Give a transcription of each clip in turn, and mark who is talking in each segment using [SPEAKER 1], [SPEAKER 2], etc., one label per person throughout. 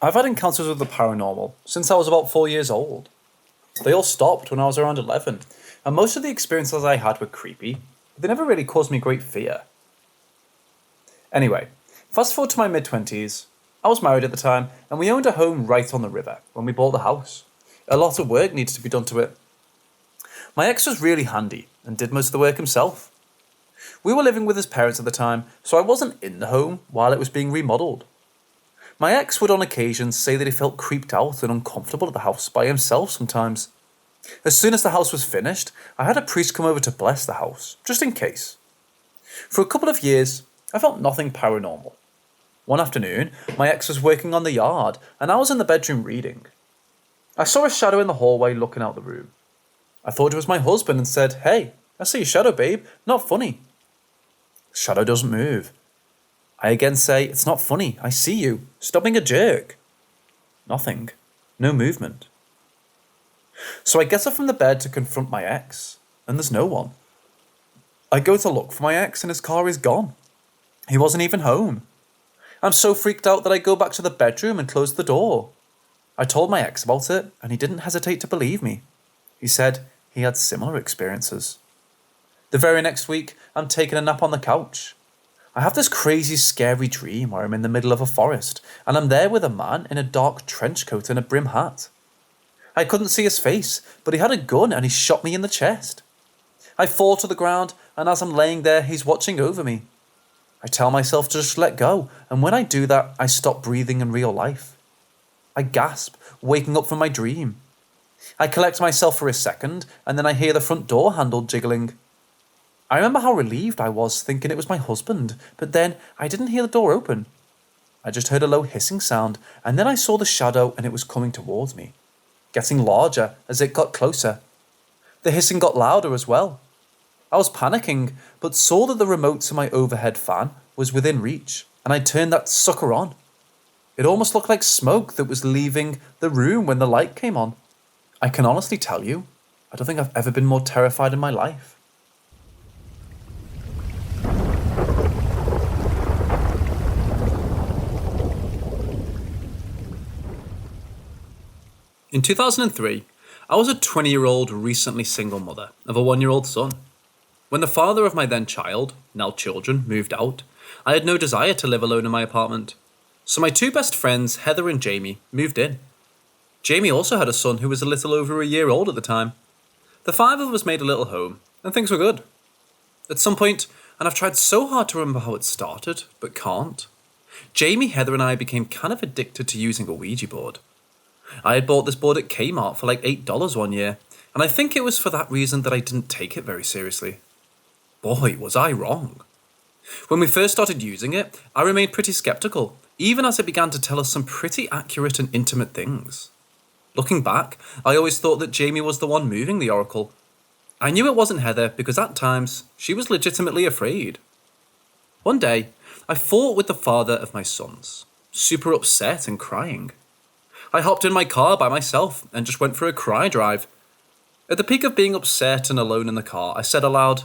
[SPEAKER 1] I've had encounters with the paranormal since I was about 4 years old. They all stopped when I was around 11, and most of the experiences I had were creepy, but they never really caused me great fear. Anyway, fast forward to my mid-20s. I was married at the time, and we owned a home right on the river when we bought the house. A lot of work needed to be done to it. My ex was really handy and did most of the work himself. We were living with his parents at the time, so I wasn't in the home while it was being remodeled. My ex would on occasion say that he felt creeped out and uncomfortable at the house by himself sometimes. As soon as the house was finished, I had a priest come over to bless the house, just in case. For a couple of years, I felt nothing paranormal. One afternoon, my ex was working on the yard, and I was in the bedroom reading. I saw a shadow in the hallway looking out the room. I thought it was my husband and said, "Hey, I see your shadow, babe. Not funny." The shadow doesn't move. I again say, "It's not funny. I see you. Stop being a jerk." Nothing. No movement. So I get up from the bed to confront my ex, and there's no one. I go to look for my ex, and his car is gone. He wasn't even home. I'm so freaked out that I go back to the bedroom and close the door. I told my ex about it, and he didn't hesitate to believe me. He said he had similar experiences. The very next week, I'm taking a nap on the couch. I have this crazy, scary dream where I'm in the middle of a forest, and I'm there with a man in a dark trench coat and a brim hat. I couldn't see his face, but he had a gun and he shot me in the chest. I fall to the ground, and as I'm laying there, he's watching over me. I tell myself to just let go, and when I do that, I stop breathing in real life. I gasp, waking up from my dream. I collect myself for a second, and then I hear the front door handle jiggling. I remember how relieved I was, thinking it was my husband, but then I didn't hear the door open. I just heard a low hissing sound, and then I saw the shadow and it was coming towards me, getting larger as it got closer. The hissing got louder as well. I was panicking, but saw that the remote to my overhead fan was within reach, and I turned that sucker on. It almost looked like smoke that was leaving the room when the light came on. I can honestly tell you, I don't think I've ever been more terrified in my life. In 2003, I was a 20-year-old recently single mother of a 1-year-old son. When the father of my then child, now children, moved out, I had no desire to live alone in my apartment. So my two best friends, Heather and Jamie, moved in. Jamie also had a son who was a little over a year old at the time. The five of us made a little home, and things were good. At some point, and I've tried so hard to remember how it started, but can't, Jamie, Heather and I became kind of addicted to using a Ouija board. I had bought this board at Kmart for like $8 one year, and I think it was for that reason that I didn't take it very seriously. Boy, was I wrong. When we first started using it, I remained pretty skeptical, even as it began to tell us some pretty accurate and intimate things. Looking back, I always thought that Jamie was the one moving the oracle. I knew it wasn't Heather because at times, she was legitimately afraid. One day, I fought with the father of my sons, super upset and crying. I hopped in my car by myself and just went for a cry drive. At the peak of being upset and alone in the car, I said aloud,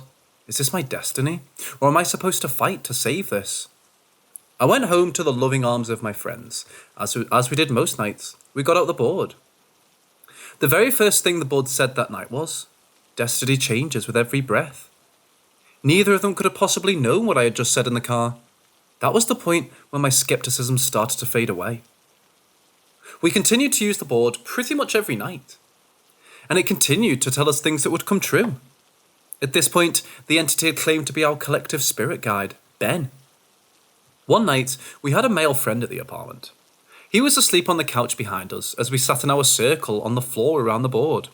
[SPEAKER 1] "Is this my destiny? Or am I supposed to fight to save this?" I went home to the loving arms of my friends. As we did most nights, we got out the board. The very first thing the board said that night was, "Destiny changes with every breath." Neither of them could have possibly known what I had just said in the car. That was the point when my skepticism started to fade away. We continued to use the board pretty much every night, and it continued to tell us things that would come true. At this point, the entity had claimed to be our collective spirit guide, Ben. One night, we had a male friend at the apartment. He was asleep on the couch behind us as we sat in our circle on the floor around the board.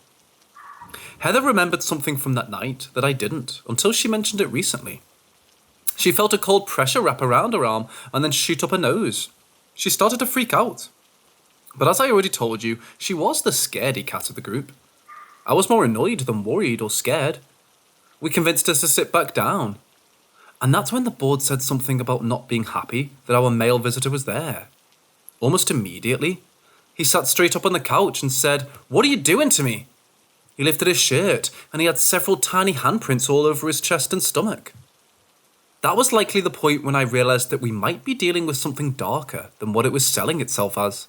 [SPEAKER 1] Heather remembered something from that night that I didn't, until she mentioned it recently. She felt a cold pressure wrap around her arm and then shoot up her nose. She started to freak out. But as I already told you, she was the scaredy cat of the group. I was more annoyed than worried or scared. We convinced her to sit back down. And that's when the board said something about not being happy that our male visitor was there. Almost immediately, he sat straight up on the couch and said, "What are you doing to me?" He lifted his shirt and he had several tiny handprints all over his chest and stomach. That was likely the point when I realised that we might be dealing with something darker than what it was selling itself as.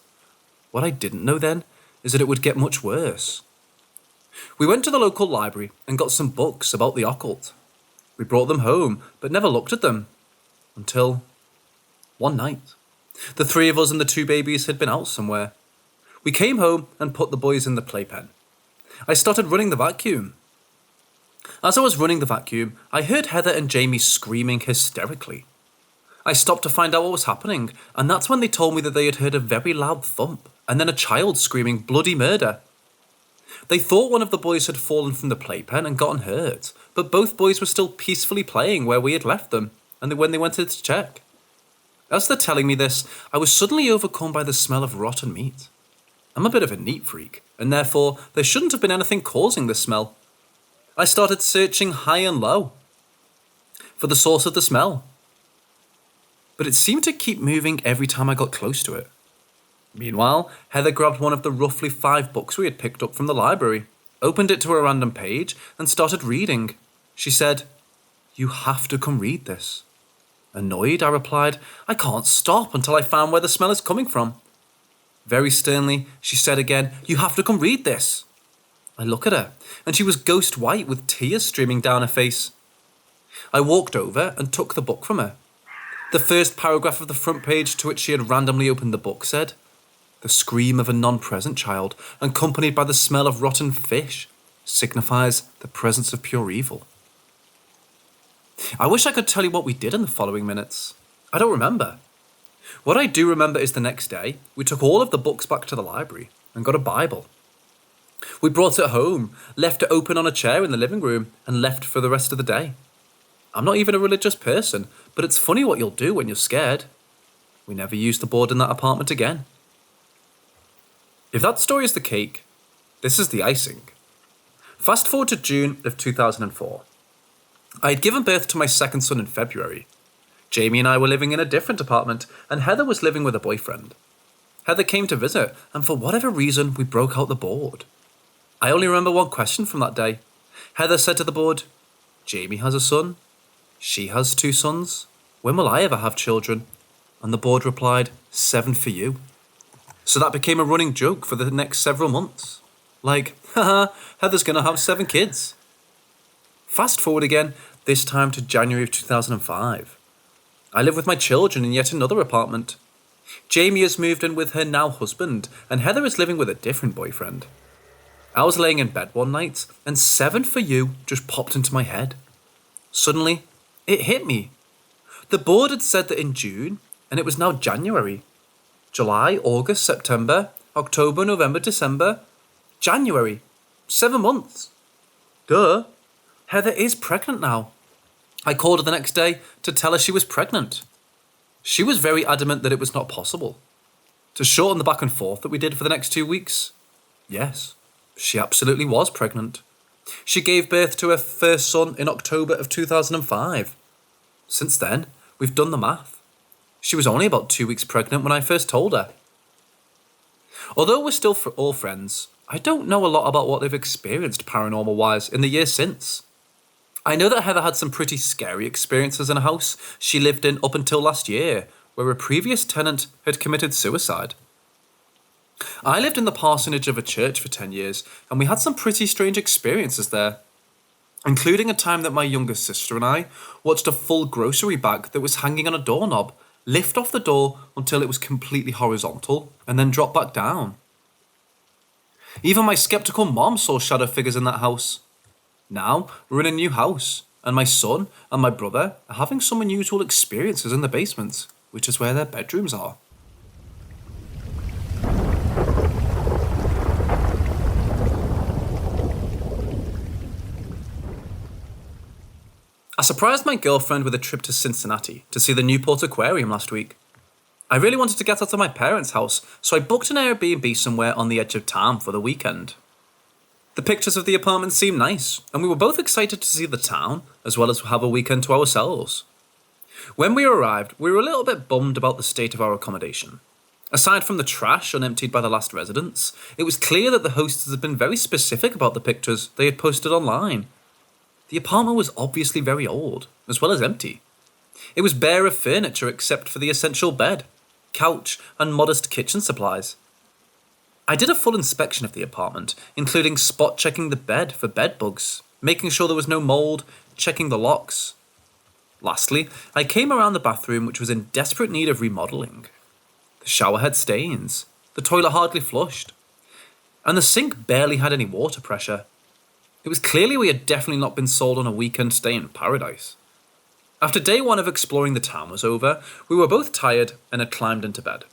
[SPEAKER 1] What I didn't know then is that it would get much worse. We went to the local library and got some books about the occult. We brought them home, but never looked at them. Until one night. The three of us and the two babies had been out somewhere. We came home and put the boys in the playpen. I started running the vacuum. As I was running the vacuum, I heard Heather and Jamie screaming hysterically. I stopped to find out what was happening, and that's when they told me that they had heard a very loud thump, and then a child screaming bloody murder. They thought one of the boys had fallen from the playpen and gotten hurt, but both boys were still peacefully playing where we had left them, and when they went to check. As they're telling me this, I was suddenly overcome by the smell of rotten meat. I'm a bit of a neat freak, and therefore there shouldn't have been anything causing this smell. I started searching high and low for the source of the smell, but it seemed to keep moving every time I got close to it. Meanwhile, Heather grabbed one of the roughly 5 books we had picked up from the library, opened it to a random page, and started reading. She said, "You have to come read this." Annoyed, I replied, "I can't stop until I found where the smell is coming from." Very sternly, she said again, "You have to come read this." I look at her, and she was ghost white with tears streaming down her face. I walked over and took the book from her. The first paragraph of the front page to which she had randomly opened the book said, "The scream of a non-present child, accompanied by the smell of rotten fish, signifies the presence of pure evil." I wish I could tell you what we did in the following minutes. I don't remember. What I do remember is the next day, we took all of the books back to the library and got a Bible. We brought it home, left it open on a chair in the living room, and left for the rest of the day. I'm not even a religious person, but it's funny what you'll do when you're scared. We never used the board in that apartment again. If that story is the cake, this is the icing. Fast forward to June of 2004. I had given birth to my second son in February. Jamie and I were living in a different apartment, and Heather was living with a boyfriend. Heather came to visit, and for whatever reason, we broke out the board. I only remember one question from that day. Heather said to the board, "Jamie has a son. She has 2 sons. When will I ever have children?" And the board replied, "7 for you." So that became a running joke for the next several months. Like, haha, Heather's gonna have 7 kids. Fast forward again, this time to January of 2005. I live with my children in yet another apartment. Jamie has moved in with her now husband, and Heather is living with a different boyfriend. I was laying in bed one night, and 7 for you just popped into my head. Suddenly, it hit me. The board had said that in June, and it was now January. July, August, September, October, November, December, January. 7 months. Duh. Heather is pregnant now. I called her the next day to tell her she was pregnant. She was very adamant that it was not possible. To shorten the back and forth that we did for the next 2 weeks, yes, she absolutely was pregnant. She gave birth to her first son in October of 2005. Since then, we've done the math. She was only about 2 weeks pregnant when I first told her. Although we're still all friends, I don't know a lot about what they've experienced paranormal-wise in the years since. I know that Heather had some pretty scary experiences in a house she lived in up until last year, where a previous tenant had committed suicide. I lived in the parsonage of a church for 10 years, and we had some pretty strange experiences there, including a time that my younger sister and I watched a full grocery bag that was hanging on a doorknob lift off the door until it was completely horizontal and then drop back down. Even my skeptical mom saw shadow figures in that house. Now, we're in a new house, and my son and my brother are having some unusual experiences in the basement, which is where their bedrooms are. I surprised my girlfriend with a trip to Cincinnati to see the Newport Aquarium last week. I really wanted to get out of my parents' house, so I booked an Airbnb somewhere on the edge of town for the weekend. The pictures of the apartment seemed nice, and we were both excited to see the town, as well as have a weekend to ourselves. When we arrived, we were a little bit bummed about the state of our accommodation. Aside from the trash unemptied by the last residents, it was clear that the hosts had been very specific about the pictures they had posted online. The apartment was obviously very old, as well as empty. It was bare of furniture except for the essential bed, couch, and modest kitchen supplies. I did a full inspection of the apartment, including spot checking the bed for bed bugs, making sure there was no mold, checking the locks. Lastly, I came around the bathroom, which was in desperate need of remodeling. The shower had stains, the toilet hardly flushed, and the sink barely had any water pressure. It was clearly we had definitely not been sold on a weekend stay in paradise. After day one of exploring the town was over, we were both tired and had climbed into bed.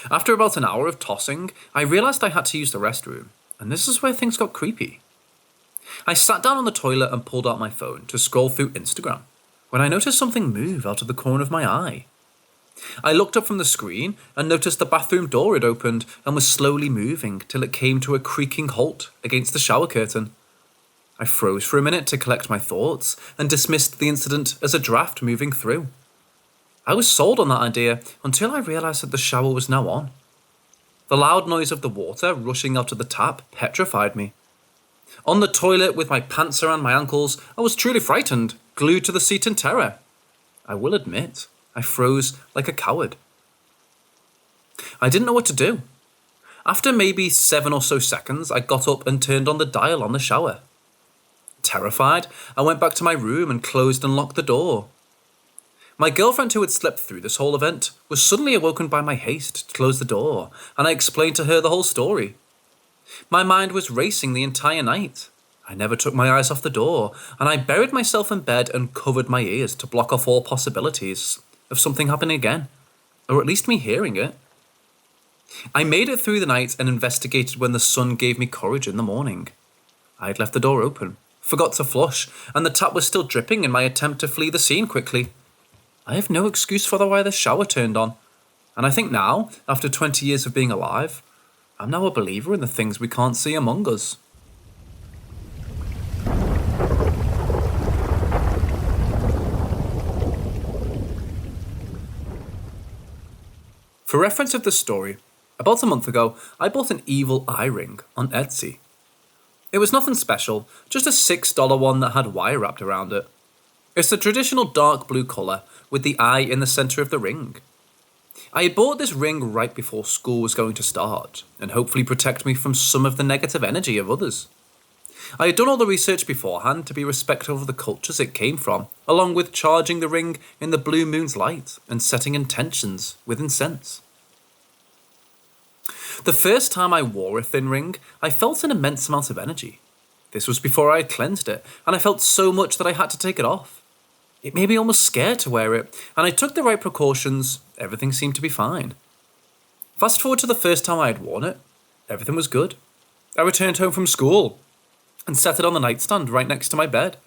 [SPEAKER 1] After about an hour of tossing, I realised I had to use the restroom, and this is where things got creepy. I sat down on the toilet and pulled out my phone to scroll through Instagram, when I noticed something move out of the corner of my eye. I looked up from the screen and noticed the bathroom door had opened and was slowly moving till it came to a creaking halt against the shower curtain. I froze for a minute to collect my thoughts and dismissed the incident as a draft moving through. I was sold on that idea until I realised that the shower was now on. The loud noise of the water rushing out of the tap petrified me. On the toilet with my pants around my ankles, I was truly frightened, glued to the seat in terror. I will admit, I froze like a coward. I didn't know what to do. After maybe 7 or so seconds, I got up and turned on the dial on the shower. Terrified, I went back to my room and closed and locked the door. My girlfriend, who had slept through this whole event, was suddenly awoken by my haste to close the door, and I explained to her the whole story. My mind was racing the entire night. I never took my eyes off the door, and I buried myself in bed and covered my ears to block off all possibilities of something happening again, or at least me hearing it. I made it through the night and investigated when the sun gave me courage in the morning. I had left the door open, forgot to flush, and the tap was still dripping in my attempt to flee the scene quickly. I have no excuse for why the shower turned on, and I think now, after 20 years of being alive, I'm now a believer in the things we can't see among us. For reference of this story, about a month ago, I bought an evil eye ring on Etsy. It was nothing special, just a $6 one that had wire wrapped around it. It's the traditional dark blue colour with the eye in the centre of the ring. I had bought this ring right before school was going to start, and hopefully protect me from some of the negative energy of others. I had done all the research beforehand to be respectful of the cultures it came from, along with charging the ring in the blue moon's light and setting intentions with incense. The first time I wore a thin ring, I felt an immense amount of energy. This was before I had cleansed it, and I felt so much that I had to take it off. It made me almost scared to wear it, and I took the right precautions. Everything seemed to be fine. Fast forward to the first time I had worn it, everything was good. I returned home from school and set it on the nightstand right next to my bed.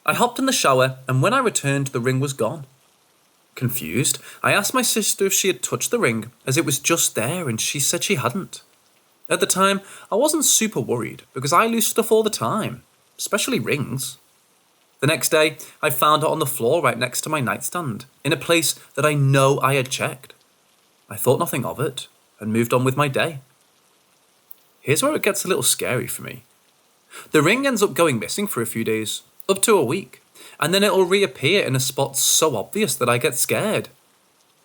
[SPEAKER 1] I hopped in the shower, and when I returned, the ring was gone. Confused, I asked my sister if she had touched the ring, as it was just there, and she said she hadn't. At the time, I wasn't super worried, because I lose stuff all the time, especially rings. The next day, I found it on the floor right next to my nightstand, in a place that I know I had checked. I thought nothing of it, and moved on with my day. Here's where it gets a little scary for me. The ring ends up going missing for a few days, up to a week, and then it'll reappear in a spot so obvious that I get scared.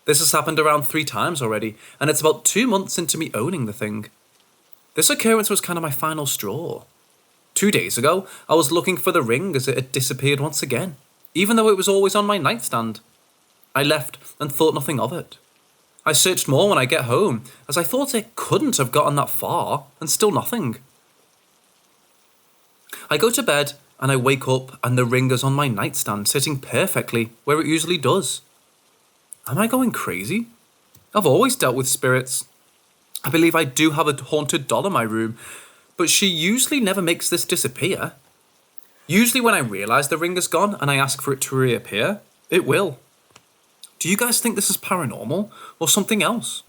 [SPEAKER 1] This has happened around 3 times already, and it's about 2 months into me owning the thing. This occurrence was kind of my final straw. 2 days ago, I was looking for the ring as it had disappeared once again, even though it was always on my nightstand. I left and thought nothing of it. I searched more when I get home, as I thought it couldn't have gotten that far, and still nothing. I go to bed, and I wake up, and the ring is on my nightstand, sitting perfectly where it usually does. Am I going crazy? I've always dealt with spirits. I believe I do have a haunted doll in my room, but she usually never makes this disappear. Usually when I realise the ring is gone and I ask for it to reappear, it will. Do you guys think this is paranormal or something else?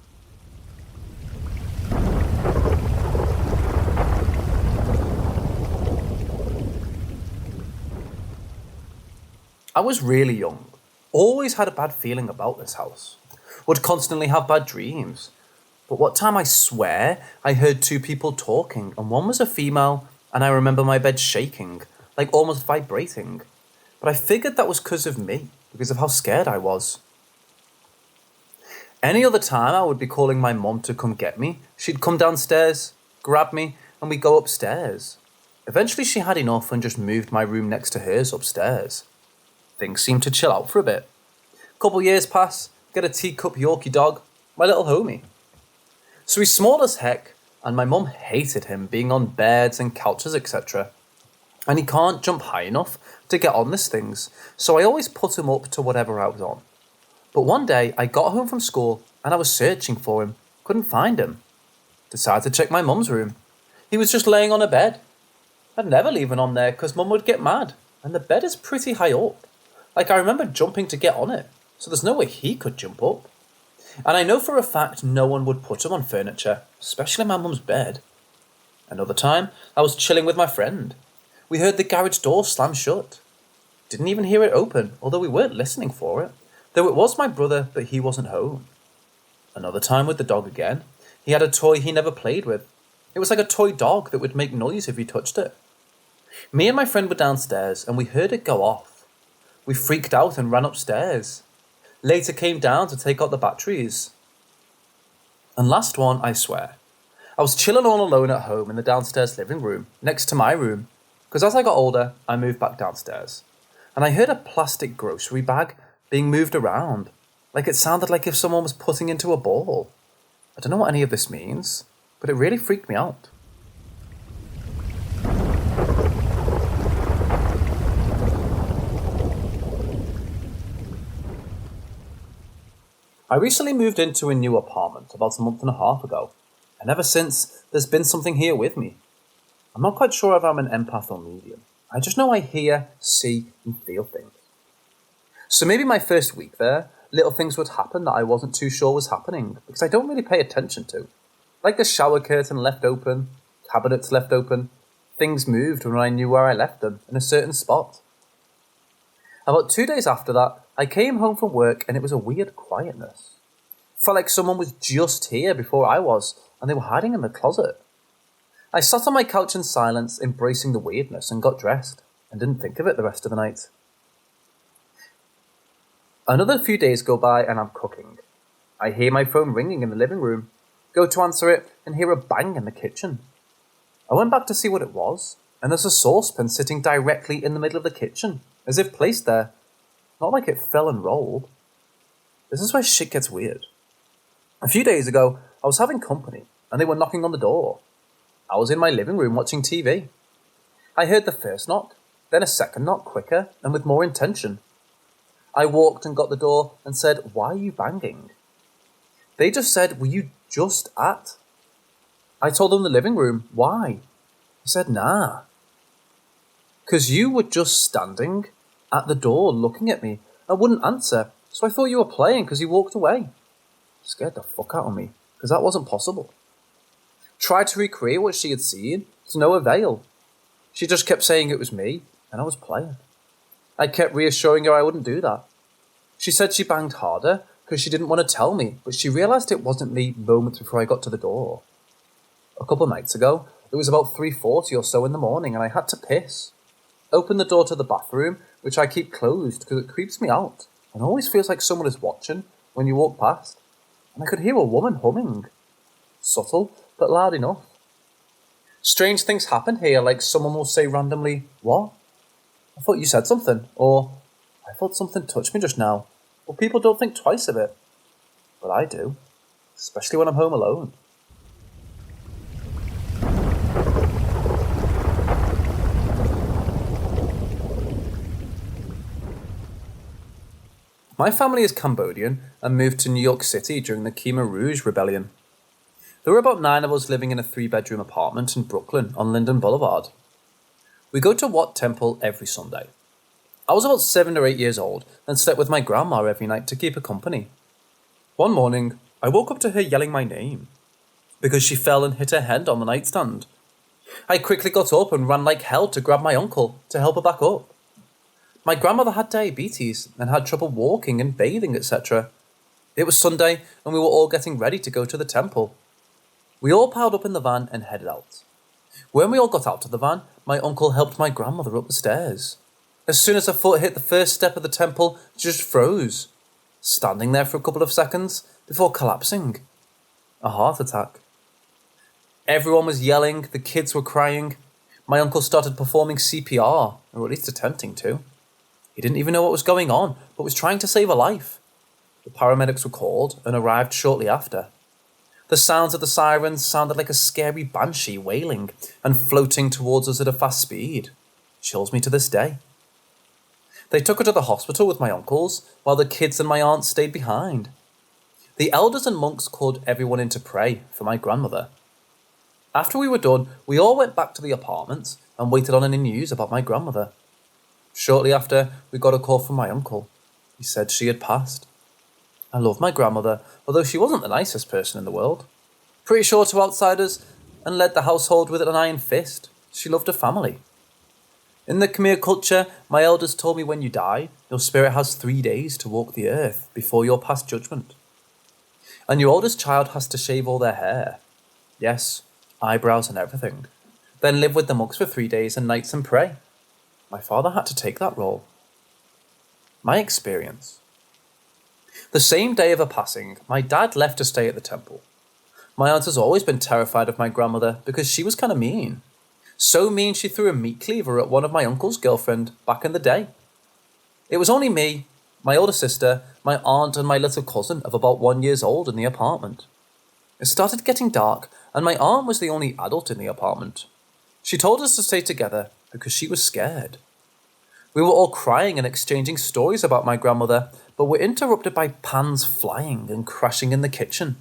[SPEAKER 1] I was really young, always had a bad feeling about this house, would constantly have bad dreams. But one time I swear I heard 2 people talking, and one was a female, and I remember my bed shaking, like almost vibrating. But I figured that was because of me, because of how scared I was. Any other time I would be calling my mom to come get me, she'd come downstairs, grab me, and we'd go upstairs. Eventually she had enough and just moved my room next to hers upstairs. Things seemed to chill out for a bit. Couple years pass, get a teacup Yorkie dog, my little homie. So he's small as heck, and my mum hated him being on beds and couches, etc. And he can't jump high enough to get on these things, so I always put him up to whatever I was on. But one day I got home from school and I was searching for him, couldn't find him. Decided to check my mum's room. He was just laying on a bed. I'd never leave him on there because mum would get mad, and the bed is pretty high up. Like I remember jumping to get on it, so there's no way he could jump up. And I know for a fact no one would put him on furniture, especially my mum's bed. Another time, I was chilling with my friend. We heard the garage door slam shut. Didn't even hear it open, although we weren't listening for it. Though it was my brother, but he wasn't home. Another time with the dog again. He had a toy he never played with. It was like a toy dog that would make noise if you touched it. Me and my friend were downstairs and we heard it go off. We freaked out and ran upstairs. Later came down to take out the batteries. And last one, I swear. I was chilling all alone at home in the downstairs living room, next to my room. Because as I got older, I moved back downstairs. And I heard a plastic grocery bag being moved around, like it sounded like if someone was putting into a ball. I don't know what any of this means, but it really freaked me out. I recently moved into a new apartment about a month and a half ago, and ever since, there's been something here with me. I'm not quite sure if I'm an empath or medium. I just know I hear, see, and feel things. So maybe my first week there, little things would happen that I wasn't too sure was happening, because I don't really pay attention to. Like the shower curtain left open, cabinets left open, things moved when I knew where I left them, in a certain spot. About 2 days after that, I came home from work and it was a weird quietness. Felt like someone was just here before I was, and they were hiding in the closet. I sat on my couch in silence, embracing the weirdness, and got dressed, and didn't think of it the rest of the night. Another few days go by and I'm cooking. I hear my phone ringing in the living room, go to answer it, and hear a bang in the kitchen. I went back to see what it was, and there's a saucepan sitting directly in the middle of the kitchen, as if placed there. Not like it fell and rolled. This is where shit gets weird. A few days ago, I was having company, and they were knocking on the door. I was in my living room watching TV. I heard the first knock, then a second knock quicker and with more intention. I walked and got the door and said, "Why are you banging?" They just said, "Were you just at?" I told them the living room. Why? I said, "Nah." "'Cause you were just standing at the door looking at me and wouldn't answer, so I thought you were playing because you walked away." Scared the fuck out of me, because that wasn't possible. Tried to recreate what she had seen, to no avail. She just kept saying it was me, and I was playing. I kept reassuring her I wouldn't do that. She said she banged harder because she didn't want to tell me, but she realised it wasn't me moments before I got to the door. A couple of nights ago, it was about 3:40 or so in the morning, and I had to piss. Opened the door to the bathroom, which I keep closed because it creeps me out, and always feels like someone is watching when you walk past. And I could hear a woman humming. Subtle, but loud enough. Strange things happen here, like someone will say randomly, "What? I thought you said something," or "I thought something touched me just now." Well, people don't think twice of it. But I do, especially when I'm home alone. My family is Cambodian and moved to New York City during the Khmer Rouge Rebellion. There were about 9 of us living in a 3-bedroom apartment in Brooklyn on Linden Boulevard. We go to Wat Temple every Sunday. I was about 7 or 8 years old and slept with my grandma every night to keep her company. One morning, I woke up to her yelling my name because she fell and hit her head on the nightstand. I quickly got up and ran like hell to grab my uncle to help her back up. My grandmother had diabetes and had trouble walking and bathing, etc. It was Sunday and we were all getting ready to go to the temple. We all piled up in the van and headed out. When we all got out of the van, my uncle helped my grandmother up the stairs. As soon as her foot hit the first step of the temple, she just froze. Standing there for a couple of seconds, before collapsing. A heart attack. Everyone was yelling, the kids were crying. My uncle started performing CPR, or at least attempting to. He didn't even know what was going on, but was trying to save a life. The paramedics were called and arrived shortly after. The sounds of the sirens sounded like a scary banshee wailing and floating towards us at a fast speed. Chills me to this day. They took her to the hospital with my uncles, while the kids and my aunt stayed behind. The elders and monks called everyone in to pray for my grandmother. After we were done, we all went back to the apartment and waited on any news about my grandmother. Shortly after, we got a call from my uncle. He said she had passed. I love my grandmother, although she wasn't the nicest person in the world. Pretty sure to outsiders, and led the household with an iron fist. She loved her family. In the Khmer culture, my elders told me when you die, your spirit has 3 days to walk the earth before your past judgment. And your oldest child has to shave all their hair. Yes, eyebrows and everything. Then live with the monks for 3 days and nights and pray. My father had to take that role. My experience. The same day of her passing, my dad left to stay at the temple. My aunt has always been terrified of my grandmother because she was kind of mean. So mean she threw a meat cleaver at one of my uncle's girlfriend back in the day. It was only me, my older sister, my aunt and my little cousin of about 1 year old in the apartment. It started getting dark and my aunt was the only adult in the apartment. She told us to stay together because she was scared. We were all crying and exchanging stories about my grandmother, but were interrupted by pans flying and crashing in the kitchen.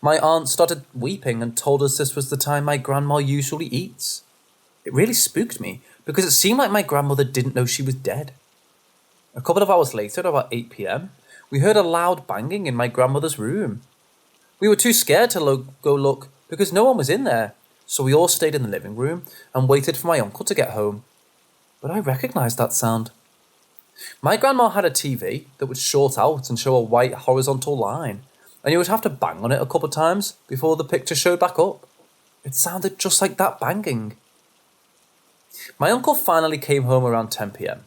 [SPEAKER 1] My aunt started weeping and told us this was the time my grandma usually eats. It really spooked me because it seemed like my grandmother didn't know she was dead. A couple of hours later, about 8 p.m, we heard a loud banging in my grandmother's room. We were too scared to go look because no one was in there, so we all stayed in the living room and waited for my uncle to get home. But I recognised that sound. My grandma had a TV that would short out and show a white horizontal line, and you would have to bang on it a couple of times before the picture showed back up. It sounded just like that banging. My uncle finally came home around 10 p.m.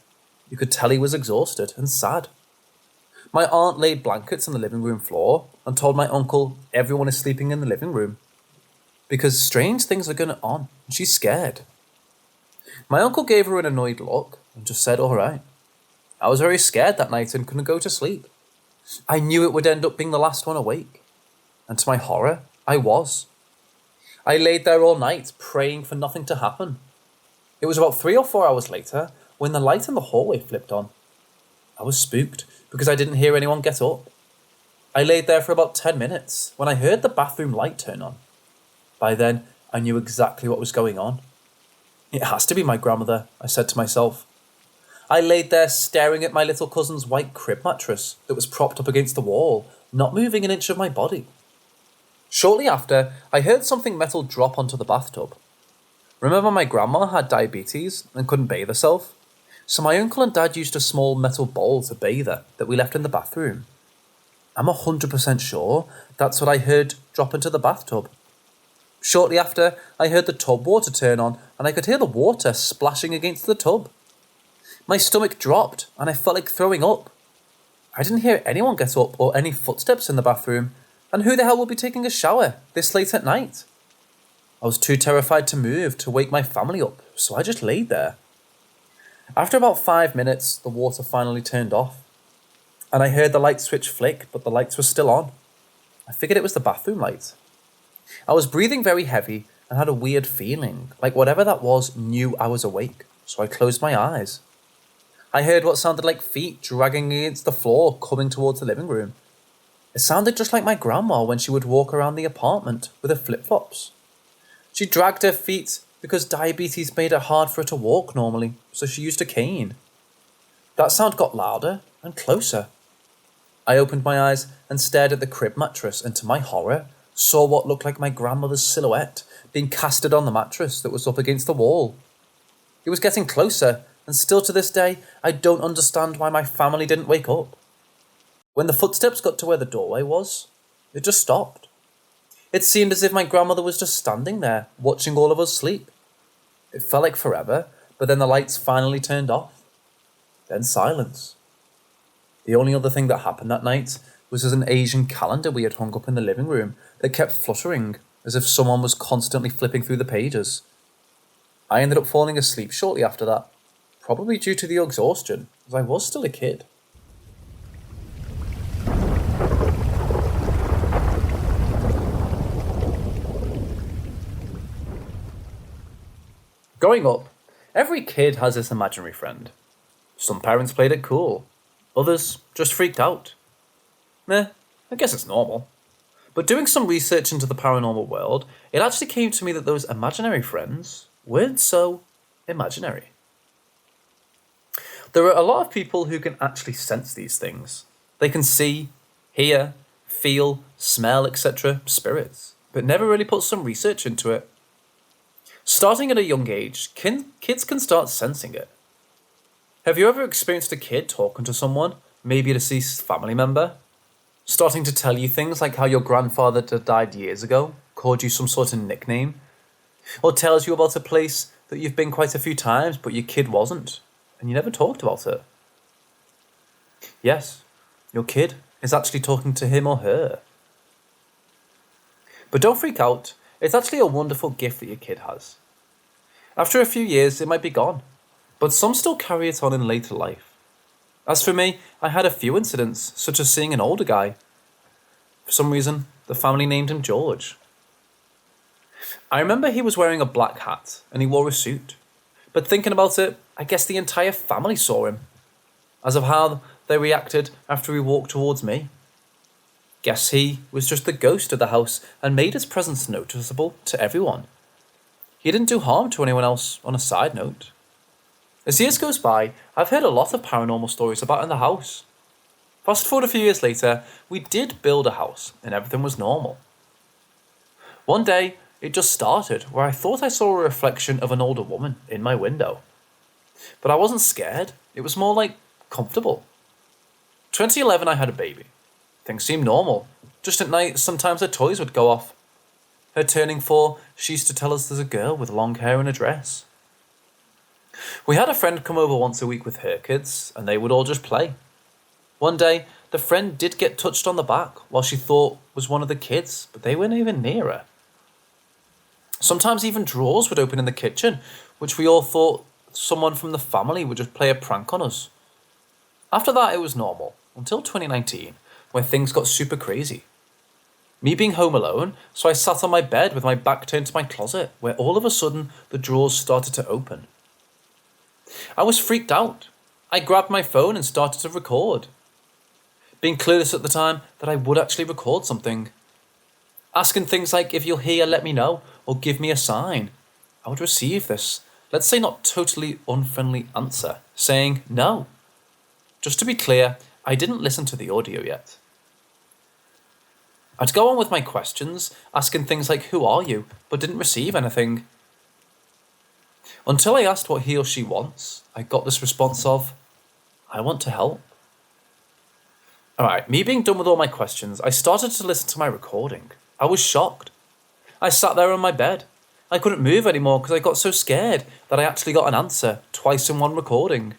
[SPEAKER 1] You could tell he was exhausted and sad. My aunt laid blankets on the living room floor and told my uncle everyone is sleeping in the living room because strange things are going on and she's scared. My uncle gave her an annoyed look and just said, all right. I was very scared that night and couldn't go to sleep. I knew it would end up being the last one awake. And to my horror, I was. I laid there all night praying for nothing to happen. It was about 3 or 4 hours later when the light in the hallway flipped on. I was spooked because I didn't hear anyone get up. I laid there for about 10 minutes when I heard the bathroom light turn on. By then, I knew exactly what was going on. It has to be my grandmother, I said to myself. I laid there staring at my little cousin's white crib mattress that was propped up against the wall, not moving an inch of my body. Shortly after, I heard something metal drop onto the bathtub. Remember my grandma had diabetes and couldn't bathe herself? So my uncle and dad used a small metal bowl to bathe her that we left in the bathroom. I'm 100% sure that's what I heard drop into the bathtub. Shortly after, I heard the tub water turn on and I could hear the water splashing against the tub. My stomach dropped and I felt like throwing up. I didn't hear anyone get up or any footsteps in the bathroom, and who the hell would be taking a shower this late at night? I was too terrified to move to wake my family up, so I just laid there. After about 5 minutes, the water finally turned off, and I heard the light switch flick, but the lights were still on. I figured it was the bathroom light. I was breathing very heavy and had a weird feeling, like whatever that was knew I was awake, so I closed my eyes. I heard what sounded like feet dragging against the floor coming towards the living room. It sounded just like my grandma when she would walk around the apartment with her flip-flops. She dragged her feet because diabetes made it hard for her to walk normally, so she used a cane. That sound got louder and closer. I opened my eyes and stared at the crib mattress and to my horror, saw what looked like my grandmother's silhouette being casted on the mattress that was up against the wall. It was getting closer, and still to this day, I don't understand why my family didn't wake up. When the footsteps got to where the doorway was, it just stopped. It seemed as if my grandmother was just standing there, watching all of us sleep. It felt like forever, but then the lights finally turned off. Then silence. The only other thing that happened that night was an Asian calendar we had hung up in the living room that kept fluttering, as if someone was constantly flipping through the pages. I ended up falling asleep shortly after that, probably due to the exhaustion, as I was still a kid. Growing up, every kid has this imaginary friend. Some parents played it cool, others just freaked out. I guess it's normal. But doing some research into the paranormal world, it actually came to me that those imaginary friends weren't so imaginary. There are a lot of people who can actually sense these things. They can see, hear, feel, smell, etc. spirits, but never really put some research into it. Starting at a young age, kids can start sensing it. Have you ever experienced a kid talking to someone, maybe a deceased family member, starting to tell you things like how your grandfather that died years ago called you some sort of nickname, or tells you about a place that you've been quite a few times but your kid wasn't, and you never talked about it? Yes, your kid is actually talking to him or her. But don't freak out. It's actually a wonderful gift that your kid has. After a few years, it might be gone, but some still carry it on in later life. As for me, I had a few incidents, such as seeing an older guy. For some reason, the family named him George. I remember he was wearing a black hat, and he wore a suit. But thinking about it, I guess the entire family saw him, as of how they reacted after he walked towards me. Guess he was just the ghost of the house and made his presence noticeable to everyone. He didn't do harm to anyone else on a side note. As years goes by, I've heard a lot of paranormal stories about in the house. Fast forward a few years later, we did build a house and everything was normal. One day, it just started where I thought I saw a reflection of an older woman in my window. But I wasn't scared, it was more like comfortable. 2011 I had a baby. Things seemed normal. Just at night, sometimes her toys would go off. Her turning 4, she used to tell us there's a girl with long hair and a dress. We had a friend come over once a week with her kids, and they would all just play. One day, the friend did get touched on the back while she thought was one of the kids, but they weren't even near her. Sometimes even drawers would open in the kitchen, which we all thought someone from the family would just play a prank on us. After that, it was normal, until 2019, where things got super crazy. Me being home alone, so I sat on my bed with my back turned to my closet, where all of a sudden the drawers started to open. I was freaked out. I grabbed my phone and started to record, being clueless at the time that I would actually record something. Asking things like, if you're here, let me know, or give me a sign. I would receive this, let's say not totally unfriendly answer, saying no. Just to be clear, I didn't listen to the audio yet. I'd go on with my questions, asking things like, who are you, but didn't receive anything. Until I asked what he or she wants, I got this response of, I want to help. Alright, me being done with all my questions, I started to listen to my recording. I was shocked. I sat there on my bed. I couldn't move anymore because I got so scared that I actually got an answer twice in one recording.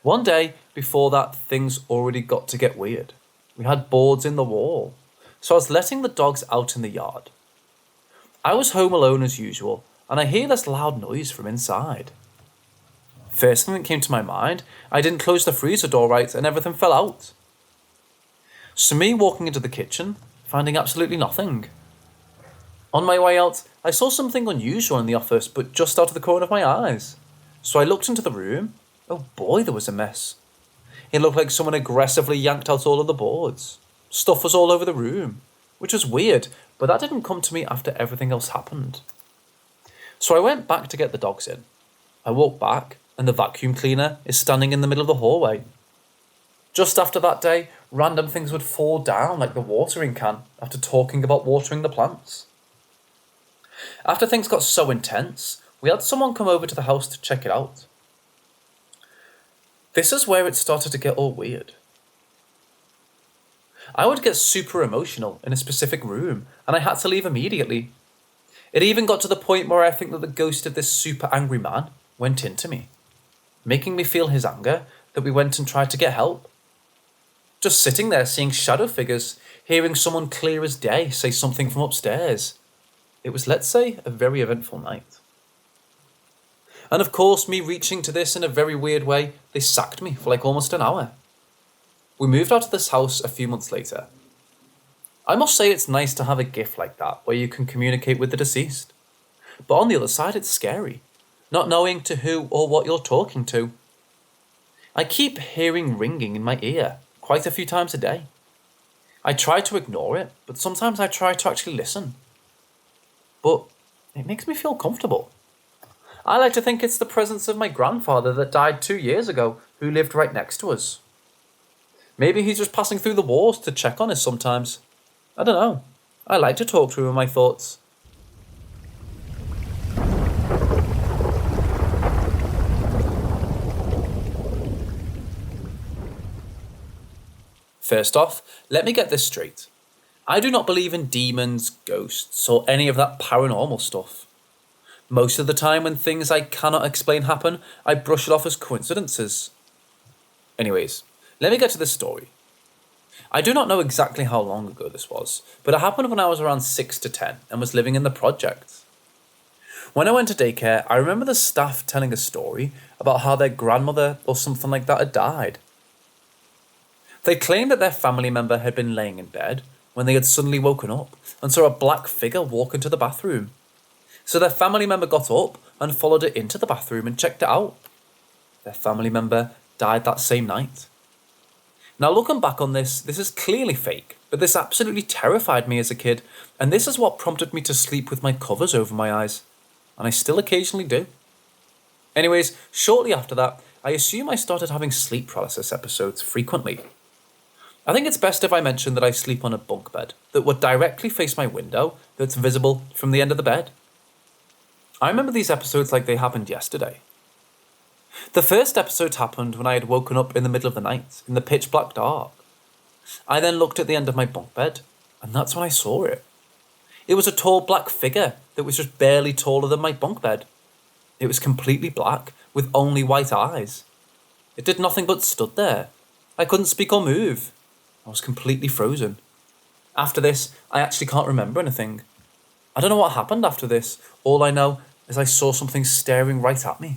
[SPEAKER 1] One day, before that, things already got to get weird. We had boards in the wall, so I was letting the dogs out in the yard. I was home alone as usual, and I hear this loud noise from inside. First thing that came to my mind, I didn't close the freezer door right and everything fell out. So me walking into the kitchen, finding absolutely nothing. On my way out, I saw something unusual in the office, but just out of the corner of my eyes. So I looked into the room. Oh boy, there was a mess. It looked like someone aggressively yanked out all of the boards. Stuff was all over the room, which was weird, but that didn't come to me after everything else happened. So I went back to get the dogs in. I walked back, and the vacuum cleaner is standing in the middle of the hallway. Just after that day, random things would fall down like the watering can after talking about watering the plants. After things got so intense, we had someone come over to the house to check it out. This is where it started to get all weird. I would get super emotional in a specific room, and I had to leave immediately. It even got to the point where I think that the ghost of this super angry man went into me, making me feel his anger that we went and tried to get help. Just sitting there seeing shadow figures, hearing someone clear as day say something from upstairs. It was, let's say, a very eventful night. And of course, me reaching to this in a very weird way, they sacked me for like almost an hour. We moved out of this house a few months later. I must say it's nice to have a gift like that where you can communicate with the deceased. But on the other side, it's scary, not knowing to who or what you're talking to. I keep hearing ringing in my ear quite a few times a day. I try to ignore it, but sometimes I try to actually listen. But it makes me feel comfortable. I like to think it's the presence of my grandfather that died 2 years ago, who lived right next to us. Maybe he's just passing through the walls to check on us sometimes. I don't know. I like to talk to him in my thoughts. First off, let me get this straight. I do not believe in demons, ghosts, or any of that paranormal stuff. Most of the time when things I cannot explain happen, I brush it off as coincidences. Anyways, let me get to this story. I do not know exactly how long ago this was, but it happened when I was around 6 to 10 and was living in the projects. When I went to daycare, I remember the staff telling a story about how their grandmother or something like that had died. They claimed that their family member had been laying in bed when they had suddenly woken up and saw a black figure walk into the bathroom. So their family member got up and followed it into the bathroom and checked it out. Their family member died that same night. Now looking back on this is clearly fake, but this absolutely terrified me as a kid, and this is what prompted me to sleep with my covers over my eyes, and I still occasionally do. Anyways, shortly after that, I assume I started having sleep paralysis episodes frequently. I think it's best if I mention that I sleep on a bunk bed that would directly face my window that's visible from the end of the bed. I remember these episodes like they happened yesterday. The first episode happened when I had woken up in the middle of the night, in the pitch black dark. I then looked at the end of my bunk bed, and that's when I saw it. It was a tall black figure that was just barely taller than my bunk bed. It was completely black, with only white eyes. It did nothing but stood there. I couldn't speak or move. I was completely frozen. After this, I actually can't remember anything. I don't know what happened after this. All I know is I saw something staring right at me.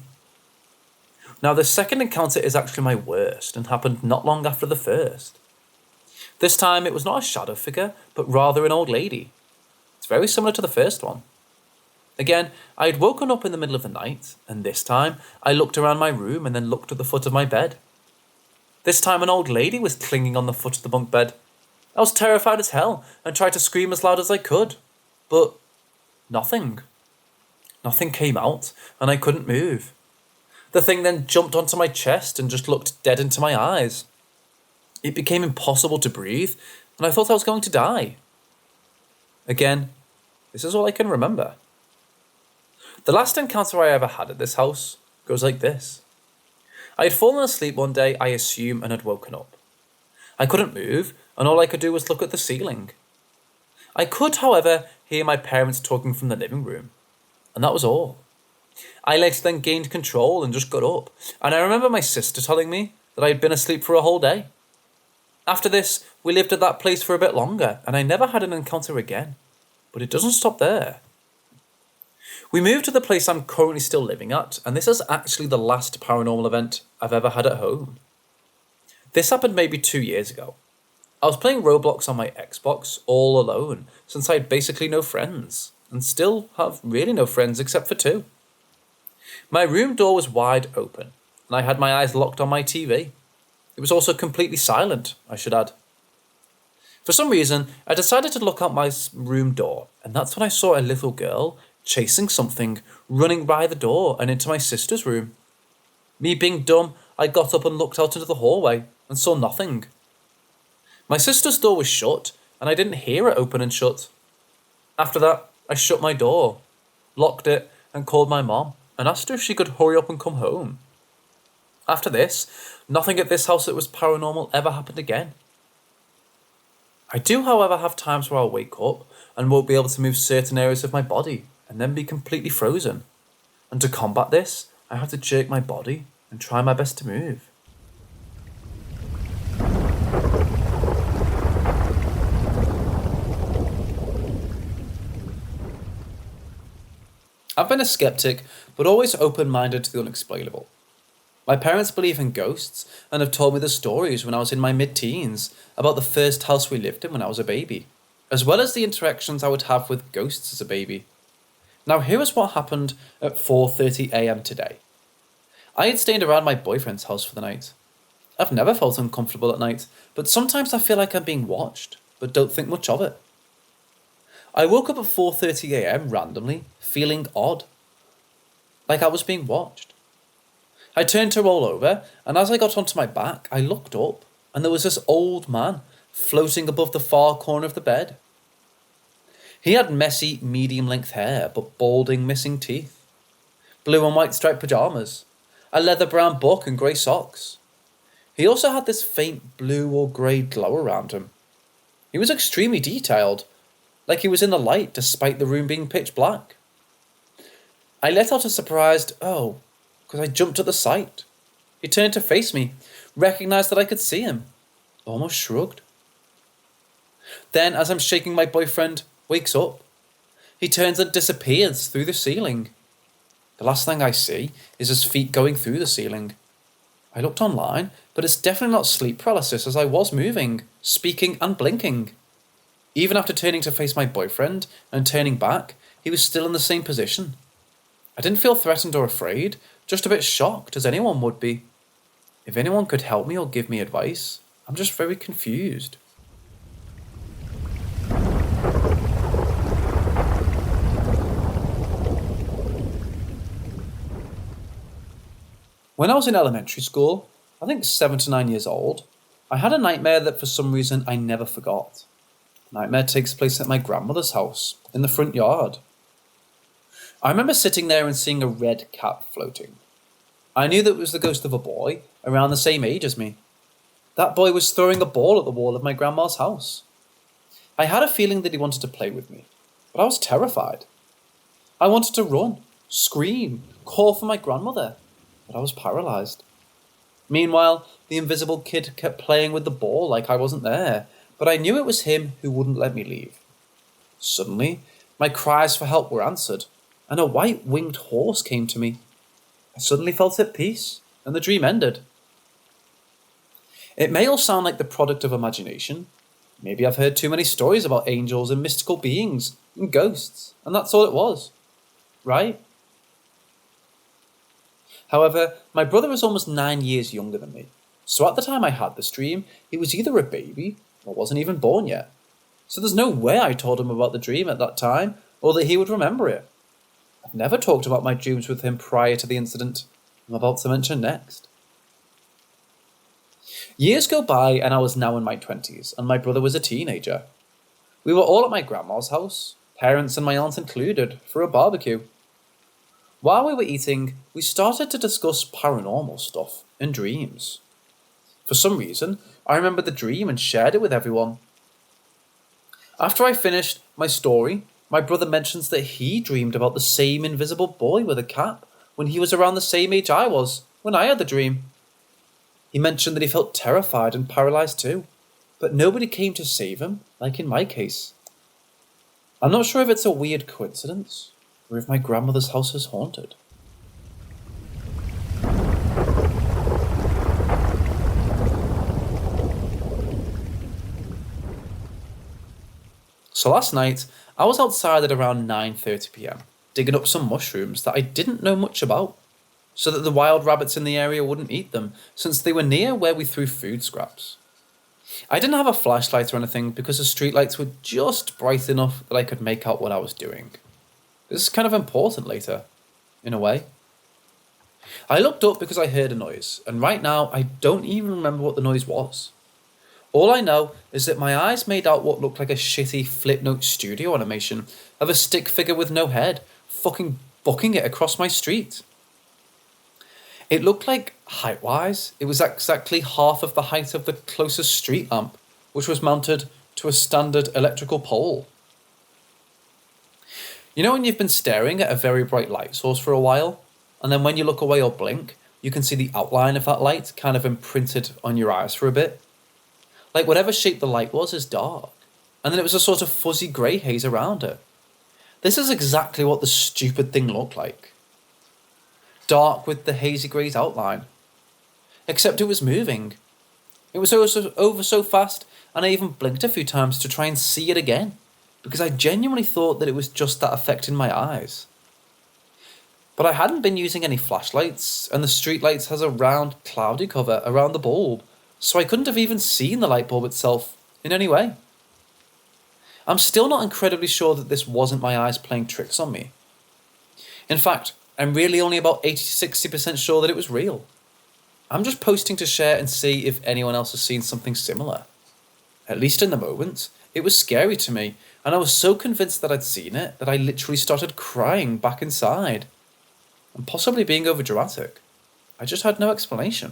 [SPEAKER 1] Now, the second encounter is actually my worst and happened not long after the first. This time, it was not a shadow figure, but rather an old lady. It's very similar to the first one. Again, I had woken up in the middle of the night, and this time, I looked around my room and then looked at the foot of my bed. This time an old lady was clinging on the foot of the bunk bed. I was terrified as hell and tried to scream as loud as I could. But nothing. Nothing came out and I couldn't move. The thing then jumped onto my chest and just looked dead into my eyes. It became impossible to breathe and I thought I was going to die. Again, this is all I can remember. The last encounter I ever had at this house goes like this. I had fallen asleep one day, I assume, and had woken up. I couldn't move, and all I could do was look at the ceiling. I could, however, hear my parents talking from the living room, and that was all. I later then gained control and just got up, and I remember my sister telling me that I had been asleep for a whole day. After this, we lived at that place for a bit longer, and I never had an encounter again. But it doesn't stop there. We moved to the place I'm currently still living at, and this is actually the last paranormal event I've ever had at home. This happened maybe 2 years ago. I was playing Roblox on my Xbox all alone, since I had basically no friends, and still have really no friends except for 2. My room door was wide open, and I had my eyes locked on my TV. It was also completely silent, I should add. For some reason, I decided to look out my room door, and that's when I saw a little girl chasing something, running by the door and into my sister's room. Me being dumb, I got up and looked out into the hallway and saw nothing. My sister's door was shut and I didn't hear it open and shut. After that, I shut my door, locked it and called my mom and asked her if she could hurry up and come home. After this, nothing at this house that was paranormal ever happened again. I do, however, have times where I'll wake up and won't be able to move certain areas of my body and then be completely frozen. And to combat this, I have to jerk my body and try my best to move. I've been a skeptic, but always open-minded to the unexplainable. My parents believe in ghosts and have told me the stories when I was in my mid-teens about the first house we lived in when I was a baby, as well as the interactions I would have with ghosts as a baby. Now here is what happened at 4:30 a.m. today. I had stayed around my boyfriend's house for the night. I've never felt uncomfortable at night, but sometimes I feel like I'm being watched, but don't think much of it. I woke up at 4:30 a.m. randomly, feeling odd, like I was being watched. I turned to roll over, and as I got onto my back, I looked up, and there was this old man floating above the far corner of the bed. He had messy, medium-length hair, but balding, missing teeth, blue and white striped pajamas, a leather brown book and grey socks. He also had this faint blue or grey glow around him. He was extremely detailed, like he was in the light despite the room being pitch black. I let out a surprised, "Oh," because I jumped at the sight. He turned to face me, recognised that I could see him, almost shrugged. Then, as I'm shaking, my boyfriend wakes up. He turns and disappears through the ceiling. The last thing I see is his feet going through the ceiling. I looked online, but it's definitely not sleep paralysis, as I was moving, speaking and blinking. Even after turning to face my boyfriend and turning back, he was still in the same position. I didn't feel threatened or afraid, just a bit shocked, as anyone would be. If anyone could help me or give me advice, I'm just very confused. When I was in elementary school, I think 7 to 9 years old, I had a nightmare that for some reason I never forgot. The nightmare takes place at my grandmother's house, in the front yard. I remember sitting there and seeing a red cat floating. I knew that it was the ghost of a boy around the same age as me. That boy was throwing a ball at the wall of my grandma's house. I had a feeling that he wanted to play with me, but I was terrified. I wanted to run, scream, call for my grandmother, but I was paralysed. Meanwhile, the invisible kid kept playing with the ball like I wasn't there, but I knew it was him who wouldn't let me leave. Suddenly, my cries for help were answered, and a white winged horse came to me. I suddenly felt at peace, and the dream ended. It may all sound like the product of imagination. Maybe I've heard too many stories about angels and mystical beings and ghosts, and that's all it was, right? However, my brother is almost 9 years younger than me, so at the time I had this dream, he was either a baby or wasn't even born yet. So there's no way I told him about the dream at that time, or that he would remember it. I've never talked about my dreams with him prior to the incident I'm about to mention next. Years go by and I was now in my 20s, and my brother was a teenager. We were all at my grandma's house, parents and my aunt included, for a barbecue. While we were eating, we started to discuss paranormal stuff and dreams. For some reason, I remembered the dream and shared it with everyone. After I finished my story, my brother mentions that he dreamed about the same invisible boy with a cap when he was around the same age I was, when I had the dream. He mentioned that he felt terrified and paralysed too, but nobody came to save him, like in my case. I'm not sure if it's a weird coincidence, or if my grandmother's house is haunted. So last night, I was outside at around 9:30 p.m, digging up some mushrooms that I didn't know much about, so that the wild rabbits in the area wouldn't eat them, since they were near where we threw food scraps. I didn't have a flashlight or anything because the streetlights were just bright enough that I could make out what I was doing. This is kind of important later, in a way. I looked up because I heard a noise, and right now I don't even remember what the noise was. All I know is that my eyes made out what looked like a shitty Flipnote studio animation of a stick figure with no head, fucking booking it across my street. It looked like, height-wise, it was exactly half of the height of the closest street lamp, which was mounted to a standard electrical pole. You know when you've been staring at a very bright light source for a while, and then when you look away or blink, you can see the outline of that light kind of imprinted on your eyes for a bit? Like whatever shape the light was is dark, and then it was a sort of fuzzy grey haze around it. This is exactly what the stupid thing looked like. Dark with the hazy greys outline. Except it was moving. It was over so fast, and I even blinked a few times to try and see it again, because I genuinely thought that it was just that effect in my eyes. But I hadn't been using any flashlights, and the streetlights has a round, cloudy cover around the bulb, so I couldn't have even seen the light bulb itself in any way. I'm still not incredibly sure that this wasn't my eyes playing tricks on me. In fact, I'm really only about 80-60% sure that it was real. I'm just posting to share and see if anyone else has seen something similar. At least in the moment, it was scary to me, and I was so convinced that I'd seen it that I literally started crying back inside. And possibly being overdramatic. I just had no explanation.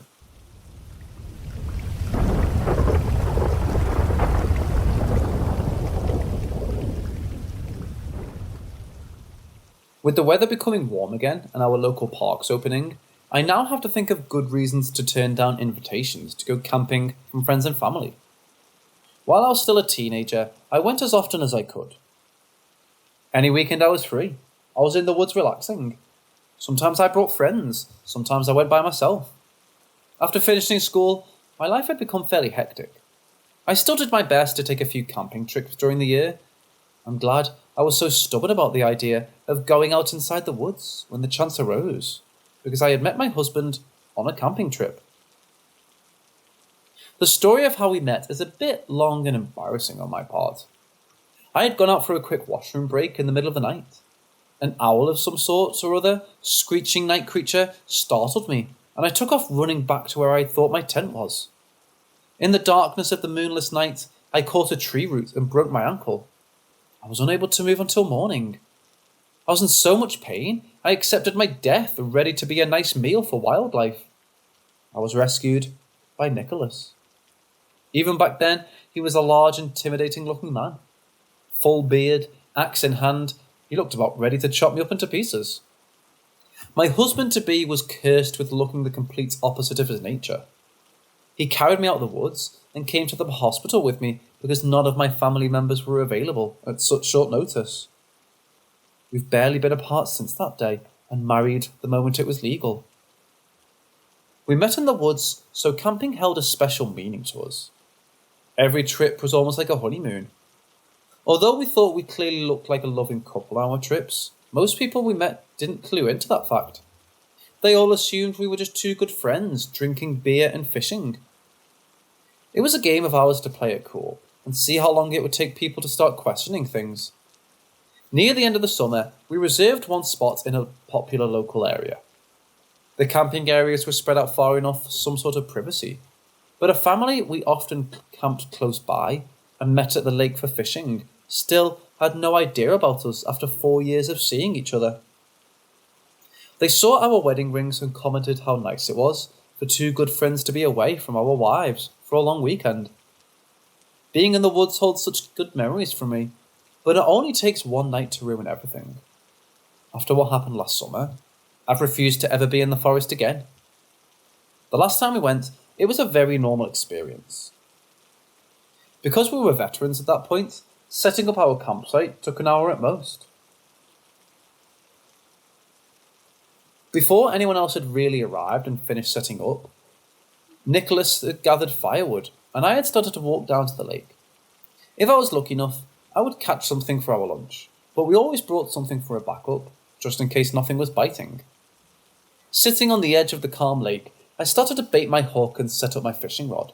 [SPEAKER 1] With the weather becoming warm again and our local parks opening, I now have to think of good reasons to turn down invitations to go camping from friends and family. While I was still a teenager, I went as often as I could. Any weekend I was free. I was in the woods relaxing. Sometimes I brought friends, sometimes I went by myself. After finishing school, my life had become fairly hectic. I still did my best to take a few camping trips during the year. I'm glad I was so stubborn about the idea of going out inside the woods when the chance arose, because I had met my husband on a camping trip. The story of how we met is a bit long and embarrassing on my part. I had gone out for a quick washroom break in the middle of the night. An owl of some sort or other, screeching night creature, startled me, and I took off running back to where I thought my tent was. In the darkness of the moonless night, I caught a tree root and broke my ankle. I was unable to move until morning. I was in so much pain, I accepted my death, ready to be a nice meal for wildlife. I was rescued by Nicholas. Even back then, he was a large, intimidating-looking man. Full beard, axe in hand, he looked about ready to chop me up into pieces. My husband-to-be was cursed with looking the complete opposite of his nature. He carried me out of the woods and came to the hospital with me because none of my family members were available at such short notice. We've barely been apart since that day and married the moment it was legal. We met in the woods, so camping held a special meaning to us. Every trip was almost like a honeymoon. Although we thought we clearly looked like a loving couple on our trips, most people we met didn't clue into that fact. They all assumed we were just two good friends, drinking beer and fishing. It was a game of ours to play it cool, and see how long it would take people to start questioning things. Near the end of the summer, we reserved one spot in a popular local area. The camping areas were spread out far enough for some sort of privacy, but a family we often camped close by and met at the lake for fishing still had no idea about us after 4 years of seeing each other. They saw our wedding rings and commented how nice it was for two good friends to be away from our wives for a long weekend. Being in the woods holds such good memories for me, but it only takes one night to ruin everything. After what happened last summer, I've refused to ever be in the forest again. The last time we went, it was a very normal experience. Because we were veterans at that point, setting up our campsite took an hour at most. Before anyone else had really arrived and finished setting up, Nicholas had gathered firewood, and I had started to walk down to the lake. If I was lucky enough, I would catch something for our lunch, but we always brought something for a backup, just in case nothing was biting. Sitting on the edge of the calm lake, I started to bait my hook and set up my fishing rod.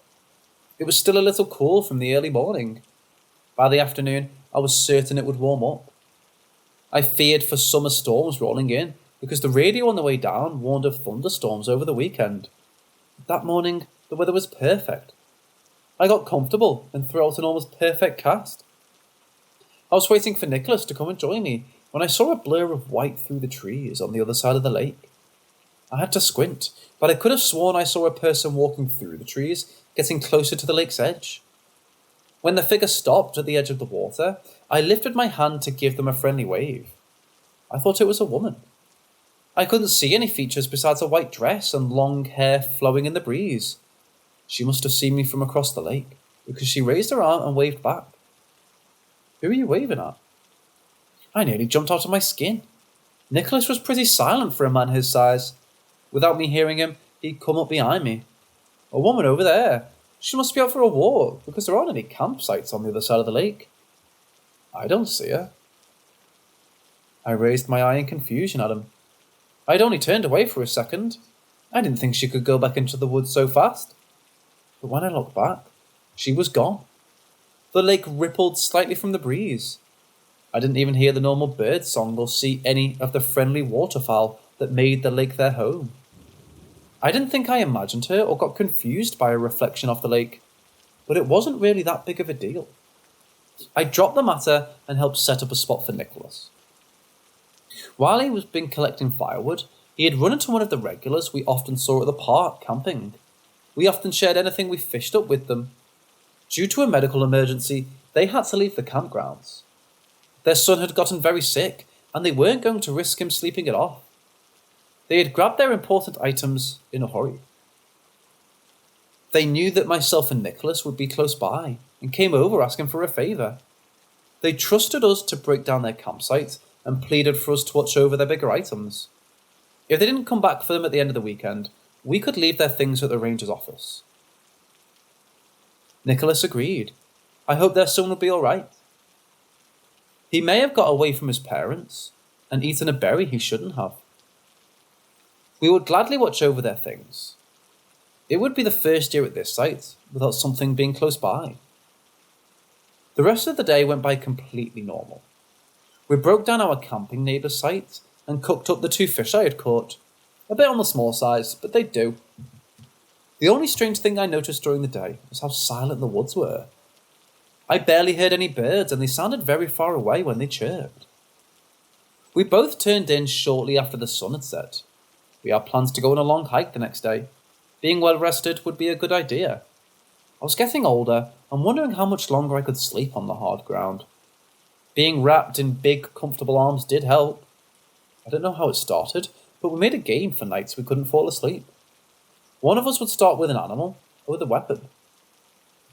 [SPEAKER 1] It was still a little cool from the early morning. By the afternoon, I was certain it would warm up. I feared for summer storms rolling in, because the radio on the way down warned of thunderstorms over the weekend. That morning, the weather was perfect. I got comfortable and threw out an almost perfect cast. I was waiting for Nicholas to come and join me when I saw a blur of white through the trees on the other side of the lake. I had to squint, but I could have sworn I saw a person walking through the trees, getting closer to the lake's edge. When the figure stopped at the edge of the water, I lifted my hand to give them a friendly wave. I thought it was a woman. I couldn't see any features besides a white dress and long hair flowing in the breeze. She must have seen me from across the lake, because she raised her arm and waved back. "Who are you waving at?" I nearly jumped out of my skin. Nicholas was pretty silent for a man his size. Without me hearing him, he'd come up behind me. A woman over there. She must be out for a walk, because there aren't any campsites on the other side of the lake. I don't see her. I raised my eye in confusion at him. I'd only turned away for a second. I didn't think she could go back into the woods so fast. But when I looked back, she was gone. The lake rippled slightly from the breeze. I didn't even hear the normal bird song or see any of the friendly waterfowl that made the lake their home. I didn't think I imagined her or got confused by a reflection off the lake, but it wasn't really that big of a deal. I dropped the matter and helped set up a spot for Nicholas. While he was been collecting firewood, he had run into one of the regulars we often saw at the park camping. We often shared anything we fished up with them. Due to a medical emergency, they had to leave the campgrounds. Their son had gotten very sick, and they weren't going to risk him sleeping it off. They had grabbed their important items in a hurry. They knew that myself and Nicholas would be close by, and came over asking for a favour. They trusted us to break down their campsite, and pleaded for us to watch over their bigger items. If they didn't come back for them at the end of the weekend, we could leave their things at the ranger's office. Nicholas agreed. I hoped their son would be all right. He may have got away from his parents and eaten a berry he shouldn't have. We would gladly watch over their things. It would be the first year at this site without something being close by. The rest of the day went by completely normal. We broke down our camping neighbour's site and cooked up the 2 fish I had caught. A bit on the small size, but they'd do. The only strange thing I noticed during the day was how silent the woods were. I barely heard any birds, and they sounded very far away when they chirped. We both turned in shortly after the sun had set. We had plans to go on a long hike the next day. Being well rested would be a good idea. I was getting older and wondering how much longer I could sleep on the hard ground. Being wrapped in big, comfortable arms did help. I don't know how it started, but we made a game for nights we couldn't fall asleep. One of us would start with an animal or with a weapon.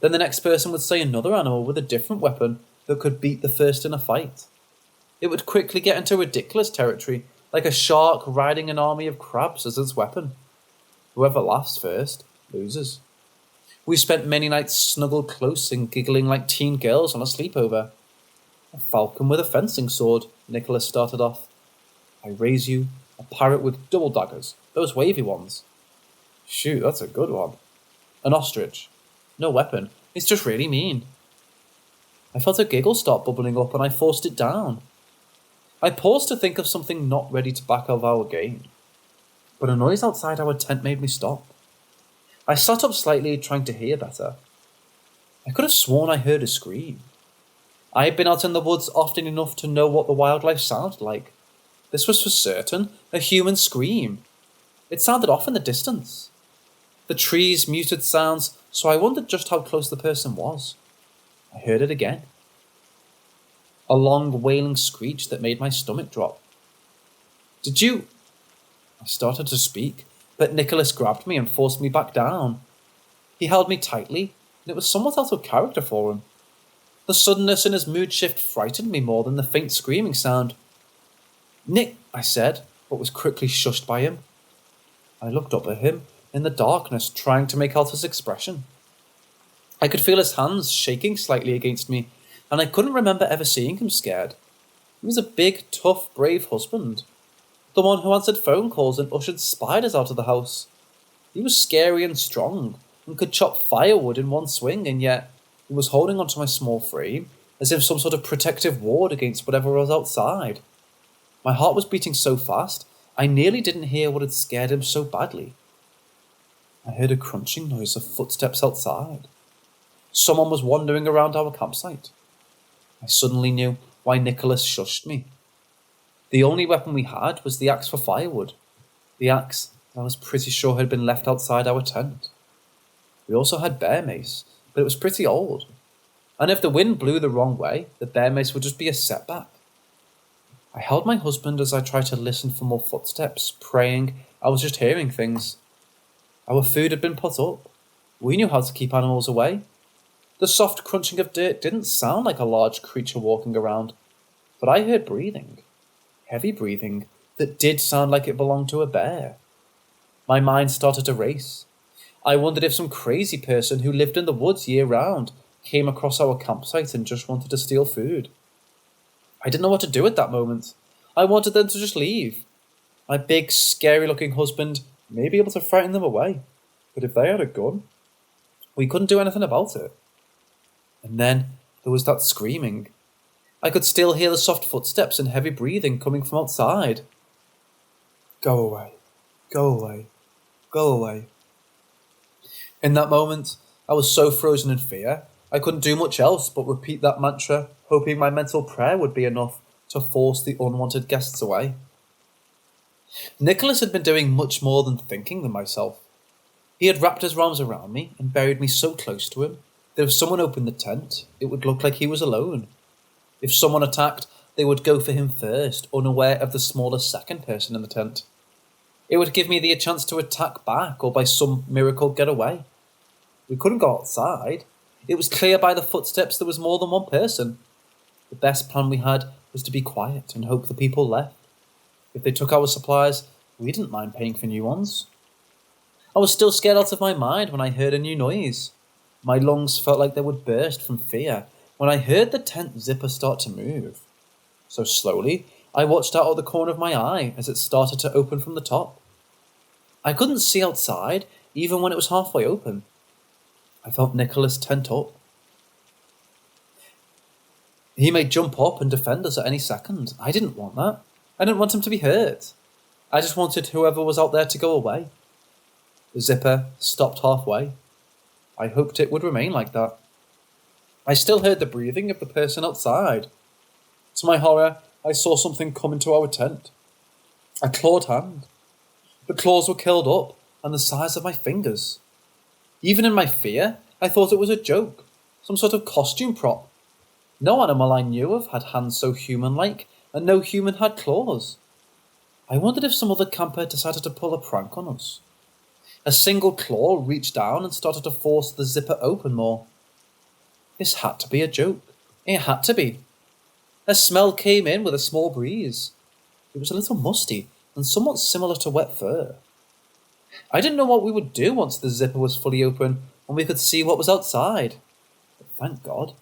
[SPEAKER 1] Then the next person would say another animal with a different weapon that could beat the first in a fight. It would quickly get into ridiculous territory, like a shark riding an army of crabs as its weapon. Whoever laughs first loses. We spent many nights snuggled close and giggling like teen girls on a sleepover. A falcon with a fencing sword, Nicholas started off. I raise you a parrot with double daggers, those wavy ones. Shoot, that's a good one. An ostrich. No weapon, it's just really mean. I felt a giggle start bubbling up and I forced it down. I paused to think of something not ready to back up our game, but a noise outside our tent made me stop. I sat up slightly, trying to hear better. I could have sworn I heard a scream. I had been out in the woods often enough to know what the wildlife sounded like. This was for certain a human scream. It sounded off in the distance. The trees muted sounds, so I wondered just how close the person was. I heard it again. A long wailing screech that made my stomach drop. Did you... I started to speak, but Nicholas grabbed me and forced me back down. He held me tightly, and it was somewhat out of character for him. The suddenness in his mood shift frightened me more than the faint screaming sound. Nick, I said, but was quickly shushed by him. I looked up at him in the darkness, trying to make out his expression. I could feel his hands shaking slightly against me, and I couldn't remember ever seeing him scared. He was a big, tough, brave husband. The one who answered phone calls and ushered spiders out of the house. He was scary and strong, and could chop firewood in one swing, and yet he was holding onto my small frame, as if some sort of protective ward against whatever was outside. My heart was beating so fast, I nearly didn't hear what had scared him so badly. I heard a crunching noise of footsteps outside. Someone was wandering around our campsite. I suddenly knew why Nicholas shushed me. The only weapon we had was the axe for firewood. The axe I was pretty sure had been left outside our tent. We also had bear mace, but it was pretty old. And if the wind blew the wrong way, the bear mace would just be a setback. I held my husband as I tried to listen for more footsteps, praying I was just hearing things. Our food had been put up. We knew how to keep animals away. The soft crunching of dirt didn't sound like a large creature walking around. but I heard breathing. Heavy breathing that did sound like it belonged to a bear. My mind started to race. I wondered if some crazy person who lived in the woods year-round came across our campsite and just wanted to steal food. I didn't know what to do at that moment. I wanted them to just leave. My big, scary-looking husband may be able to frighten them away, but if they had a gun, we couldn't do anything about it. And then there was that screaming. I could still hear the soft footsteps and heavy breathing coming from outside. Go away, go away, go away. In that moment, I was so frozen in fear, I couldn't do much else but repeat that mantra, hoping my mental prayer would be enough to force the unwanted guests away. Nicholas had been doing much more than thinking than myself. He had wrapped his arms around me and buried me so close to him that if someone opened the tent, it would look like he was alone. If someone attacked, they would go for him first, unaware of the smallest second person in the tent. It would give me the chance to attack back or by some miracle get away. We couldn't go outside. It was clear by the footsteps there was more than one person. The best plan we had was to be quiet and hope the people left. If they took our supplies, we didn't mind paying for new ones. I was still scared out of my mind when I heard a new noise. My lungs felt like they would burst from fear when I heard the tent zipper start to move. So slowly, I watched out of the corner of my eye as it started to open from the top. I couldn't see outside, even when it was halfway open. I felt Nicholas tent up. He may jump up and defend us at any second. I didn't want that. I didn't want him to be hurt. I just wanted whoever was out there to go away. The zipper stopped halfway. I hoped it would remain like that. I still heard the breathing of the person outside. To my horror, I saw something come into our tent. A clawed hand. The claws were curled up and the size of my fingers. Even in my fear, I thought it was a joke, some sort of costume prop. No animal I knew of had hands so human-like, and no human had claws. I wondered if some other camper decided to pull a prank on us. A single claw reached down and started to force the zipper open more. This had to be a joke. It had to be. A smell came in with a small breeze. It was a little musty and somewhat similar to wet fur. I didn't know what we would do once the zipper was fully open and we could see what was outside. But thank God,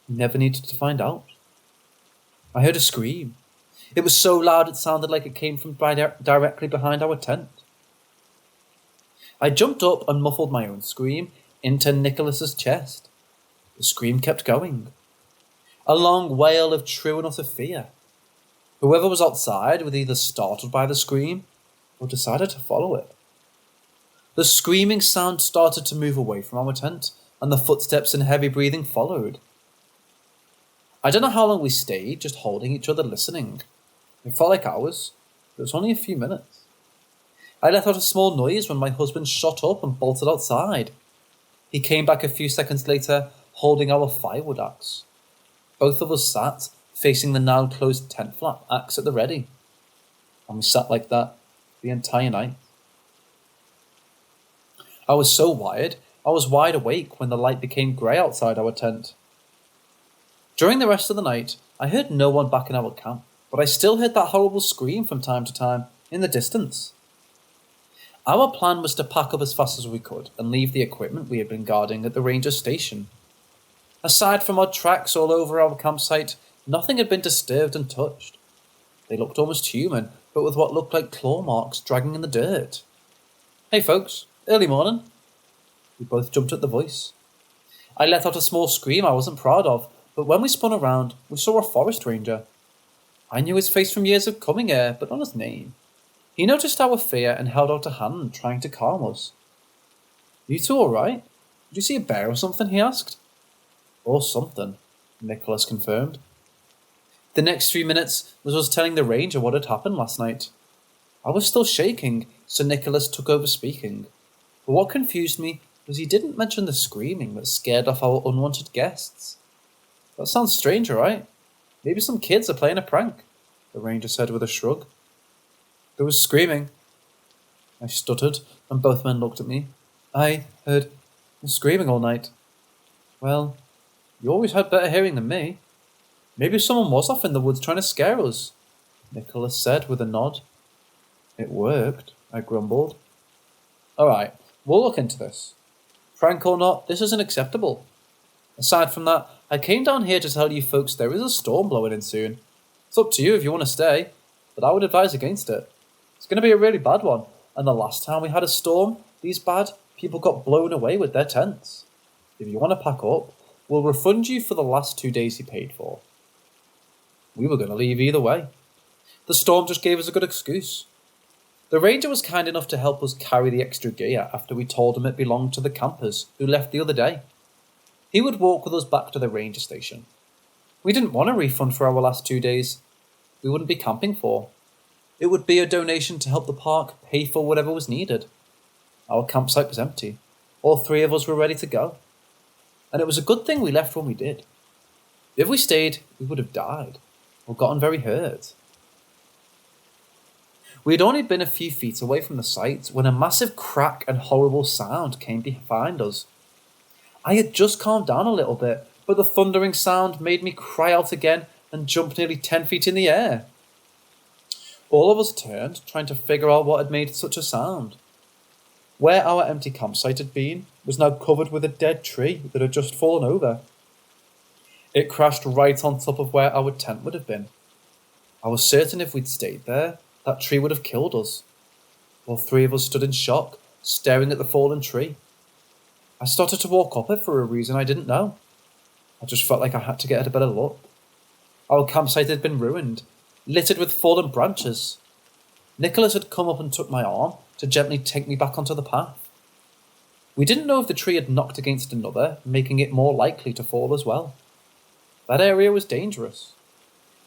[SPEAKER 1] we never needed to find out. I heard a scream. It was so loud it sounded like it came from directly behind our tent. I jumped up and muffled my own scream into Nicholas's chest. The scream kept going. A long wail of true and utter fear. Whoever was outside was either startled by the scream or decided to follow it. The screaming sound started to move away from our tent, and the footsteps and heavy breathing followed. I don't know how long we stayed, just holding each other listening. It felt like hours, but it was only a few minutes. I let out a small noise when my husband shot up and bolted outside. He came back a few seconds later, holding our firewood axe. Both of us sat, facing the now closed tent flap, axe at the ready. And we sat like that the entire night. I was so wired, I was wide awake when the light became grey outside our tent. During the rest of the night, I heard no one back in our camp, but I still heard that horrible scream from time to time, in the distance. Our plan was to pack up as fast as we could and leave the equipment we had been guarding at the ranger station. Aside from odd tracks all over our campsite, nothing had been disturbed and touched. They looked almost human, but with what looked like claw marks dragging in the dirt. Hey folks, early morning. We both jumped at the voice. I let out a small scream I wasn't proud of, but when we spun around, we saw a forest ranger. I knew his face from years of coming here, but not his name. He noticed our fear and held out a hand, trying to calm us. You two alright? Did you see a bear or something? He asked. Or something, Nicholas confirmed. The next few minutes was us telling the ranger what had happened last night. I was still shaking, so Nicholas took over speaking. But what confused me was he didn't mention the screaming that scared off our unwanted guests. That sounds strange, right? Maybe some kids are playing a prank, the ranger said with a shrug. There was screaming. I stuttered, and both men looked at me. I heard screaming all night. Well, you always had better hearing than me. Maybe someone was off in the woods trying to scare us, Nicholas said with a nod. It worked, I grumbled. Alright, we'll look into this. Prank or not, this isn't acceptable. Aside from that, I came down here to tell you folks there is a storm blowing in soon. It's up to you if you want to stay, but I would advise against it. It's going to be a really bad one, and the last time we had a storm, these bad people got blown away with their tents. If you want to pack up, we'll refund you for the last 2 days you paid for. We were going to leave either way. The storm just gave us a good excuse. The ranger was kind enough to help us carry the extra gear after we told him it belonged to the campers who left the other day. He would walk with us back to the ranger station. We didn't want a refund for our last 2 days. We wouldn't be camping for. It would be a donation to help the park pay for whatever was needed. Our campsite was empty. All 3 of us were ready to go. And it was a good thing we left when we did. If we stayed, we would have died, or gotten very hurt. We had only been a few feet away from the site when a massive crack and horrible sound came behind us. I had just calmed down a little bit, but the thundering sound made me cry out again and jump nearly 10 feet in the air. All of us turned, trying to figure out what had made such a sound. Where our empty campsite had been was now covered with a dead tree that had just fallen over. It crashed right on top of where our tent would have been. I was certain if we'd stayed there, that tree would have killed us. All 3 of us stood in shock, staring at the fallen tree. I started to walk up it for a reason I didn't know. I just felt like I had to get a better look. Our campsite had been ruined, littered with fallen branches. Nicholas had come up and took my arm to gently take me back onto the path. We didn't know if the tree had knocked against another, making it more likely to fall as well. That area was dangerous.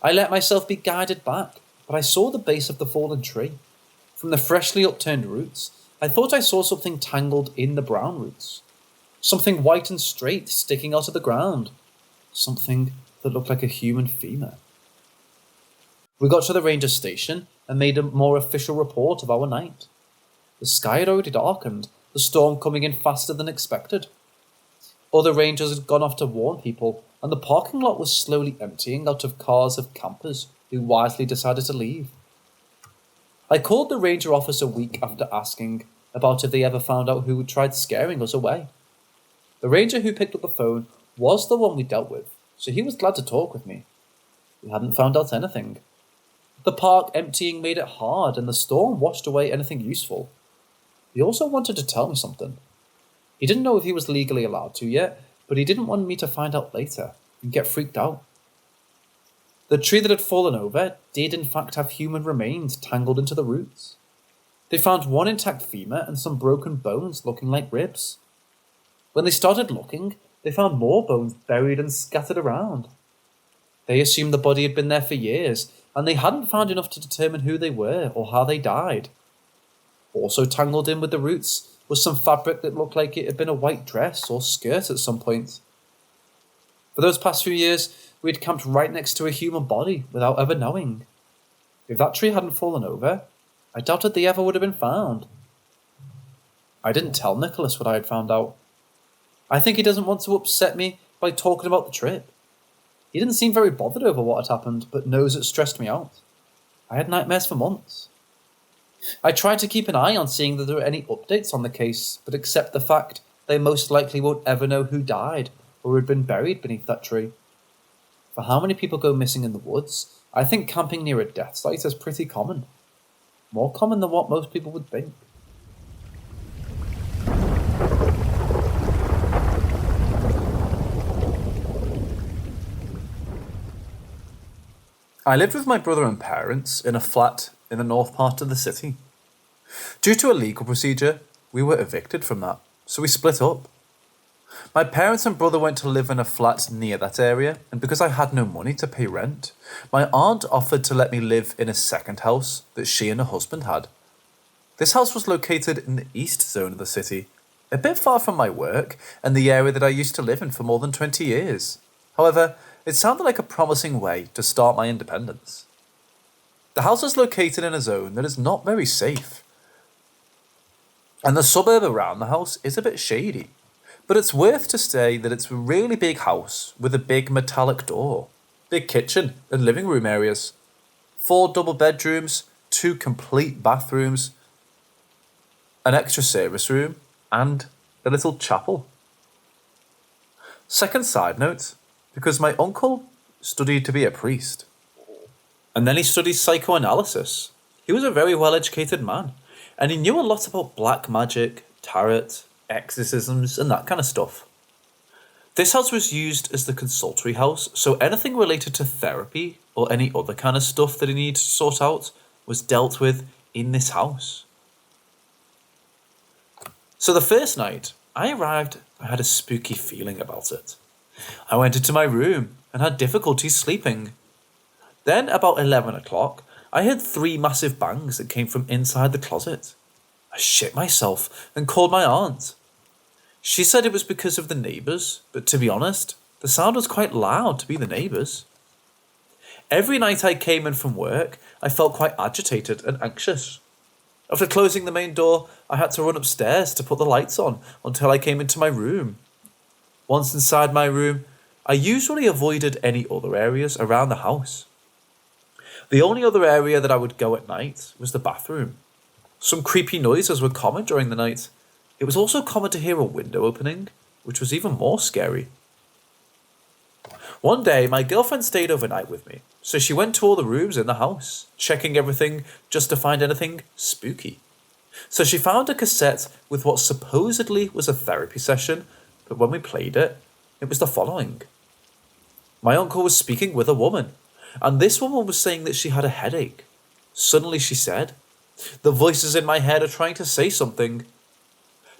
[SPEAKER 1] I let myself be guided back, but I saw the base of the fallen tree. From the freshly upturned roots, I thought I saw something tangled in the brown roots. Something white and straight sticking out of the ground. Something that looked like a human femur. We got to the ranger station and made a more official report of our night. The sky had already darkened, the storm coming in faster than expected. Other rangers had gone off to warn people, and the parking lot was slowly emptying out of cars of campers who wisely decided to leave. I called the ranger office a week after asking about if they ever found out who had tried scaring us away. The ranger who picked up the phone was the one we dealt with, so he was glad to talk with me. We hadn't found out anything. The park emptying made it hard, and the storm washed away anything useful. He also wanted to tell me something. He didn't know if he was legally allowed to yet, but he didn't want me to find out later and get freaked out. The tree that had fallen over did in fact have human remains tangled into the roots. They found one intact femur and some broken bones looking like ribs. When they started looking, they found more bones buried and scattered around. They assumed the body had been there for years, and they hadn't found enough to determine who they were or how they died. Also tangled in with the roots was some fabric that looked like it had been a white dress or skirt at some point. For those past few years, we had camped right next to a human body without ever knowing. If that tree hadn't fallen over, I doubted they ever would have been found. I didn't tell Nicholas what I had found out. I think he doesn't want to upset me by talking about the trip. He didn't seem very bothered over what had happened, but knows it stressed me out. I had nightmares for months. I tried to keep an eye on seeing that there were any updates on the case, but accept the fact they most likely won't ever know who died or had been buried beneath that tree. For how many people go missing in the woods, I think camping near a death site is pretty common. More common than what most people would think. I lived with my brother and parents in a flat in the north part of the city. Due to a legal procedure, we were evicted from that, so we split up. My parents and brother went to live in a flat near that area, and because I had no money to pay rent, my aunt offered to let me live in a second house that she and her husband had. This house was located in the east zone of the city, a bit far from my work and the area that I used to live in for more than 20 years. However, it sounded like a promising way to start my independence. The house is located in a zone that is not very safe, and the suburb around the house is a bit shady. But it's worth to say that it's a really big house with a big metallic door. big kitchen and living room areas, 4 double bedrooms, 2 complete bathrooms, an extra service room, and a little chapel. Second side note, because my uncle studied to be a priest, and then he studied psychoanalysis. He was a very well-educated man, and he knew a lot about black magic, tarot, exorcisms, and that kind of stuff. This house was used as the consultory house, so anything related to therapy or any other kind of stuff that he needed to sort out was dealt with in this house. So the first night I arrived, I had a spooky feeling about it. I went into my room and had difficulty sleeping. Then about 11 o'clock, I heard 3 massive bangs that came from inside the closet. I shit myself and called my aunt. She said it was because of the neighbours, but to be honest, the sound was quite loud to be the neighbours. Every night I came in from work, I felt quite agitated and anxious. After closing the main door, I had to run upstairs to put the lights on until I came into my room. Once inside my room, I usually avoided any other areas around the house. The only other area that I would go at night was the bathroom. Some creepy noises were common during the night. It was also common to hear a window opening, which was even more scary. One day, my girlfriend stayed overnight with me, so she went to all the rooms in the house, checking everything just to find anything spooky. So she found a cassette with what supposedly was a therapy session, but when we played it, it was the following. My uncle was speaking with a woman, and this woman was saying that she had a headache. Suddenly she said, "The voices in my head are trying to say something."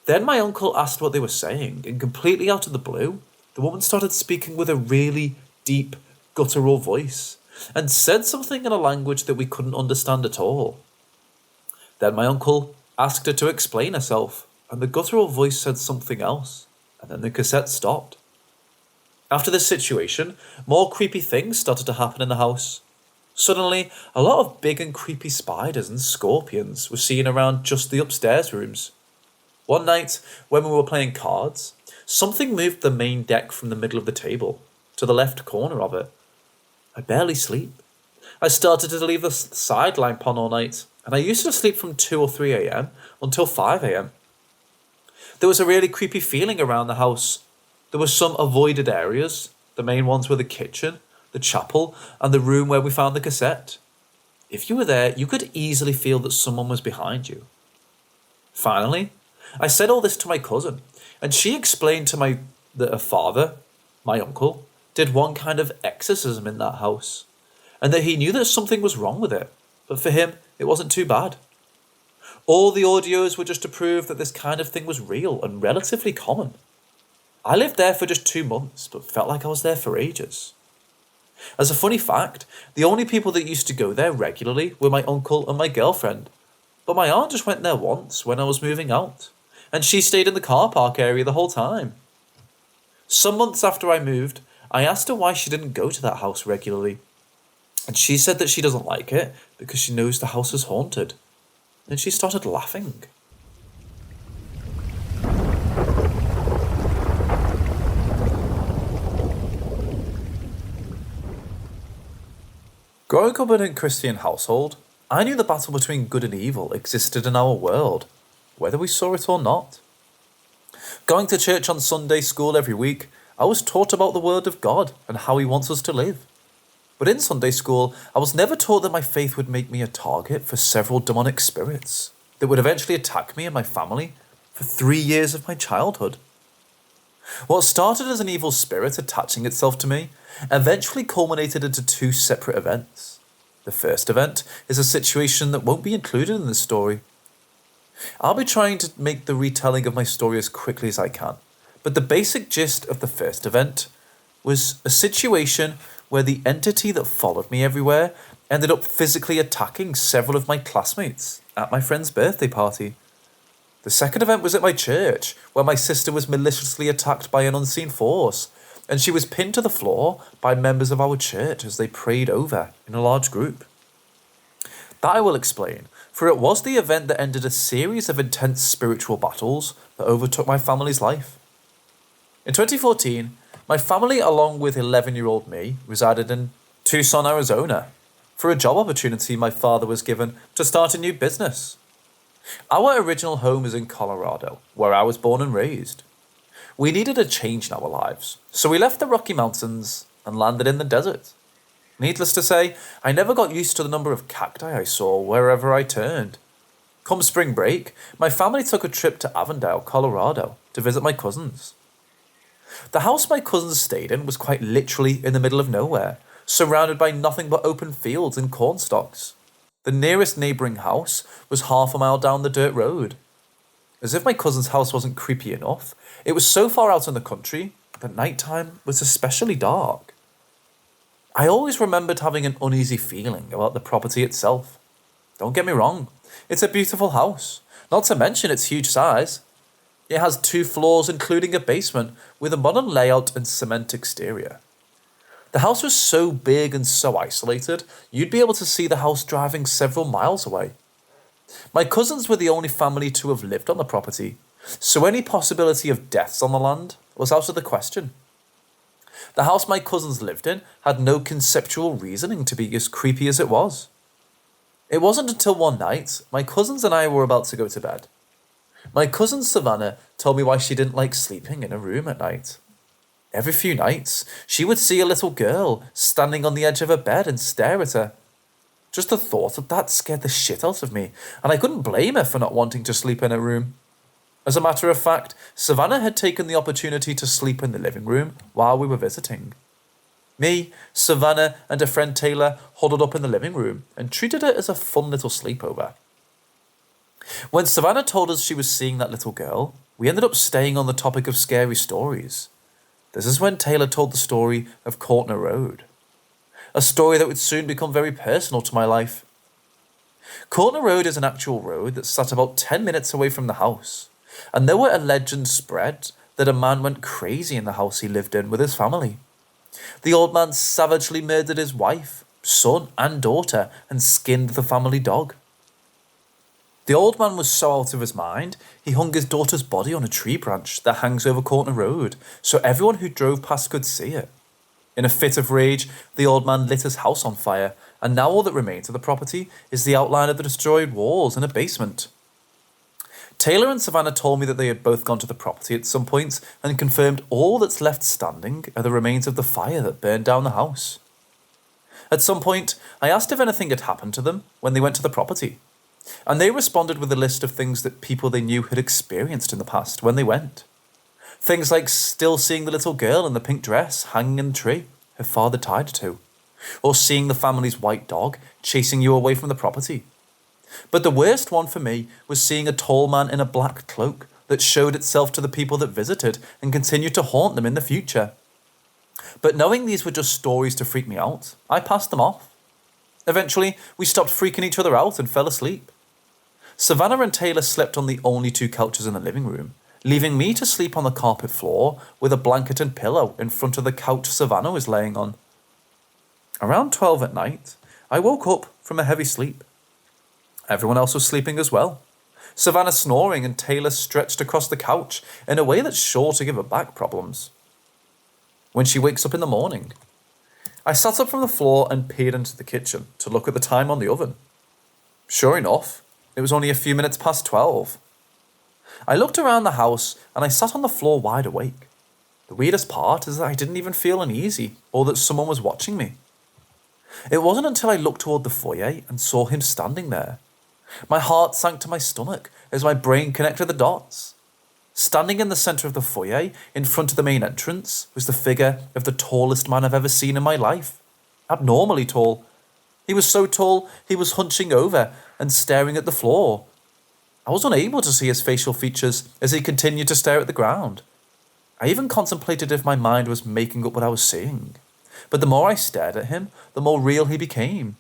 [SPEAKER 1] Then my uncle asked what they were saying, and completely out of the blue, the woman started speaking with a really deep, guttural voice, and said something in a language that we couldn't understand at all. Then my uncle asked her to explain herself, and the guttural voice said something else, and then the cassette stopped. After this situation, more creepy things started to happen in the house. Suddenly, a lot of big and creepy spiders and scorpions were seen around just the upstairs rooms. One night, when we were playing cards, something moved the main deck from the middle of the table to the left corner of it. I barely sleep. I started to leave the side lamp on all night, and I used to sleep from 2 or 3 a.m. until 5 a.m. There was a really creepy feeling around the house. There were some avoided areas. The main ones were the kitchen, the chapel, and the room where we found the cassette. If you were there, you could easily feel that someone was behind you. Finally, I said all this to my cousin, and she explained to me that her father, my uncle, did one kind of exorcism in that house, and that he knew that something was wrong with it, but for him, it wasn't too bad. All the audios were just to prove that this kind of thing was real and relatively common. I lived there for just 2 months, but felt like I was there for ages. As a funny fact, the only people that used to go there regularly were my uncle and my girlfriend, but my aunt just went there once when I was moving out, and she stayed in the car park area the whole time. Some months after I moved, I asked her why she didn't go to that house regularly, and she said that she doesn't like it because she knows the house is haunted. Then she started laughing. Growing up in a Christian household, I knew the battle between good and evil existed in our world, whether we saw it or not. Going to church on Sunday school every week, I was taught about the Word of God and how He wants us to live. But in Sunday school, I was never taught that my faith would make me a target for several demonic spirits that would eventually attack me and my family for 3 years of my childhood. What started as an evil spirit attaching itself to me eventually culminated into 2 separate events. The first event is a situation that won't be included in this story. I'll be trying to make the retelling of my story as quickly as I can, but the basic gist of the first event was a situation where the entity that followed me everywhere ended up physically attacking several of my classmates at my friend's birthday party. The second event was at my church, where my sister was maliciously attacked by an unseen force, and she was pinned to the floor by members of our church as they prayed over in a large group. That I will explain, for it was the event that ended a series of intense spiritual battles that overtook my family's life. In 2014, my family, along with 11-year-old me, resided in Tucson, Arizona, for a job opportunity my father was given to start a new business. Our original home is in Colorado, where I was born and raised. We needed a change in our lives, so we left the Rocky Mountains and landed in the desert. Needless to say, I never got used to the number of cacti I saw wherever I turned. Come spring break, my family took a trip to Avondale, Colorado, to visit my cousins. The house my cousins stayed in was quite literally in the middle of nowhere, surrounded by nothing but open fields and corn stalks. The nearest neighbouring house was half a mile down the dirt road. As if my cousin's house wasn't creepy enough, it was so far out in the country that nighttime was especially dark. I always remembered having an uneasy feeling about the property itself. Don't get me wrong, it's a beautiful house, not to mention its huge size. It has 2 floors including a basement with a modern layout and cement exterior. The house was so big and so isolated, you'd be able to see the house driving several miles away. My cousins were the only family to have lived on the property, so any possibility of deaths on the land was out of the question. The house my cousins lived in had no conceptual reasoning to be as creepy as it was. It wasn't until one night my cousins and I were about to go to bed. My cousin Savannah told me why she didn't like sleeping in a room at night. Every few nights, she would see a little girl standing on the edge of her bed and stare at her. Just the thought of that scared the shit out of me, and I couldn't blame her for not wanting to sleep in her room. As a matter of fact, Savannah had taken the opportunity to sleep in the living room while we were visiting. Me, Savannah, and her friend Taylor huddled up in the living room and treated it as a fun little sleepover. When Savannah told us she was seeing that little girl, we ended up staying on the topic of scary stories. This is when Taylor told the story of Courtney Road, a story that would soon become very personal to my life. Courtney Road is an actual road that sat about 10 minutes away from the house, and there were a legend spread that a man went crazy in the house he lived in with his family. The old man savagely murdered his wife, son and daughter and skinned the family dog. The old man was so out of his mind, he hung his daughter's body on a tree branch that hangs over Courtney Road, so everyone who drove past could see it. In a fit of rage, the old man lit his house on fire, and now all that remains of the property is the outline of the destroyed walls and a basement. Taylor and Savannah told me that they had both gone to the property at some point and confirmed all that's left standing are the remains of the fire that burned down the house. At some point, I asked if anything had happened to them when they went to the property, and they responded with a list of things that people they knew had experienced in the past when they went. Things like still seeing the little girl in the pink dress hanging in the tree her father tied her to, or seeing the family's white dog chasing you away from the property. But the worst one for me was seeing a tall man in a black cloak that showed itself to the people that visited and continued to haunt them in the future. But knowing these were just stories to freak me out, I passed them off. Eventually, we stopped freaking each other out and fell asleep. Savannah and Taylor slept on the only 2 couches in the living room, leaving me to sleep on the carpet floor with a blanket and pillow in front of the couch Savannah was laying on. Around 12 at night, I woke up from a heavy sleep. Everyone else was sleeping as well. Savannah snoring and Taylor stretched across the couch in a way that's sure to give her back problems. When she wakes up in the morning, I sat up from the floor and peered into the kitchen to look at the time on the oven. Sure enough, it was only a few minutes past 12. I looked around the house and I sat on the floor wide awake. The weirdest part is that I didn't even feel uneasy or that someone was watching me. It wasn't until I looked toward the foyer and saw him standing there. My heart sank to my stomach as my brain connected the dots. Standing in the centre of the foyer, in front of the main entrance, was the figure of the tallest man I've ever seen in my life. Abnormally tall. He was so tall, he was hunching over and staring at the floor. I was unable to see his facial features as he continued to stare at the ground. I even contemplated if my mind was making up what I was seeing. But the more I stared at him, the more real he became.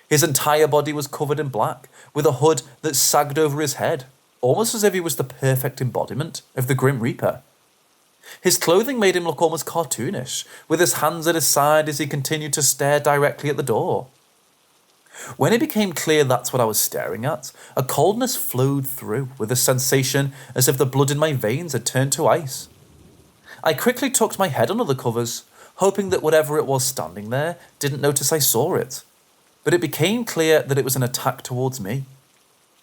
[SPEAKER 1] His entire body was covered in black, with a hood that sagged over his head, almost as if he was the perfect embodiment of the Grim Reaper. His clothing made him look almost cartoonish, with his hands at his side as he continued to stare directly at the door. When it became clear that's what I was staring at, a coldness flowed through with a sensation as if the blood in my veins had turned to ice. I quickly tucked my head under the covers, hoping that whatever it was standing there didn't notice I saw it. But it became clear that it was an attack towards me.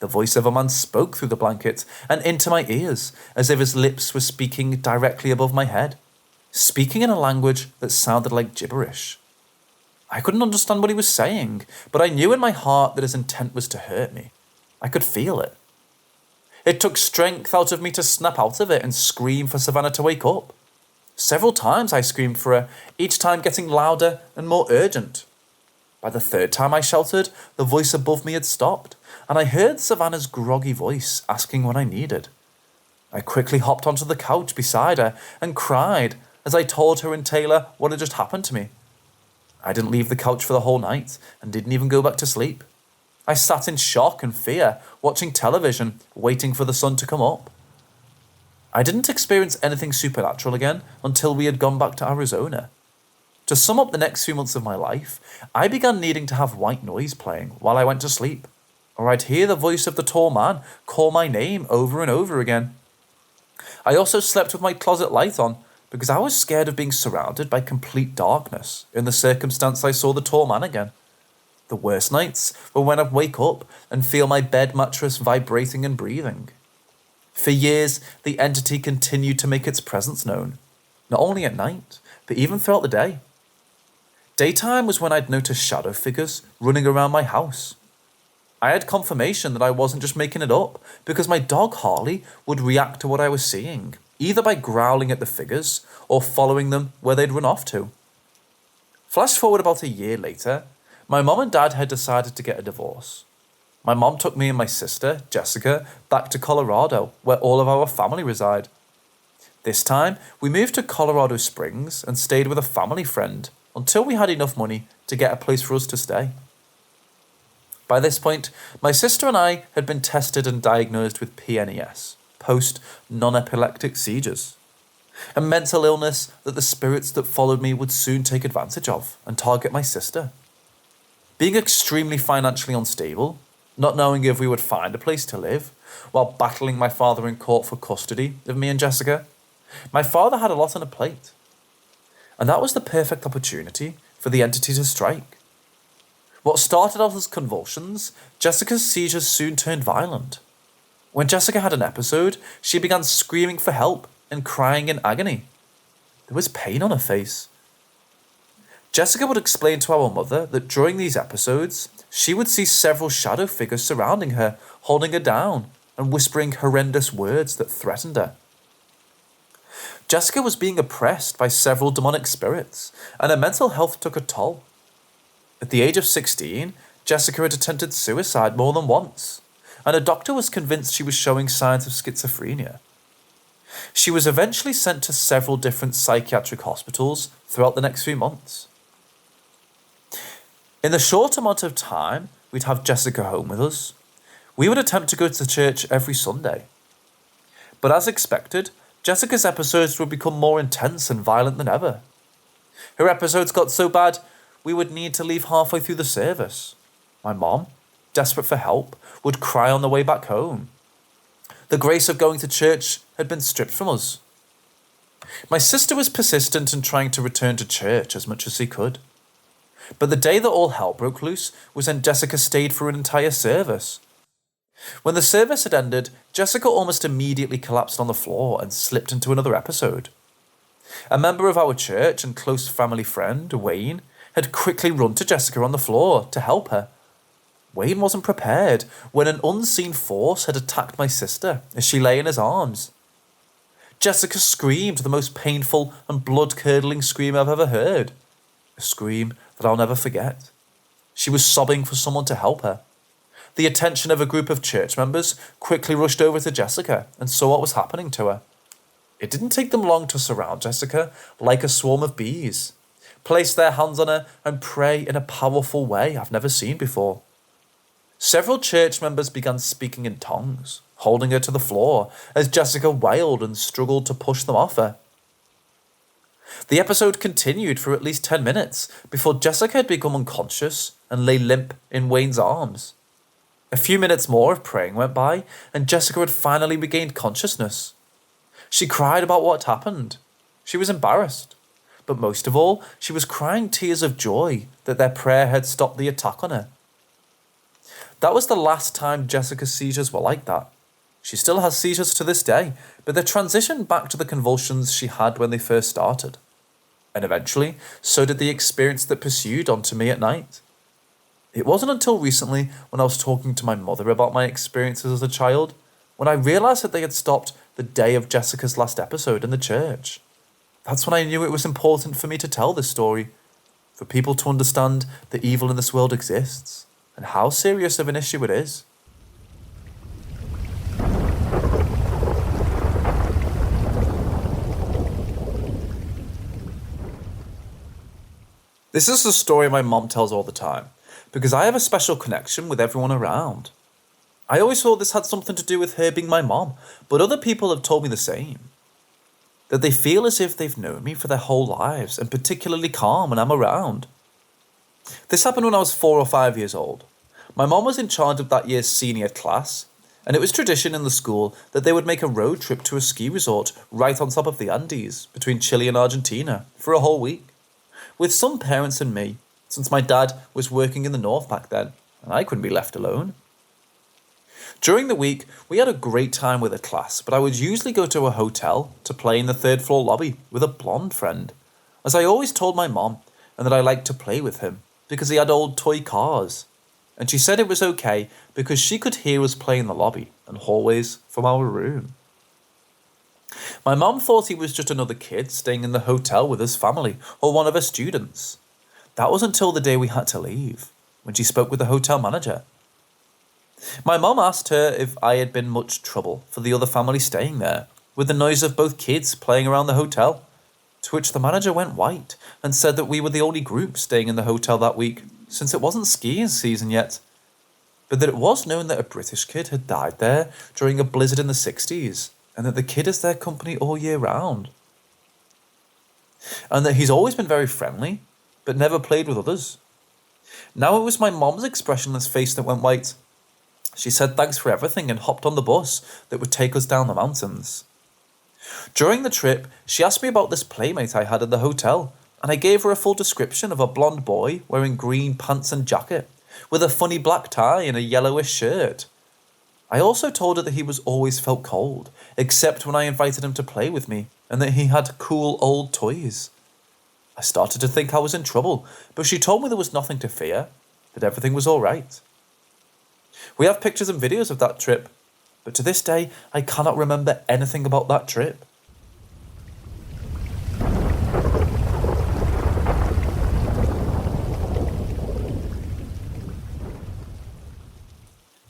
[SPEAKER 1] The voice of a man spoke through the blanket and into my ears, as if his lips were speaking directly above my head, speaking in a language that sounded like gibberish. I couldn't understand what he was saying, but I knew in my heart that his intent was to hurt me. I could feel it. It took strength out of me to snap out of it and scream for Savannah to wake up. Several times I screamed for her, each time getting louder and more urgent. By the third time I shouted, the voice above me had stopped, and I heard Savannah's groggy voice asking what I needed. I quickly hopped onto the couch beside her and cried as I told her and Taylor what had just happened to me. I didn't leave the couch for the whole night and didn't even go back to sleep. I sat in shock and fear, watching television, waiting for the sun to come up. I didn't experience anything supernatural again until we had gone back to Arizona. To sum up the next few months of my life, I began needing to have white noise playing while I went to sleep, or I'd hear the voice of the tall man call my name over and over again. I also slept with my closet light on because I was scared of being surrounded by complete darkness in the circumstance I saw the tall man again. The worst nights were when I'd wake up and feel my bed mattress vibrating and breathing. For years, the entity continued to make its presence known, not only at night, but even throughout the day. Daytime was when I'd notice shadow figures running around my house. I had confirmation that I wasn't just making it up, because my dog Harley would react to what I was seeing, either by growling at the figures or following them where they'd run off to. Flash forward about a year later, my mom and dad had decided to get a divorce. My mom took me and my sister, Jessica, back to Colorado, where all of our family reside. This time, we moved to Colorado Springs and stayed with a family friend until we had enough money to get a place for us to stay. By this point, my sister and I had been tested and diagnosed with PNES, post-non-epileptic seizures, a mental illness that the spirits that followed me would soon take advantage of and target my sister. Being extremely financially unstable, not knowing if we would find a place to live, while battling my father in court for custody of me and Jessica, my father had a lot on a plate. And that was the perfect opportunity for the entity to strike. What started out as convulsions, Jessica's seizures soon turned violent. When Jessica had an episode, she began screaming for help and crying in agony. There was pain on her face. Jessica would explain to our mother that during these episodes, she would see several shadow figures surrounding her, holding her down, and whispering horrendous words that threatened her. Jessica was being oppressed by several demonic spirits, and her mental health took a toll. At the age of 16, Jessica had attempted suicide more than once, and a doctor was convinced she was showing signs of schizophrenia. She was eventually sent to several different psychiatric hospitals throughout the next few months. In the short amount of time we'd have Jessica home with us, we would attempt to go to church every Sunday. But as expected, Jessica's episodes would become more intense and violent than ever. Her episodes got so bad, we would need to leave halfway through the service. My mom, desperate for help, would cry on the way back home. The grace of going to church had been stripped from us. My sister was persistent in trying to return to church as much as she could. But the day that all hell broke loose was when Jessica stayed for an entire service. When the service had ended, Jessica almost immediately collapsed on the floor and slipped into another episode. A member of our church and close family friend, Wayne, had quickly run to Jessica on the floor to help her. Wayne wasn't prepared when an unseen force had attacked my sister as she lay in his arms. Jessica screamed the most painful and blood-curdling scream I've ever heard. A scream that I'll never forget. She was sobbing for someone to help her. The attention of a group of church members quickly rushed over to Jessica and saw what was happening to her. It didn't take them long to surround Jessica like a swarm of bees, place their hands on her and pray in a powerful way I've never seen before. Several church members began speaking in tongues, holding her to the floor as Jessica wailed and struggled to push them off her. The episode continued for at least 10 minutes before Jessica had become unconscious and lay limp in Wayne's arms. A few minutes more of praying went by and Jessica had finally regained consciousness. She cried about what had happened. She was embarrassed,
[SPEAKER 2] But most of all, she was crying tears of joy that their prayer had stopped the attack on her. That was the last time Jessica's seizures were like that. She still has seizures to this day, but they transitioned back to the convulsions she had when they first started. And eventually, so did the experience that pursued onto me at night. It wasn't until recently, when I was talking to my mother about my experiences as a child, when I realised that they had stopped the day of Jessica's last episode in the church. That's when I knew it was important for me to tell this story, for people to understand the evil in this world exists, and how serious of an issue it is. This is a story my mom tells all the time, because I have a special connection with everyone around. I always thought this had something to do with her being my mom, but other people have told me the same. That they feel as if they've known me for their whole lives, and particularly calm when I'm around. This happened when I was 4 or 5 years old. My mom was in charge of that year's senior class, and it was tradition in the school that they would make a road trip to a ski resort right on top of the Andes, between Chile and Argentina, for a whole week. With some parents and me, since my dad was working in the north back then, and I couldn't be left alone. During the week, we had a great time with the class, but I would usually go to a hotel to play in the 3rd floor lobby with a blonde friend, as I always told my mom, and that I liked to play with him, because he had old toy cars. And she said it was okay because she could hear us play in the lobby and hallways from our room. My mom thought he was just another kid staying in the hotel with his family or one of her students. That was until the day we had to leave, when she spoke with the hotel manager. My mom asked her if I had been much trouble for the other family staying there, with the noise of both kids playing around the hotel, to which the manager went white and said that we were the only group staying in the hotel that week, since it wasn't skiing season yet, but that it was known that a British kid had died there during a blizzard in the 60s, and that the kid is their company all year round. And that he's always been very friendly, but never played with others. Now it was my mom's expressionless face that went white. She said thanks for everything and hopped on the bus that would take us down the mountains. During the trip, she asked me about this playmate I had in the hotel, and I gave her a full description of a blonde boy wearing green pants and jacket, with a funny black tie and a yellowish shirt. I also told her that he was always felt cold, except when I invited him to play with me, and that he had cool old toys. I started to think I was in trouble, but she told me there was nothing to fear, that everything was all right. We have pictures and videos of that trip, but to this day, I cannot remember anything about that trip.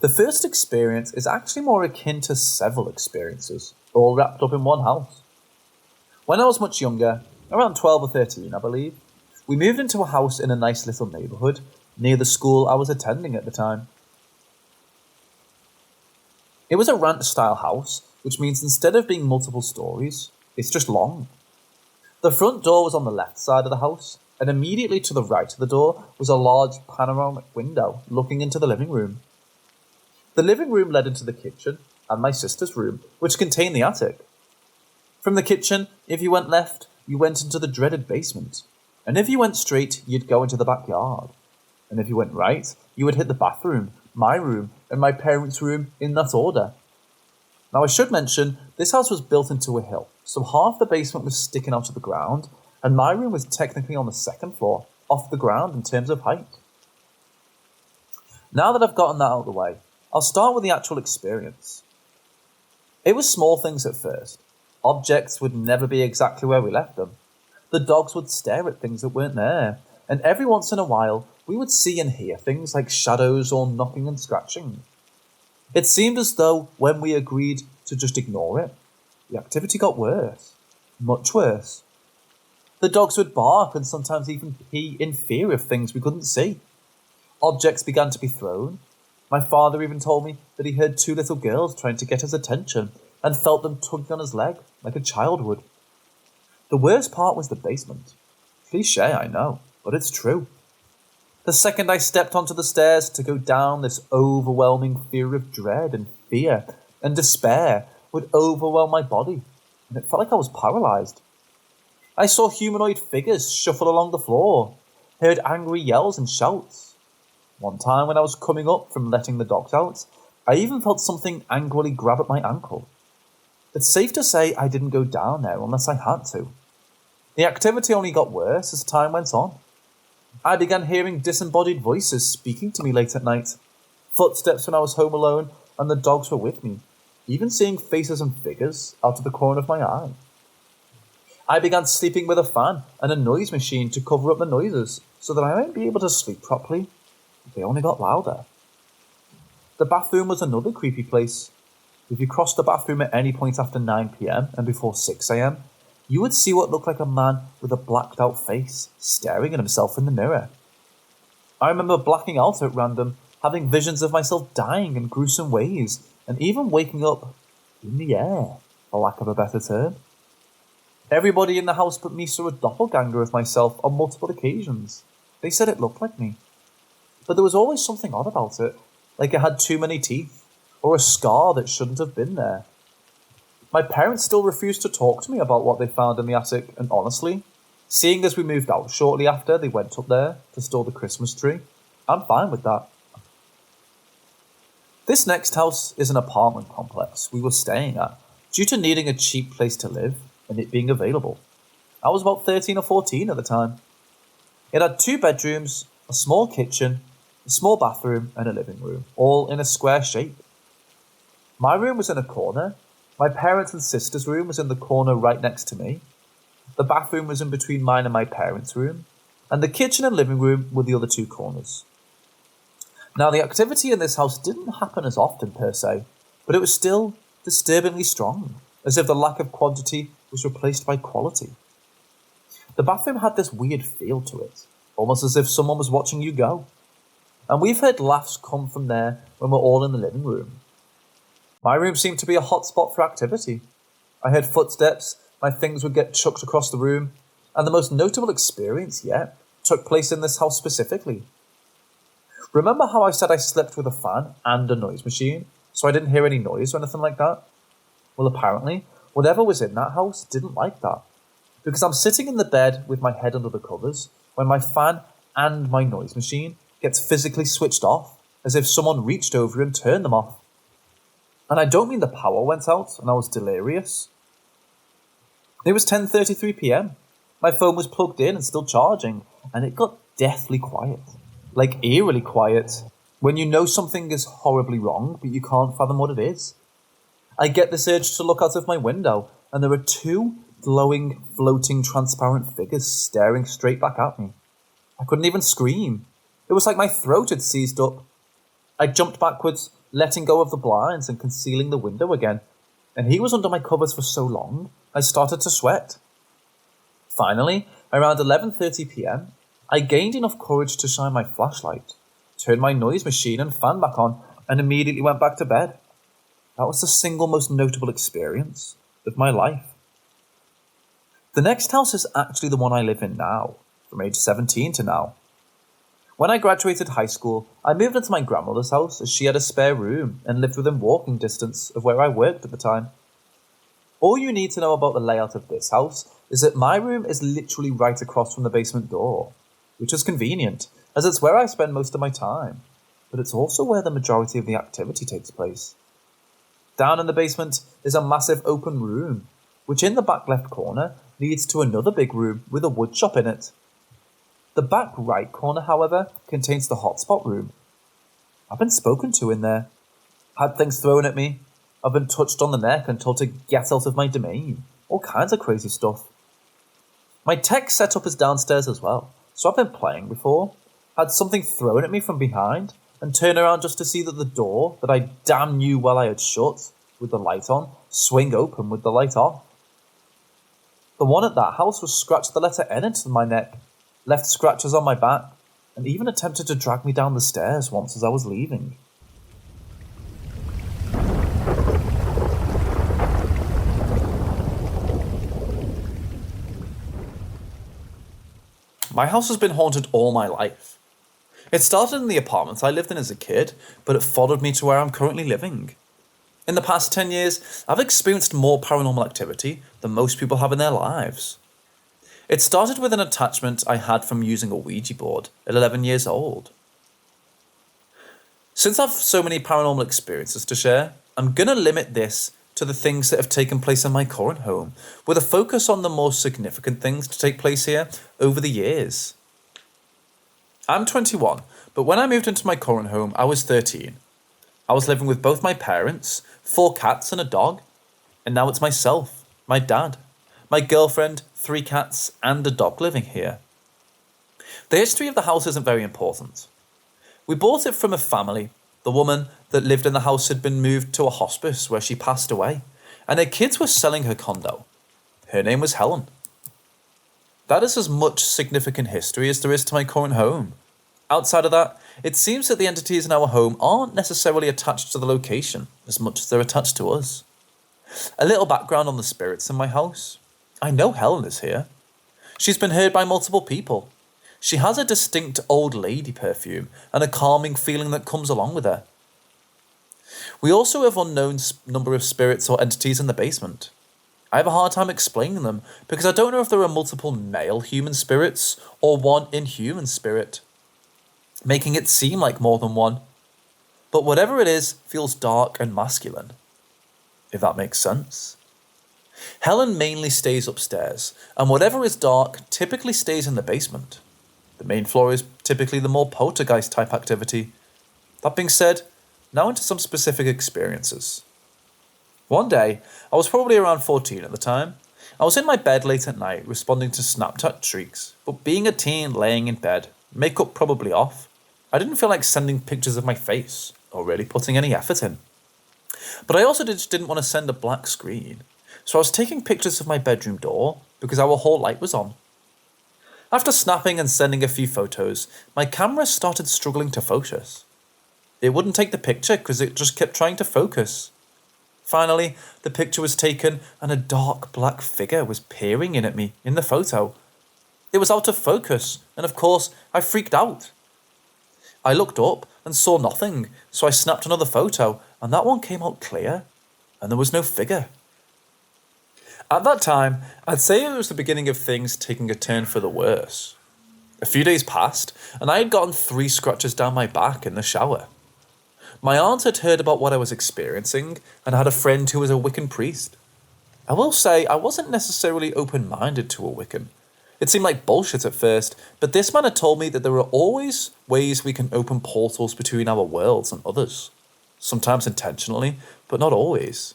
[SPEAKER 2] The first experience is actually more akin to several experiences, all wrapped up in one house. When I was much younger, around 12 or 13 I believe, we moved into a house in a nice little neighbourhood near the school I was attending at the time. It was a ranch-style house, which means instead of being multiple stories, it's just long. The front door was on the left side of the house, and immediately to the right of the door was a large panoramic window looking into the living room. The living room led into the kitchen and my sister's room, which contained the attic. From the kitchen, if you went left, you went into the dreaded basement, and if you went straight, you'd go into the backyard. And if you went right, you would hit the bathroom, my room, and my parents' room in that order. Now I should mention, this house was built into a hill, so half the basement was sticking out of the ground, and my room was technically on the 2nd floor, off the ground in terms of height. Now that I've gotten that out of the way, I'll start with the actual experience. It was small things at first. Objects would never be exactly where we left them. The dogs would stare at things that weren't there, and every once in a while, we would see and hear things like shadows or knocking and scratching. It seemed as though when we agreed to just ignore it, the activity got worse. Much worse. The dogs would bark and sometimes even pee in fear of things we couldn't see. Objects began to be thrown. My father even told me that he heard 2 little girls trying to get his attention and felt them tugging on his leg like a child would. The worst part was the basement. Cliché, I know, but it's true. The second I stepped onto the stairs to go down, this overwhelming fear of dread and fear and despair would overwhelm my body, and it felt like I was paralysed. I saw humanoid figures shuffle along the floor, heard angry yells and shouts. One time when I was coming up from letting the dogs out, I even felt something angrily grab at my ankle. It's safe to say I didn't go down there unless I had to. The activity only got worse as time went on. I began hearing disembodied voices speaking to me late at night, footsteps when I was home alone and the dogs were with me, even seeing faces and figures out of the corner of my eye. I began sleeping with a fan and a noise machine to cover up the noises so that I might be able to sleep properly. They only got louder. The bathroom was another creepy place. If you crossed the bathroom at any point after 9 PM and before 6 AM, you would see what looked like a man with a blacked out face staring at himself in the mirror. I remember blacking out at random, having visions of myself dying in gruesome ways, and even waking up in the air, for lack of a better term. Everybody in the house but me saw a doppelganger of myself on multiple occasions. They said it looked like me. But there was always something odd about it, like it had too many teeth, or a scar that shouldn't have been there. My parents still refused to talk to me about what they found in the attic, and honestly, seeing as we moved out shortly after they went up there to store the Christmas tree, I'm fine with that. This next house is an apartment complex we were staying at due to needing a cheap place to live and it being available. I was about 13 or 14 at the time. It had 2 bedrooms, a small kitchen, a small bathroom and a living room, all in a square shape. My room was in a corner. My parents' and sister's room was in the corner right next to me. The bathroom was in between mine and my parents' room, and the kitchen and living room were the other 2 corners. Now, the activity in this house didn't happen as often per se, but it was still disturbingly strong, as if the lack of quantity was replaced by quality. The bathroom had this weird feel to it, almost as if someone was watching you go. And we've heard laughs come from there when we're all in the living room. My room seemed to be a hot spot for activity. I heard footsteps, my things would get chucked across the room, and the most notable experience yet took place in this house specifically. Remember how I said I slept with a fan and a noise machine, so I didn't hear any noise or anything like that? Well, apparently, whatever was in that house didn't like that, because I'm sitting in the bed with my head under the covers when my fan and my noise machine gets physically switched off, as if someone reached over and turned them off. And I don't mean the power went out and I was delirious. It was 10:33 PM. My phone was plugged in and still charging, and it got deathly quiet. Like eerily quiet, when you know something is horribly wrong, but you can't fathom what it is. I get this urge to look out of my window, and there are 2 glowing, floating, transparent figures staring straight back at me. I couldn't even scream. It was like my throat had seized up. I jumped backwards, letting go of the blinds and concealing the window again, and he was under my covers for so long, I started to sweat. Finally, around 11:30 PM, I gained enough courage to shine my flashlight, turned my noise machine and fan back on, and immediately went back to bed. That was the single most notable experience of my life. The next house is actually the one I live in now, from age 17 to now. When I graduated high school, I moved into my grandmother's house as she had a spare room and lived within walking distance of where I worked at the time. All you need to know about the layout of this house is that my room is literally right across from the basement door, which is convenient, as it's where I spend most of my time, but it's also where the majority of the activity takes place. Down in the basement is a massive open room, which in the back left corner leads to another big room with a wood shop in it. The back right corner, however, contains the hotspot room. I've been spoken to in there, had things thrown at me, I've been touched on the neck and told to get out of my domain, all kinds of crazy stuff. My tech setup is downstairs as well, so I've been playing before, had something thrown at me from behind, and turn around just to see that the door that I damn knew well I had shut, with the light on, swing open with the light off. The one at that house was scratched the letter N into my neck, left scratches on my back, and even attempted to drag me down the stairs once as I was leaving. My house has been haunted all my life. It started in the apartment I lived in as a kid, but it followed me to where I'm currently living. In the past 10 years, I've experienced more paranormal activity than most people have in their lives. It started with an attachment I had from using a Ouija board at 11 years old. Since I've so many paranormal experiences to share, I'm going to limit this to the things that have taken place in my current home, with a focus on the more significant things to take place here over the years. I'm 21, but when I moved into my current home, I was 13. I was living with both my parents, 4 cats and a dog, and now it's myself, my dad, my girlfriend, 3 cats and a dog living here. The history of the house isn't very important. We bought it from a family. The woman that lived in the house had been moved to a hospice where she passed away, and her kids were selling her condo. Her name was Helen. That is as much significant history as there is to my current home. Outside of that, it seems that the entities in our home aren't necessarily attached to the location as much as they're attached to us. A little background on the spirits in my house. I know Helen is here. She's been heard by multiple people. She has a distinct old lady perfume and a calming feeling that comes along with her. We also have unknown number of spirits or entities in the basement. I have a hard time explaining them because I don't know if there are multiple male human spirits or one inhuman spirit, making it seem like more than one. But whatever it is feels dark and masculine, if that makes sense. Helen mainly stays upstairs, and whatever is dark typically stays in the basement. The main floor is typically the more poltergeist type activity. That being said, now into some specific experiences. One day, I was probably around 14 at the time. I was in my bed late at night responding to Snapchat shrieks, but being a teen laying in bed, makeup probably off, I didn't feel like sending pictures of my face or really putting any effort in. But I also just didn't want to send a black screen, so I was taking pictures of my bedroom door because our hall light was on. After snapping and sending a few photos, my camera started struggling to focus. It wouldn't take the picture because it just kept trying to focus. Finally, the picture was taken and a dark black figure was peering in at me in the photo. It was out of focus, and of course, I freaked out. I looked up and saw nothing, so I snapped another photo, and that one came out clear, and there was no figure. At that time, I'd say it was the beginning of things taking a turn for the worse. A few days passed, and I had gotten 3 scratches down my back in the shower. My aunt had heard about what I was experiencing and had a friend who was a Wiccan priest. I will say I wasn't necessarily open-minded to a Wiccan. It seemed like bullshit at first, but this man had told me that there are always ways we can open portals between our worlds and others. Sometimes intentionally, but not always.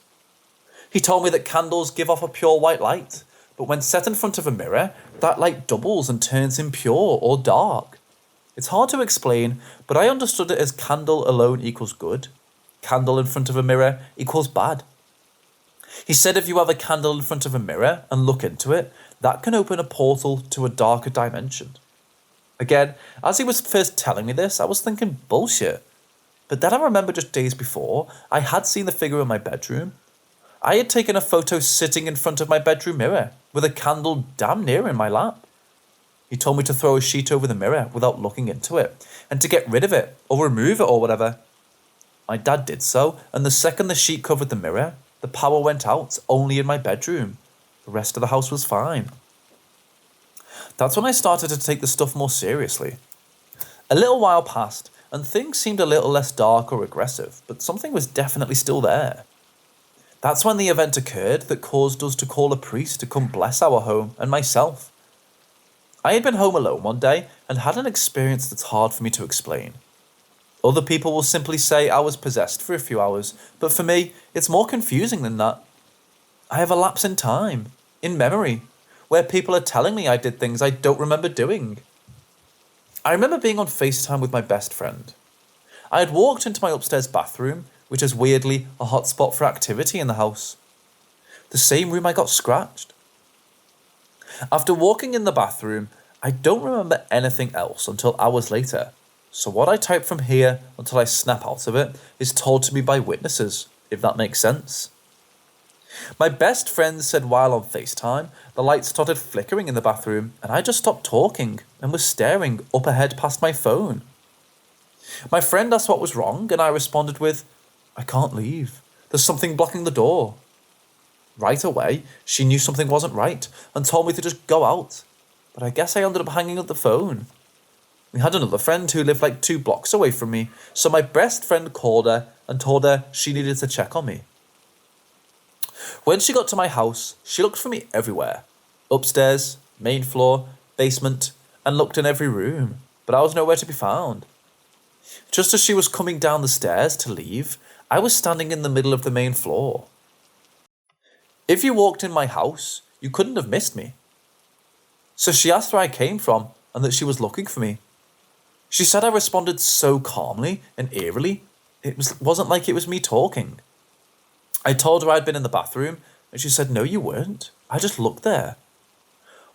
[SPEAKER 2] He told me that candles give off a pure white light, but when set in front of a mirror, that light doubles and turns impure or dark. It's hard to explain, but I understood it as candle alone equals good. Candle in front of a mirror equals bad. He said if you have a candle in front of a mirror and look into it, that can open a portal to a darker dimension. Again, as he was first telling me this, I was thinking bullshit. But then I remember just days before, I had seen the figure in my bedroom. I had taken a photo sitting in front of my bedroom mirror, with a candle damn near in my lap. He told me to throw a sheet over the mirror without looking into it, and to get rid of it, or remove it or whatever. My dad did so, and the second the sheet covered the mirror, the power went out, only in my bedroom. The rest of the house was fine. That's when I started to take the stuff more seriously. A little while passed, and things seemed a little less dark or aggressive, but something was definitely still there. That's when the event occurred that caused us to call a priest to come bless our home and myself. I had been home alone one day and had an experience that's hard for me to explain. Other people will simply say I was possessed for a few hours, but for me, it's more confusing than that. I have a lapse in time, in memory, where people are telling me I did things I don't remember doing. I remember being on FaceTime with my best friend. I had walked into my upstairs bathroom, which is weirdly a hotspot for activity in the house. The same room I got scratched. After walking in the bathroom, I don't remember anything else until hours later, so what I type from here until I snap out of it is told to me by witnesses, if that makes sense. My best friend said while on FaceTime, the lights started flickering in the bathroom and I just stopped talking and was staring up ahead past my phone. My friend asked what was wrong and I responded with, "I can't leave. There's something blocking the door." Right away, she knew something wasn't right and told me to just go out. but I guess I ended up hanging up the phone. We had another friend who lived like 2 blocks away from me, so my best friend called her and told her she needed to check on me. When she got to my house, she looked for me everywhere. Upstairs, main floor, basement, and looked in every room, but I was nowhere to be found. Just as she was coming down the stairs to leave, I was standing in the middle of the main floor. If you walked in my house, you couldn't have missed me. So she asked where I came from and that she was looking for me. She said I responded so calmly and eerily, it wasn't like it was me talking. I told her I'd been in the bathroom, and she said, no, you weren't. I just looked there.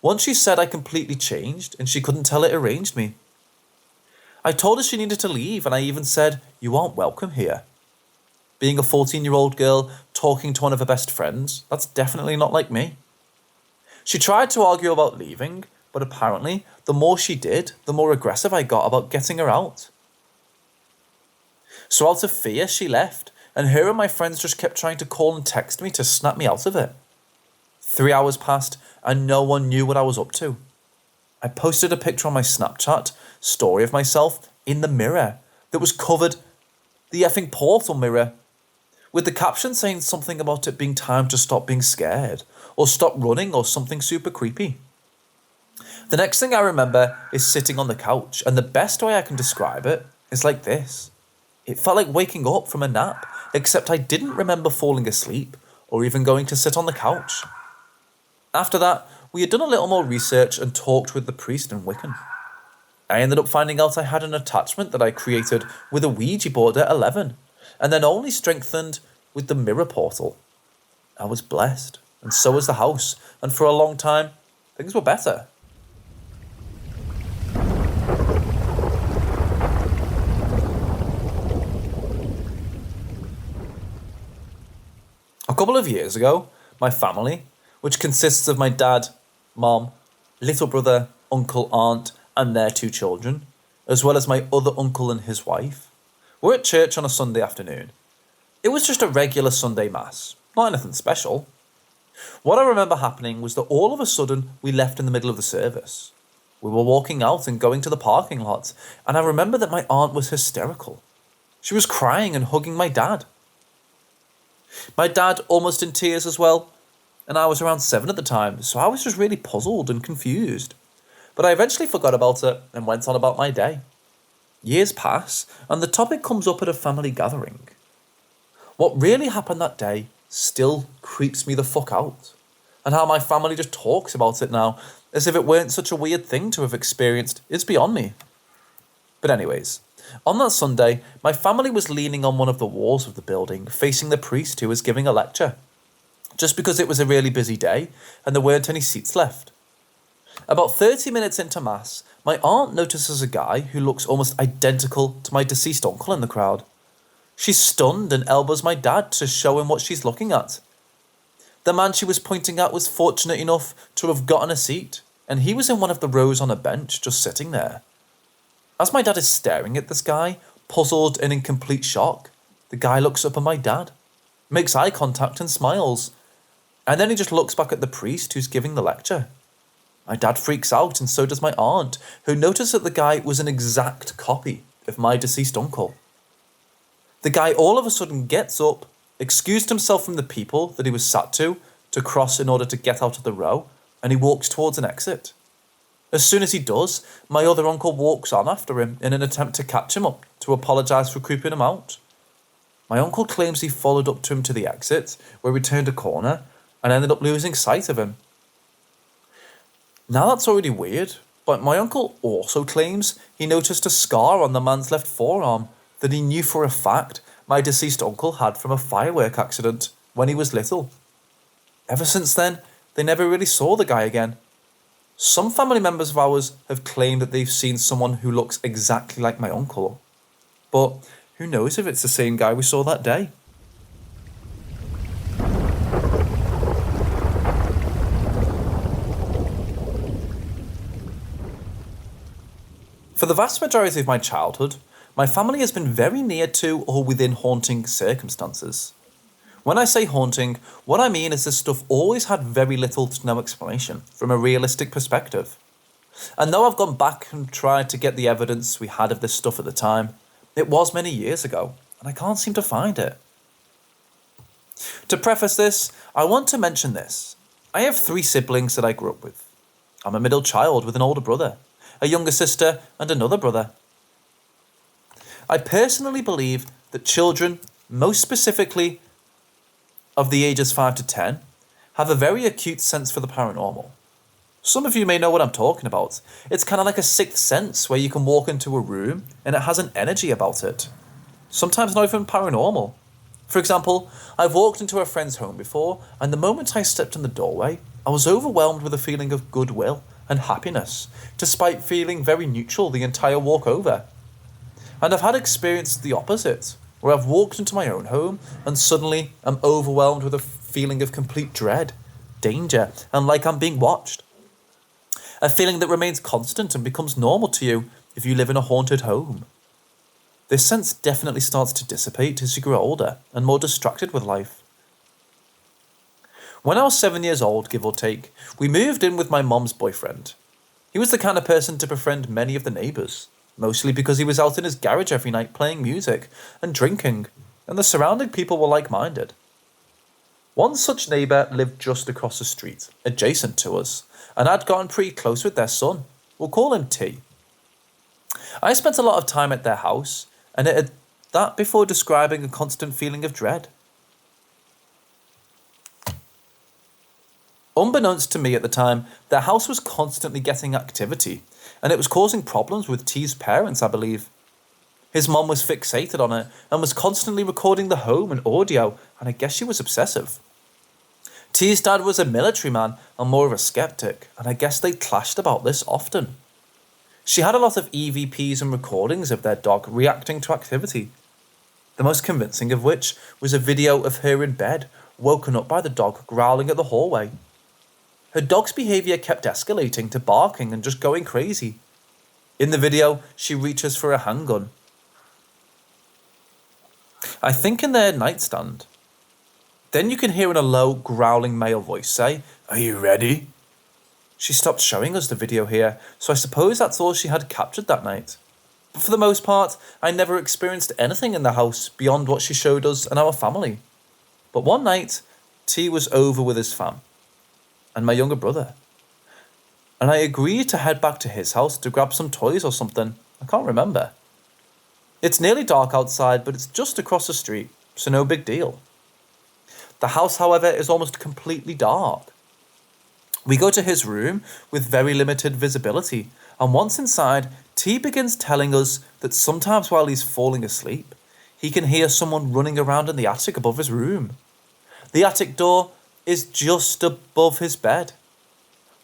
[SPEAKER 2] Once she said I completely changed, and she couldn't tell it arranged me. I told her she needed to leave, and I even said, you aren't welcome here. Being a 14-year-old girl talking to one of her best friends, that's definitely not like me. She tried to argue about leaving, but apparently, the more she did, the more aggressive I got about getting her out. So out of fear, she left, and her and my friends just kept trying to call and text me to snap me out of it. 3 hours passed, and no one knew what I was up to. I posted a picture on my Snapchat story of myself in the mirror that was covered, the effing portal mirror, with the caption saying something about it being time to stop being scared, or stop running, or something super creepy. The next thing I remember is sitting on the couch, and the best way I can describe it is like this. It felt like waking up from a nap, except I didn't remember falling asleep, or even going to sit on the couch. After that, we had done a little more research and talked with the priest and Wiccan. I ended up finding out I had an attachment that I created with a Ouija board at 11, and then only strengthened with the mirror portal. I was blessed, and so was the house, and for a long time, things were better. A couple of years ago, my family, which consists of my dad, mom, little brother, uncle, aunt, and their 2 children, as well as my other uncle and his wife, were at church on a Sunday afternoon. It was just a regular Sunday mass, not anything special. What I remember happening was that all of a sudden we left in the middle of the service. We were walking out and going to the parking lot, and I remember that my aunt was hysterical. She was crying and hugging my dad. My dad almost in tears as well, and I was around 7 at the time, so I was just really puzzled and confused. But I eventually forgot about it and went on about my day. Years pass, and the topic comes up at a family gathering. What really happened that day still creeps me the fuck out, and how my family just talks about it now, as if it weren't such a weird thing to have experienced, is beyond me. But anyways, on that Sunday, my family was leaning on one of the walls of the building, facing the priest who was giving a lecture, just because it was a really busy day and there weren't any seats left. About 30 minutes into mass, my aunt notices a guy who looks almost identical to my deceased uncle in the crowd. She's stunned and elbows my dad to show him what she's looking at. The man she was pointing at was fortunate enough to have gotten a seat, and he was in one of the rows on a bench just sitting there. As my dad is staring at this guy, puzzled and in complete shock, the guy looks up at my dad, makes eye contact and smiles, and then he just looks back at the priest who's giving the lecture. My dad freaks out, and so does my aunt, who noticed that the guy was an exact copy of my deceased uncle. The guy all of a sudden gets up, excused himself from the people that he was sat to cross in order to get out of the row, and he walks towards an exit. As soon as he does, my other uncle walks on after him in an attempt to catch him up, to apologise for creeping him out. My uncle claims he followed up to him to the exit, where he turned a corner, and ended up losing sight of him. Now that's already weird, but my uncle also claims he noticed a scar on the man's left forearm that he knew for a fact my deceased uncle had from a firework accident when he was little. Ever since then, they never really saw the guy again. Some family members of ours have claimed that they've seen someone who looks exactly like my uncle, but who knows if it's the same guy we saw that day. For the vast majority of my childhood, my family has been very near to or within haunting circumstances. When I say haunting, what I mean is this stuff always had very little to no explanation from a realistic perspective. And though I've gone back and tried to get the evidence we had of this stuff at the time, it was many years ago, and I can't seem to find it. To preface this, I want to mention this. I have 3 siblings that I grew up with. I'm a middle child with an older brother, a younger sister, and another brother. I personally believe that children, most specifically of the ages 5 to 10, have a very acute sense for the paranormal. Some of you may know what I'm talking about. It's kind of like a 6th sense where you can walk into a room and it has an energy about it. Sometimes not even paranormal. For example, I've walked into a friend's home before, and the moment I stepped in the doorway, I was overwhelmed with a feeling of goodwill and happiness, despite feeling very neutral the entire walk over. And I've had experience the opposite, where I've walked into my own home and suddenly I'm overwhelmed with a feeling of complete dread, danger, and like I'm being watched. A feeling that remains constant and becomes normal to you if you live in a haunted home. This sense definitely starts to dissipate as you grow older and more distracted with life. When I was 7 years old, give or take, we moved in with my mom's boyfriend. He was the kind of person to befriend many of the neighbours, mostly because he was out in his garage every night playing music and drinking, and the surrounding people were like-minded. One such neighbour lived just across the street, adjacent to us, and I'd gotten pretty close with their son. We'll call him T. I spent a lot of time at their house, and it had that before describing a constant feeling of dread. Unbeknownst to me at the time, their house was constantly getting activity, and it was causing problems with T's parents, I believe. His mom was fixated on it and was constantly recording the home and audio, and I guess she was obsessive. T's dad was a military man and more of a skeptic, and I guess they clashed about this often. She had a lot of EVPs and recordings of their dog reacting to activity, the most convincing of which was a video of her in bed, woken up by the dog growling at the hallway. Her dog's behaviour kept escalating to barking and just going crazy. In the video, she reaches for a handgun. I think in their nightstand. Then you can hear in a low, growling male voice say, "Are you ready?" She stopped showing us the video here, so I suppose that's all she had captured that night. But for the most part, I never experienced anything in the house beyond what she showed us and our family. But one night, T was over with his fam, and my younger brother. And I agreed to head back to his house to grab some toys or something. I can't remember. It's nearly dark outside, but it's just across the street, so no big deal. The house, however, is almost completely dark. We go to his room with very limited visibility, and once inside, T begins telling us that sometimes while he's falling asleep, he can hear someone running around in the attic above his room. The attic door is just above his bed.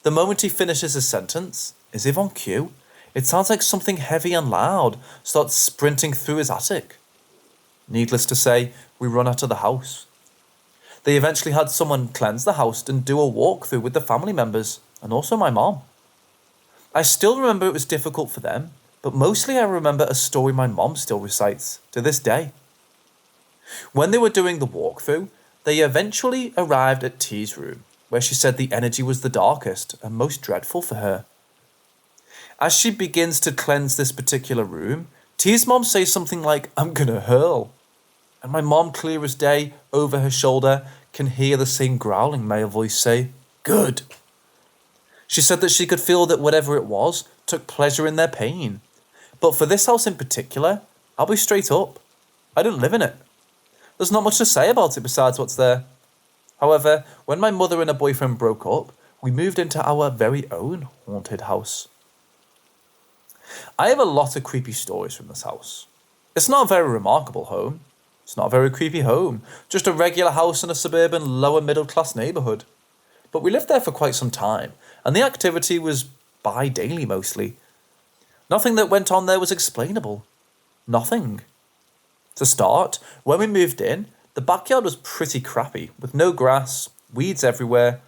[SPEAKER 2] The moment he finishes his sentence, as if on cue, it sounds like something heavy and loud starts sprinting through his attic. Needless to say, we run out of the house. They eventually had someone cleanse the house and do a walkthrough with the family members, and also my mom. I still remember it was difficult for them, but mostly I remember a story my mom still recites to this day. When they were doing the walkthrough, they eventually arrived at T's room, where she said the energy was the darkest and most dreadful for her. As she begins to cleanse this particular room, T's mom says something like, "I'm gonna hurl." And my mom, clear as day, over her shoulder, can hear the same growling male voice say, "Good." She said that she could feel that whatever it was took pleasure in their pain. But for this house in particular, I'll be straight up. I didn't live in it. There's not much to say about it besides what's there. However, when my mother and her boyfriend broke up, we moved into our very own haunted house. I have a lot of creepy stories from this house. It's not a very remarkable home. It's not a very creepy home, just a regular house in a suburban lower middle class neighbourhood. But we lived there for quite some time, and the activity was bi-daily mostly. Nothing that went on there was explainable. Nothing. To start, when we moved in, the backyard was pretty crappy, with no grass, weeds everywhere,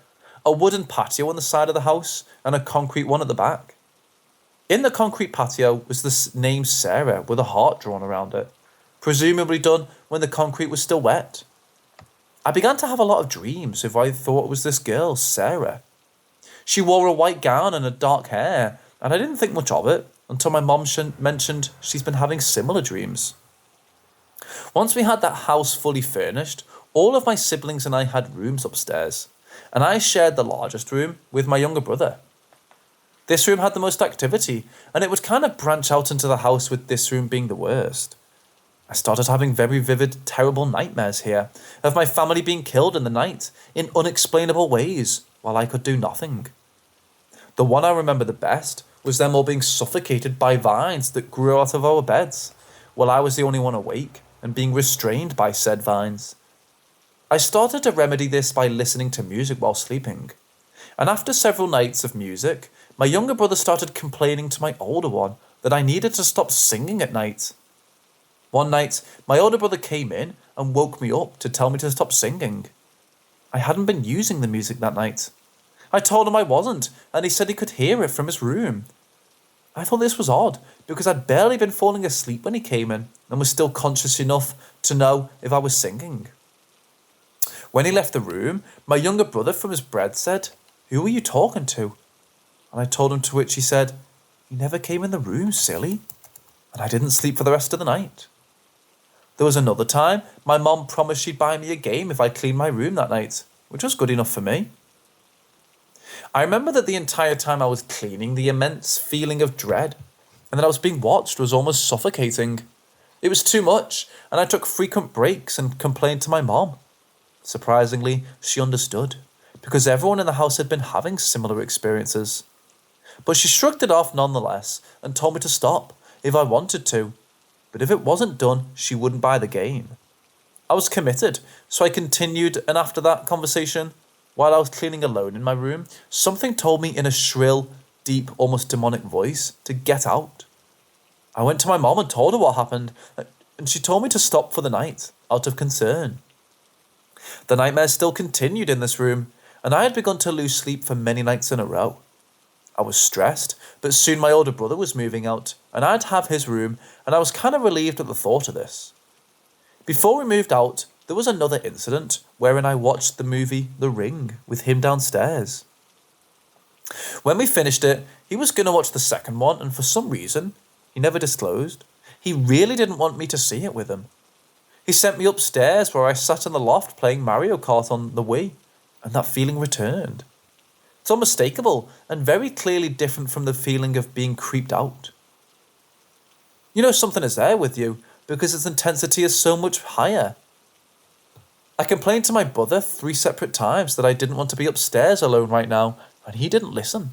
[SPEAKER 2] a wooden patio on the side of the house, and a concrete one at the back. In the concrete patio was the name Sarah with a heart drawn around it, presumably done when the concrete was still wet. I began to have a lot of dreams if I thought it was this girl, Sarah. She wore a white gown and had dark hair, and I didn't think much of it until my mom mentioned she's been having similar dreams. Once we had that house fully furnished, all of my siblings and I had rooms upstairs, and I shared the largest room with my younger brother. This room had the most activity, and it would kind of branch out into the house, with this room being the worst. I started having very vivid, terrible nightmares here of my family being killed in the night in unexplainable ways while I could do nothing. The one I remember the best was them all being suffocated by vines that grew out of our beds, while I was the only one awake and being restrained by said vines. I started to remedy this by listening to music while sleeping, and after several nights of music, my younger brother started complaining to my older one that I needed to stop singing at night. One night, my older brother came in and woke me up to tell me to stop singing. I hadn't been using the music that night. I told him I wasn't, and he said he could hear it from his room. I thought this was odd, because I'd barely been falling asleep when he came in, and was still conscious enough to know if I was singing. When he left the room, my younger brother from his bed said, "Who were you talking to?" And I told him, to which he said, "You never came in the room, silly." And I didn't sleep for the rest of the night. There was another time my mom promised she'd buy me a game if I cleaned my room that night, which was good enough for me. I remember that the entire time I was cleaning, the immense feeling of dread and that I was being watched was almost suffocating. It was too much, and I took frequent breaks and complained to my mom. Surprisingly, she understood, because everyone in the house had been having similar experiences. But she shrugged it off nonetheless and told me to stop if I wanted to, but if it wasn't done, she wouldn't buy the game. I was committed, so I continued, and after that conversation, while I was cleaning alone in my room, something told me in a shrill, deep, almost demonic voice to get out. I went to my mom and told her what happened, and she told me to stop for the night, out of concern. The nightmares still continued in this room, and I had begun to lose sleep for many nights in a row. I was stressed, but soon my older brother was moving out, and I'd have his room, and I was kind of relieved at the thought of this. Before we moved out, there was another incident wherein I watched the movie The Ring with him downstairs. When we finished it, he was going to watch the second one, and for some reason, he never disclosed, he really didn't want me to see it with him. He sent me upstairs where I sat in the loft playing Mario Kart on the Wii, and that feeling returned. It's unmistakable and very clearly different from the feeling of being creeped out. You know something is there with you because its intensity is so much higher. I complained to my brother 3 separate times that I didn't want to be upstairs alone right now, and he didn't listen.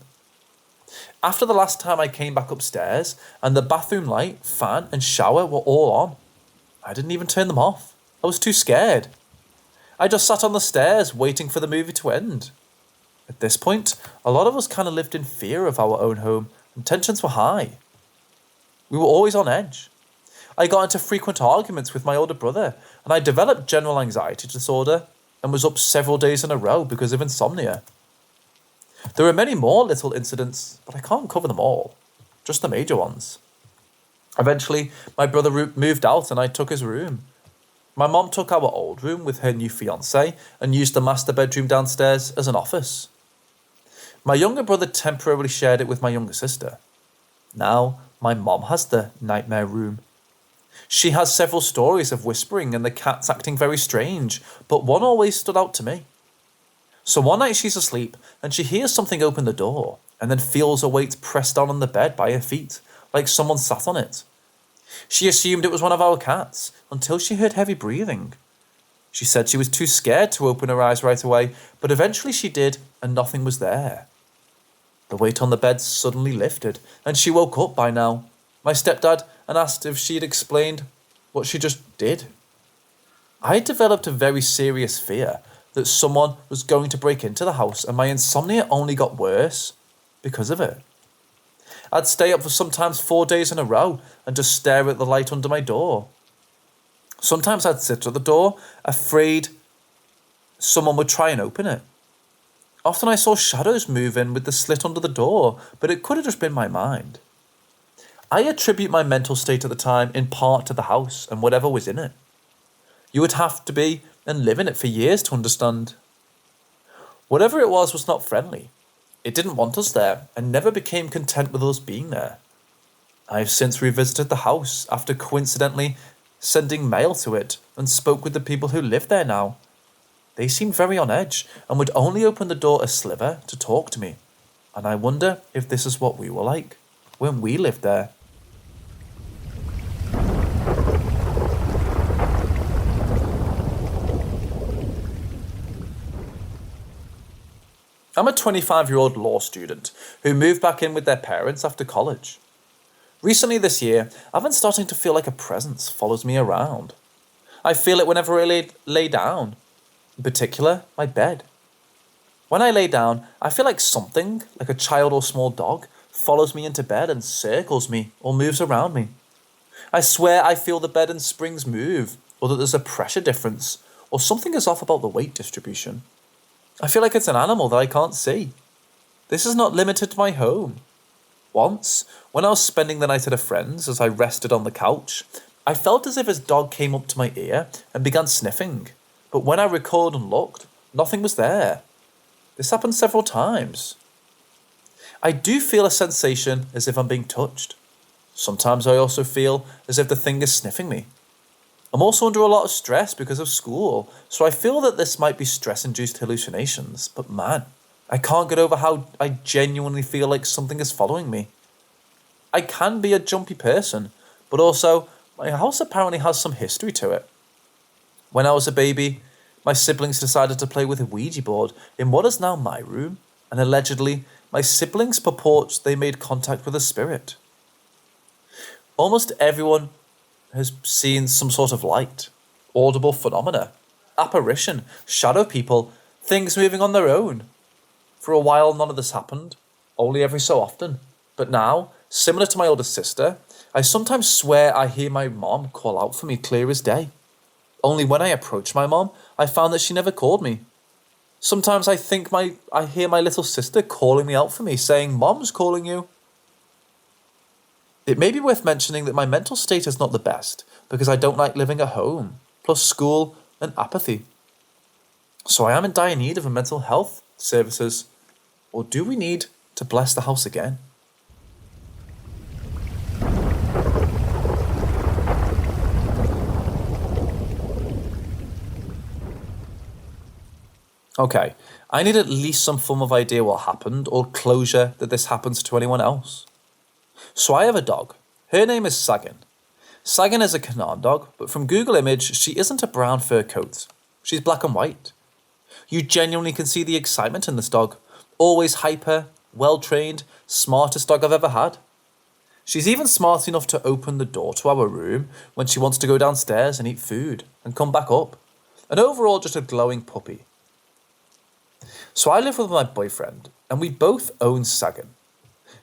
[SPEAKER 2] After the last time I came back upstairs and the bathroom light, fan and shower were all on, I didn't even turn them off. I was too scared. I just sat on the stairs waiting for the movie to end. At this point, a lot of us kind of lived in fear of our own home, and tensions were high. We were always on edge. I got into frequent arguments with my older brother, and I developed general anxiety disorder and was up several days in a row because of insomnia. There are many more little incidents, but I can't cover them all, just the major ones. Eventually, my brother moved out and I took his room. My mom took our old room with her new fiancé and used the master bedroom downstairs as an office. My younger brother temporarily shared it with my younger sister. Now, my mom has the nightmare room. She has several stories of whispering and the cats acting very strange, but one always stood out to me. So one night she's asleep and she hears something open the door and then feels a weight pressed down on the bed by her feet, like someone sat on it. She assumed it was one of our cats until she heard heavy breathing. She said she was too scared to open her eyes right away, but eventually she did and nothing was there. The weight on the bed suddenly lifted and she woke up by now, my stepdad, and asked if she had explained what she just did. I had developed a very serious fear that someone was going to break into the house, and my insomnia only got worse because of it. I'd stay up for sometimes 4 days in a row and just stare at the light under my door. Sometimes I'd sit at the door, afraid someone would try and open it. Often I saw shadows move in with the slit under the door, but it could have just been my mind. I attribute my mental state at the time in part to the house and whatever was in it. You would have to be and live in it for years to understand. Whatever it was not friendly. It didn't want us there and never became content with us being there. I have since revisited the house after coincidentally sending mail to it and spoke with the people who live there now. They seemed very on edge and would only open the door a sliver to talk to me. And I wonder if this is what we were like when we lived there. I'm a 25-year-old law student who moved back in with their parents after college. Recently this year, I've been starting to feel like a presence follows me around. I feel it whenever I lay down, in particular, my bed. When I lay down, I feel like something, like a child or small dog, follows me into bed and circles me or moves around me. I swear I feel the bed and springs move, or that there's a pressure difference, or something is off about the weight distribution. I feel like it's an animal that I can't see. This is not limited to my home. Once, when I was spending the night at a friend's as I rested on the couch, I felt as if his dog came up to my ear and began sniffing, but when I recalled and looked, nothing was there. This happened several times. I do feel a sensation as if I'm being touched. Sometimes I also feel as if the thing is sniffing me. I'm also under a lot of stress because of school, so I feel that this might be stress-induced hallucinations, but man, I can't get over how I genuinely feel like something is following me. I can be a jumpy person, but also, my house apparently has some history to it. When I was a baby, my siblings decided to play with a Ouija board in what is now my room, and allegedly, my siblings purport they made contact with a spirit. Almost everyone has seen some sort of light, audible phenomena, apparition, shadow people, things moving on their own. For a while, none of this happened, only every so often. But now, similar to my older sister, I sometimes swear I hear my mom call out for me clear as day. Only when I approach my mom, I found that she never called me. Sometimes I think I hear my little sister calling me out for me, saying, "Mom's calling you." It may be worth mentioning that my mental state is not the best, because I don't like living at home, plus school and apathy. So I am in dire need of a mental health services, or do we need to bless the house again? Okay, I need at least some form of idea what happened, or closure that this happens to anyone else. So I have a dog. Her name is Sagan. Sagan is a Canaan dog, but from Google image, she isn't a brown fur coat. She's black and white. You genuinely can see the excitement in this dog. Always hyper, well-trained, smartest dog I've ever had. She's even smart enough to open the door to our room when she wants to go downstairs and eat food and come back up. And overall, just a glowing puppy. So I live with my boyfriend, and we both own Sagan.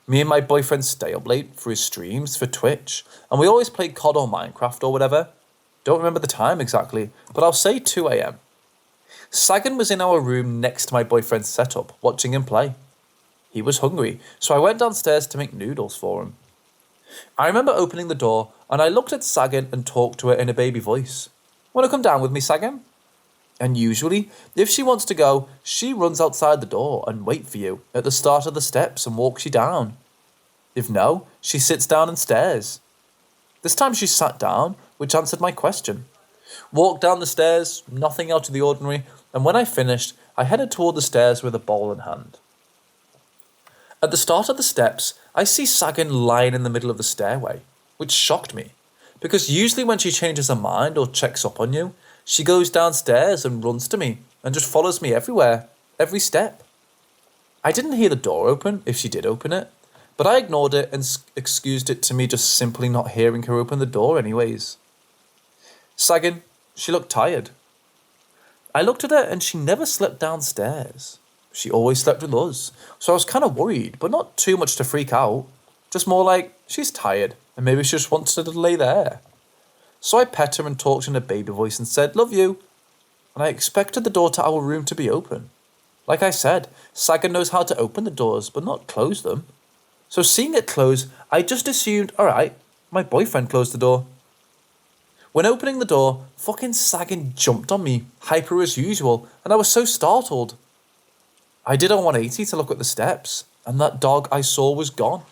[SPEAKER 2] Me and my boyfriend stay up late for his streams for Twitch, and we always play COD or Minecraft or whatever. Don't remember the time exactly, but I'll say 2 a.m. Sagan was in our room next to my boyfriend's setup, watching him play. He was hungry, so I went downstairs to make noodles for him. I remember opening the door, and I looked at Sagan and talked to her in a baby voice. "Want to come down with me, Sagan?" And usually, if she wants to go, she runs outside the door and waits for you at the start of the steps and walks you down. If no, she sits down and stares. This time she sat down, which answered my question. Walked down the stairs, nothing out of the ordinary, and when I finished, I headed toward the stairs with a bowl in hand. At the start of the steps, I see Sagan lying in the middle of the stairway, which shocked me, because usually when she changes her mind or checks up on you, she goes downstairs and runs to me and just follows me everywhere, every step. I didn't hear the door open if she did open it, but I ignored it and excused it to me just simply not hearing her open the door anyways. Sagan, she looked tired. I looked at her and she never slept downstairs. She always slept with us, so I was kind of worried, but not too much to freak out. Just more like, she's tired and maybe she just wants to lay there. So I pet her and talked in a baby voice and said, "Love you." And I expected the door to our room to be open. Like I said, Sagan knows how to open the doors, but not close them. So seeing it close, I just assumed, alright, my boyfriend closed the door. When opening the door, fucking Sagan jumped on me, hyper as usual, and I was so startled. I did a 180 to look at the steps, and that dog I saw was gone.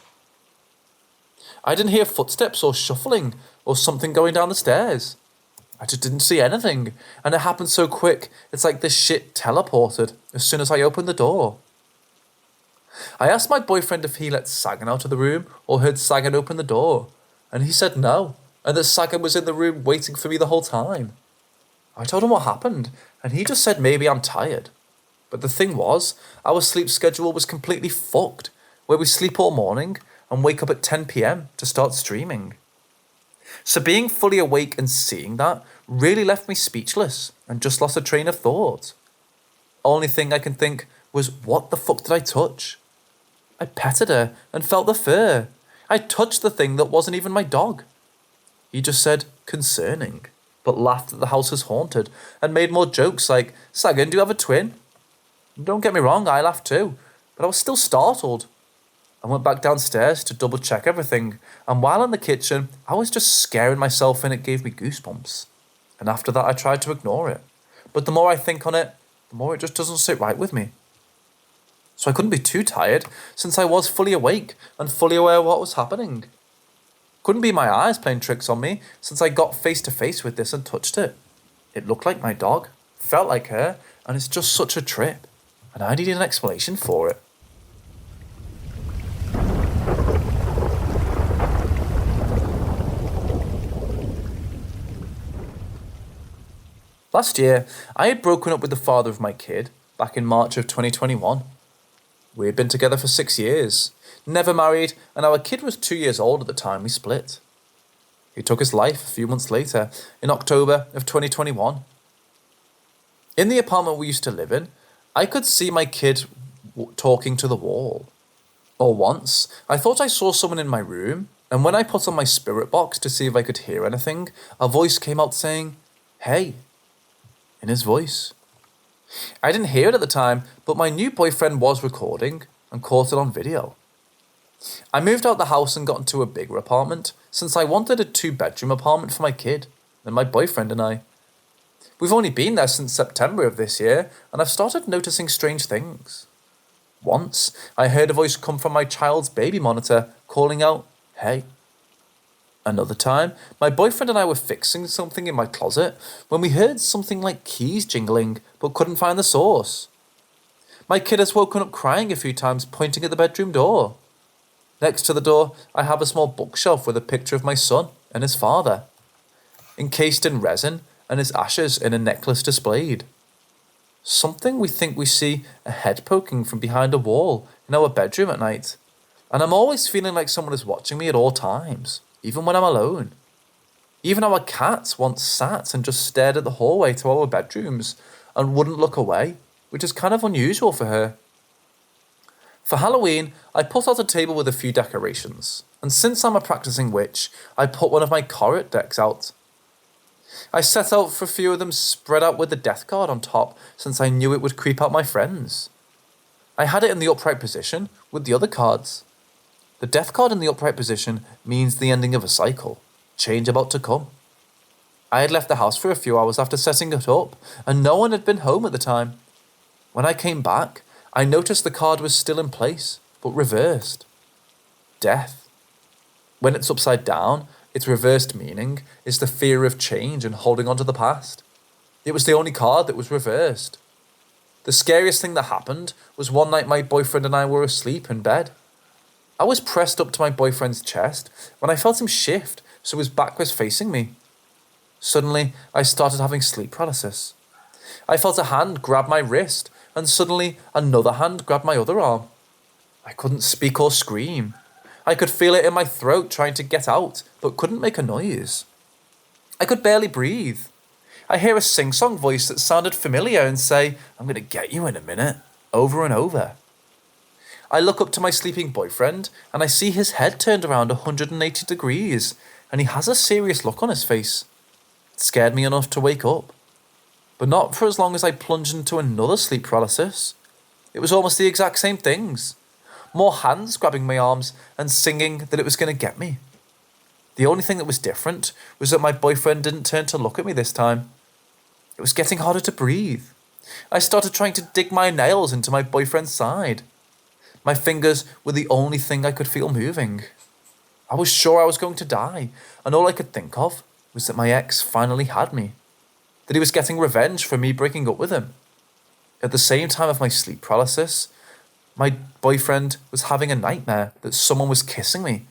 [SPEAKER 2] I didn't hear footsteps or shuffling or something going down the stairs. I just didn't see anything, and it happened so quick, it's like this shit teleported as soon as I opened the door. I asked my boyfriend if he let Sagan out of the room or heard Sagan open the door, and he said no, and that Sagan was in the room waiting for me the whole time. I told him what happened, and he just said maybe I'm tired. But the thing was, our sleep schedule was completely fucked, where we sleep all morning and wake up at 10 p.m. to start streaming. So being fully awake and seeing that really left me speechless and just lost a train of thought. Only thing I can think was, what the fuck did I touch? I petted her and felt the fur. I touched the thing that wasn't even my dog. He just said, concerning, but laughed that the house was haunted and made more jokes like, Sagan, do you have a twin? Don't get me wrong, I laughed too, but I was still startled. I went back downstairs to double check everything, and while in the kitchen, I was just scaring myself and it gave me goosebumps. And after that, I tried to ignore it. But the more I think on it, the more it just doesn't sit right with me. So I couldn't be too tired, since I was fully awake and fully aware of what was happening. Couldn't be my eyes playing tricks on me, since I got face to face with this and touched it. It looked like my dog, felt like her, and it's just such a trip. And I needed an explanation for it. Last year, I had broken up with the father of my kid back in March of 2021. We had been together for 6 years, never married, and our kid was 2 years old at the time we split. He took his life a few months later, in October of 2021. In the apartment we used to live in, I could see my kid talking to the wall. Or once, I thought I saw someone in my room, and when I put on my spirit box to see if I could hear anything, a voice came out saying, "Hey," in his voice. I didn't hear it at the time, but my new boyfriend was recording and caught it on video. I moved out the house and got into a bigger apartment, since I wanted a 2-bedroom apartment for my kid and my boyfriend and I. We've only been there since September of this year, and I've started noticing strange things. Once, I heard a voice come from my child's baby monitor, calling out, "Hey." Another time, my boyfriend and I were fixing something in my closet when we heard something like keys jingling, but couldn't find the source. My kid has woken up crying a few times, pointing at the bedroom door. Next to the door, I have a small bookshelf with a picture of my son and his father, encased in resin, and his ashes in a necklace displayed. Something we think we see a head poking from behind a wall in our bedroom at night, and I'm always feeling like someone is watching me at all times, even when I'm alone. Even our cat once sat and just stared at the hallway to our bedrooms and wouldn't look away, which is kind of unusual for her. For Halloween, I put out a table with a few decorations, and since I'm a practicing witch, I put one of my tarot decks out. I set out for a few of them spread out with the death card on top, since I knew it would creep out my friends. I had it in the upright position with the other cards. The death card in the upright position means the ending of a cycle, change about to come. I had left the house for a few hours after setting it up, and no one had been home at the time. When I came back, I noticed the card was still in place, but reversed. Death. When it's upside down, its reversed meaning is the fear of change and holding on to the past. It was the only card that was reversed. The scariest thing that happened was one night my boyfriend and I were asleep in bed. I was pressed up to my boyfriend's chest when I felt him shift, so his back was facing me. Suddenly, I started having sleep paralysis. I felt a hand grab my wrist, and suddenly another hand grabbed my other arm. I couldn't speak or scream. I could feel it in my throat trying to get out, but couldn't make a noise. I could barely breathe. I hear a sing-song voice that sounded familiar and say, "I'm going to get you in a minute," over and over. I look up to my sleeping boyfriend, and I see his head turned around 180 degrees, and he has a serious look on his face. It scared me enough to wake up. But not for as long as I plunged into another sleep paralysis. It was almost the exact same things. More hands grabbing my arms and singing that it was going to get me. The only thing that was different was that my boyfriend didn't turn to look at me this time. It was getting harder to breathe. I started trying to dig my nails into my boyfriend's side. My fingers were the only thing I could feel moving. I was sure I was going to die, and all I could think of was that my ex finally had me, that he was getting revenge for me breaking up with him. At the same time of my sleep paralysis, my boyfriend was having a nightmare that someone was kissing me,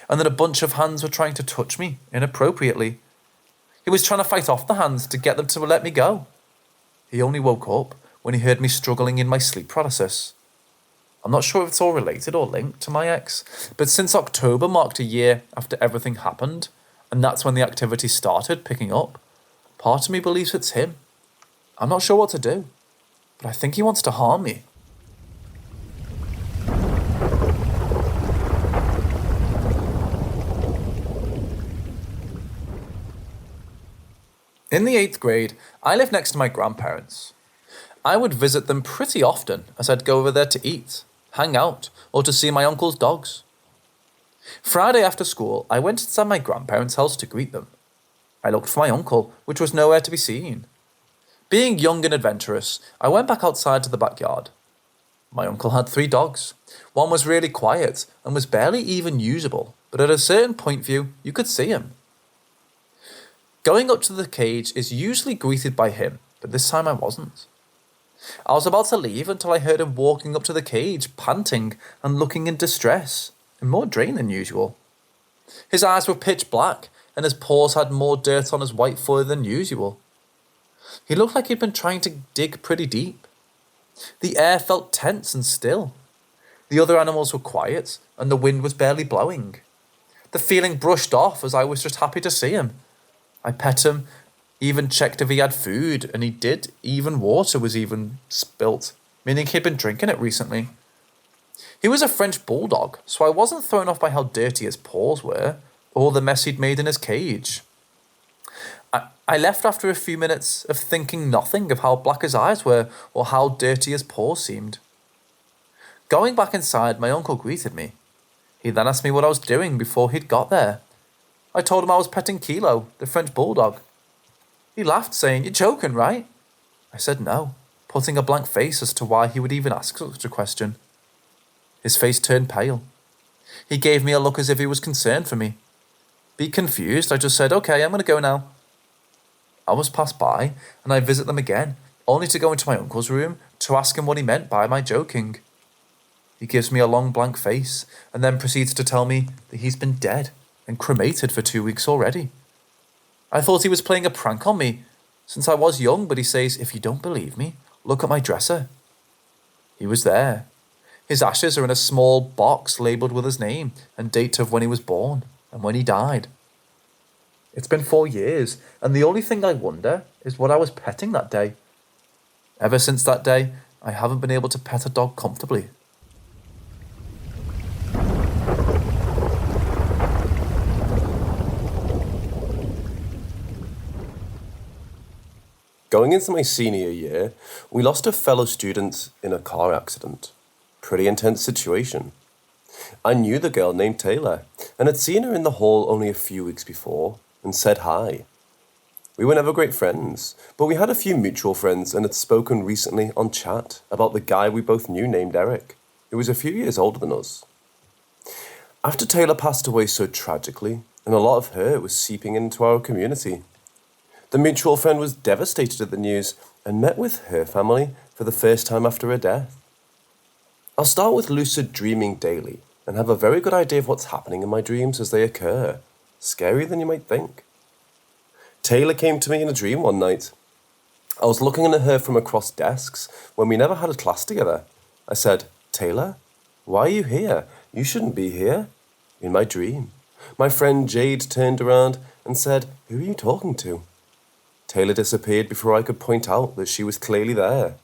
[SPEAKER 2] and that a bunch of hands were trying to touch me inappropriately. He was trying to fight off the hands to get them to let me go. He only woke up when he heard me struggling in my sleep paralysis. I'm not sure if it's all related or linked to my ex, but since October marked a year after everything happened, and that's when the activity started picking up, part of me believes it's him. I'm not sure what to do, but I think he wants to harm me. In the 8th grade, I lived next to my grandparents. I would visit them pretty often as I'd go over there to eat, hang out, or to see my uncle's dogs. Friday after school, I went inside my grandparents' house to greet them. I looked for my uncle, which was nowhere to be seen. Being young and adventurous, I went back outside to the backyard. My uncle had 3 dogs. One was really quiet and was barely even usable, but at a certain point view, you could see him. Going up to the cage is usually greeted by him, but this time I wasn't. I was about to leave until I heard him walking up to the cage, panting and looking in distress, and more drained than usual. His eyes were pitch black, and his paws had more dirt on his white fur than usual. He looked like he'd been trying to dig pretty deep. The air felt tense and still. The other animals were quiet, and the wind was barely blowing. The feeling brushed off as I was just happy to see him. I pet him, even checked if he had food, and he did. Even water was even spilt, meaning he'd been drinking it recently. He was a French bulldog, so I wasn't thrown off by how dirty his paws were, or the mess he'd made in his cage. I left after a few minutes of thinking nothing of how black his eyes were, or how dirty his paws seemed. Going back inside, my uncle greeted me. He then asked me what I was doing before he'd got there. I told him I was petting Kilo, the French bulldog. He laughed, saying, "You're joking, right?" I said no, putting a blank face as to why he would even ask such a question. His face turned pale. He gave me a look as if he was concerned for me. Being confused, I just said, "Okay, I'm going to go now." Hours passed by, and I visit them again, only to go into my uncle's room to ask him what he meant by my joking. He gives me a long blank face, and then proceeds to tell me that he's been dead and cremated for 2 weeks already. I thought he was playing a prank on me, since I was young, but he says, "If you don't believe me, look at my dresser." He was there. His ashes are in a small box labelled with his name and date of when he was born and when he died. It's been 4 years, and the only thing I wonder is what I was petting that day. Ever since that day, I haven't been able to pet a dog comfortably.
[SPEAKER 3] Going into my senior year, we lost a fellow student in a car accident. Pretty intense situation. I knew the girl named Taylor and had seen her in the hall only a few weeks before and said hi. We were never great friends, but we had a few mutual friends and had spoken recently on chat about the guy we both knew named Eric, who was a few years older than us. After Taylor passed away so tragically, and a lot of hurt was seeping into our community, the mutual friend was devastated at the news and met with her family for the first time after her death. I'll start with lucid dreaming daily and have a very good idea of what's happening in my dreams as they occur. Scarier than you might think. Taylor came to me in a dream one night. I was looking at her from across desks when we never had a class together. I said, "Taylor, why are you here? You shouldn't be here." In my dream, my friend Jade turned around and said, "Who are you talking to?" Taylor disappeared before I could point out that she was clearly there.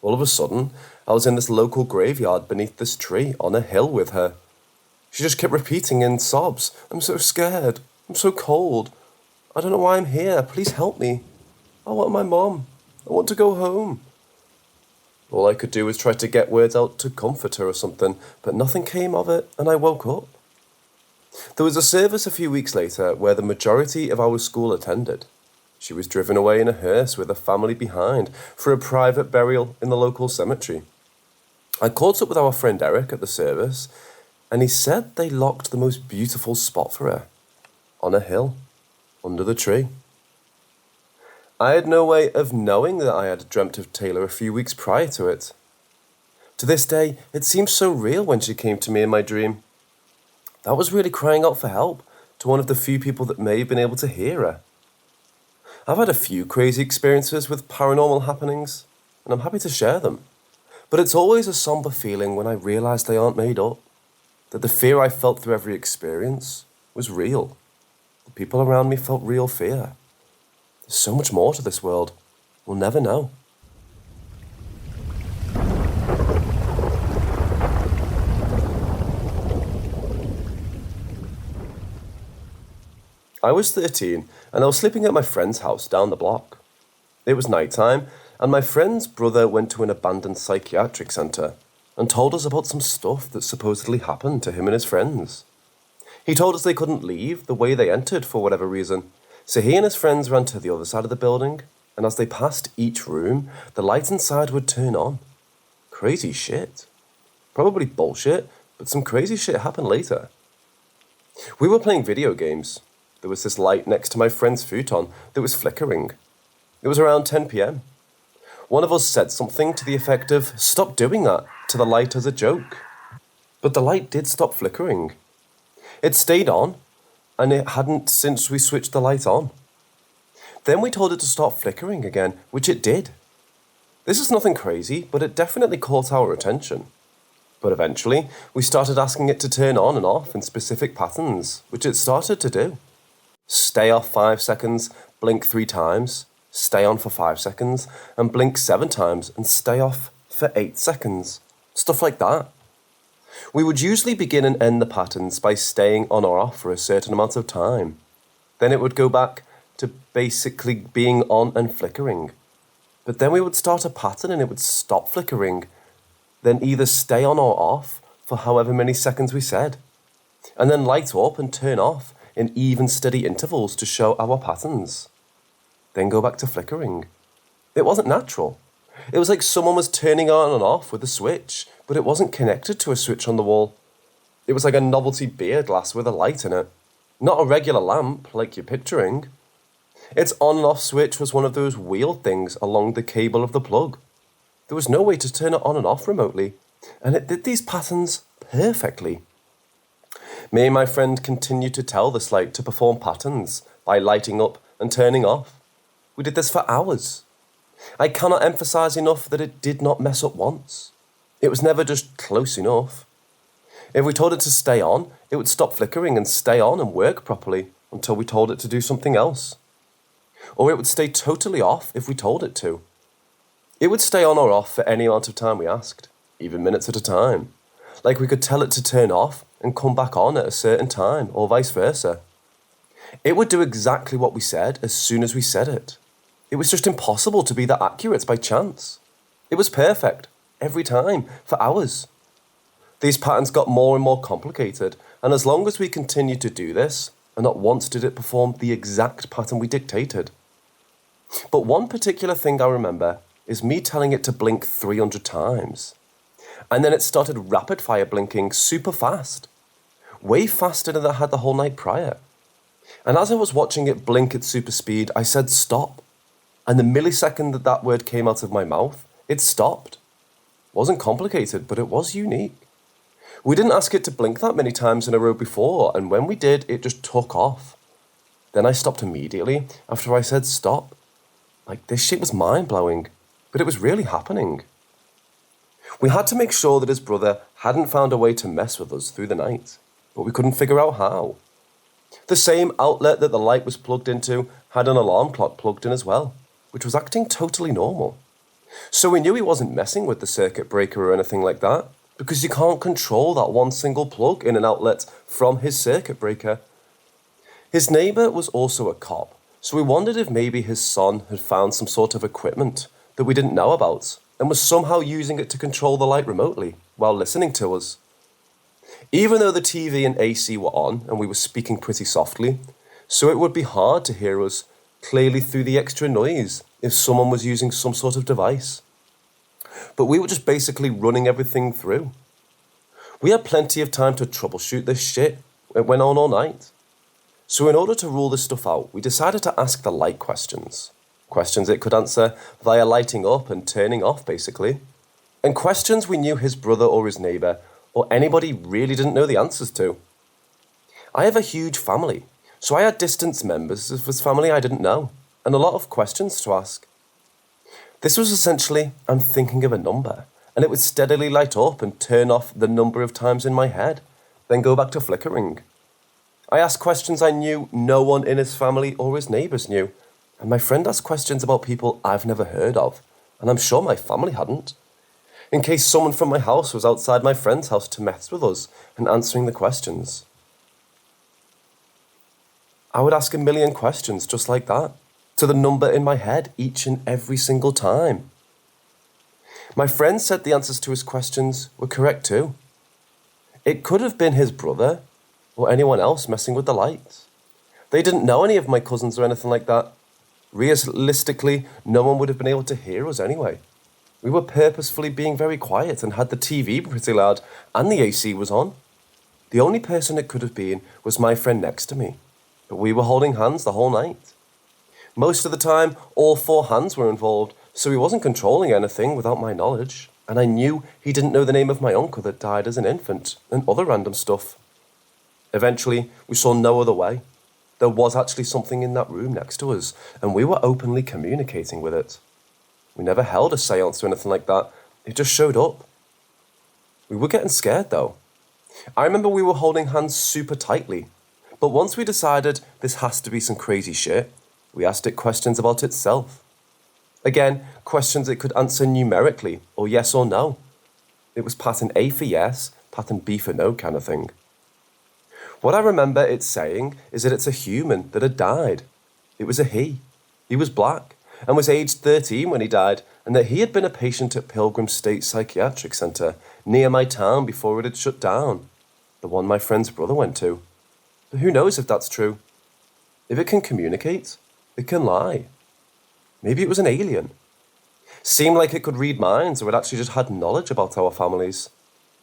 [SPEAKER 3] All of a sudden, I was in this local graveyard beneath this tree on a hill with her. She just kept repeating in sobs, "I'm so scared. I'm so cold. I don't know why I'm here. Please help me. I want my mom. I want to go home." All I could do was try to get words out to comfort her or something, but nothing came of it, and I woke up. There was a service a few weeks later where the majority of our school attended. She was driven away in a hearse with her family behind for a private burial in the local cemetery. I caught up with our friend Eric at the service, and he said they locked the most beautiful spot for her, on a hill, under the tree. I had no way of knowing that I had dreamt of Taylor a few weeks prior to it. To this day, it seems so real when she came to me in my dream. That was really crying out for help to one of the few people that may have been able to hear her. I've had a few crazy experiences with paranormal happenings, and I'm happy to share them. But it's always a somber feeling when I realise they aren't made up, that the fear I felt through every experience was real. The people around me felt real fear. There's so much more to this world. We'll never know. I was 13 and I was sleeping at my friend's house down the block. It was night time and my friend's brother went to an abandoned psychiatric centre and told us about some stuff that supposedly happened to him and his friends. He told us they couldn't leave the way they entered for whatever reason, so he and his friends ran to the other side of the building, and as they passed each room, the lights inside would turn on. Crazy shit. Probably bullshit, but some crazy shit happened later. We were playing video games. There was this light next to my friend's futon that was flickering. It was around 10 p.m. One of us said something to the effect of, "Stop doing that," to the light as a joke. But the light did stop flickering. It stayed on, and it hadn't since we switched the light on. Then we told it to stop flickering again, which it did. This is nothing crazy, but it definitely caught our attention. But eventually, we started asking it to turn on and off in specific patterns, which it started to do. Stay off 5 seconds, blink 3 times, stay on for 5 seconds, and blink 7 times, and stay off for 8 seconds. Stuff like that. We would usually begin and end the patterns by staying on or off for a certain amount of time. Then it would go back to basically being on and flickering. But then we would start a pattern and it would stop flickering, then either stay on or off for however many seconds we said, and then light up and turn off in even steady intervals to show our patterns. Then go back to flickering. It wasn't natural. It was like someone was turning on and off with a switch, but it wasn't connected to a switch on the wall. It was like a novelty beer glass with a light in it. Not a regular lamp like you're picturing. Its on and off switch was one of those wheeled things along the cable of the plug. There was no way to turn it on and off remotely, and it did these patterns perfectly. Me and my friend continued to tell this light to perform patterns by lighting up and turning off. We did this for hours. I cannot emphasize enough that it did not mess up once. It was never just close enough. If we told it to stay on, it would stop flickering and stay on and work properly until we told it to do something else. Or it would stay totally off if we told it to. It would stay on or off for any amount of time we asked, even minutes at a time. Like we could tell it to turn off and come back on at a certain time, or vice versa. It would do exactly what we said as soon as we said it. It was just impossible to be that accurate by chance. It was perfect, every time, for hours. These patterns got more and more complicated, and as long as we continued to do this, and not once did it perform the exact pattern we dictated. But one particular thing I remember is me telling it to blink 300 times. And then it started rapid fire blinking super fast. Way faster than I had the whole night prior. And as I was watching it blink at super speed, I said stop. And the millisecond that that word came out of my mouth, it stopped. Wasn't complicated, but it was unique. We didn't ask it to blink that many times in a row before, and when we did, it just took off. Then I stopped immediately after I said stop. Like, this shit was mind-blowing, but it was really happening. We had to make sure that his brother hadn't found a way to mess with us through the night, but we couldn't figure out how. The same outlet that the light was plugged into had an alarm clock plugged in as well, which was acting totally normal. So we knew he wasn't messing with the circuit breaker or anything like that, because you can't control that one single plug in an outlet from his circuit breaker. His neighbour was also a cop, so we wondered if maybe his son had found some sort of equipment that we didn't know about, and was somehow using it to control the light remotely while listening to us. Even though the TV and AC were on and we were speaking pretty softly, so it would be hard to hear us, clearly through the extra noise if someone was using some sort of device. But we were just basically running everything through. We had plenty of time to troubleshoot this shit. It went on all night. So in order to rule this stuff out, we decided to ask the light questions. Questions it could answer via lighting up and turning off, basically. And questions we knew his brother or his neighbour or anybody really didn't know the answers to. I have a huge family, so I had distant members of his family I didn't know, and a lot of questions to ask. This was essentially, I'm thinking of a number, and it would steadily light up and turn off the number of times in my head, then go back to flickering. I asked questions I knew no one in his family or his neighbours knew, and my friend asked questions about people I've never heard of, and I'm sure my family hadn't. In case someone from my house was outside my friend's house to mess with us and answering the questions. I would ask a million questions just like that, to the number in my head each and every single time. My friend said the answers to his questions were correct too. It could have been his brother or anyone else messing with the lights. They didn't know any of my cousins or anything like that. Realistically, no one would have been able to hear us anyway. We were purposefully being very quiet and had the TV pretty loud and the AC was on. The only person it could have been was my friend next to me, but we were holding hands the whole night. Most of the time, all four hands were involved, so he wasn't controlling anything without my knowledge, and I knew he didn't know the name of my uncle that died as an infant and other random stuff. Eventually, we saw no other way. There was actually something in that room next to us, and we were openly communicating with it. We never held a seance or anything like that. It just showed up. We were getting scared though. I remember we were holding hands super tightly, but once we decided this has to be some crazy shit, we asked it questions about itself. Again, questions it could answer numerically, or yes or no. It was pattern A for yes, pattern B for no kind of thing. What I remember it saying is that it's a human that had died. It was a he. He was black and was aged 13 when he died, and that he had been a patient at Pilgrim State Psychiatric Centre near my town before it had shut down, the one my friend's brother went to. But who knows if that's true? If it can communicate, it can lie. Maybe it was an alien. Seemed like it could read minds, or it actually just had knowledge about our families.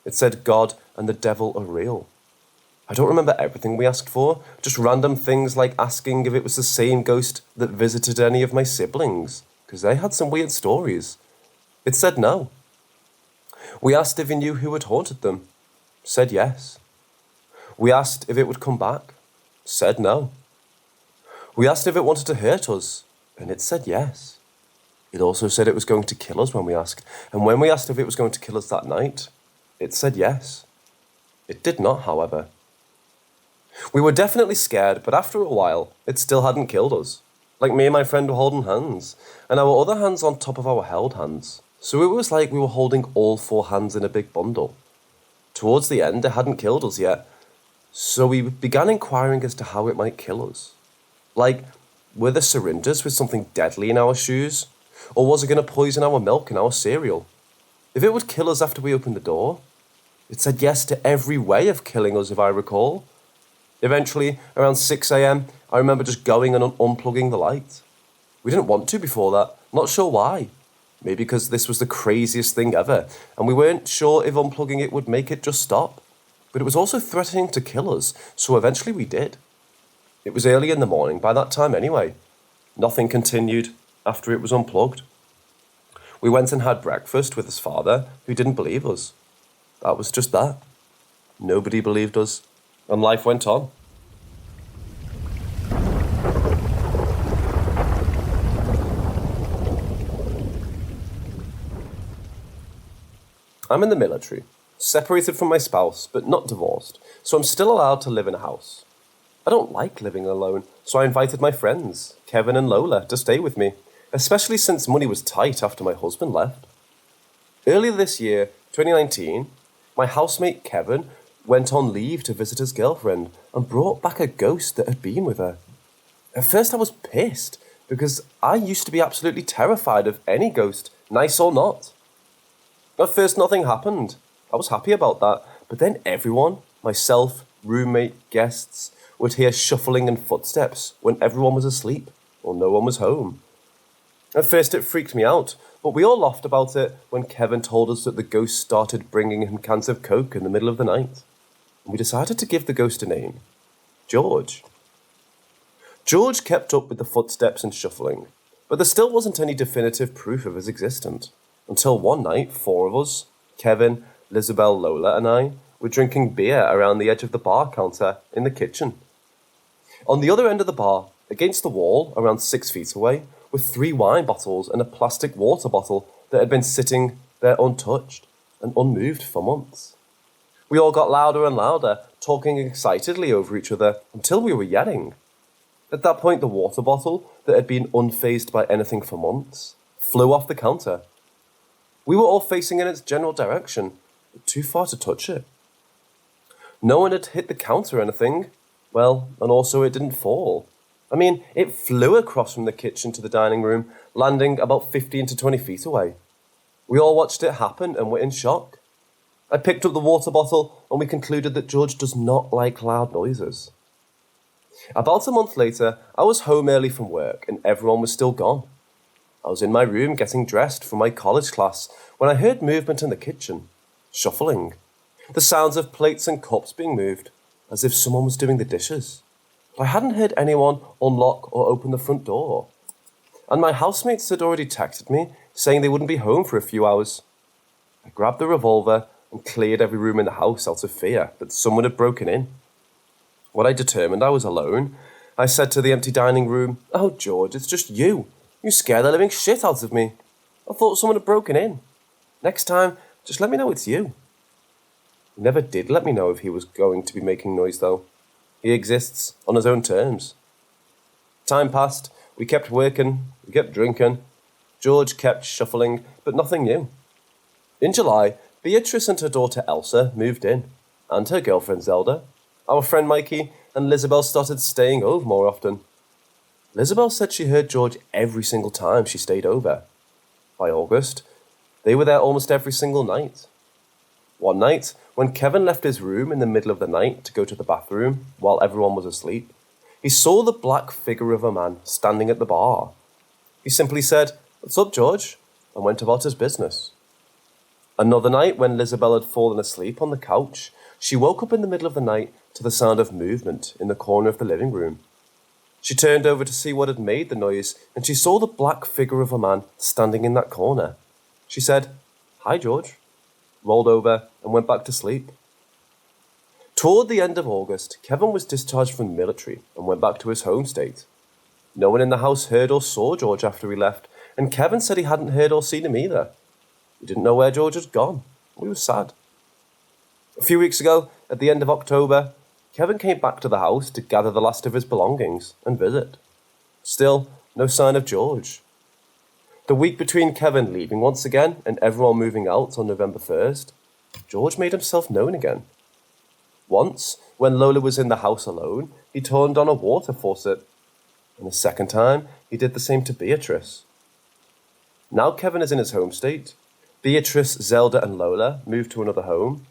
[SPEAKER 3] It said God and the devil are real. I don't remember everything we asked for, just random things like asking if it was the same ghost that visited any of my siblings, because they had some weird stories. It said no. We asked if he knew who had haunted them. Said yes. We asked if it would come back. Said no. We asked if it wanted to hurt us, and it said yes. It also said it was going to kill us when we asked, and when we asked if it was going to kill us that night, it said yes. It did not, however. We were definitely scared, but after a while, it still hadn't killed us. Like me and my friend were holding hands, and our other hands on top of our held hands. So it was like we were holding all four hands in a big bundle. Towards the end, it hadn't killed us yet, so we began inquiring as to how it might kill us. Like, were the syringes with something deadly in our shoes? Or was it going to poison our milk and our cereal? If it would kill us after we opened the door? It said yes to every way of killing us, if I recall. Eventually, around 6 a.m, I remember just going and unplugging the light. We didn't want to before that, not sure why. Maybe because this was the craziest thing ever, and we weren't sure if unplugging it would make it just stop. But it was also threatening to kill us, so eventually we did. It was early in the morning by that time anyway. Nothing continued after it was unplugged. We went and had breakfast with his father, who didn't believe us. That was just that. Nobody believed us, and life went on. I'm in the military, separated from my spouse, but not divorced, so I'm still allowed to live in a house. I don't like living alone, so I invited my friends, Kevin and Lola, to stay with me, especially since money was tight after my husband left. Earlier this year, 2019, my housemate Kevin went on leave to visit his girlfriend and brought back a ghost that had been with her. At first I was pissed, because I used to be absolutely terrified of any ghost, nice or not. At first nothing happened. I was happy about that, but then everyone, myself, roommate, guests, would hear shuffling and footsteps when everyone was asleep. or no one was home. At first it freaked me out, but we all laughed about it when Kevin told us that the ghost started bringing him cans of Coke in the middle of the night. And we decided to give the ghost a name. George. George kept up with the footsteps and shuffling, but there still wasn't any definitive proof of his existence, until one night 4 of us, Kevin, Lizabelle, Lola and I, were drinking beer around the edge of the bar counter in the kitchen. On the other end of the bar, against the wall, around 6 feet away, were 3 wine bottles and a plastic water bottle that had been sitting there untouched and unmoved for months. We all got louder and louder, talking excitedly over each other until we were yelling. At that point, the water bottle, that had been unfazed by anything for months, flew off the counter. We were all facing in its general direction, but too far to touch it. No one had hit the counter or anything. Well, and also it didn't fall. I mean, it flew across from the kitchen to the dining room, landing about 15 to 20 feet away. We all watched it happen and were in shock. I picked up the water bottle and we concluded that George does not like loud noises. About a month later, I was home early from work and everyone was still gone. I was in my room getting dressed for my college class when I heard movement in the kitchen. Shuffling. The sounds of plates and cups being moved, as if someone was doing the dishes. But I hadn't heard anyone unlock or open the front door. And my housemates had already texted me, saying they wouldn't be home for a few hours. I grabbed the revolver and cleared every room in the house out of fear that someone had broken in. When I determined I was alone, I said to the empty dining room, "Oh, George, it's just you. You scare the living shit out of me. I thought someone had broken in. Next time, just let me know it's you." He never did let me know if he was going to be making noise, though. He exists on his own terms. Time passed. We kept working. We kept drinking. George kept shuffling, but nothing new. In July, Beatrice and her daughter Elsa moved in, and her girlfriend Zelda. Our friend Mikey and Lizabelle started staying over more often. Lizabelle said she heard George every single time she stayed over. By August, they were there almost every single night. One night, when Kevin left his room in the middle of the night to go to the bathroom while everyone was asleep, he saw the black figure of a man standing at the bar. He simply said, "What's up, George?" and went about his business. Another night, when Lizabelle had fallen asleep on the couch, she woke up in the middle of the night to the sound of movement in the corner of the living room. She turned over to see what had made the noise, and she saw the black figure of a man standing in that corner. She said, "Hi, George," rolled over, and went back to sleep. Toward the end of August, Kevin was discharged from the military and went back to his home state. No one in the house heard or saw George after he left, and Kevin said he hadn't heard or seen him either. We didn't know where George had gone. We were sad. A few weeks ago, at the end of October, Kevin came back to the house to gather the last of his belongings and visit. Still, no sign of George. The week between Kevin leaving once again and everyone moving out on November 1st, George made himself known again. Once, when Lola was in the house alone, he turned on a water faucet. And the second time, he did the same to Beatrice. Now Kevin is in his home state. Beatrice, Zelda and Lola moved to another home.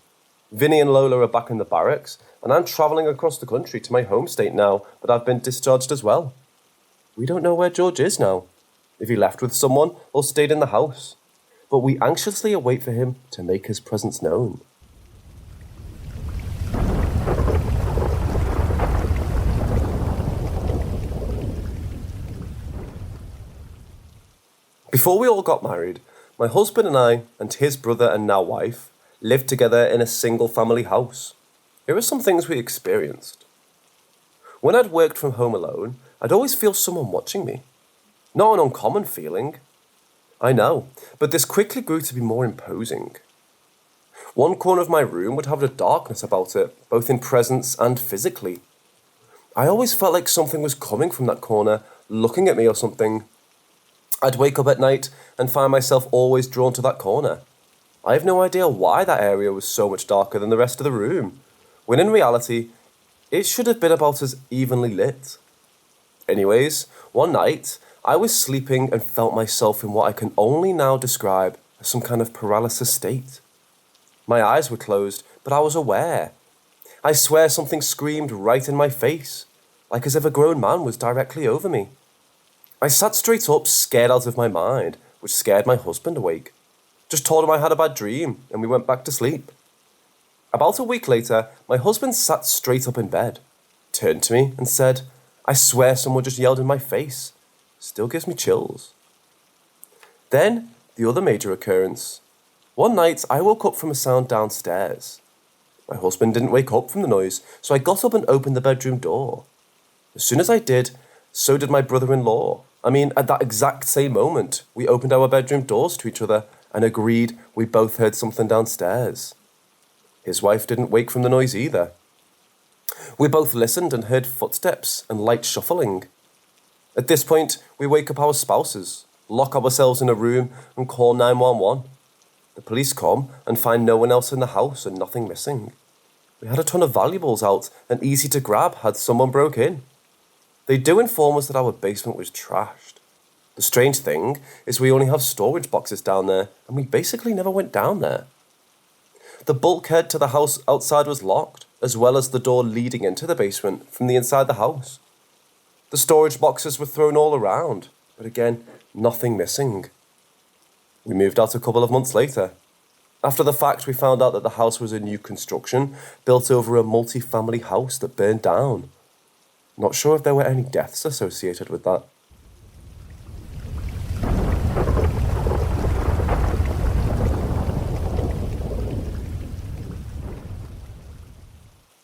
[SPEAKER 3] Vinny and Lola are back in the barracks, and I'm travelling across the country to my home state now that I've been discharged as well. We don't know where George is now, if he left with someone or stayed in the house, but we anxiously await for him to make his presence known. Before we all got married, my husband and I and his brother and now wife lived together in a single family house. Here are some things we experienced. When I'd worked from home alone, I'd always feel someone watching me. Not an uncommon feeling. I know, but this quickly grew to be more imposing. One corner of my room would have a darkness about it, both in presence and physically. I always felt like something was coming from that corner, looking at me or something. I'd wake up at night and find myself always drawn to that corner. I have no idea why that area was so much darker than the rest of the room, when in reality, it should have been about as evenly lit. Anyways, one night, I was sleeping and felt myself in what I can only now describe as some kind of paralysis state. My eyes were closed, but I was aware. I swear something screamed right in my face, like as if a grown man was directly over me. I sat straight up, scared out of my mind, which scared my husband awake. Just told him I had a bad dream, and we went back to sleep. About a week later, my husband sat straight up in bed, turned to me and said, "I swear someone just yelled in my face. Still gives me chills." Then, the other major occurrence. One night, I woke up from a sound downstairs. My husband didn't wake up from the noise, so I got up and opened the bedroom door. As soon as I did, so did my brother-in-law. At that exact same moment, we opened our bedroom doors to each other and agreed we both heard something downstairs. His wife didn't wake from the noise either. We both listened and heard footsteps and light shuffling. At this point, we wake up our spouses, lock ourselves in a room and call 911. The police come and find no one else in the house and nothing missing. We had a ton of valuables out and easy to grab had someone broke in. They do inform us that our basement was trashed. The strange thing is we only have storage boxes down there and we basically never went down there. The bulkhead to the house outside was locked, as well as the door leading into the basement from the inside the house. The storage boxes were thrown all around, but again, nothing missing. We moved out a couple of months later. After the fact, we found out that the house was a new construction built over a multi-family house that burned down. Not sure if there were any deaths associated with that.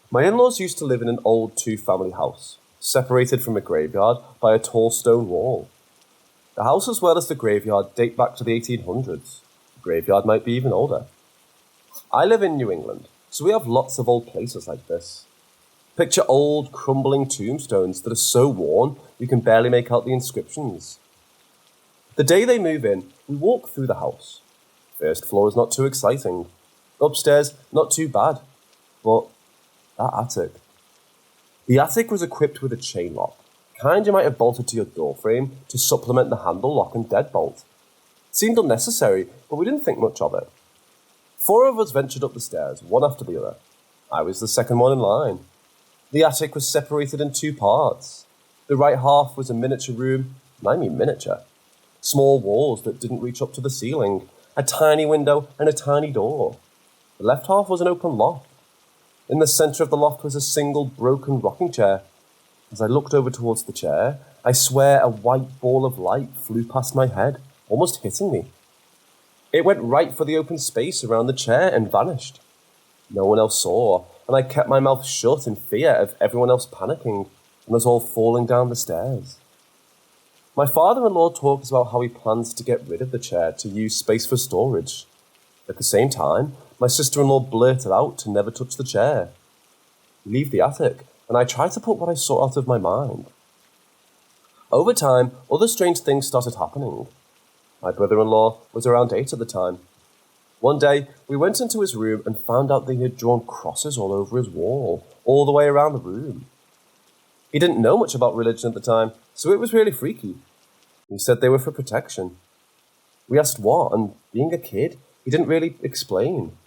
[SPEAKER 3] My in-laws used to live in an old two-family house, separated from a graveyard by a tall stone wall. The house as well as the graveyard date back to the 1800s. The graveyard might be even older. I live in New England, so we have lots of old places like this. Picture old, crumbling tombstones that are so worn you can barely make out the inscriptions. The day they move in, we walk through the house. First floor is not too exciting. Upstairs, not too bad. But that attic. The attic was equipped with a chain lock, kind you might have bolted to your doorframe to supplement the handle lock and deadbolt. It seemed unnecessary, but we didn't think much of it. 4 of us ventured up the stairs, one after the other. I was the second one in line. The attic was separated in 2 parts. The right half was a miniature room, and I mean miniature. Small walls that didn't reach up to the ceiling, a tiny window and a tiny door. The left half was an open loft. In the centre of the loft was a single broken rocking chair. As I looked over towards the chair, I swear a white ball of light flew past my head, almost hitting me. It went right for the open space around the chair and vanished. No one else saw, and I kept my mouth shut in fear of everyone else panicking and us all falling down the stairs. My father-in-law talks about how he plans to get rid of the chair to use space for storage. At the same time, my sister-in-law blurted out to never touch the chair. We leave the attic, and I try to put what I saw out of my mind. Over time, other strange things started happening. My brother-in-law was around 8 at the time. One day, we went into his room and found out that he had drawn crosses all over his wall, all the way around the room. He didn't know much about religion at the time, so it was really freaky. He said they were for protection. We asked what, and being a kid, he didn't really explain.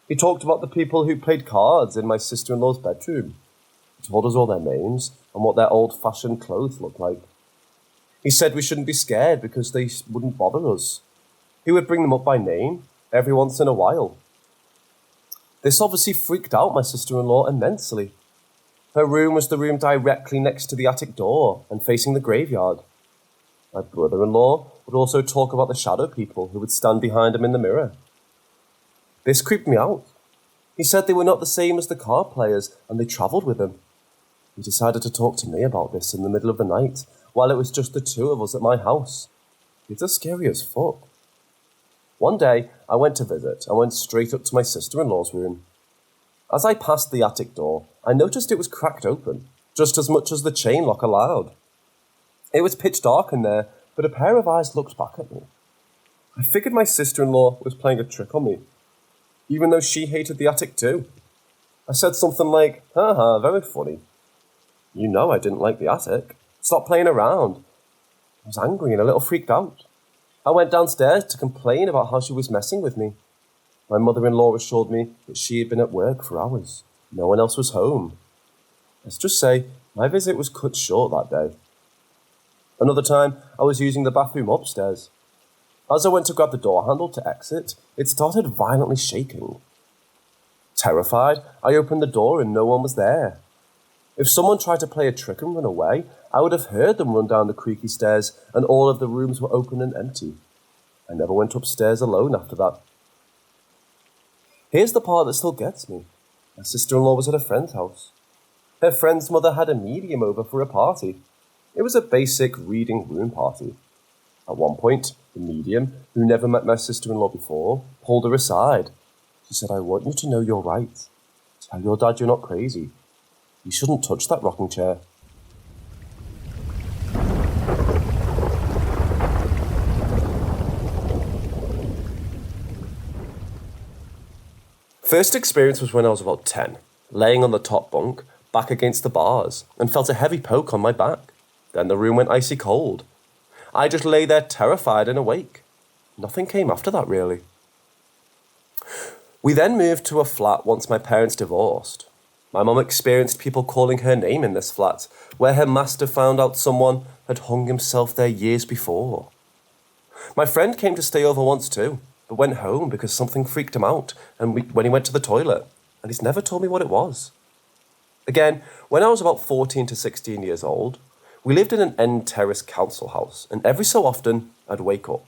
[SPEAKER 3] He talked about the people who played cards in my sister-in-law's bedroom. He told us all their names and what their old-fashioned clothes looked like. He said we shouldn't be scared because they wouldn't bother us. He would bring them up by name every once in a while. This obviously freaked out my sister-in-law immensely. Her room was the room directly next to the attic door and facing the graveyard. My brother-in-law would also talk about the shadow people who would stand behind him in the mirror. This creeped me out. He said they were not the same as the card players and they travelled with him. He decided to talk to me about this in the middle of the night while it was just the 2 of us at my house. It's scary as fuck. One day, I went to visit and went straight up to my sister-in-law's room. As I passed the attic door, I noticed it was cracked open, just as much as the chain lock allowed. It was pitch dark in there, but a pair of eyes looked back at me. I figured my sister-in-law was playing a trick on me, even though she hated the attic too. I said something like, haha, very funny. You know I didn't like the attic. Stop playing around. I was angry and a little freaked out. I went downstairs to complain about how she was messing with me. My mother-in-law assured me that she had been at work for hours. No one else was home. Let's just say, my visit was cut short that day. Another time, I was using the bathroom upstairs. As I went to grab the door handle to exit, it started violently shaking. Terrified, I opened the door and no one was there. If someone tried to play a trick and run away, I would have heard them run down the creaky stairs and all of the rooms were open and empty. I never went upstairs alone after that. Here's the part that still gets me. My sister-in-law was at a friend's house. Her friend's mother had a medium over for a party. It was a basic reading room party. At one point, the medium, who never met my sister-in-law before, pulled her aside. She said, "I want you to know you're right. Tell your dad you're not crazy. You shouldn't touch that rocking chair." First experience was when I was about 10, laying on the top bunk, back against the bars, and felt a heavy poke on my back. Then the room went icy cold. I just lay there terrified and awake. Nothing came after that, really. We then moved to a flat once my parents divorced. My mum experienced people calling her name in this flat, where her master found out someone had hung himself there years before. My friend came to stay over once too, but went home because something freaked him out when he went to the toilet, and he's never told me what it was. Again, when I was about 14 to 16 years old, we lived in an end terrace council house, and every so often I'd wake up.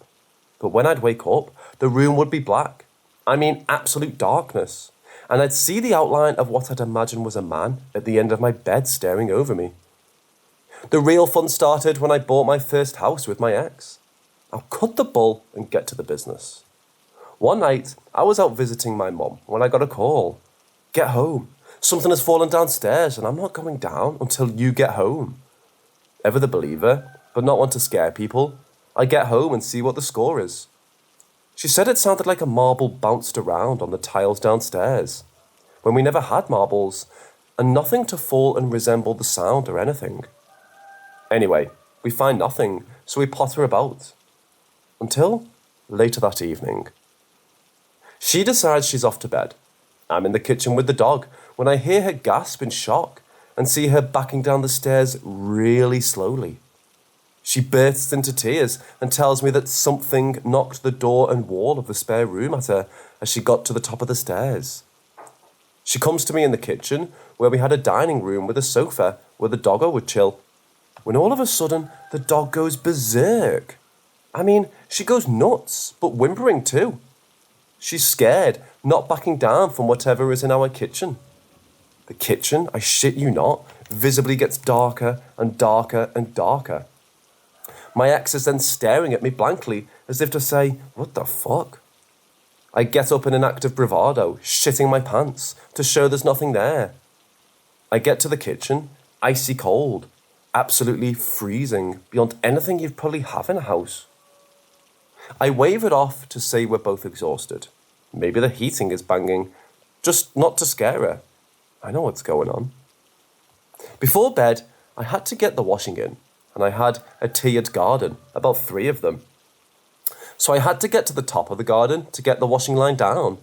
[SPEAKER 3] But when I'd wake up, the room would be black. I mean, absolute darkness. And I'd see the outline of what I'd imagine was a man at the end of my bed staring over me. The real fun started when I bought my first house with my ex. I'll cut the bull and get to the business. One night, I was out visiting my mum when I got a call. "Get home. Something has fallen downstairs and I'm not going down until you get home." Ever the believer, but not one to scare people, I get home and see what the score is. She said it sounded like a marble bounced around on the tiles downstairs, when we never had marbles, and nothing to fall and resemble the sound or anything. Anyway, we find nothing, so we potter about. Until later that evening. She decides she's off to bed. I'm in the kitchen with the dog when I hear her gasp in shock and see her backing down the stairs really slowly. She bursts into tears and tells me that something knocked the door and wall of the spare room at her as she got to the top of the stairs. She comes to me in the kitchen where we had a dining room with a sofa where the doggo would chill, when all of a sudden the dog goes berserk. I mean, she goes nuts, but whimpering too. She's scared, not backing down from whatever is in our kitchen. The kitchen, I shit you not, visibly gets darker and darker and darker. My ex is then staring at me blankly, as if to say, "What the fuck?" I get up in an act of bravado, shitting my pants, to show there's nothing there. I get to the kitchen, icy cold, absolutely freezing, beyond anything you'd probably have in a house. I wave it off to say we're both exhausted. Maybe the heating is banging, just not to scare her. I know what's going on. Before bed, I had to get the washing in, and I had a tiered garden, about 3 of them. So I had to get to the top of the garden to get the washing line down.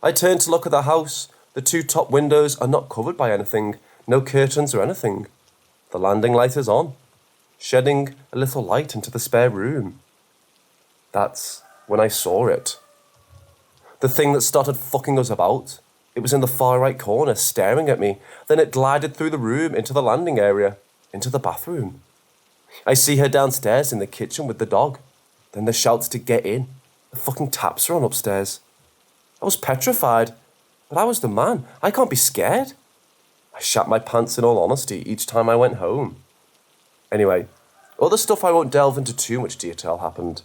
[SPEAKER 3] I turned to look at the house. The 2 top windows are not covered by anything, no curtains or anything. The landing light is on, shedding a little light into the spare room. That's when I saw it. The thing that started fucking us about. It was in the far right corner, staring at me. Then it glided through the room into the landing area, into the bathroom. I see her downstairs in the kitchen with the dog. Then the shouts to get in. The fucking taps are on upstairs. I was petrified, but I was the man. I can't be scared. I shat my pants in all honesty each time I went home. Anyway, other stuff I won't delve into too much detail happened.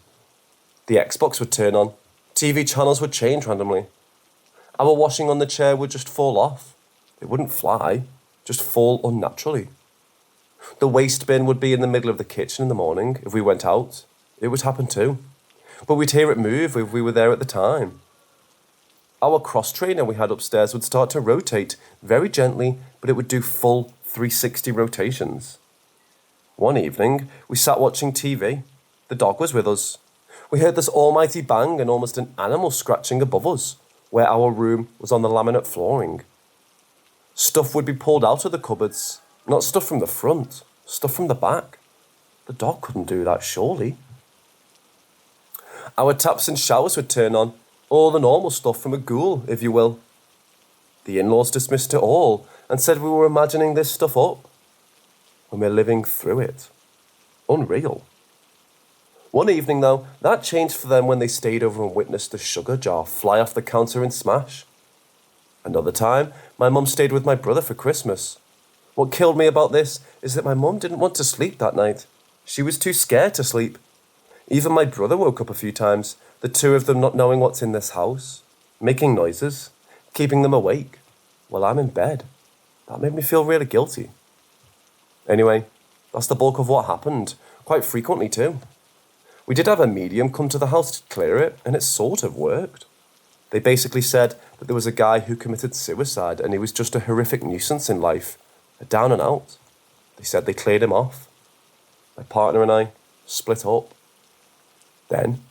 [SPEAKER 3] The Xbox would turn on. TV channels would change randomly. Our washing on the chair would just fall off. It wouldn't fly, just fall unnaturally. The waste bin would be in the middle of the kitchen in the morning if we went out. It would happen too. But we'd hear it move if we were there at the time. Our cross trainer we had upstairs would start to rotate very gently, but it would do full 360 rotations. One evening, we sat watching TV. The dog was with us. We heard this almighty bang and almost an animal scratching above us, where our room was on the laminate flooring. Stuff would be pulled out of the cupboards, not stuff from the front, stuff from the back. The dog couldn't do that, surely. Our taps and showers would turn on, all the normal stuff from a ghoul, if you will. The in-laws dismissed it all and said we were imagining this stuff up when we're living through it. Unreal. One evening, though, that changed for them when they stayed over and witnessed the sugar jar fly off the counter and smash. Another time, my mum stayed with my brother for Christmas. What killed me about this is that my mum didn't want to sleep that night. She was too scared to sleep. Even my brother woke up a few times, the two of them not knowing what's in this house, making noises, keeping them awake, while I'm in bed. That made me feel really guilty. Anyway, that's the bulk of what happened, quite frequently too. We did have a medium come to the house to clear it, and it sort of worked. They basically said that there was a guy who committed suicide and he was just a horrific nuisance in life, a down and out. They said they cleared him off. My partner and I split up. Then,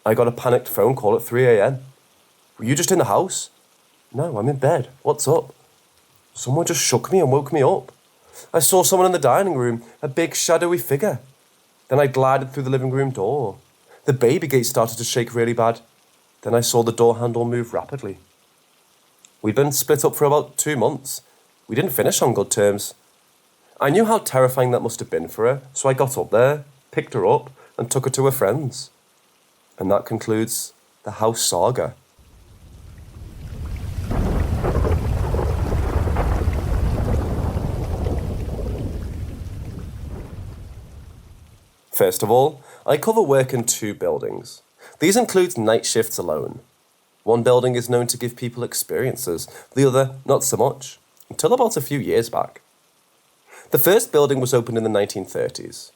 [SPEAKER 3] I got a panicked phone call at 3 a.m. Were you just in the house? No, I'm in bed. What's up? Someone just shook me and woke me up. I saw someone in the dining room, a big shadowy figure. Then I glided through the living room door. The baby gate started to shake really bad. Then I saw the door handle move rapidly. We'd been split up for about 2 months. We didn't finish on good terms. I knew how terrifying that must have been for her, so I got up there, picked her up, and took her to her friends. And that concludes the house saga. First of all, I cover work in 2 buildings. These include night shifts alone. One building is known to give people experiences, the other not so much, until about a few years back. The first building was opened in the 1930s.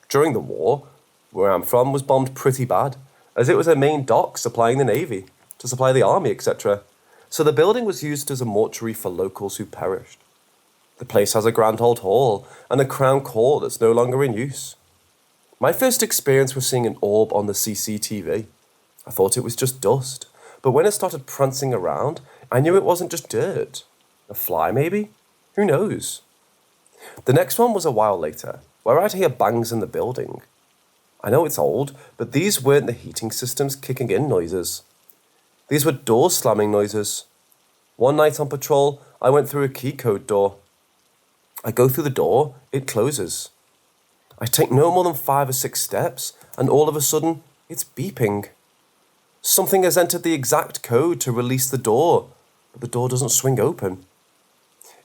[SPEAKER 3] During the war, where I'm from was bombed pretty bad, as it was a main dock supplying the Navy, to supply the army, etc. So the building was used as a mortuary for locals who perished. The place has a grand old hall and a crown court that's no longer in use. My first experience was seeing an orb on the CCTV. I thought it was just dust, but when it started prancing around, I knew it wasn't just dirt. A fly, maybe? Who knows? The next one was a while later, where I'd hear bangs in the building. I know it's old, but these weren't the heating systems kicking in noises. These were door slamming noises. One night on patrol, I went through a key code door. I go through the door, it closes. I take no more than 5 or 6 steps, and all of a sudden, it's beeping. Something has entered the exact code to release the door, but the door doesn't swing open.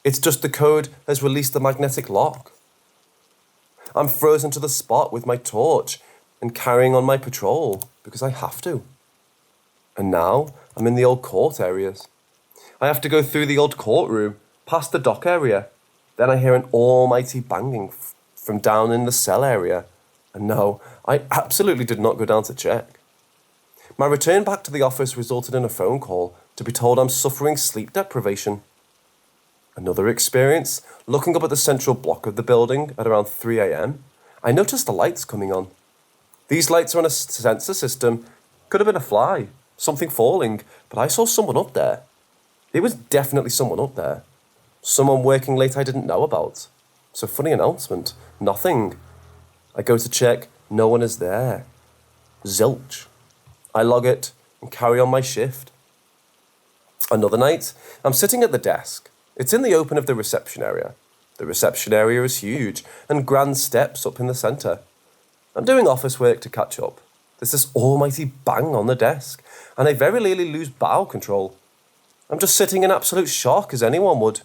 [SPEAKER 3] It's just the code has released the magnetic lock. I'm frozen to the spot with my torch and carrying on my patrol, because I have to. And now, I'm in the old court areas. I have to go through the old courtroom, past the dock area. Then I hear an almighty banging from down in the cell area. And no, I absolutely did not go down to check. My return back to the office resulted in a phone call to be told I'm suffering sleep deprivation. Another experience, looking up at the central block of the building at around 3 a.m, I noticed the lights coming on. These lights are on a sensor system. Could have been a fly, something falling, but I saw someone up there. It was definitely someone up there. Someone working late I didn't know about. So funny announcement, nothing. I go to check, no one is there. Zilch. I log it and carry on my shift. Another night, I'm sitting at the desk. It's in the open of the reception area. The reception area is huge and grand steps up in the centre. I'm doing office work to catch up. There's this almighty bang on the desk, and I very nearly lose bowel control. I'm just sitting in absolute shock, as anyone would.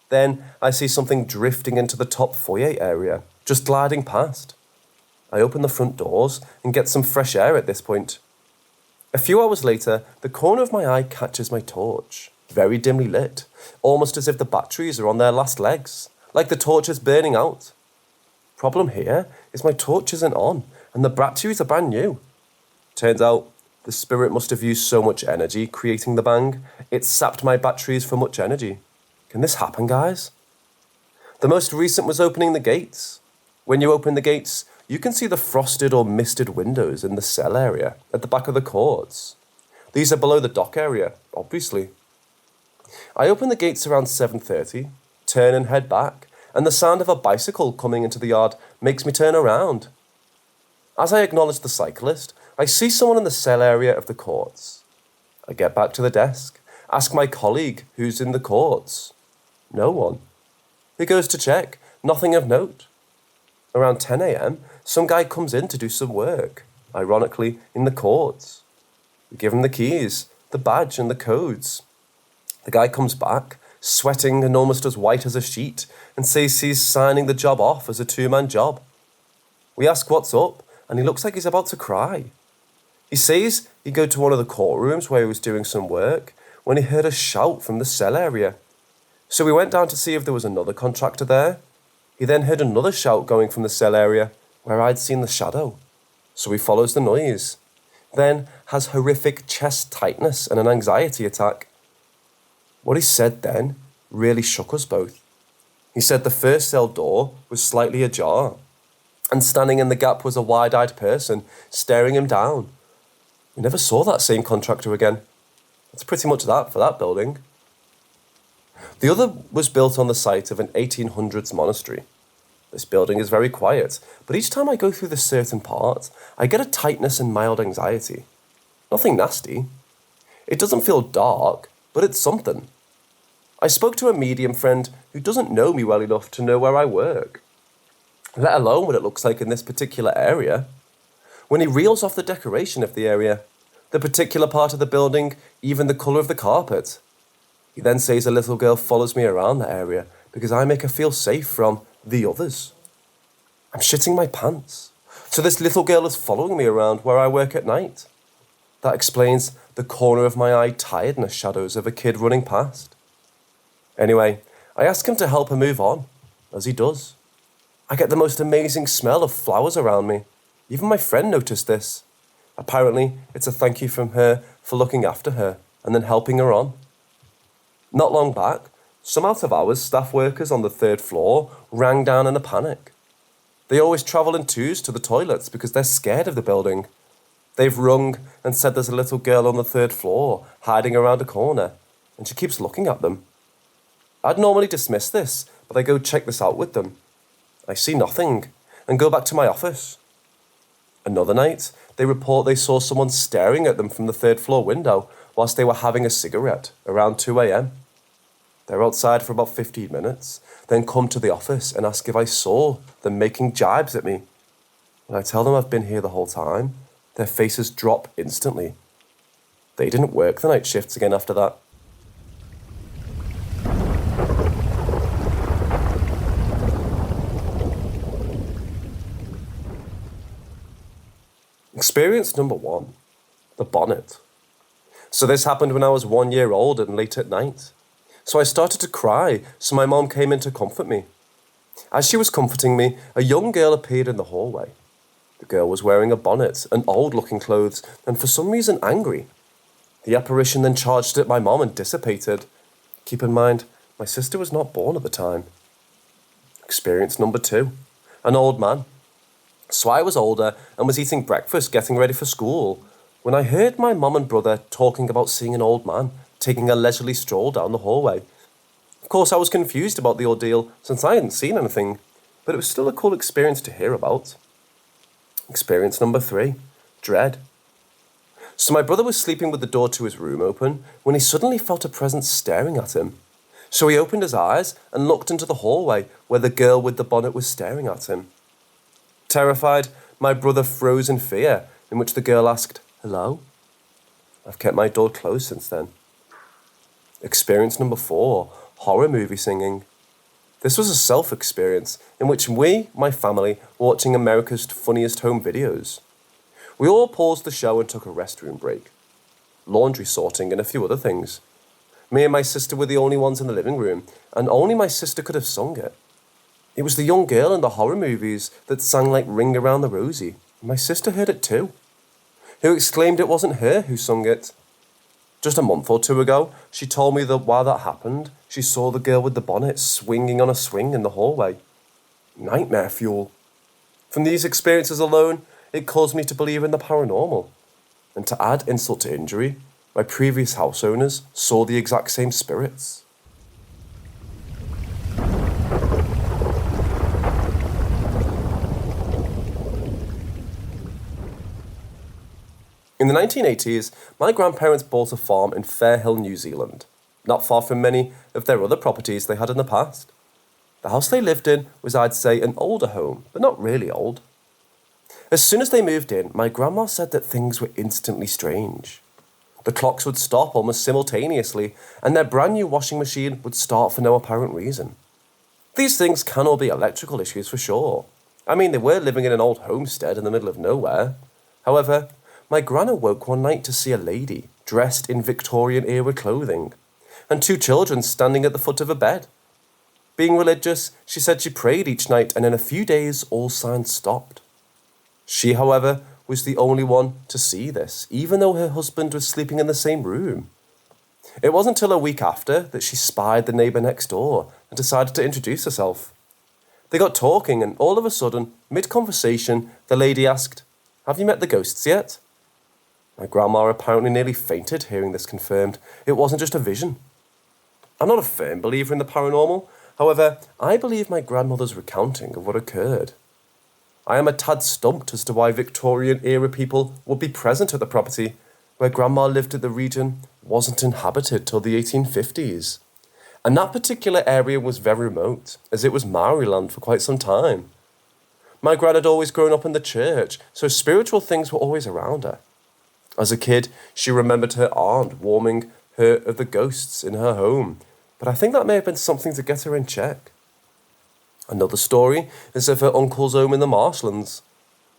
[SPEAKER 3] Then I see something drifting into the top foyer area, just gliding past. I open the front doors and get some fresh air at this point. A few hours later, the corner of my eye catches my torch, very dimly lit, almost as if the batteries are on their last legs, like the torch is burning out. Problem here is my torch isn't on, and the batteries are brand new. Turns out, the spirit must have used so much energy creating the bang, it sapped my batteries for much energy. Can this happen, guys? The most recent was opening the gates. When you open the gates, you can see the frosted or misted windows in the cell area at the back of the courts. These are below the dock area, obviously. I open the gates around 7:30, turn and head back, and the sound of a bicycle coming into the yard makes me turn around. As I acknowledge the cyclist, I see someone in the cell area of the courts. I get back to the desk, ask my colleague who's in the courts. No one. He goes to check, nothing of note. Around 10 a.m, some guy comes in to do some work, ironically in the courts. We give him the keys, the badge and the codes. The guy comes back, sweating and almost as white as a sheet, and says he's signing the job off as a two-man job. We ask what's up, and he looks like he's about to cry. He says he'd go to one of the courtrooms where he was doing some work when he heard a shout from the cell area. So we went down to see if there was another contractor there. He then heard another shout going from the cell area where I'd seen the shadow. So he follows the noise. Then has horrific chest tightness and an anxiety attack. What he said then really shook us both. He said the first cell door was slightly ajar, and standing in the gap was a wide-eyed person staring him down. We never saw that same contractor again. That's pretty much that for that building. The other was built on the site of an 1800s monastery. This building is very quiet, but each time I go through this certain part, I get a tightness and mild anxiety. Nothing nasty. It doesn't feel dark, but it's something. I spoke to a medium friend who doesn't know me well enough to know where I work, let alone what it looks like in this particular area. When he reels off the decoration of the area, the particular part of the building, even the colour of the carpet, he then says a little girl follows me around the area because I make her feel safe from the others. I'm shitting my pants. So this little girl is following me around where I work at night. That explains the corner of my eye tiredness shadows of a kid running past. Anyway, I ask him to help her move on, as he does. I get the most amazing smell of flowers around me. Even my friend noticed this. Apparently, it's a thank you from her for looking after her and then helping her on. Not long back, some out-of-hours staff workers on the 3rd floor rang down in a panic. They always travel in twos to the toilets because they're scared of the building. They've rung and said there's a little girl on the 3rd floor hiding around a corner, and she keeps looking at them. I'd normally dismiss this, but I go check this out with them. I see nothing, and go back to my office. Another night, they report they saw someone staring at them from the 3rd floor window whilst they were having a cigarette around 2 a.m. They're outside for about 15 minutes, then come to the office and ask if I saw them making jibes at me. When I tell them I've been here the whole time, their faces drop instantly. They didn't work the night shifts again after that. Experience number 1, the bonnet. So this happened when I was 1 year old and late at night. So I started to cry, so my mom came in to comfort me. As she was comforting me, a young girl appeared in the hallway. The girl was wearing a bonnet and old-looking clothes, and for some reason angry. The apparition then charged at my mom and dissipated. Keep in mind, my sister was not born at the time. Experience number 2, an old man. So I was older and was eating breakfast, getting ready for school, when I heard my mum and brother talking about seeing an old man taking a leisurely stroll down the hallway. Of course, I was confused about the ordeal since I hadn't seen anything, but it was still a cool experience to hear about. Experience number 3, dread. So my brother was sleeping with the door to his room open when he suddenly felt a presence staring at him. So he opened his eyes and looked into the hallway where the girl with the bonnet was staring at him. Terrified, my brother froze in fear, in which the girl asked, "Hello?" I've kept my door closed since then. Experience number 4, horror movie singing. This was a self-experience in which we, my family, were watching America's Funniest Home Videos. We all paused the show and took a restroom break, laundry sorting and a few other things. Me and my sister were the only ones in the living room, and only my sister could have sung it. It was the young girl in the horror movies that sang like Ring Around the Rosie. My sister heard it too, who exclaimed it wasn't her who sung it. Just a month or 2 ago, she told me that while that happened, she saw the girl with the bonnet swinging on a swing in the hallway. Nightmare fuel. From these experiences alone, it caused me to believe in the paranormal. And to add insult to injury, my previous house owners saw the exact same spirits. the 1980s, my grandparents bought a farm in Fairhill, New Zealand, not far from many of their other properties they had in the past. The house they lived in was, I'd say, an older home, but not really old. As soon as they moved in, my grandma said that things were instantly strange. The clocks would stop almost simultaneously, and their brand new washing machine would start for no apparent reason. These things can all be electrical issues for sure. I mean, they were living in an old homestead in the middle of nowhere. However, my gran awoke one night to see a lady dressed in Victorian-era clothing, and 2 children standing at the foot of a bed. Being religious, she said she prayed each night, and in a few days all signs stopped. She, however, was the only one to see this, even though her husband was sleeping in the same room. It wasn't until a week after that she spied the neighbour next door and decided to introduce herself. They got talking, and all of a sudden, mid-conversation, the lady asked, "Have you met the ghosts yet?" My grandma apparently nearly fainted hearing this confirmed. It wasn't just a vision. I'm not a firm believer in the paranormal. However, I believe my grandmother's recounting of what occurred. I am a tad stumped as to why Victorian-era people would be present at the property, where Grandma lived at the region wasn't inhabited till the 1850s. And that particular area was very remote, as it was Maori land for quite some time. My gran had always grown up in the church, so spiritual things were always around her. As a kid, she remembered her aunt warning her of the ghosts in her home, but I think that may have been something to get her in check. Another story is of her uncle's home in the marshlands.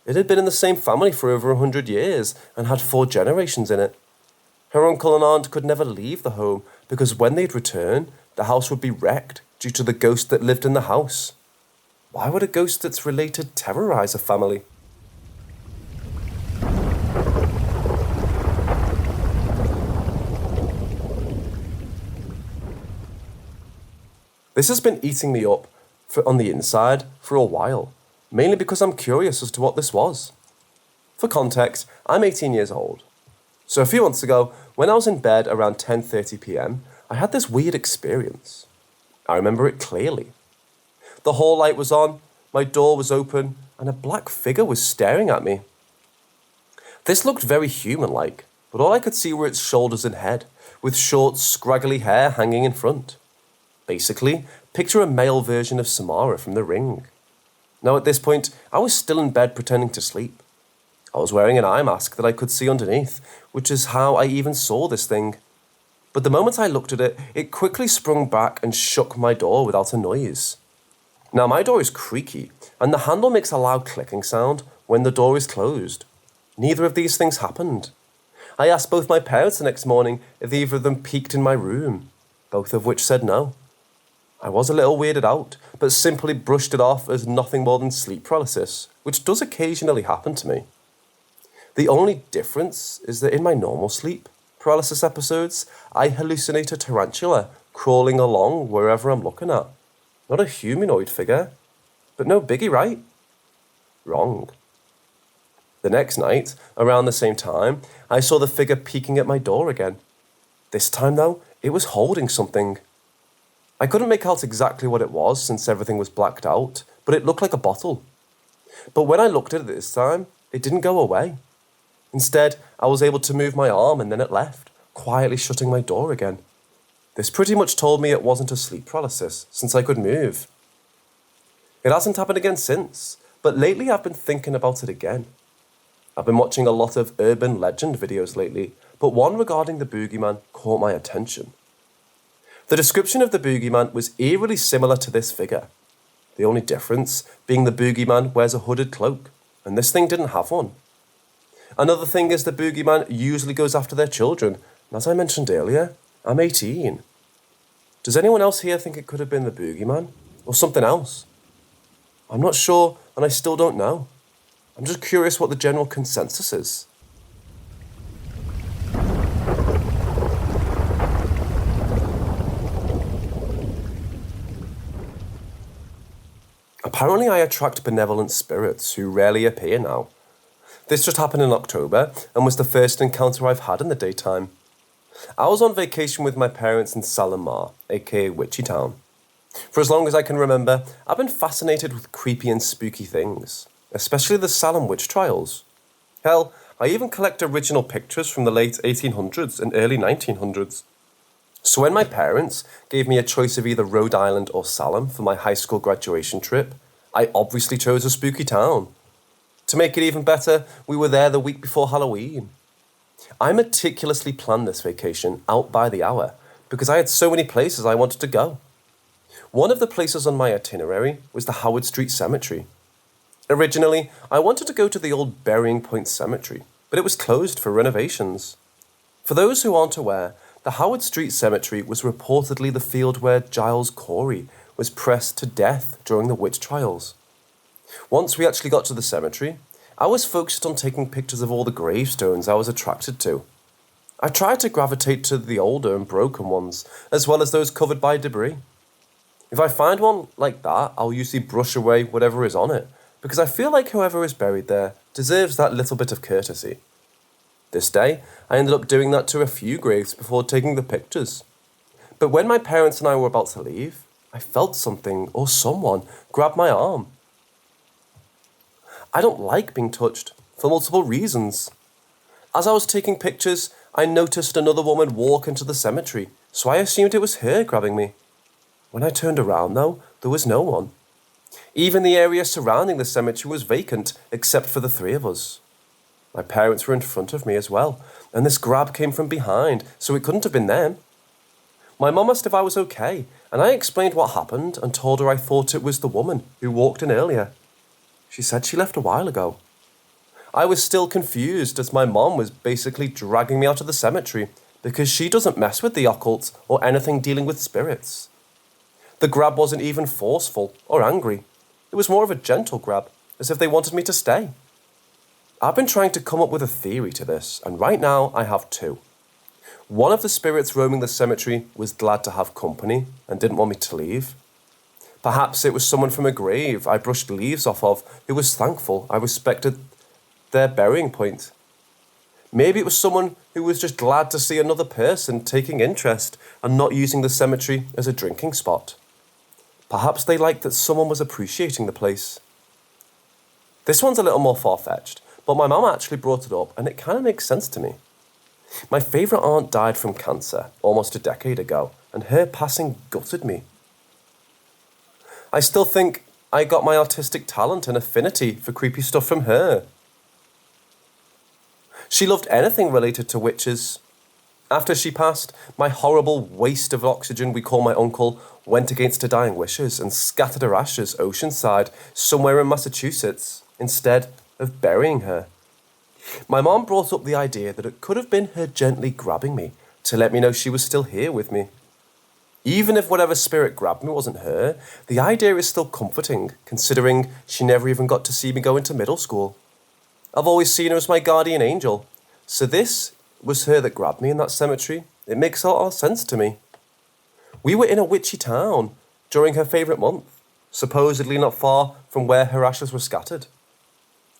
[SPEAKER 3] It had been in the same family for over 100 years and had 4 generations in it. Her uncle and aunt could never leave the home because when they'd return, the house would be wrecked due to the ghost that lived in the house. Why would a ghost that's related terrorise a family? This has been eating me up on the inside for a while, mainly because I'm curious as to what this was. For context, I'm 18 years old. So a few months ago, when I was in bed around 10:30 p.m, I had this weird experience. I remember it clearly. The hall light was on, my door was open, and a black figure was staring at me. This looked very human-like, but all I could see were its shoulders and head, with short, scraggly hair hanging in front. Basically, picture a male version of Samara from The Ring. Now at this point, I was still in bed pretending to sleep. I was wearing an eye mask that I could see underneath, which is how I even saw this thing. But the moment I looked at it, it quickly sprung back and shook my door without a noise. Now my door is creaky, and the handle makes a loud clicking sound when the door is closed. Neither of these things happened. I asked both my parents the next morning if either of them peeked in my room, both of which said no. I was a little weirded out, but simply brushed it off as nothing more than sleep paralysis, which does occasionally happen to me. The only difference is that in my normal sleep paralysis episodes, I hallucinate a tarantula crawling along wherever I'm looking at. Not a humanoid figure, but no biggie, right? Wrong. The next night, around the same time, I saw the figure peeking at my door again. This time though, it was holding something. I couldn't make out exactly what it was since everything was blacked out, but it looked like a bottle. But when I looked at it this time, it didn't go away. Instead, I was able to move my arm and then it left, quietly shutting my door again. This pretty much told me it wasn't a sleep paralysis, since I could move. It hasn't happened again since, but lately I've been thinking about it again. I've been watching a lot of urban legend videos lately, but one regarding the boogeyman caught my attention. The description of the boogeyman was eerily similar to this figure. The only difference being the boogeyman wears a hooded cloak, and this thing didn't have one. Another thing is the boogeyman usually goes after their children, and as I mentioned earlier, I'm 18. Does anyone else here think it could have been the boogeyman, or something else? I'm not sure, and I still don't know. I'm just curious what the general consensus is. Apparently I attract benevolent spirits who rarely appear now. This just happened in October and was the first encounter I've had in the daytime. I was on vacation with my parents in Salem, aka Witchy Town. For as long as I can remember, I've been fascinated with creepy and spooky things, especially the Salem witch trials. Hell, I even collect original pictures from the late 1800s and early 1900s. So when my parents gave me a choice of either Rhode Island or Salem for my high school graduation trip, I obviously chose a spooky town. To make it even better, we were there the week before Halloween. I meticulously planned this vacation out by the hour because I had so many places I wanted to go. One of the places on my itinerary was the Howard Street Cemetery. Originally, I wanted to go to the old Burying Point Cemetery, but it was closed for renovations. For those who aren't aware, the Howard Street Cemetery was reportedly the field where Giles Corey was pressed to death during the witch trials. Once we actually got to the cemetery, I was focused on taking pictures of all the gravestones I was attracted to. I tried to gravitate to the older and broken ones, as well as those covered by debris. If I find one like that, I'll usually brush away whatever is on it, because I feel like whoever is buried there deserves that little bit of courtesy. This day, I ended up doing that to a few graves before taking the pictures. But when my parents and I were about to leave, I felt something or someone grab my arm. I don't like being touched, for multiple reasons. As I was taking pictures, I noticed another woman walk into the cemetery, so I assumed it was her grabbing me. When I turned around, though, there was no one. Even the area surrounding the cemetery was vacant, except for the three of us. My parents were in front of me as well, and this grab came from behind, so it couldn't have been them. My mum asked if I was okay, and I explained what happened and told her I thought it was the woman who walked in earlier. She said she left a while ago. I was still confused as my mom was basically dragging me out of the cemetery because she doesn't mess with the occult or anything dealing with spirits. The grab wasn't even forceful or angry. It was more of a gentle grab, as if they wanted me to stay. I've been trying to come up with a theory to this, and right now I have two. One of the spirits roaming the cemetery was glad to have company and didn't want me to leave. Perhaps it was someone from a grave I brushed leaves off of who was thankful I respected their burying point. Maybe it was someone who was just glad to see another person taking interest and not using the cemetery as a drinking spot. Perhaps they liked that someone was appreciating the place. This one's a little more far-fetched, but my mum actually brought it up and it kind of makes sense to me. My favourite aunt died from cancer almost a decade ago, and her passing gutted me. I still think I got my artistic talent and affinity for creepy stuff from her. She loved anything related to witches. After she passed, my horrible waste of oxygen we call my uncle went against her dying wishes and scattered her ashes oceanside somewhere in Massachusetts instead of burying her. My mom brought up the idea that it could have been her gently grabbing me to let me know she was still here with me. Even if whatever spirit grabbed me wasn't her, the idea is still comforting, considering she never even got to see me go into middle school. I've always seen her as my guardian angel, so this was her that grabbed me in that cemetery. It makes a lot of sense to me. We were in a witchy town during her favourite month, supposedly not far from where her ashes were scattered.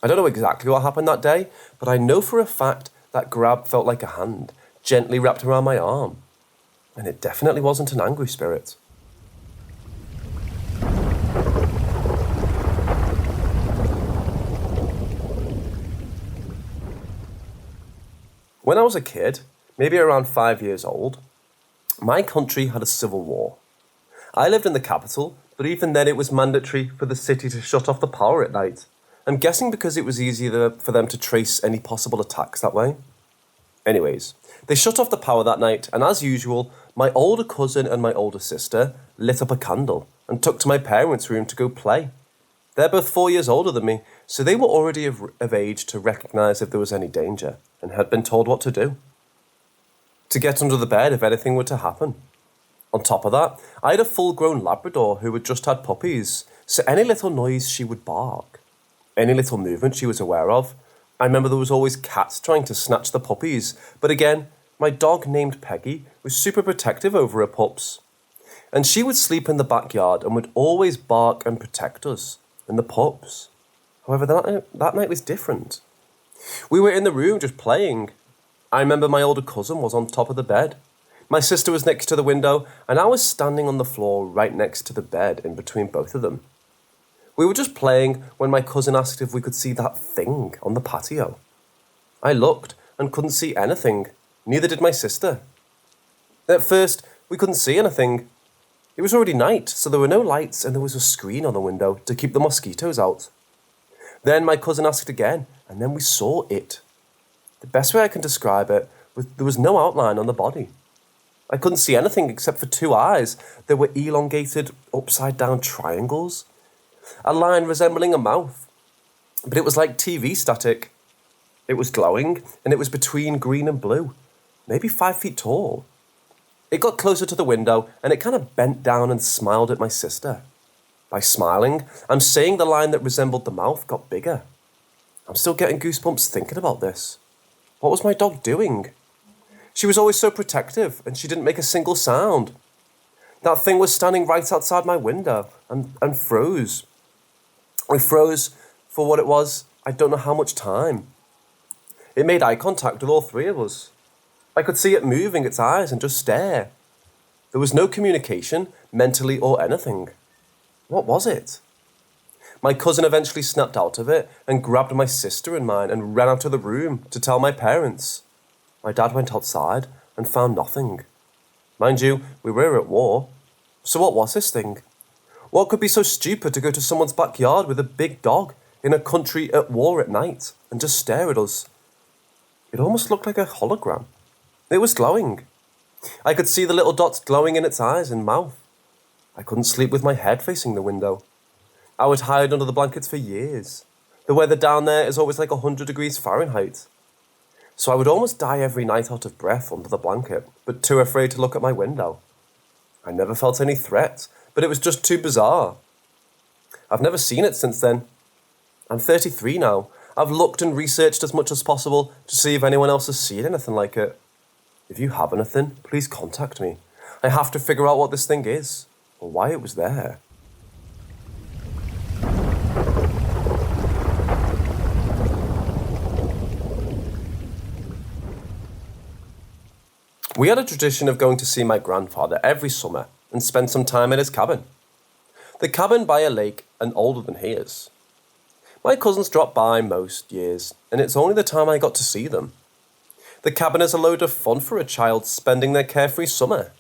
[SPEAKER 3] I don't know exactly what happened that day, but I know for a fact that grab felt like a hand, gently wrapped around my arm. And it definitely wasn't an angry spirit. When I was a kid, maybe around 5 years old, my country had a civil war. I lived in the capital, but even then it was mandatory for the city to shut off the power at night. I'm guessing because it was easier for them to trace any possible attacks that way. Anyways, they shut off the power that night, and as usual, my older cousin and my older sister lit up a candle and took to my parents' room to go play. They're both 4 years older than me, so they were already of age to recognise if there was any danger, and had been told what to do. To get under the bed if anything were to happen. On top of that, I had a full-grown Labrador who had just had puppies, so any little noise she would bark. Any little movement she was aware of. I remember there was always cats trying to snatch the puppies, but again, my dog named Peggy was super protective over her pups. And she would sleep in the backyard and would always bark and protect us and the pups. However, that night was different. We were in the room just playing. I remember my older cousin was on top of the bed. My sister was next to the window, and I was standing on the floor right next to the bed in between both of them. We were just playing when my cousin asked if we could see that thing on the patio. I looked and couldn't see anything. Neither did my sister. At first, we couldn't see anything. It was already night, so there were no lights and there was a screen on the window to keep the mosquitoes out. Then my cousin asked again, and then we saw it. The best way I can describe it was there was no outline on the body. I couldn't see anything except for two eyes that were elongated, upside-down triangles. A line resembling a mouth. But it was like TV static. It was glowing, and it was between green and blue, maybe 5 feet tall. It got closer to the window, and it kind of bent down and smiled at my sister. By smiling, I'm saying the line that resembled the mouth got bigger. I'm still getting goosebumps thinking about this. What was my dog doing? She was always so protective, and she didn't make a single sound. That thing was standing right outside my window, and froze. We froze for what it was, I don't know how much time. It made eye contact with all three of us. I could see it moving its eyes and just stare. There was no communication, mentally or anything. What was it? My cousin eventually snapped out of it and grabbed my sister and mine and ran out of the room to tell my parents. My dad went outside and found nothing. Mind you, we were at war. So what was this thing? What could be so stupid to go to someone's backyard with a big dog in a country at war at night and just stare at us? It almost looked like a hologram. It was glowing. I could see the little dots glowing in its eyes and mouth. I couldn't sleep with my head facing the window. I would hide under the blankets for years. The weather down there is always like 100 degrees Fahrenheit. So I would almost die every night out of breath under the blanket, but too afraid to look at my window. I never felt any threat, but it was just too bizarre. I've never seen it since then. I'm 33 now. I've looked and researched as much as possible to see if anyone else has seen anything like it. If you have anything, please contact me. I have to figure out what this thing is, or why it was there. We had a tradition of going to see my grandfather every summer and spend some time at his cabin. The cabin by a lake and older than he is. My cousins drop by most years, and it's only the time I got to see them. The cabin is a load of fun for a child spending their carefree summer.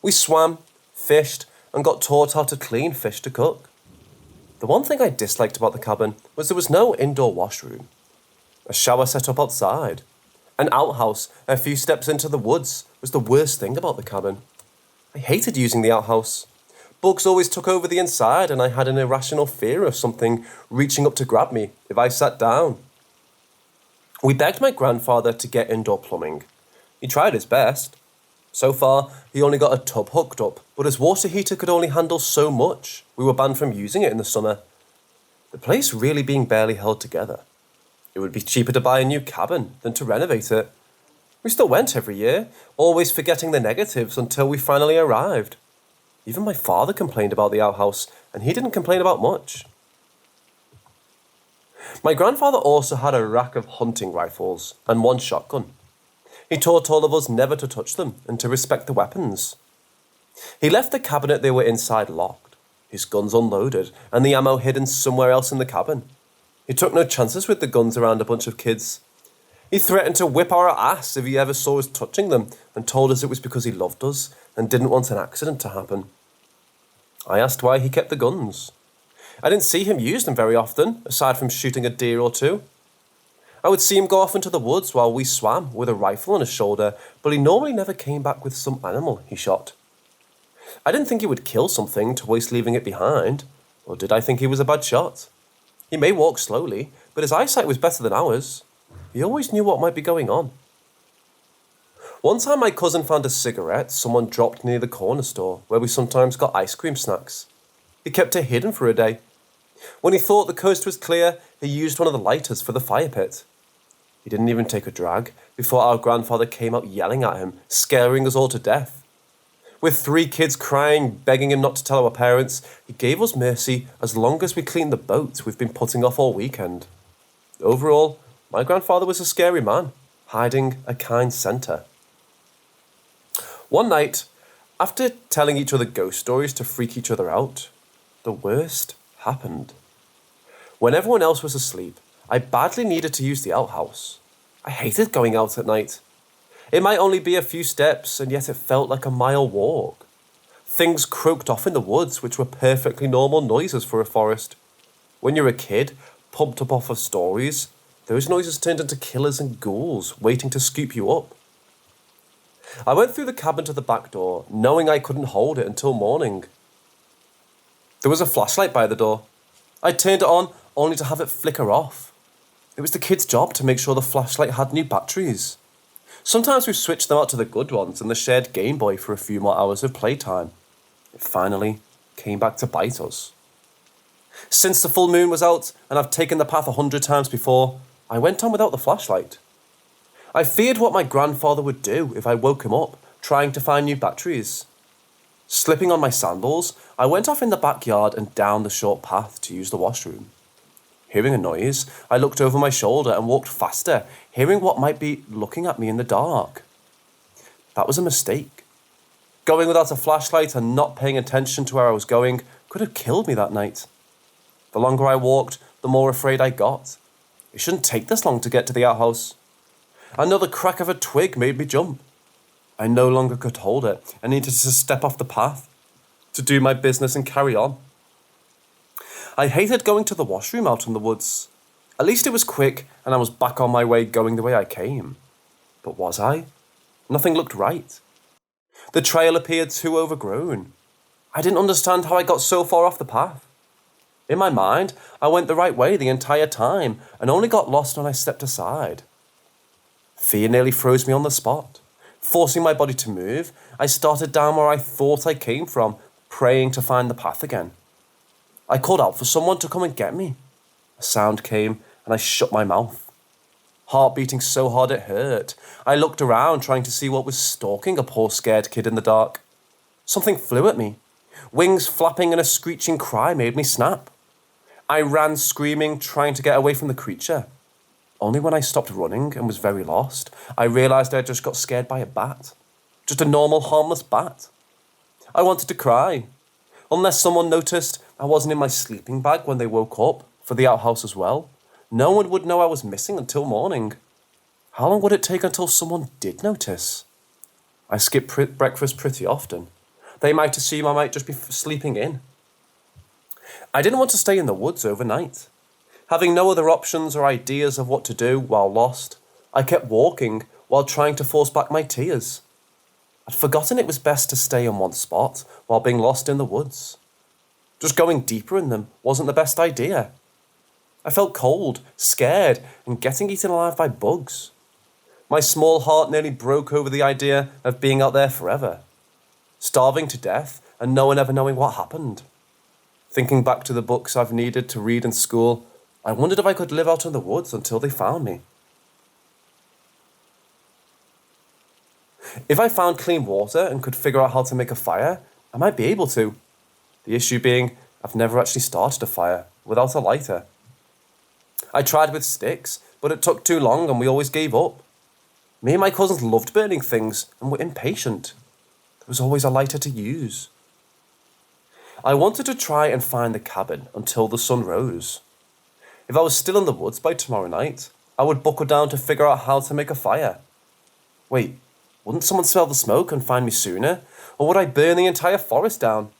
[SPEAKER 3] We swam, fished, and got taught how to clean fish to cook. The one thing I disliked about the cabin was there was no indoor washroom. A shower set up outside. An outhouse a few steps into the woods was the worst thing about the cabin. I hated using the outhouse. Bugs always took over the inside, and I had an irrational fear of something reaching up to grab me if I sat down. We begged my grandfather to get indoor plumbing. He tried his best. So far, he only got a tub hooked up, but his water heater could only handle so much. We were banned from using it in the summer. The place really being barely held together. It would be cheaper to buy a new cabin than to renovate it. We still went every year, always forgetting the negatives until we finally arrived. Even my father complained about the outhouse, and he didn't complain about much. My grandfather also had a rack of hunting rifles and one shotgun. He taught all of us never to touch them and to respect the weapons. He left the cabinet they were inside locked, his guns unloaded, and the ammo hidden somewhere else in the cabin. He took no chances with the guns around a bunch of kids. He threatened to whip our ass if he ever saw us touching them and told us it was because he loved us and didn't want an accident to happen. I asked why he kept the guns. I didn't see him use them very often, aside from shooting a deer or two. I would see him go off into the woods while we swam with a rifle on his shoulder, but he normally never came back with some animal he shot. I didn't think he would kill something to waste leaving it behind, or did I think he was a bad shot? He may walk slowly, but his eyesight was better than ours. He always knew what might be going on. One time my cousin found a cigarette someone dropped near the corner store where we sometimes got ice cream snacks. He kept it hidden for a day. When he thought the coast was clear, he used one of the lighters for the fire pit. He didn't even take a drag before our grandfather came out yelling at him, scaring us all to death. With 3 kids crying, begging him not to tell our parents, he gave us mercy as long as we cleaned the boat we've been putting off all weekend. Overall, my grandfather was a scary man, hiding a kind centre. One night, after telling each other ghost stories to freak each other out, the worst happened. When everyone else was asleep, I badly needed to use the outhouse. I hated going out at night. It might only be a few steps, and yet it felt like a mile walk. Things croaked off in the woods, which were perfectly normal noises for a forest. When you're a kid, pumped up off of stories, those noises turned into killers and ghouls waiting to scoop you up. I went through the cabin to the back door, knowing I couldn't hold it until morning. There was a flashlight by the door. I turned it on, only to have it flicker off. It was the kid's job to make sure the flashlight had new batteries. Sometimes we switched them out to the good ones and the shared Game Boy for a few more hours of playtime. It finally came back to bite us. Since the full moon was out, and I've taken the path 100 times before, I went on without the flashlight. I feared what my grandfather would do if I woke him up, trying to find new batteries. Slipping on my sandals, I went off in the backyard and down the short path to use the washroom. Hearing a noise, I looked over my shoulder and walked faster, hearing what might be looking at me in the dark. That was a mistake. Going without a flashlight and not paying attention to where I was going could have killed me that night. The longer I walked, the more afraid I got. It shouldn't take this long to get to the outhouse. Another crack of a twig made me jump. I no longer could hold it and needed to step off the path to do my business and carry on. I hated going to the washroom out in the woods. At least it was quick and I was back on my way going the way I came. But was I? Nothing looked right. The trail appeared too overgrown. I didn't understand how I got so far off the path. In my mind, I went the right way the entire time and only got lost when I stepped aside. Fear nearly froze me on the spot. Forcing my body to move, I started down where I thought I came from, praying to find the path again. I called out for someone to come and get me. A sound came and I shut my mouth. Heart beating so hard it hurt. I looked around trying to see what was stalking a poor scared kid in the dark. Something flew at me. Wings flapping and a screeching cry made me snap. I ran screaming, trying to get away from the creature. Only when I stopped running and was very lost, I realised I had just got scared by a bat. Just a normal, harmless bat. I wanted to cry. Unless someone noticed I wasn't in my sleeping bag when they woke up, for the outhouse as well, no one would know I was missing until morning. How long would it take until someone did notice? I skip breakfast pretty often. They might assume I might just be sleeping in. I didn't want to stay in the woods overnight. Having no other options or ideas of what to do while lost, I kept walking while trying to force back my tears. I'd forgotten it was best to stay in one spot while being lost in the woods. Just going deeper in them wasn't the best idea. I felt cold, scared, and getting eaten alive by bugs. My small heart nearly broke over the idea of being out there forever. Starving to death and no one ever knowing what happened. Thinking back to the books I've needed to read in school, I wondered if I could live out in the woods until they found me. If I found clean water and could figure out how to make a fire, I might be able to. The issue being, I've never actually started a fire without a lighter. I tried with sticks, but it took too long and we always gave up. Me and my cousins loved burning things and were impatient. There was always a lighter to use. I wanted to try and find the cabin until the sun rose. If I was still in the woods by tomorrow night, I would buckle down to figure out how to make a fire. Wait, wouldn't someone smell the smoke and find me sooner? Or would I burn the entire forest down?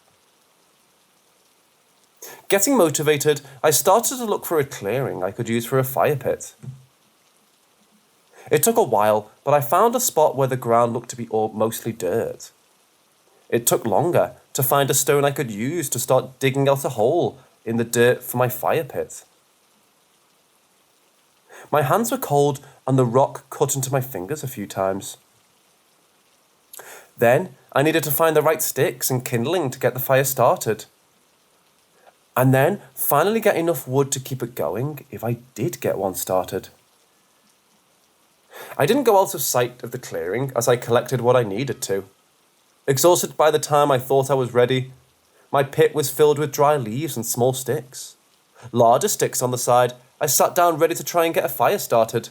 [SPEAKER 3] Getting motivated, I started to look for a clearing I could use for a fire pit. It took a while, but I found a spot where the ground looked to be mostly dirt. It took longer to find a stone I could use to start digging out a hole in the dirt for my fire pit. My hands were cold and the rock cut into my fingers a few times. Then I needed to find the right sticks and kindling to get the fire started. And then finally get enough wood to keep it going if I did get one started. I didn't go out of sight of the clearing as I collected what I needed to. Exhausted by the time I thought I was ready, my pit was filled with dry leaves and small sticks. Larger sticks on the side, I sat down ready to try and get a fire started.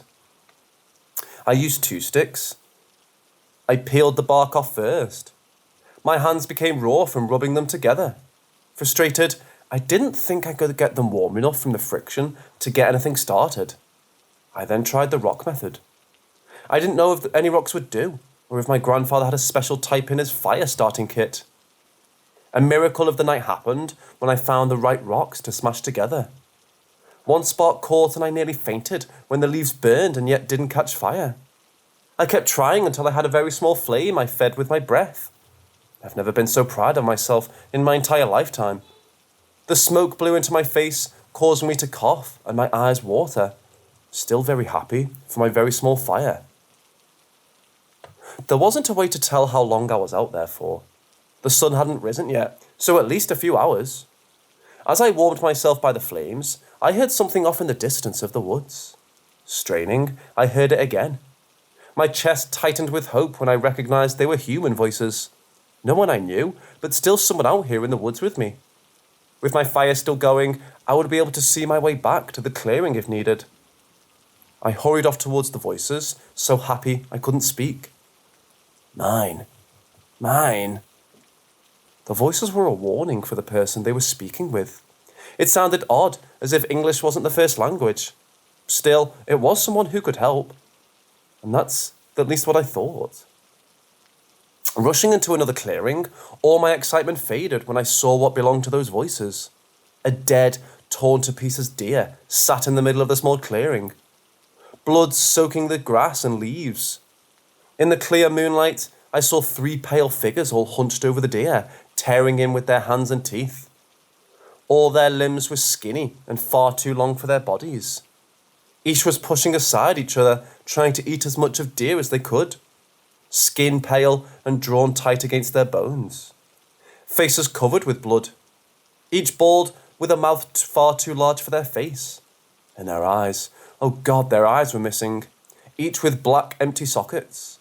[SPEAKER 3] I used 2 sticks. I peeled the bark off first. My hands became raw from rubbing them together. Frustrated, I didn't think I could get them warm enough from the friction to get anything started. I then tried the rock method. I didn't know if any rocks would do, or if my grandfather had a special type in his fire starting kit. A miracle of the night happened when I found the right rocks to smash together. One spark caught and I nearly fainted when the leaves burned and yet didn't catch fire. I kept trying until I had a very small flame I fed with my breath. I've never been so proud of myself in my entire lifetime. The smoke blew into my face, causing me to cough and my eyes water. Still very happy for my very small fire. There wasn't a way to tell how long I was out there for. The sun hadn't risen yet, so at least a few hours. As I warmed myself by the flames, I heard something off in the distance of the woods. Straining, I heard it again. My chest tightened with hope when I recognized they were human voices. No one I knew, but still someone out here in the woods with me. With my fire still going, I would be able to see my way back to the clearing if needed. I hurried off towards the voices, so happy I couldn't speak. Mine. Mine. The voices were a warning for the person they were speaking with. It sounded odd, as if English wasn't the first language. Still, it was someone who could help. And that's at least what I thought. Rushing into another clearing, all my excitement faded when I saw what belonged to those voices. A dead, torn to pieces deer sat in the middle of the small clearing. Blood soaking the grass and leaves. In the clear moonlight, I saw 3 pale figures all hunched over the deer, tearing in with their hands and teeth. All their limbs were skinny and far too long for their bodies. Each was pushing aside each other, trying to eat as much of deer as they could. Skin pale and drawn tight against their bones. Faces covered with blood. Each bald, with a mouth far too large for their face. And their eyes, oh God, their eyes were missing. Each with black, empty sockets.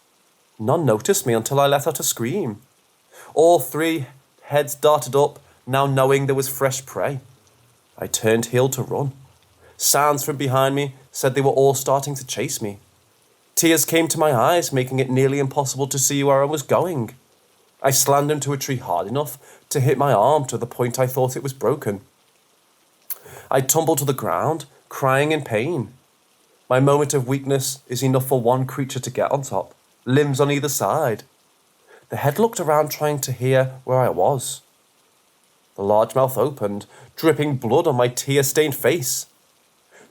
[SPEAKER 3] None noticed me until I let out a scream. All 3 heads darted up, now knowing there was fresh prey. I turned heel to run. Sounds from behind me said they were all starting to chase me. Tears came to my eyes, making it nearly impossible to see where I was going. I slammed into a tree hard enough to hit my arm to the point I thought it was broken. I tumbled to the ground, crying in pain. My moment of weakness is enough for one creature to get on top, limbs on either side. The head looked around trying to hear where I was. The large mouth opened, dripping blood on my tear-stained face.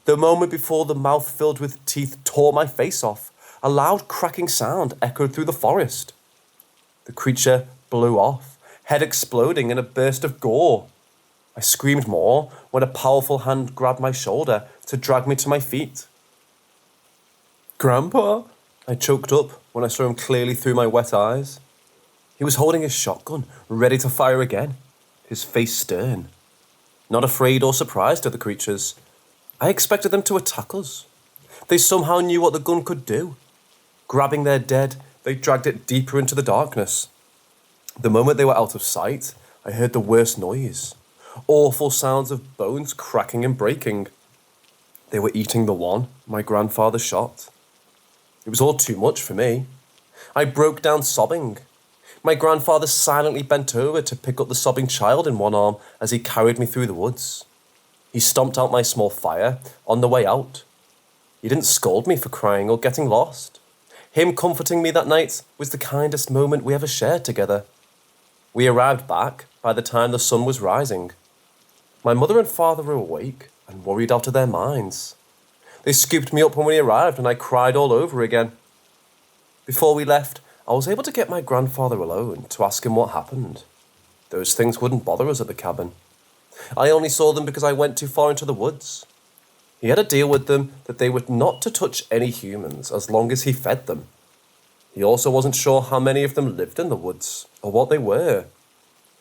[SPEAKER 3] The moment before the mouth filled with teeth tore my face off, a loud cracking sound echoed through the forest. The creature blew off, head exploding in a burst of gore. I screamed more when a powerful hand grabbed my shoulder to drag me to my feet. "Grandpa?" I choked up when I saw him clearly through my wet eyes. He was holding his shotgun, ready to fire again, his face stern. Not afraid or surprised at the creatures. I expected them to attack us. They somehow knew what the gun could do. Grabbing their dead, they dragged it deeper into the darkness. The moment they were out of sight, I heard the worst noise. Awful sounds of bones cracking and breaking. They were eating the one my grandfather shot. It was all too much for me. I broke down sobbing. My grandfather silently bent over to pick up the sobbing child in one arm as he carried me through the woods. He stomped out my small fire on the way out. He didn't scold me for crying or getting lost. Him comforting me that night was the kindest moment we ever shared together. We arrived back by the time the sun was rising. My mother and father were awake and worried out of their minds. They scooped me up when we arrived and I cried all over again. Before we left, I was able to get my grandfather alone to ask him what happened. Those things wouldn't bother us at the cabin. I only saw them because I went too far into the woods. He had a deal with them that they were not to touch any humans as long as he fed them. He also wasn't sure how many of them lived in the woods or what they were.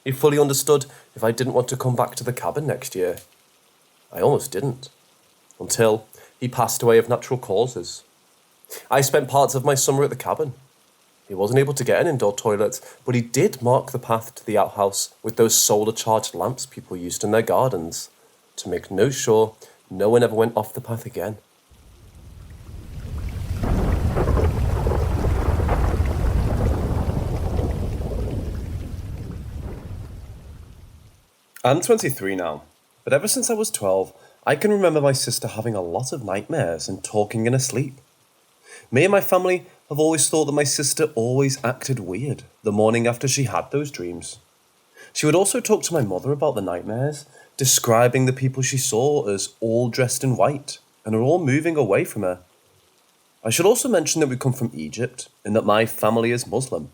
[SPEAKER 3] He fully understood if I didn't want to come back to the cabin next year. I almost didn't, until he passed away of natural causes. I spent parts of my summer at the cabin. He wasn't able to get an indoor toilet, but he did mark the path to the outhouse with those solar-charged lamps people used in their gardens to make sure no one ever went off the path again. I'm 23 now, but ever since I was 12, I can remember my sister having a lot of nightmares and talking in her sleep. Me and my family have always thought that my sister always acted weird the morning after she had those dreams. She would also talk to my mother about the nightmares, describing the people she saw as all dressed in white and are all moving away from her. I should also mention that we come from Egypt and that my family is Muslim.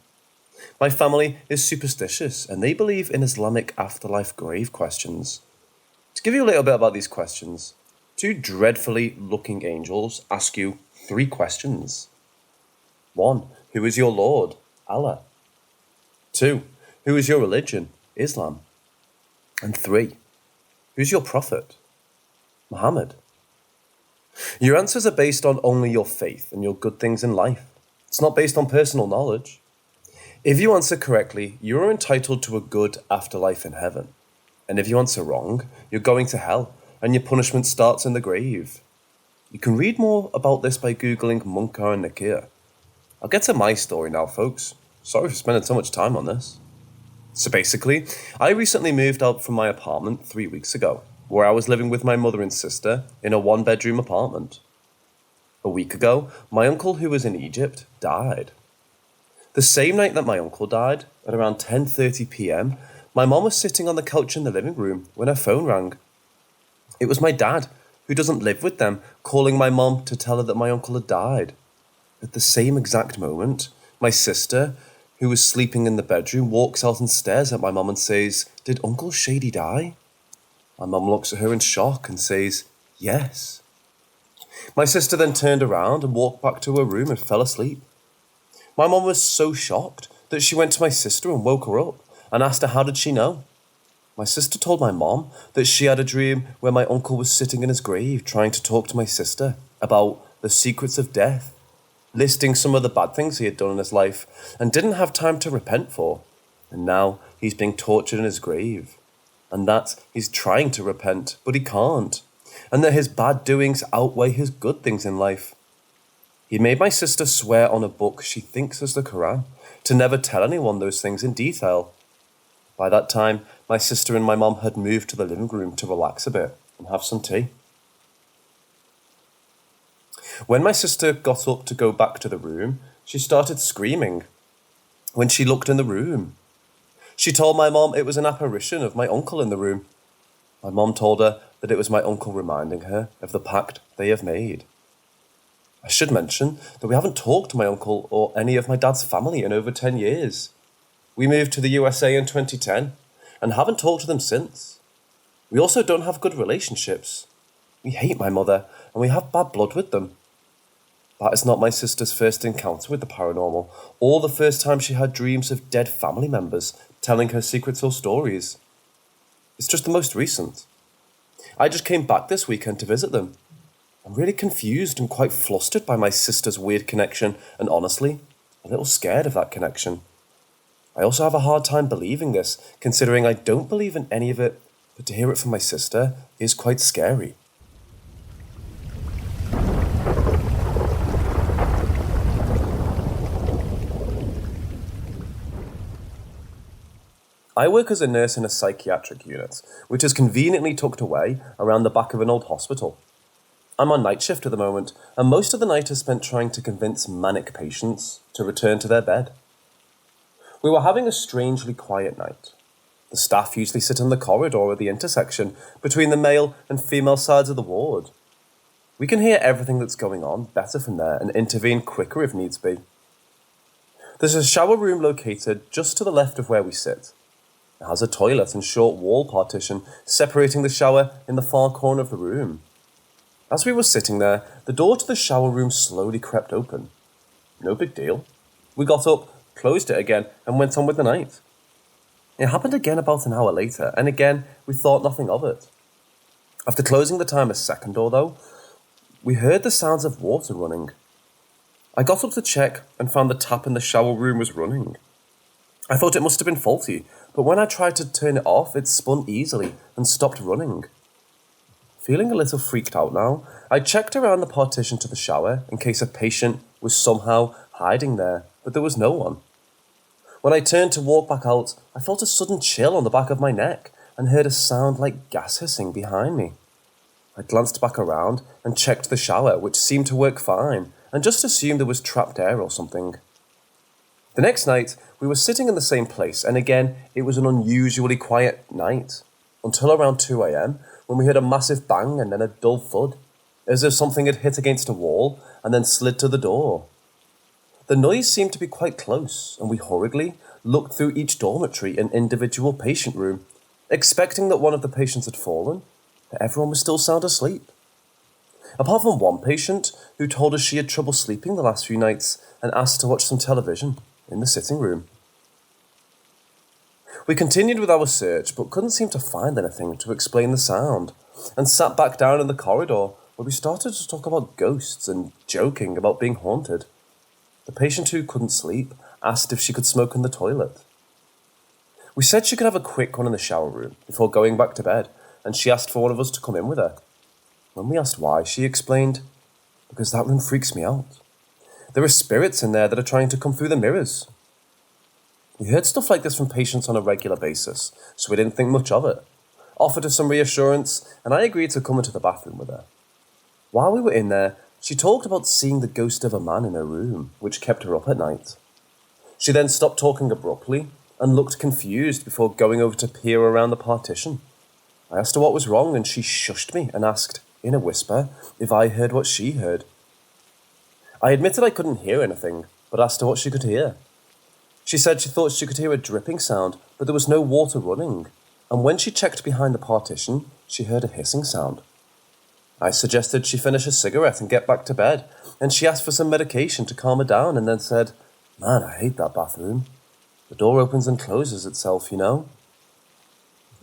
[SPEAKER 3] My family is superstitious and they believe in Islamic afterlife grave questions. To give you a little bit about these questions, 2 dreadfully looking angels ask you 3 questions. 1. Who is your Lord? Allah. 2. Who is your religion? Islam. And 3. Who's your prophet? Muhammad. Your answers are based on only your faith and your good things in life. It's not based on personal knowledge. If you answer correctly, you are entitled to a good afterlife in heaven. And if you answer wrong, you're going to hell, and your punishment starts in the grave. You can read more about this by googling Munkar and Nakir. I'll get to my story now, folks. Sorry for spending so much time on this. So basically, I recently moved out from my apartment 3 weeks ago, where I was living with my mother and sister in a 1-bedroom apartment. A week ago, my uncle who was in Egypt died. The same night that my uncle died, at around 10:30 p.m, my mom was sitting on the couch in the living room when her phone rang. It was my dad, who doesn't live with them, calling my mom to tell her that my uncle had died. At the same exact moment, my sister, who was sleeping in the bedroom, walks out and stares at my mom and says, "Did Uncle Shady die?" My mum looks at her in shock and says, "Yes." My sister then turned around and walked back to her room and fell asleep. My mum was so shocked that she went to my sister and woke her up and asked her how did she know. My sister told my mom that she had a dream where my uncle was sitting in his grave trying to talk to my sister about the secrets of death, listing some of the bad things he had done in his life and didn't have time to repent for. And now he's being tortured in his grave. And that he's trying to repent, but he can't. And that his bad doings outweigh his good things in life. He made my sister swear on a book she thinks is the Quran to never tell anyone those things in detail. By that time, my sister and my mom had moved to the living room to relax a bit and have some tea. When my sister got up to go back to the room, she started screaming. When she looked in the room, she told my mom it was an apparition of my uncle in the room. My mom told her that it was my uncle reminding her of the pact they have made. I should mention that we haven't talked to my uncle or any of my dad's family in over 10 years. We moved to the USA in 2010 and haven't talked to them since. We also don't have good relationships. We hate my mother and we have bad blood with them. That is not my sister's first encounter with the paranormal, or the first time she had dreams of dead family members telling her secrets or stories. It's just the most recent. I just came back this weekend to visit them. I'm really confused and quite flustered by my sister's weird connection, and honestly, a little scared of that connection. I also have a hard time believing this, considering I don't believe in any of it, but to hear it from my sister is quite scary. I work as a nurse in a psychiatric unit, which is conveniently tucked away around the back of an old hospital. I'm on night shift at the moment, and most of the night is spent trying to convince manic patients to return to their bed. We were having a strangely quiet night. The staff usually sit in the corridor at the intersection between the male and female sides of the ward. We can hear everything that's going on better from there and intervene quicker if needs be. There's a shower room located just to the left of where we sit. It has a toilet and short wall partition separating the shower in the far corner of the room. As we were sitting there, the door to the shower room slowly crept open. No big deal. We got up, closed it again, and went on with the night. It happened again about an hour later, and again we thought nothing of it. After closing the timer second door, though, we heard the sounds of water running. I got up to check and found the tap in the shower room was running. I thought it must have been faulty, but when I tried to turn it off, it spun easily and stopped running. Feeling a little freaked out now, I checked around the partition to the shower in case a patient was somehow hiding there, but there was no one. When I turned to walk back out, I felt a sudden chill on the back of my neck and heard a sound like gas hissing behind me. I glanced back around and checked the shower, which seemed to work fine, and just assumed there was trapped air or something. The next night, we were sitting in the same place, and again, it was an unusually quiet night, until around 2 a.m, when we heard a massive bang and then a dull thud, as if something had hit against a wall and then slid to the door. The noise seemed to be quite close, and we hurriedly looked through each dormitory and individual patient room, expecting that one of the patients had fallen, but everyone was still sound asleep. Apart from one patient who told us she had trouble sleeping the last few nights and asked to watch some television in the sitting room. We continued with our search, but couldn't seem to find anything to explain the sound, and sat back down in the corridor where we started to talk about ghosts and joking about being haunted. The patient who couldn't sleep asked if she could smoke in the toilet. We said she could have a quick one in the shower room before going back to bed, and she asked for one of us to come in with her. When we asked why, she explained, "Because that room freaks me out. There are spirits in there that are trying to come through the mirrors." We heard stuff like this from patients on a regular basis, so we didn't think much of it. Offered her some reassurance, and I agreed to come into the bathroom with her. While we were in there, she talked about seeing the ghost of a man in her room, which kept her up at night. She then stopped talking abruptly and looked confused before going over to peer around the partition. I asked her what was wrong, and she shushed me and asked, in a whisper, if I heard what she heard. I admitted I couldn't hear anything, but asked her what she could hear. She said she thought she could hear a dripping sound, but there was no water running, and when she checked behind the partition, she heard a hissing sound. I suggested she finish a cigarette and get back to bed, and she asked for some medication to calm her down and then said, "Man, I hate that bathroom. The door opens and closes itself, you know."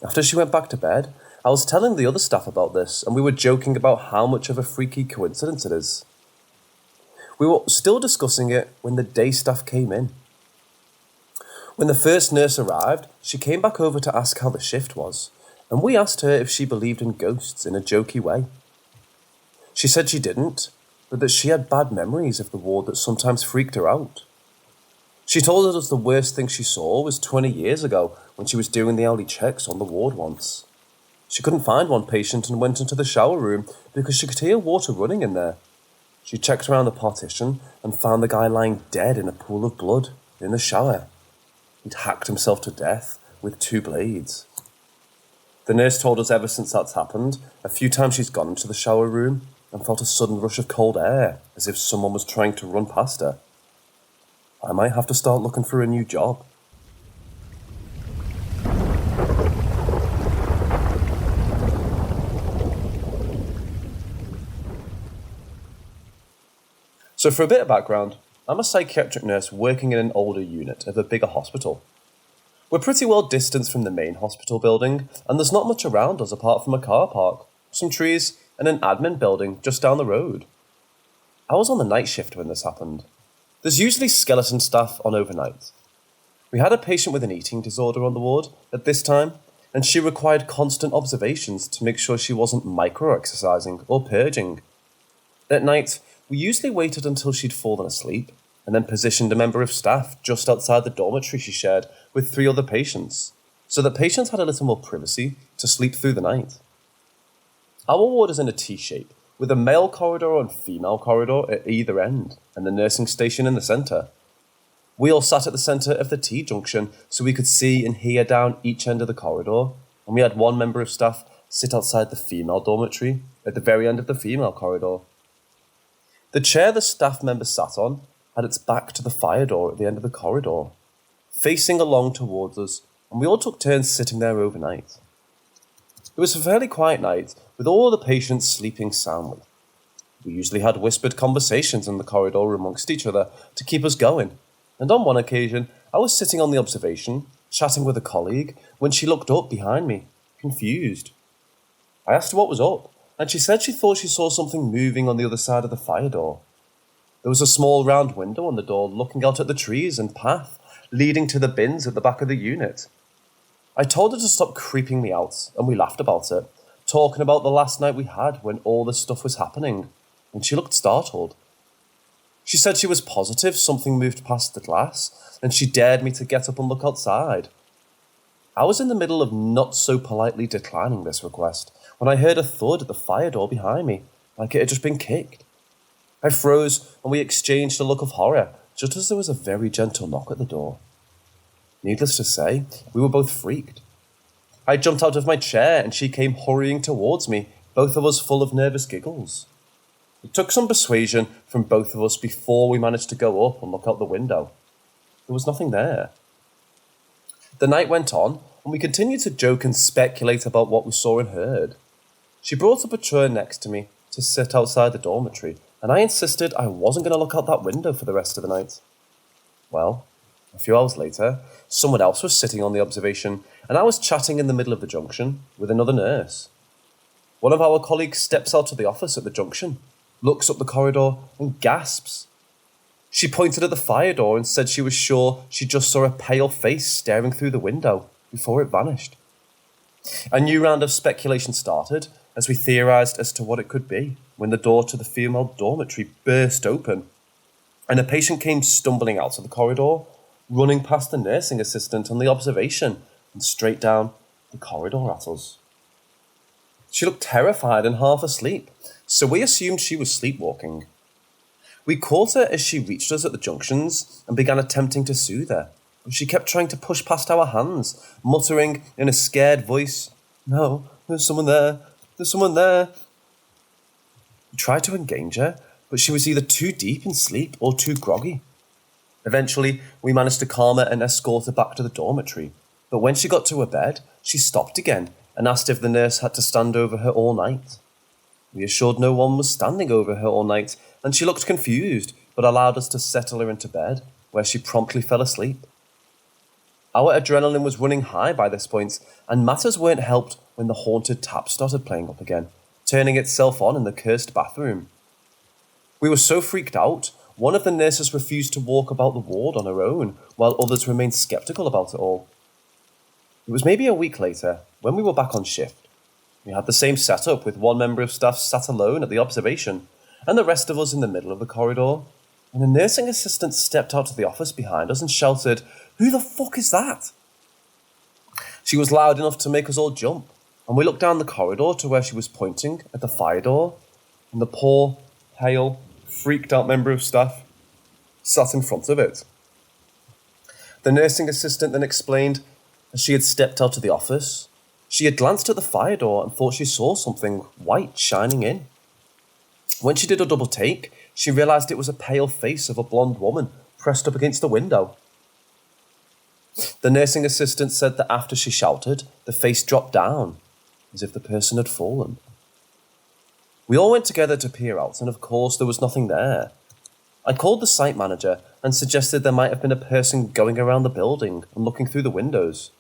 [SPEAKER 3] After she went back to bed, I was telling the other staff about this, and we were joking about how much of a freaky coincidence it is. We were still discussing it when the day staff came in. When the first nurse arrived, she came back over to ask how the shift was, and we asked her if she believed in ghosts in a jokey way. She said she didn't, but that she had bad memories of the ward that sometimes freaked her out. She told us the worst thing she saw was 20 years ago when she was doing the hourly checks on the ward once. She couldn't find one patient and went into the shower room because she could hear water running in there. She checked around the partition and found the guy lying dead in a pool of blood in the shower. He'd hacked himself to death with 2 blades. The nurse told us ever since that's happened, a few times she's gone into the shower room and felt a sudden rush of cold air, as if someone was trying to run past her. I might have to start looking for a new job. So for a bit of background, I'm a psychiatric nurse working in an older unit of a bigger hospital. We're pretty well distanced from the main hospital building, and there's not much around us apart from a car park, some trees, and an admin building just down the road. I was on the night shift when this happened. There's usually skeleton staff on overnight. We had a patient with an eating disorder on the ward at this time, and she required constant observations to make sure she wasn't micro-exercising or purging. At night, we usually waited until she'd fallen asleep, and then positioned a member of staff just outside the dormitory she shared with 3 other patients, so that patients had a little more privacy to sleep through the night. Our ward is in a T-shape, with a male corridor and female corridor at either end, and the nursing station in the centre. We all sat at the centre of the T-junction so we could see and hear down each end of the corridor, and we had one member of staff sit outside the female dormitory at the very end of the female corridor. The chair the staff member sat on had its back to the fire door at the end of the corridor, facing along towards us, and we all took turns sitting there overnight. It was a fairly quiet night, with all the patients sleeping soundly. We usually had whispered conversations in the corridor amongst each other to keep us going, and on one occasion, I was sitting on the observation, chatting with a colleague, when she looked up behind me, confused. I asked her what was up, and she said she thought she saw something moving on the other side of the fire door. There was a small round window on the door looking out at the trees and path leading to the bins at the back of the unit. I told her to stop creeping me out, and we laughed about it, talking about the last night we had when all this stuff was happening, and she looked startled. She said she was positive something moved past the glass, and she dared me to get up and look outside. I was in the middle of not so politely declining this request when I heard a thud at the fire door behind me, like it had just been kicked. I froze and we exchanged a look of horror, just as there was a very gentle knock at the door. Needless to say, we were both freaked. I jumped out of my chair and she came hurrying towards me, both of us full of nervous giggles. It took some persuasion from both of us before we managed to go up and look out the window. There was nothing there. The night went on, and we continued to joke and speculate about what we saw and heard. She brought up a chair next to me to sit outside the dormitory, and I insisted I wasn't going to look out that window for the rest of the night. Well, a few hours later, someone else was sitting on the observation, and I was chatting in the middle of the junction with another nurse. One of our colleagues steps out of the office at the junction, looks up the corridor, and gasps. She pointed at the fire door and said she was sure she just saw a pale face staring through the window before it vanished. A new round of speculation started as we theorised as to what it could be when the door to the female dormitory burst open and a patient came stumbling out of the corridor, running past the nursing assistant on the observation and straight down the corridor at us. She looked terrified and half asleep, so we assumed she was sleepwalking. We caught her as she reached us at the junctions and began attempting to soothe her, but she kept trying to push past our hands, muttering in a scared voice, "No, there's someone there, there's someone there." We tried to engage her, but she was either too deep in sleep or too groggy. Eventually, we managed to calm her and escort her back to the dormitory, but when she got to her bed, she stopped again and asked if the nurse had to stand over her all night. We assured no one was standing over her all night, and she looked confused, but allowed us to settle her into bed, where she promptly fell asleep. Our adrenaline was running high by this point, and matters weren't helped when the haunted tap started playing up again, turning itself on in the cursed bathroom. We were so freaked out, one of the nurses refused to walk about the ward on her own, while others remained sceptical about it all. It was maybe a week later, when we were back on shift. We had the same setup with one member of staff sat alone at the observation, and the rest of us in the middle of the corridor, and a nursing assistant stepped out of the office behind us and shouted, "Who the fuck is that?" She was loud enough to make us all jump, and we looked down the corridor to where she was pointing at the fire door, and the poor, pale, freaked out member of staff sat in front of it. The nursing assistant then explained, as she had stepped out of the office, she had glanced at the fire door and thought she saw something white shining in. When she did a double take, she realised it was a pale face of a blonde woman pressed up against the window. The nursing assistant said that after she shouted, the face dropped down, as if the person had fallen. We all went together to peer out, and of course there was nothing there. I called the site manager and suggested there might have been a person going around the building and looking through the windows.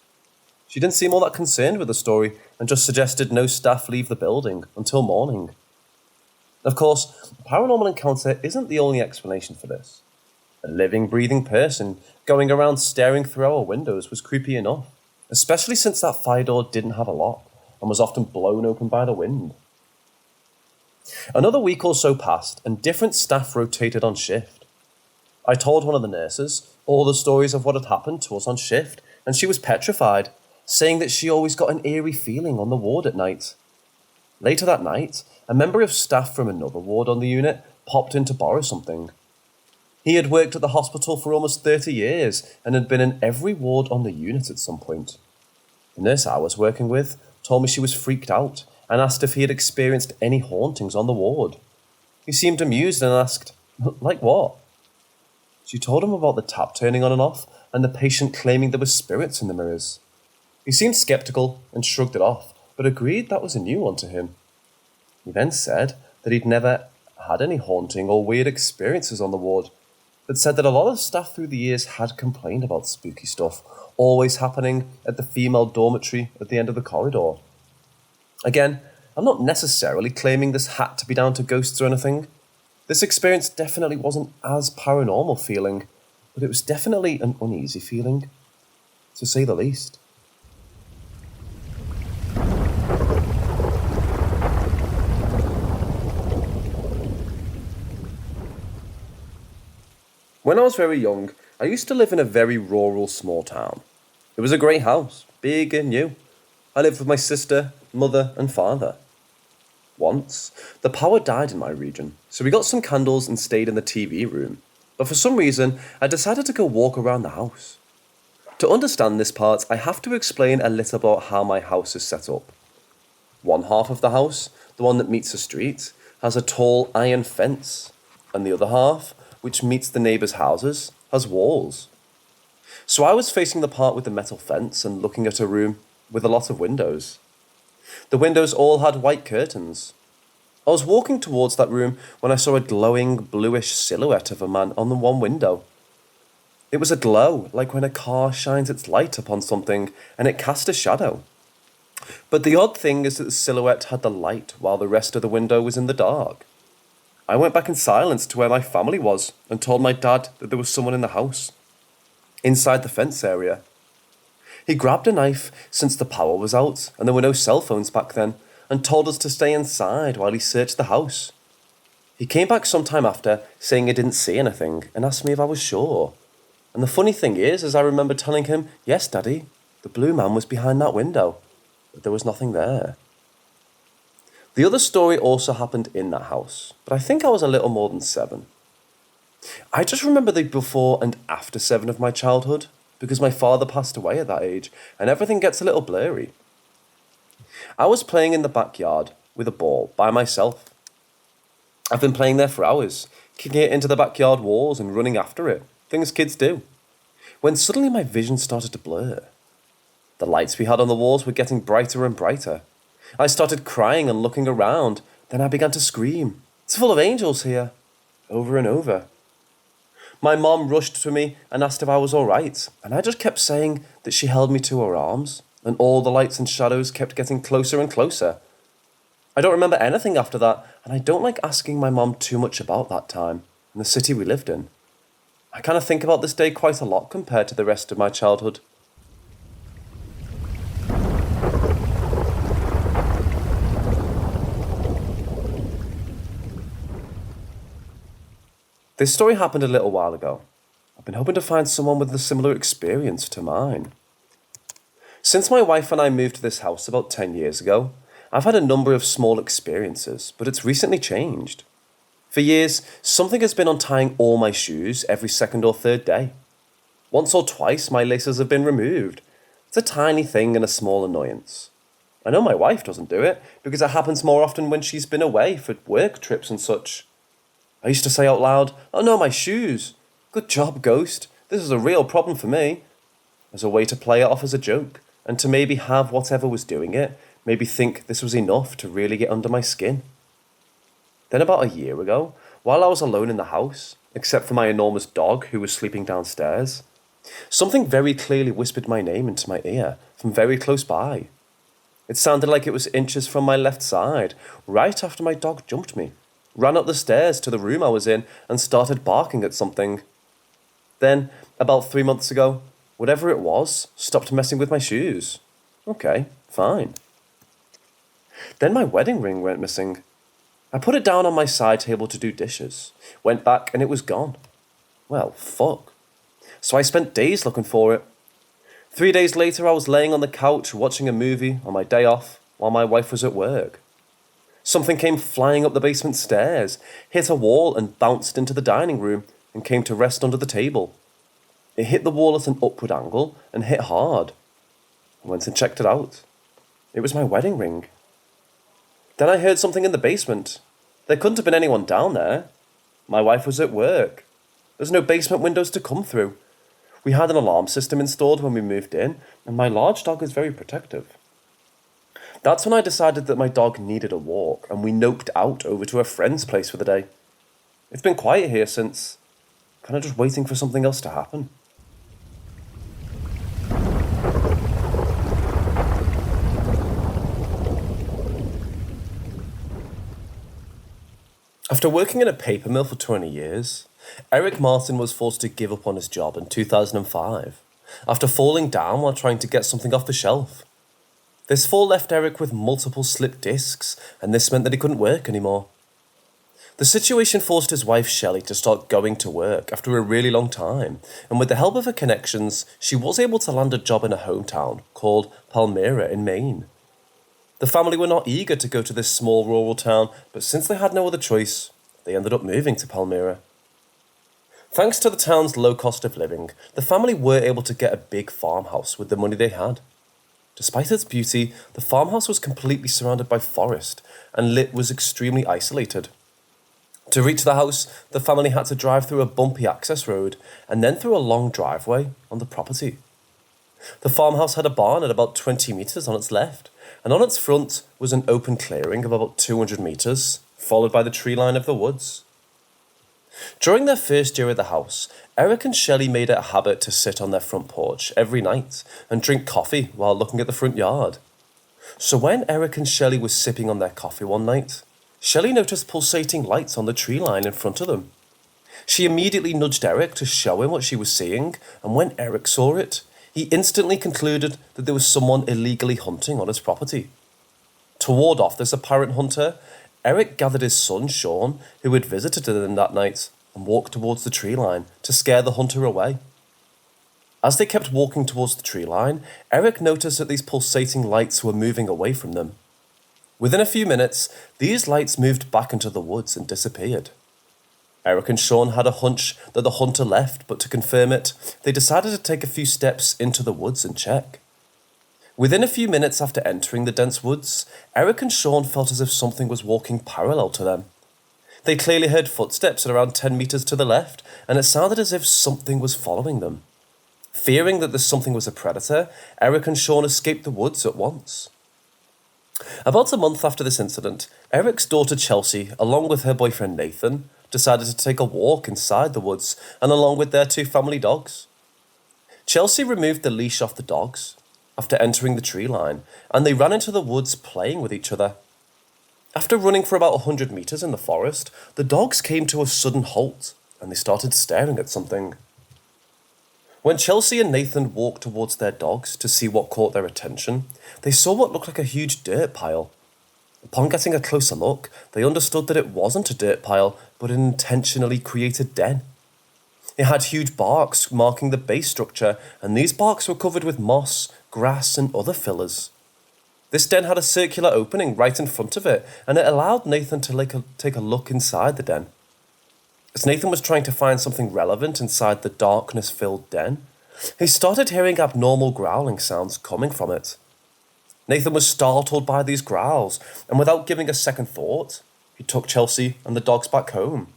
[SPEAKER 3] She didn't seem all that concerned with the story and just suggested no staff leave the building until morning. Of course, a paranormal encounter isn't the only explanation for this. A living, breathing person going around staring through our windows was creepy enough, especially since that fire door didn't have a lock and was often blown open by the wind. Another week or so passed and different staff rotated on shift. I told one of the nurses all the stories of what had happened to us on shift, and she was petrified, saying that she always got an eerie feeling on the ward at night. Later that night, a member of staff from another ward on the unit popped in to borrow something. He had worked at the hospital for almost 30 years and had been in every ward on the unit at some point. The nurse I was working with told me she was freaked out and asked if he had experienced any hauntings on the ward. He seemed amused and asked, "Like what?" She told him about the tap turning on and off and the patient claiming there were spirits in the mirrors. He seemed sceptical and shrugged it off, but agreed that was a new one to him. He then said that he'd never had any haunting or weird experiences on the ward, but said that a lot of staff through the years had complained about spooky stuff always happening at the female dormitory at the end of the corridor. Again, I'm not necessarily claiming this had to be down to ghosts or anything. This experience definitely wasn't as paranormal feeling, but it was definitely an uneasy feeling, to say the least. When I was very young, I used to live in a very rural small town. It was a great house, big and new. I lived with my sister, mother and father. Once, the power died in my region, so we got some candles and stayed in the TV room. But for some reason, I decided to go walk around the house. To understand this part, I have to explain a little about how my house is set up. One half of the house, the one that meets the street, has a tall iron fence, and the other half, which meets the neighbours' houses, has walls. So I was facing the part with the metal fence and looking at a room with a lot of windows. The windows all had white curtains. I was walking towards that room when I saw a glowing bluish silhouette of a man on the one window. It was a glow, like when a car shines its light upon something and it cast a shadow. But the odd thing is that the silhouette had the light while the rest of the window was in the dark. I went back in silence to where my family was and told my dad that there was someone in the house, inside the fence area. He grabbed a knife since the power was out and there were no cell phones back then, and told us to stay inside while he searched the house. He came back sometime after, saying he didn't see anything, and asked me if I was sure. And the funny thing is I remember telling him, "Yes, Daddy, the blue man was behind that window," but there was nothing there. The other story also happened in that house, but I think I was a little more than 7. I just remember the before and after 7 of my childhood, because my father passed away at that age, and everything gets a little blurry. I was playing in the backyard with a ball by myself. I've been playing there for hours, kicking it into the backyard walls and running after it, things kids do, when suddenly my vision started to blur. The lights we had on the walls were getting brighter and brighter. I started crying and looking around, then I began to scream, "It's full of angels here," over and over. My mom rushed to me and asked if I was all right, and I just kept saying that she held me to her arms, and all the lights and shadows kept getting closer and closer. I don't remember anything after that, and I don't like asking my mom too much about that time and the city we lived in. I kind of think about this day quite a lot compared to the rest of my childhood. This story happened a little while ago. I've been hoping to find someone with a similar experience to mine. Since my wife and I moved to this house about 10 years ago, I've had a number of small experiences, but it's recently changed. For years, something has been untying all my shoes every second or third day. Once or twice, my laces have been removed. It's a tiny thing and a small annoyance. I know my wife doesn't do it, because it happens more often when she's been away for work trips and such. I used to say out loud, "Oh no, my shoes. Good job, Ghost. This is a real problem for me," as a way to play it off as a joke, and to maybe have whatever was doing it, maybe think this was enough to really get under my skin. Then about a year ago, while I was alone in the house, except for my enormous dog who was sleeping downstairs, something very clearly whispered my name into my ear from very close by. It sounded like it was inches from my left side, right after my dog jumped me, ran up the stairs to the room I was in, and started barking at something. Then, about 3 months ago, whatever it was stopped messing with my shoes. Okay, fine. Then my wedding ring went missing. I put it down on my side table to do dishes, went back and it was gone. Well, fuck. So I spent days looking for it. 3 days later, I was laying on the couch watching a movie on my day off while my wife was at work. Something came flying up the basement stairs, hit a wall and bounced into the dining room and came to rest under the table. It hit the wall at an upward angle and hit hard. I went and checked it out. It was my wedding ring. Then I heard something in the basement. There couldn't have been anyone down there. My wife was at work. There's no basement windows to come through. We had an alarm system installed when we moved in, and my large dog is very protective. That's when I decided that my dog needed a walk, and we noped out over to a friend's place for the day. It's been quiet here since, kind of just waiting for something else to happen. After working in a paper mill for 20 years, Eric Martin was forced to give up on his job in 2005, after falling down while trying to get something off the shelf. This fall left Eric with multiple slipped discs, and this meant that he couldn't work anymore. The situation forced his wife Shelley to start going to work after a really long time, and with the help of her connections, she was able to land a job in a hometown called Palmyra in Maine. The family were not eager to go to this small rural town, but since they had no other choice, they ended up moving to Palmyra. Thanks to the town's low cost of living, the family were able to get a big farmhouse with the money they had. Despite its beauty, the farmhouse was completely surrounded by forest and was extremely isolated. To reach the house, the family had to drive through a bumpy access road and then through a long driveway on the property. The farmhouse had a barn at about 20 metres on its left, and on its front was an open clearing of about 200 metres, followed by the tree line of the woods. During their first year at the house, Eric and Shelley made it a habit to sit on their front porch every night and drink coffee while looking at the front yard. So when Eric and Shelley were sipping on their coffee one night, Shelley noticed pulsating lights on the tree line in front of them. She immediately nudged Eric to show him what she was seeing, and when Eric saw it, he instantly concluded that there was someone illegally hunting on his property. To ward off this apparent hunter, Eric gathered his son, Sean, who had visited them that night, and walked towards the tree line to scare the hunter away. As they kept walking towards the tree line, Eric noticed that these pulsating lights were moving away from them. Within a few minutes, these lights moved back into the woods and disappeared. Eric and Sean had a hunch that the hunter left, but to confirm it, they decided to take a few steps into the woods and check. Within a few minutes after entering the dense woods, Eric and Sean felt as if something was walking parallel to them. They clearly heard footsteps at around 10 metres to the left, and it sounded as if something was following them. Fearing that this something was a predator, Eric and Sean escaped the woods at once. About a month after this incident, Eric's daughter Chelsea, along with her boyfriend Nathan, decided to take a walk inside the woods and along with their 2 family dogs. Chelsea removed the leash off the dogs after entering the tree line, and they ran into the woods playing with each other. After running for about 100 metres in the forest, the dogs came to a sudden halt and they started staring at something. When Chelsea and Nathan walked towards their dogs to see what caught their attention, they saw what looked like a huge dirt pile. Upon getting a closer look, they understood that it wasn't a dirt pile, but an intentionally created den. It had huge barks marking the base structure, and these barks were covered with moss, grass, and other fillers. This den had a circular opening right in front of it, and it allowed Nathan to take a look inside the den. As Nathan was trying to find something relevant inside the darkness-filled den, he started hearing abnormal growling sounds coming from it. Nathan was startled by these growls, and without giving a second thought, he took Chelsea and the dogs back home.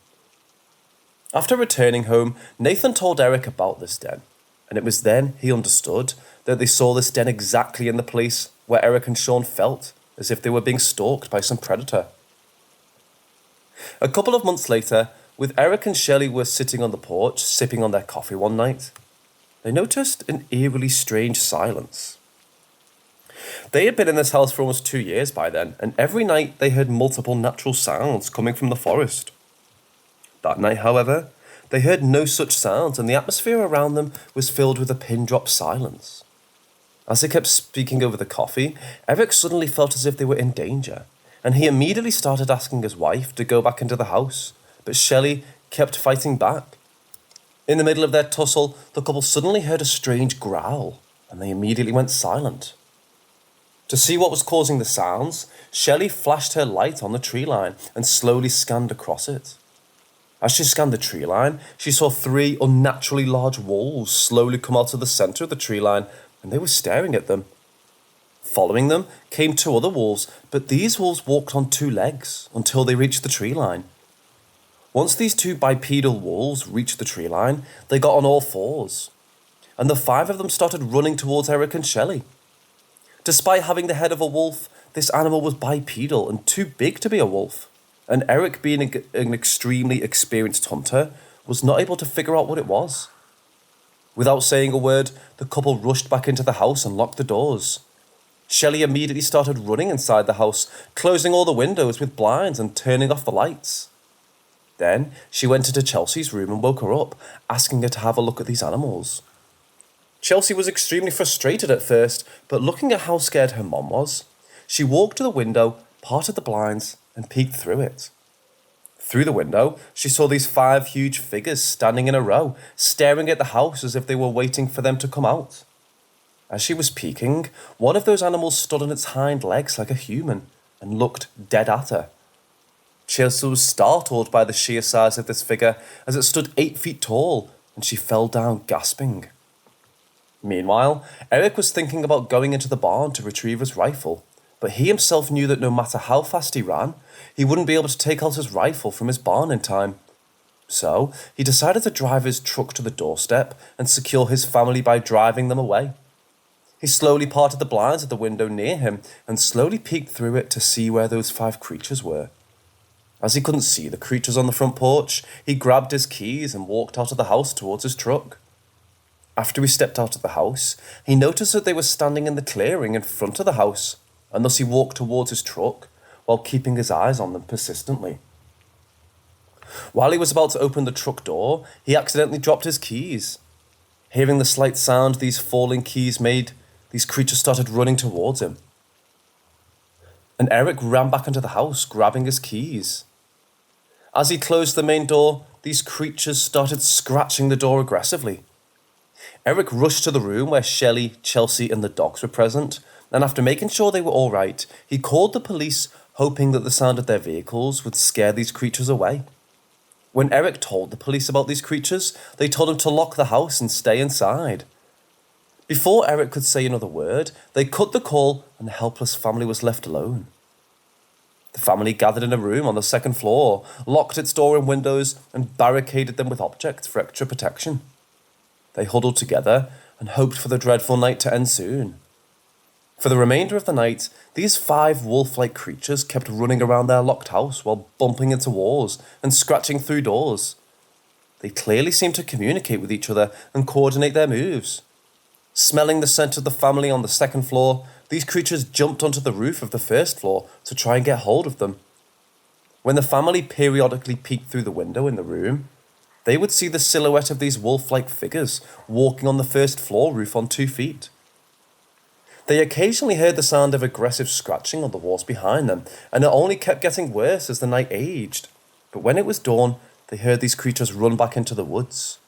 [SPEAKER 3] After returning home, Nathan told Eric about this den, and it was then he understood that they saw this den exactly in the place where Eric and Sean felt as if they were being stalked by some predator. A couple of months later, with Eric and Shelley were sitting on the porch, sipping on their coffee one night, they noticed an eerily strange silence. They had been in this house for almost 2 years by then, and every night they heard multiple natural sounds coming from the forest. That night, however, they heard no such sounds, and the atmosphere around them was filled with a pin-drop silence. As they kept speaking over the coffee, Eric suddenly felt as if they were in danger, and he immediately started asking his wife to go back into the house, but Shelley kept fighting back. In the middle of their tussle, the couple suddenly heard a strange growl, and they immediately went silent. To see what was causing the sounds, Shelley flashed her light on the tree line and slowly scanned across it. As she scanned the tree line, she saw 3 unnaturally large wolves slowly come out of the centre of the tree line, and they were staring at them. Following them came 2 other wolves, but these wolves walked on 2 legs until they reached the tree line. Once these 2 bipedal wolves reached the tree line, they got on all 4s, and the 5 of them started running towards Eric and Shelley. Despite having the head of a wolf, this animal was bipedal and too big to be a wolf, and Eric, being an extremely experienced hunter, was not able to figure out what it was. Without saying a word, the couple rushed back into the house and locked the doors. Shelley immediately started running inside the house, closing all the windows with blinds and turning off the lights. Then she went into Chelsea's room and woke her up, asking her to have a look at these animals. Chelsea was extremely frustrated at first, but looking at how scared her mom was, she walked to the window, parted the blinds, and peeked through it. Through the window, she saw these 5 huge figures standing in a row, staring at the house as if they were waiting for them to come out. As she was peeking, one of those animals stood on its hind legs like a human and looked dead at her. Chelsea was startled by the sheer size of this figure as it stood 8 feet tall, and she fell down gasping. Meanwhile, Eric was thinking about going into the barn to retrieve his rifle, but he himself knew that no matter how fast he ran, he wouldn't be able to take out his rifle from his barn in time. So, he decided to drive his truck to the doorstep and secure his family by driving them away. He slowly parted the blinds at the window near him and slowly peeked through it to see where those 5 creatures were. As he couldn't see the creatures on the front porch, he grabbed his keys and walked out of the house towards his truck. After he stepped out of the house, he noticed that they were standing in the clearing in front of the house, and thus he walked towards his truck while keeping his eyes on them persistently. While he was about to open the truck door, he accidentally dropped his keys. Hearing the slight sound these falling keys made, these creatures started running towards him. And Eric ran back into the house, grabbing his keys. As he closed the main door, these creatures started scratching the door aggressively. Eric rushed to the room where Shelley, Chelsea, and the dogs were present, and after making sure they were all right, he called the police, hoping that the sound of their vehicles would scare these creatures away. When Eric told the police about these creatures, they told him to lock the house and stay inside. Before Eric could say another word, they cut the call and the helpless family was left alone. The family gathered in a room on the 2nd floor, locked its door and windows, and barricaded them with objects for extra protection. They huddled together and hoped for the dreadful night to end soon. For the remainder of the night, these 5 wolf-like creatures kept running around their locked house while bumping into walls and scratching through doors. They clearly seemed to communicate with each other and coordinate their moves. Smelling the scent of the family on the 2nd floor, these creatures jumped onto the roof of the 1st floor to try and get hold of them. When the family periodically peeked through the window in the room, they would see the silhouette of these wolf-like figures walking on the 1st floor roof on 2 feet. They occasionally heard the sound of aggressive scratching on the walls behind them, and it only kept getting worse as the night aged. But when it was dawn, they heard these creatures run back into the woods.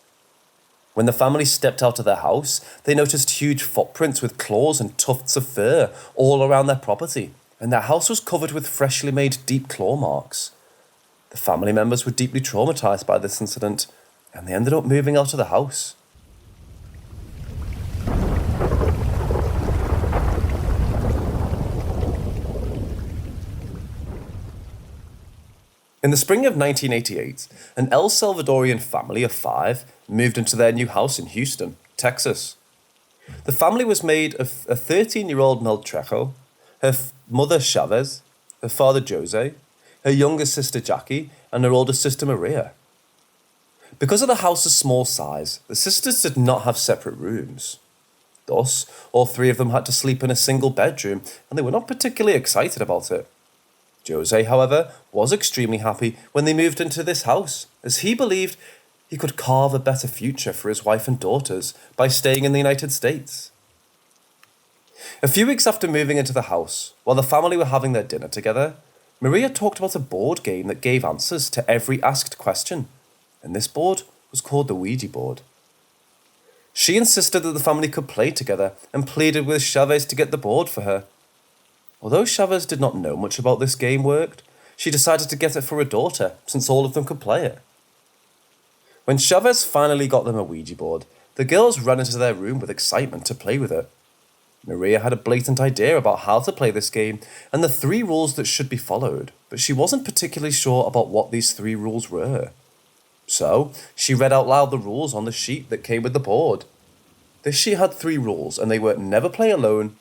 [SPEAKER 3] When the family stepped out of their house, they noticed huge footprints with claws and tufts of fur all around their property, and their house was covered with freshly made deep claw marks. The family members were deeply traumatized by this incident, and they ended up moving out of the house. In the spring of 1988, an El Salvadorian family of 5 moved into their new house in Houston, Texas. The family was made of a 13-year-old Mel Trejo, her mother Chavez, her father Jose, her younger sister Jackie, and her older sister Maria. Because of the house's small size, the sisters did not have separate rooms. Thus, all 3 of them had to sleep in a single bedroom, and they were not particularly excited about it. Jose, however, was extremely happy when they moved into this house, as he believed he could carve a better future for his wife and daughters by staying in the United States. A few weeks after moving into the house, while the family were having their dinner together, Maria talked about a board game that gave answers to every asked question, and this board was called the Ouija board. She insisted that the family could play together and pleaded with Chavez to get the board for her. Although Chavez did not know much about this game worked, she decided to get it for her daughter, since all of them could play it. When Chavez finally got them a Ouija board, the girls ran into their room with excitement to play with it. Maria had a blatant idea about how to play this game and the 3 rules that should be followed, but she wasn't particularly sure about what these 3 rules were. So, she read out loud the rules on the sheet that came with the board. This sheet had 3 rules, and they were never play alone,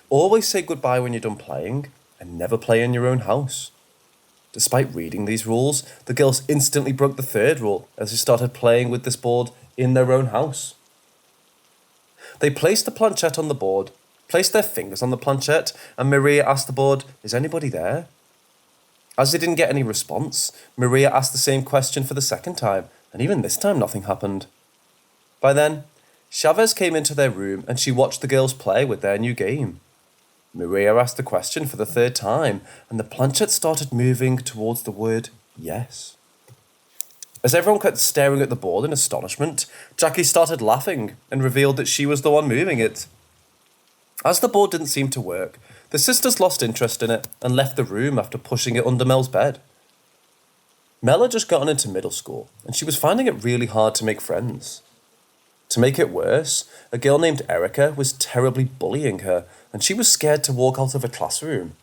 [SPEAKER 3] always say goodbye when you're done playing, and never play in your own house. Despite reading these rules, the girls instantly broke the 3rd rule as they started playing with this board in their own house. They placed the planchette on the board, placed their fingers on the planchette, and Maria asked the board, "Is anybody there?" As they didn't get any response, Maria asked the same question for the 2nd time, and even this time nothing happened. By then, Chavez came into their room and she watched the girls play with their new game. Maria asked the question for the 3rd time, and the planchette started moving towards the word yes. As everyone kept staring at the board in astonishment, Jackie started laughing and revealed that she was the one moving it. As the board didn't seem to work, the sisters lost interest in it and left the room after pushing it under Mel's bed. Mel had just gotten into middle school, and she was finding it really hard to make friends. To make it worse, a girl named Erica was terribly bullying her, and she was scared to walk out of a classroom.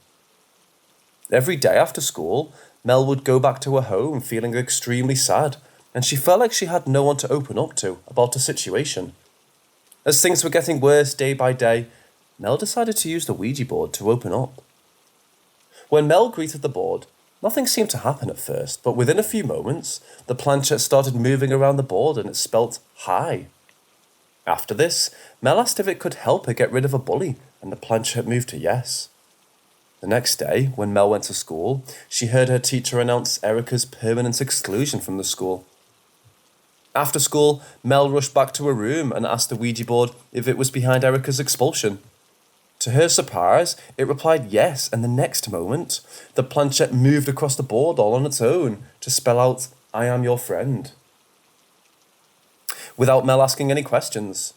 [SPEAKER 3] Every day after school, Mel would go back to her home feeling extremely sad, and she felt like she had no one to open up to about the situation. As things were getting worse day by day, Mel decided to use the Ouija board to open up. When Mel greeted the board, nothing seemed to happen at first, but within a few moments, the planchette started moving around the board and it spelt hi. After this, Mel asked if it could help her get rid of a bully, and the planchette moved to yes. The next day, when Mel went to school, she heard her teacher announce Erica's permanent exclusion from the school. After school, Mel rushed back to her room and asked the Ouija board if it was behind Erica's expulsion. To her surprise, it replied yes, and the next moment, the planchette moved across the board all on its own to spell out, "I am your friend." Without Mel asking any questions,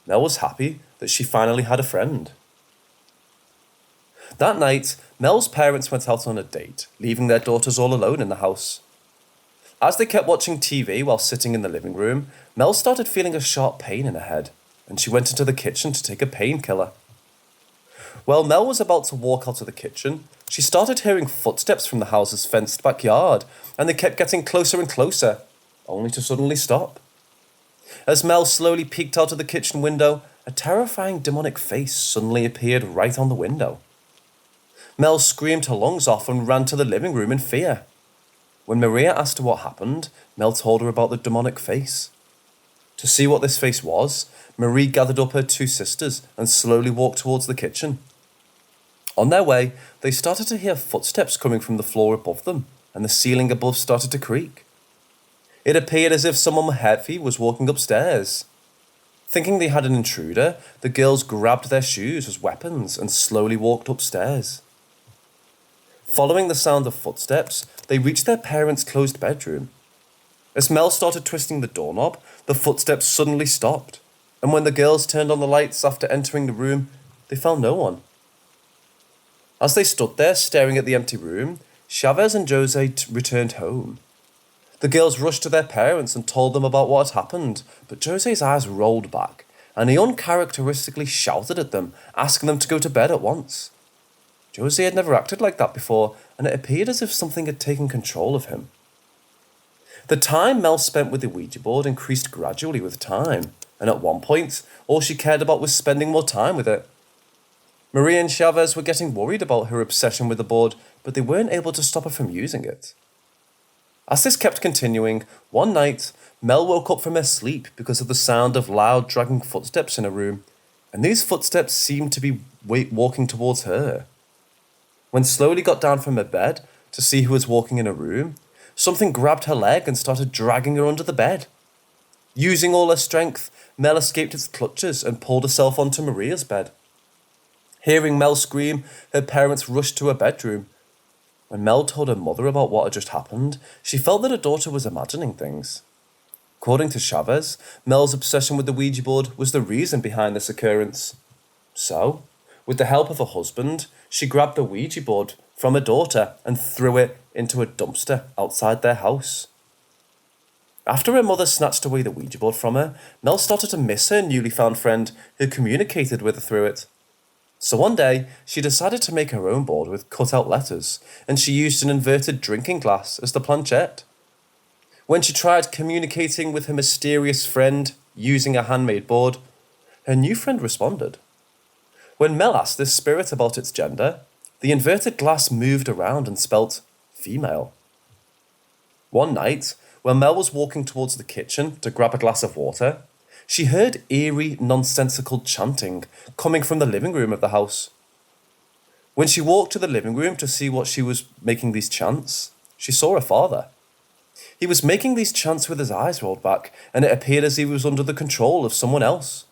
[SPEAKER 3] Mel was happy that she finally had a friend. That night, Mel's parents went out on a date, leaving their daughters all alone in the house. As they kept watching TV while sitting in the living room, Mel started feeling a sharp pain in her head, and she went into the kitchen to take a painkiller. While Mel was about to walk out of the kitchen, she started hearing footsteps from the house's fenced backyard, and they kept getting closer and closer, only to suddenly stop. As Mel slowly peeked out of the kitchen window, a terrifying demonic face suddenly appeared right on the window. Mel screamed her lungs off and ran to the living room in fear. When Maria asked her what happened, Mel told her about the demonic face. To see what this face was, Marie gathered up her two sisters and slowly walked towards the kitchen. On their way, they started to hear footsteps coming from the floor above them, and the ceiling above started to creak. It appeared as if someone heavy was walking upstairs. Thinking they had an intruder, the girls grabbed their shoes as weapons and slowly walked upstairs. Following the sound of footsteps, they reached their parents' closed bedroom. As Mel started twisting the doorknob, the footsteps suddenly stopped, and when the girls turned on the lights after entering the room, they found no one. As they stood there staring at the empty room, Chavez and Jose returned home. The girls rushed to their parents and told them about what had happened, but Jose's eyes rolled back, and he uncharacteristically shouted at them, asking them to go to bed at once. Jose had never acted like that before, and it appeared as if something had taken control of him. The time Mel spent with the Ouija board increased gradually with time, and at one point, all she cared about was spending more time with it. Maria and Chavez were getting worried about her obsession with the board, but they weren't able to stop her from using it. As this kept continuing, one night, Mel woke up from her sleep because of the sound of loud dragging footsteps in her room, and these footsteps seemed to be walking towards her. When slowly got down from her bed to see who was walking in her room, something grabbed her leg and started dragging her under the bed. Using all her strength, Mel escaped its clutches and pulled herself onto Maria's bed. Hearing Mel scream, her parents rushed to her bedroom. When Mel told her mother about what had just happened, she felt that her daughter was imagining things. According to Chavez, Mel's obsession with the Ouija board was the reason behind this occurrence. So, with the help of her husband, she grabbed the Ouija board from her daughter and threw it into a dumpster outside their house. After her mother snatched away the Ouija board from her, Mel started to miss her newly found friend who communicated with her through it. So one day, she decided to make her own board with cut-out letters, and she used an inverted drinking glass as the planchette. When she tried communicating with her mysterious friend using a handmade board, her new friend responded. When Mel asked this spirit about its gender, the inverted glass moved around and spelt female. One night, when Mel was walking towards the kitchen to grab a glass of water, she heard eerie, nonsensical chanting coming from the living room of the house. When she walked to the living room to see what she was making these chants, she saw her father. He was making these chants with his eyes rolled back, and it appeared as he was under the control of someone else.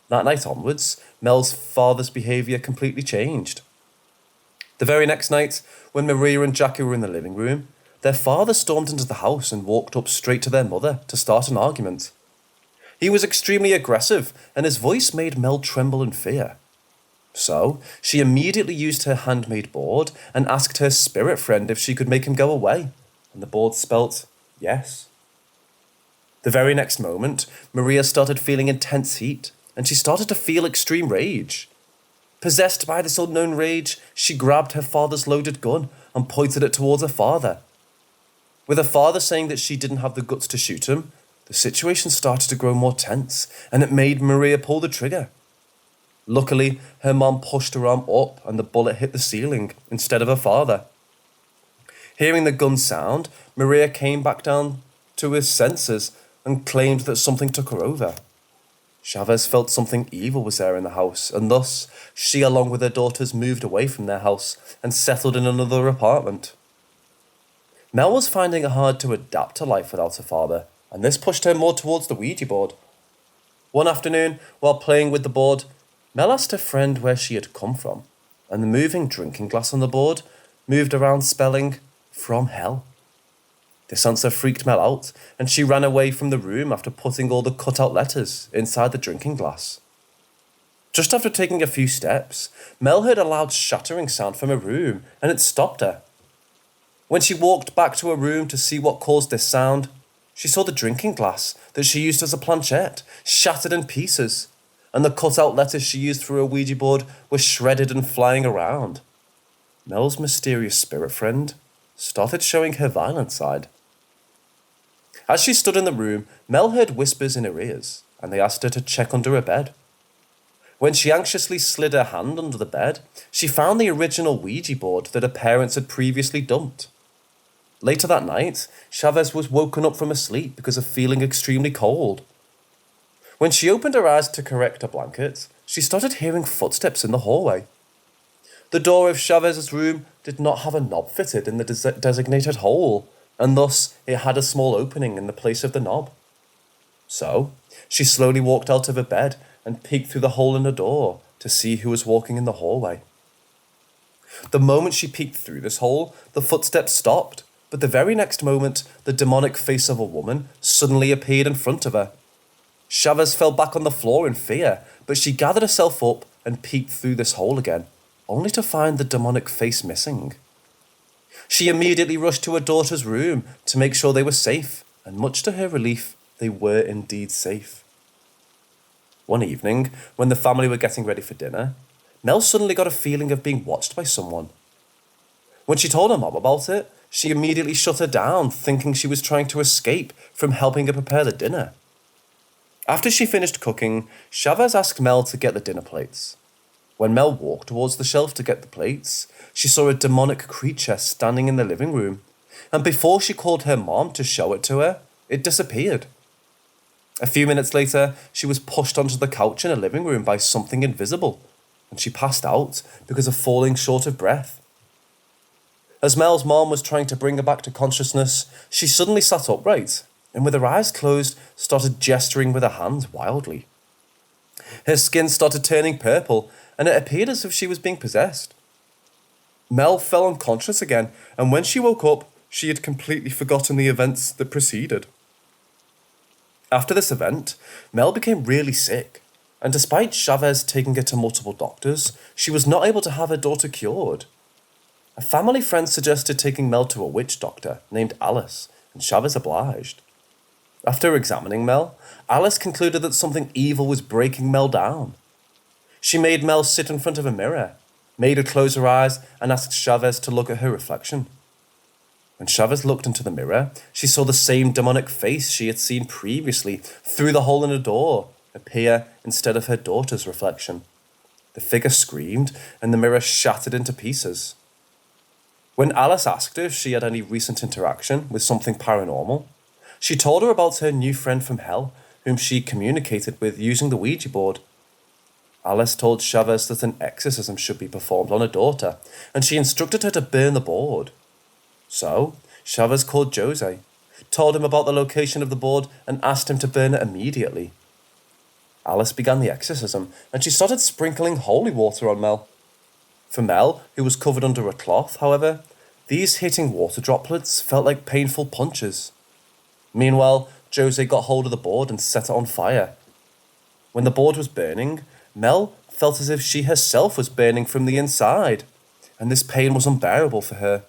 [SPEAKER 3] That night onwards, Mel's father's behaviour completely changed. The very next night, when Maria and Jackie were in the living room, their father stormed into the house and walked up straight to their mother to start an argument. He was extremely aggressive, and his voice made Mel tremble in fear. So, she immediately used her handmade board and asked her spirit friend if she could make him go away, and the board spelt yes. The very next moment, Maria started feeling intense heat, and she started to feel extreme rage. Possessed by this unknown rage, she grabbed her father's loaded gun and pointed it towards her father. With her father saying that she didn't have the guts to shoot him, the situation started to grow more tense, and it made Maria pull the trigger. Luckily, her mom pushed her arm up and the bullet hit the ceiling instead of her father. Hearing the gun sound, Maria came back down to her senses and claimed that something took her over. Chavez felt something evil was there in the house, and thus she, along with her daughters, moved away from their house and settled in another apartment. Mel was finding it hard to adapt to life without her father, and this pushed her more towards the Ouija board. One afternoon, while playing with the board, Mel asked her friend where she had come from, and the moving drinking glass on the board moved around spelling, "From Hell." This answer freaked Mel out, and she ran away from the room after putting all the cut-out letters inside the drinking glass. Just after taking a few steps, Mel heard a loud shattering sound from her room, and it stopped her. When she walked back to her room to see what caused this sound, she saw the drinking glass that she used as a planchette shattered in pieces, and the cut-out letters she used for her Ouija board were shredded and flying around. Mel's mysterious spirit friend started showing her violent side. As she stood in the room, Mel heard whispers in her ears, and they asked her to check under her bed. When she anxiously slid her hand under the bed, she found the original Ouija board that her parents had previously dumped. Later that night, Chavez was woken up from her sleep because of feeling extremely cold. When she opened her eyes to correct her blanket, she started hearing footsteps in the hallway. The door of Chavez's room did not have a knob fitted in the designated hole, and thus it had a small opening in the place of the knob. So, she slowly walked out of her bed and peeked through the hole in the door to see who was walking in the hallway. The moment she peeked through this hole, the footsteps stopped, but the very next moment, the demonic face of a woman suddenly appeared in front of her. Chavez fell back on the floor in fear, but she gathered herself up and peeked through this hole again, only to find the demonic face missing. She immediately rushed to her daughter's room to make sure they were safe, and much to her relief, they were indeed safe. One evening, when the family were getting ready for dinner, Mel suddenly got a feeling of being watched by someone. When she told her mom about it, she immediately shut her down, thinking she was trying to escape from helping her prepare the dinner. After she finished cooking, Chavez asked Mel to get the dinner plates. When Mel walked towards the shelf to get the plates, she saw a demonic creature standing in the living room, and before she called her mom to show it to her, it disappeared. A few minutes later, she was pushed onto the couch in her living room by something invisible, and she passed out because of falling short of breath. As Mel's mom was trying to bring her back to consciousness, she suddenly sat upright, and with her eyes closed, started gesturing with her hands wildly. Her skin started turning purple, and it appeared as if she was being possessed. Mel fell unconscious again, and when she woke up, she had completely forgotten the events that preceded. After this event, Mel became really sick, and despite Chavez taking her to multiple doctors, she was not able to have her daughter cured. A family friend suggested taking Mel to a witch doctor named Alice, and Chavez obliged. After examining Mel, Alice concluded that something evil was breaking Mel down. She made Mel sit in front of a mirror, made her close her eyes, and asked Chavez to look at her reflection. When Chavez looked into the mirror, she saw the same demonic face she had seen previously through the hole in the door appear instead of her daughter's reflection. The figure screamed, and the mirror shattered into pieces. When Alice asked her if she had any recent interaction with something paranormal, she told her about her new friend from hell, whom she communicated with using the Ouija board. Alice told Chavez that an exorcism should be performed on her daughter, and she instructed her to burn the board. So, Chavez called Jose, told him about the location of the board, and asked him to burn it immediately. Alice began the exorcism, and she started sprinkling holy water on Mel. For Mel, who was covered under a cloth, however, these hitting water droplets felt like painful punches. Meanwhile, Jose got hold of the board and set it on fire. When the board was burning, Mel felt as if she herself was burning from the inside, and this pain was unbearable for her.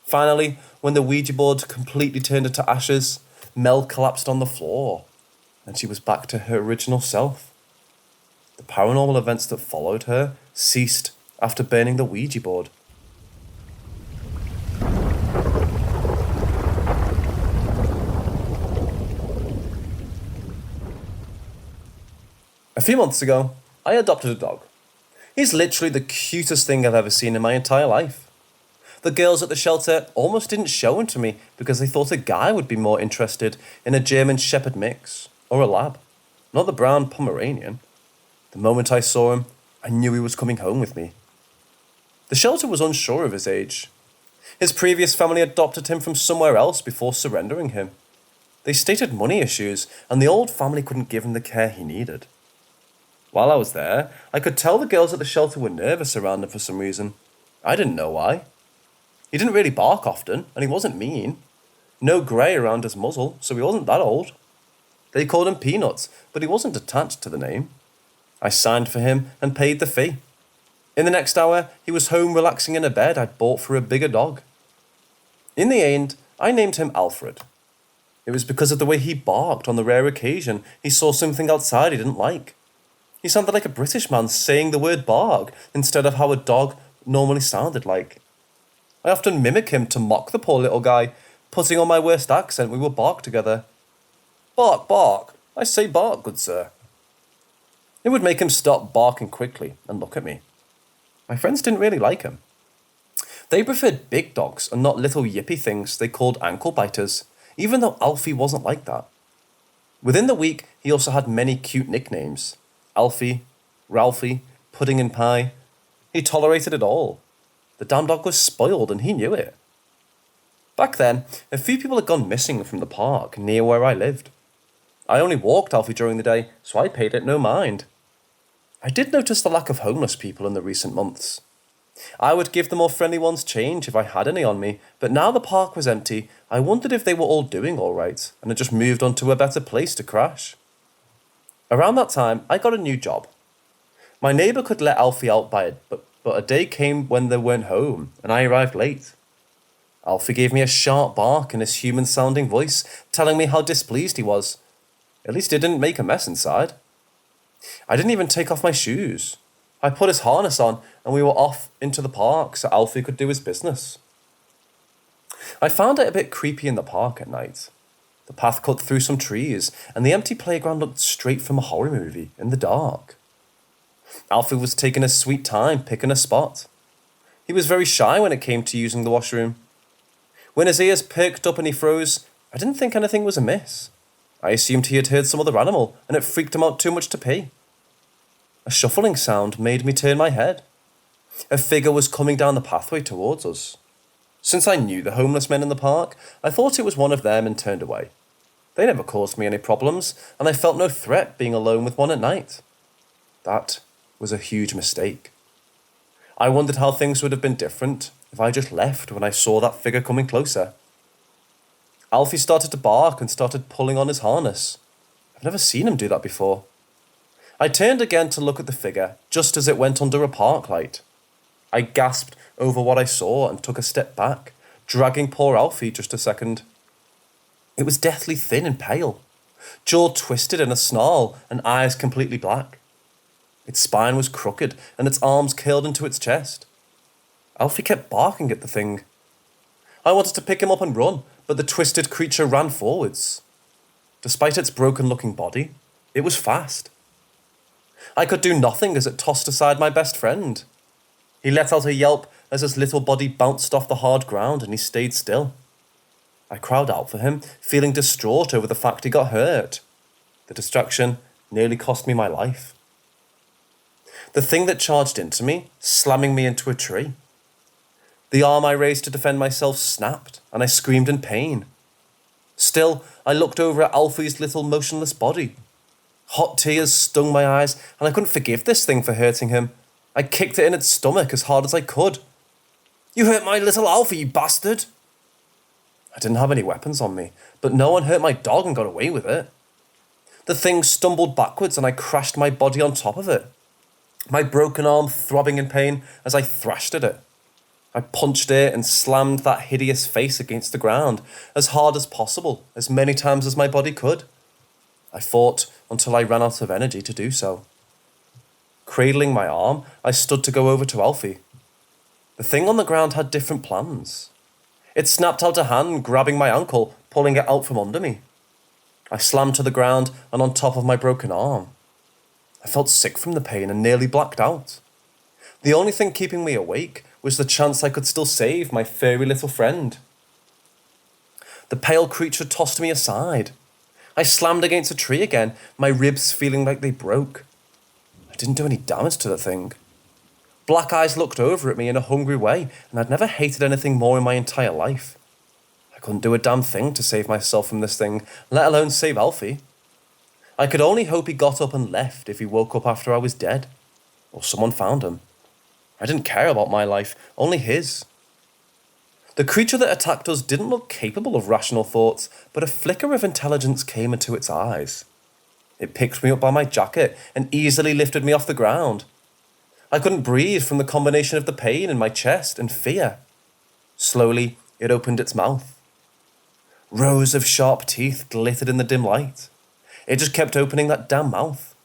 [SPEAKER 3] Finally, when the Ouija board completely turned into ashes, Mel collapsed on the floor, and she was back to her original self. The paranormal events that followed her ceased after burning the Ouija board. A few months ago, I adopted a dog. He's literally the cutest thing I've ever seen in my entire life. The girls at the shelter almost didn't show him to me because they thought a guy would be more interested in a German Shepherd mix or a lab, not the brown Pomeranian. The moment I saw him, I knew he was coming home with me. The shelter was unsure of his age. His previous family adopted him from somewhere else before surrendering him. They stated money issues, and the old family couldn't give him the care he needed. While I was there, I could tell the girls at the shelter were nervous around him for some reason. I didn't know why. He didn't really bark often, and he wasn't mean. No grey around his muzzle, so he wasn't that old. They called him Peanuts, but he wasn't attached to the name. I signed for him and paid the fee. In the next hour, he was home relaxing in a bed I'd bought for a bigger dog. In the end, I named him Alfred. It was because of the way he barked on the rare occasion he saw something outside he didn't like. He sounded like a British man saying the word bark instead of how a dog normally sounded like. I often mimic him to mock the poor little guy. Putting on my worst accent, we would bark together. Bark, bark. I say bark, good sir. It would make him stop barking quickly and look at me. My friends didn't really like him. They preferred big dogs and not little yippy things they called ankle biters, even though Alfie wasn't like that. Within the week, he also had many cute nicknames. Alfie, Ralphie, Pudding and Pie. He tolerated it all. The damn dog was spoiled and he knew it. Back then, a few people had gone missing from the park near where I lived. I only walked Alfie during the day, so I paid it no mind. I did notice the lack of homeless people in the recent months. I would give the more friendly ones change if I had any on me, but now the park was empty, I wondered if they were all doing all right and had just moved on to a better place to crash. Around that time, I got a new job. My neighbour could let Alfie out but a day came when they weren't home, and I arrived late. Alfie gave me a sharp bark in his human-sounding voice, telling me how displeased he was. At least he didn't make a mess inside. I didn't even take off my shoes. I put his harness on, and we were off into the park so Alfie could do his business. I found it a bit creepy in the park at night. The path cut through some trees, and the empty playground looked straight from a horror movie in the dark. Alfie was taking his sweet time picking a spot. He was very shy when it came to using the washroom. When his ears perked up and he froze, I didn't think anything was amiss. I assumed he had heard some other animal, and it freaked him out too much to pee. A shuffling sound made me turn my head. A figure was coming down the pathway towards us. Since I knew the homeless men in the park, I thought it was one of them and turned away. They never caused me any problems, and I felt no threat being alone with one at night. That was a huge mistake. I wondered how things would have been different if I just left when I saw that figure coming closer. Alfie started to bark and started pulling on his harness. I've never seen him do that before. I turned again to look at the figure just as it went under a park light. I gasped over what I saw and took a step back, dragging poor Alfie just a second. It was deathly thin and pale, jaw twisted in a snarl and eyes completely black. Its spine was crooked and its arms curled into its chest. Alfie kept barking at the thing. I wanted to pick him up and run, but the twisted creature ran forwards. Despite its broken-looking body, it was fast. I could do nothing as it tossed aside my best friend. He let out a yelp as his little body bounced off the hard ground and he stayed still. I cried out for him, feeling distraught over the fact he got hurt. The distraction nearly cost me my life. The thing that charged into me, slamming me into a tree. The arm I raised to defend myself snapped, and I screamed in pain. Still, I looked over at Alfie's little motionless body. Hot tears stung my eyes, and I couldn't forgive this thing for hurting him. I kicked it in its stomach as hard as I could. "You hurt my little Alfie, you bastard!" I didn't have any weapons on me, but no one hurt my dog and got away with it. The thing stumbled backwards and I crashed my body on top of it. my broken arm throbbing in pain as I thrashed at it. I punched it and slammed that hideous face against the ground as hard as possible, as many times as my body could. I fought until I ran out of energy to do so. Cradling my arm, I stood to go over to Alfie. The thing on the ground had different plans. It snapped out a hand, grabbing my ankle, pulling it out from under me. I slammed to the ground and on top of my broken arm. I felt sick from the pain and nearly blacked out. The only thing keeping me awake was the chance I could still save my furry little friend. The pale creature tossed me aside. I slammed against a tree again, my ribs feeling like they broke. I didn't do any damage to the thing. Black eyes looked over at me in a hungry way, and I'd never hated anything more in my entire life. I couldn't do a damn thing to save myself from this thing, let alone save Alfie. I could only hope he got up and left if he woke up after I was dead, or someone found him. I didn't care about my life, only his. The creature that attacked us didn't look capable of rational thoughts, but a flicker of intelligence came into its eyes. It picked me up by my jacket and easily lifted me off the ground. I couldn't breathe from the combination of the pain in my chest and fear. Slowly, it opened its mouth. Rows of sharp teeth glittered in the dim light. It just kept opening that damn mouth,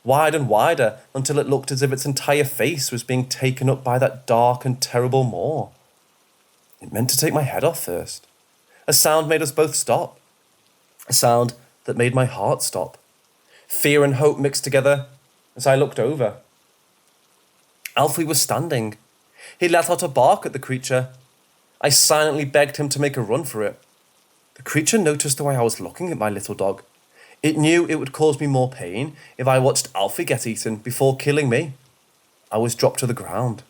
[SPEAKER 3] wide and wider until it looked as if its entire face was being taken up by that dark and terrible maw. It meant to take my head off first. A sound made us both stop. A sound that made my heart stop. Fear and hope mixed together as I looked over. Alfie was standing. He let out a bark at the creature. I silently begged him to make a run for it. The creature noticed the way I was looking at my little dog. It knew it would cause me more pain if I watched Alfie get eaten before killing me. I was dropped to the ground.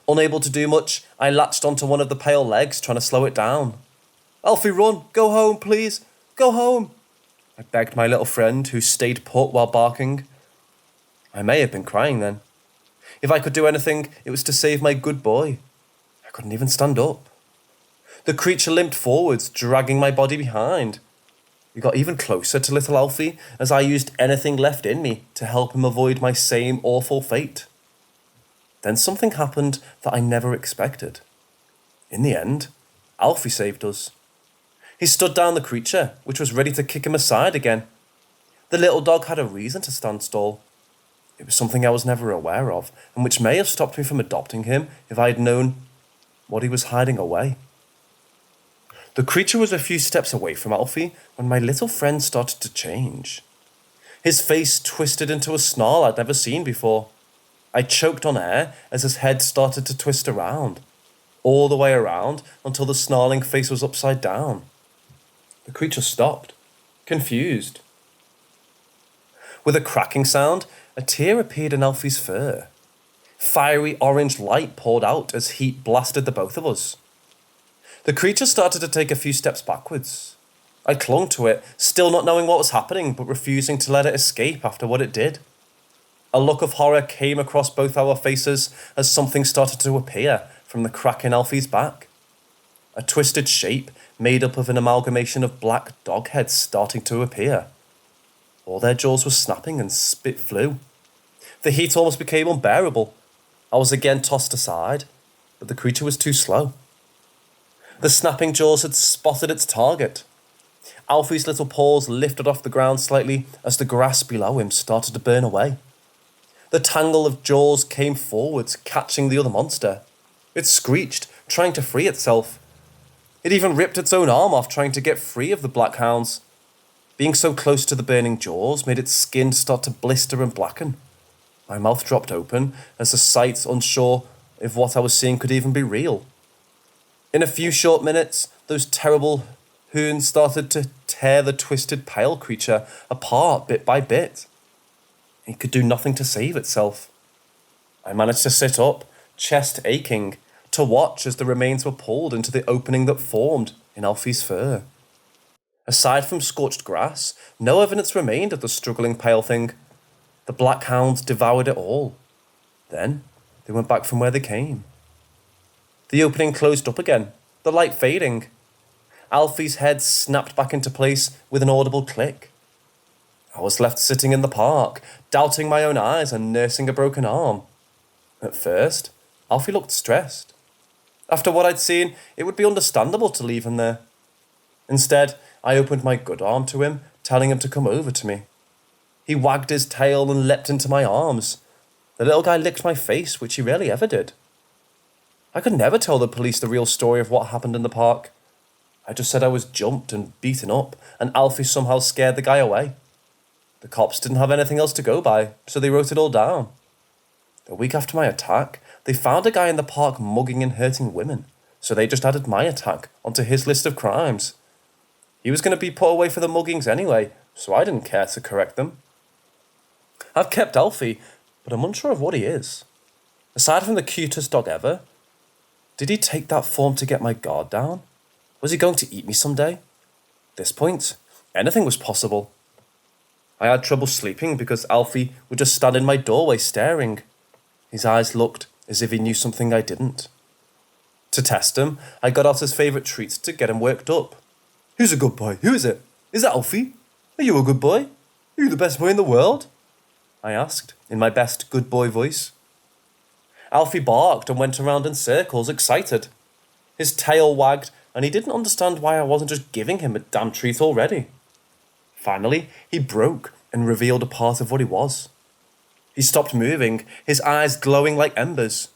[SPEAKER 3] Unable to do much, I latched onto one of the pale legs, trying to slow it down. "Alfie, run! Go home, please! Go home!" I begged my little friend, who stayed put while barking. I may have been crying then. If I could do anything, it was to save my good boy. I couldn't even stand up. The creature limped forwards, dragging my body behind. We got even closer to little Alfie as I used anything left in me to help him avoid my same awful fate. Then something happened that I never expected. In the end, Alfie saved us. He stood down the creature, which was ready to kick him aside again. The little dog had a reason to stand still. It was something I was never aware of, and which may have stopped me from adopting him if I had known what he was hiding away. The creature was a few steps away from Alfie when my little friend started to change. His face twisted into a snarl I'd never seen before. I choked on air as his head started to twist around, all the way around until the snarling face was upside down. The creature stopped, confused. With a cracking sound, a tear appeared in Alfie's fur. Fiery orange light poured out as heat blasted the both of us. The creature started to take a few steps backwards. I clung to it, still not knowing what was happening, but refusing to let it escape after what it did. A look of horror came across both our faces as something started to appear from the crack in Alfie's back. A twisted shape made up of an amalgamation of black dog heads starting to appear. All their jaws were snapping and spit flew. The heat almost became unbearable. I was again tossed aside, but the creature was too slow. The snapping jaws had spotted its target. Alfie's little paws lifted off the ground slightly as the grass below him started to burn away. The tangle of jaws came forwards, catching the other monster. It screeched, trying to free itself. It even ripped its own arm off, trying to get free of the black hounds. Being so close to the burning jaws made its skin start to blister and blacken. My mouth dropped open as the sight, unsure if what I was seeing could even be real. In a few short minutes, those terrible hoons started to tear the twisted pale creature apart bit by bit. It could do nothing to save itself. I managed to sit up, chest aching, to watch as the remains were pulled into the opening that formed in Alfie's fur. Aside from scorched grass, no evidence remained of the struggling pale thing. The black hounds devoured it all. Then they went back from where they came. The opening closed up again, the light fading. Alfie's head snapped back into place with an audible click. I was left sitting in the park, doubting my own eyes and nursing a broken arm. At first, Alfie looked stressed. After what I'd seen, it would be understandable to leave him there. Instead, I opened my good arm to him, telling him to come over to me. He wagged his tail and leapt into my arms. The little guy licked my face, which he rarely ever did. I could never tell the police the real story of what happened in the park. I just said I was jumped and beaten up, and Alfie somehow scared the guy away. The cops didn't have anything else to go by, so they wrote it all down. A week after my attack, they found a guy in the park mugging and hurting women, so they just added my attack onto his list of crimes. He was going to be put away for the muggings anyway, so I didn't care to correct them. I've kept Alfie, but I'm unsure of what he is. Aside from the cutest dog ever, did he take that form to get my guard down? Was he going to eat me someday? At this point, anything was possible. I had trouble sleeping because Alfie would just stand in my doorway staring. His eyes looked as if he knew something I didn't. To test him, I got out his favourite treats to get him worked up. "Who's a good boy? Who is it? Is it Alfie? Are you a good boy? Are you the best boy in the world?" I asked, in my best good boy voice. Alfie barked and went around in circles, excited. His tail wagged, and he didn't understand why I wasn't just giving him a damn treat already. Finally, he broke and revealed a part of what he was. He stopped moving, his eyes glowing like embers.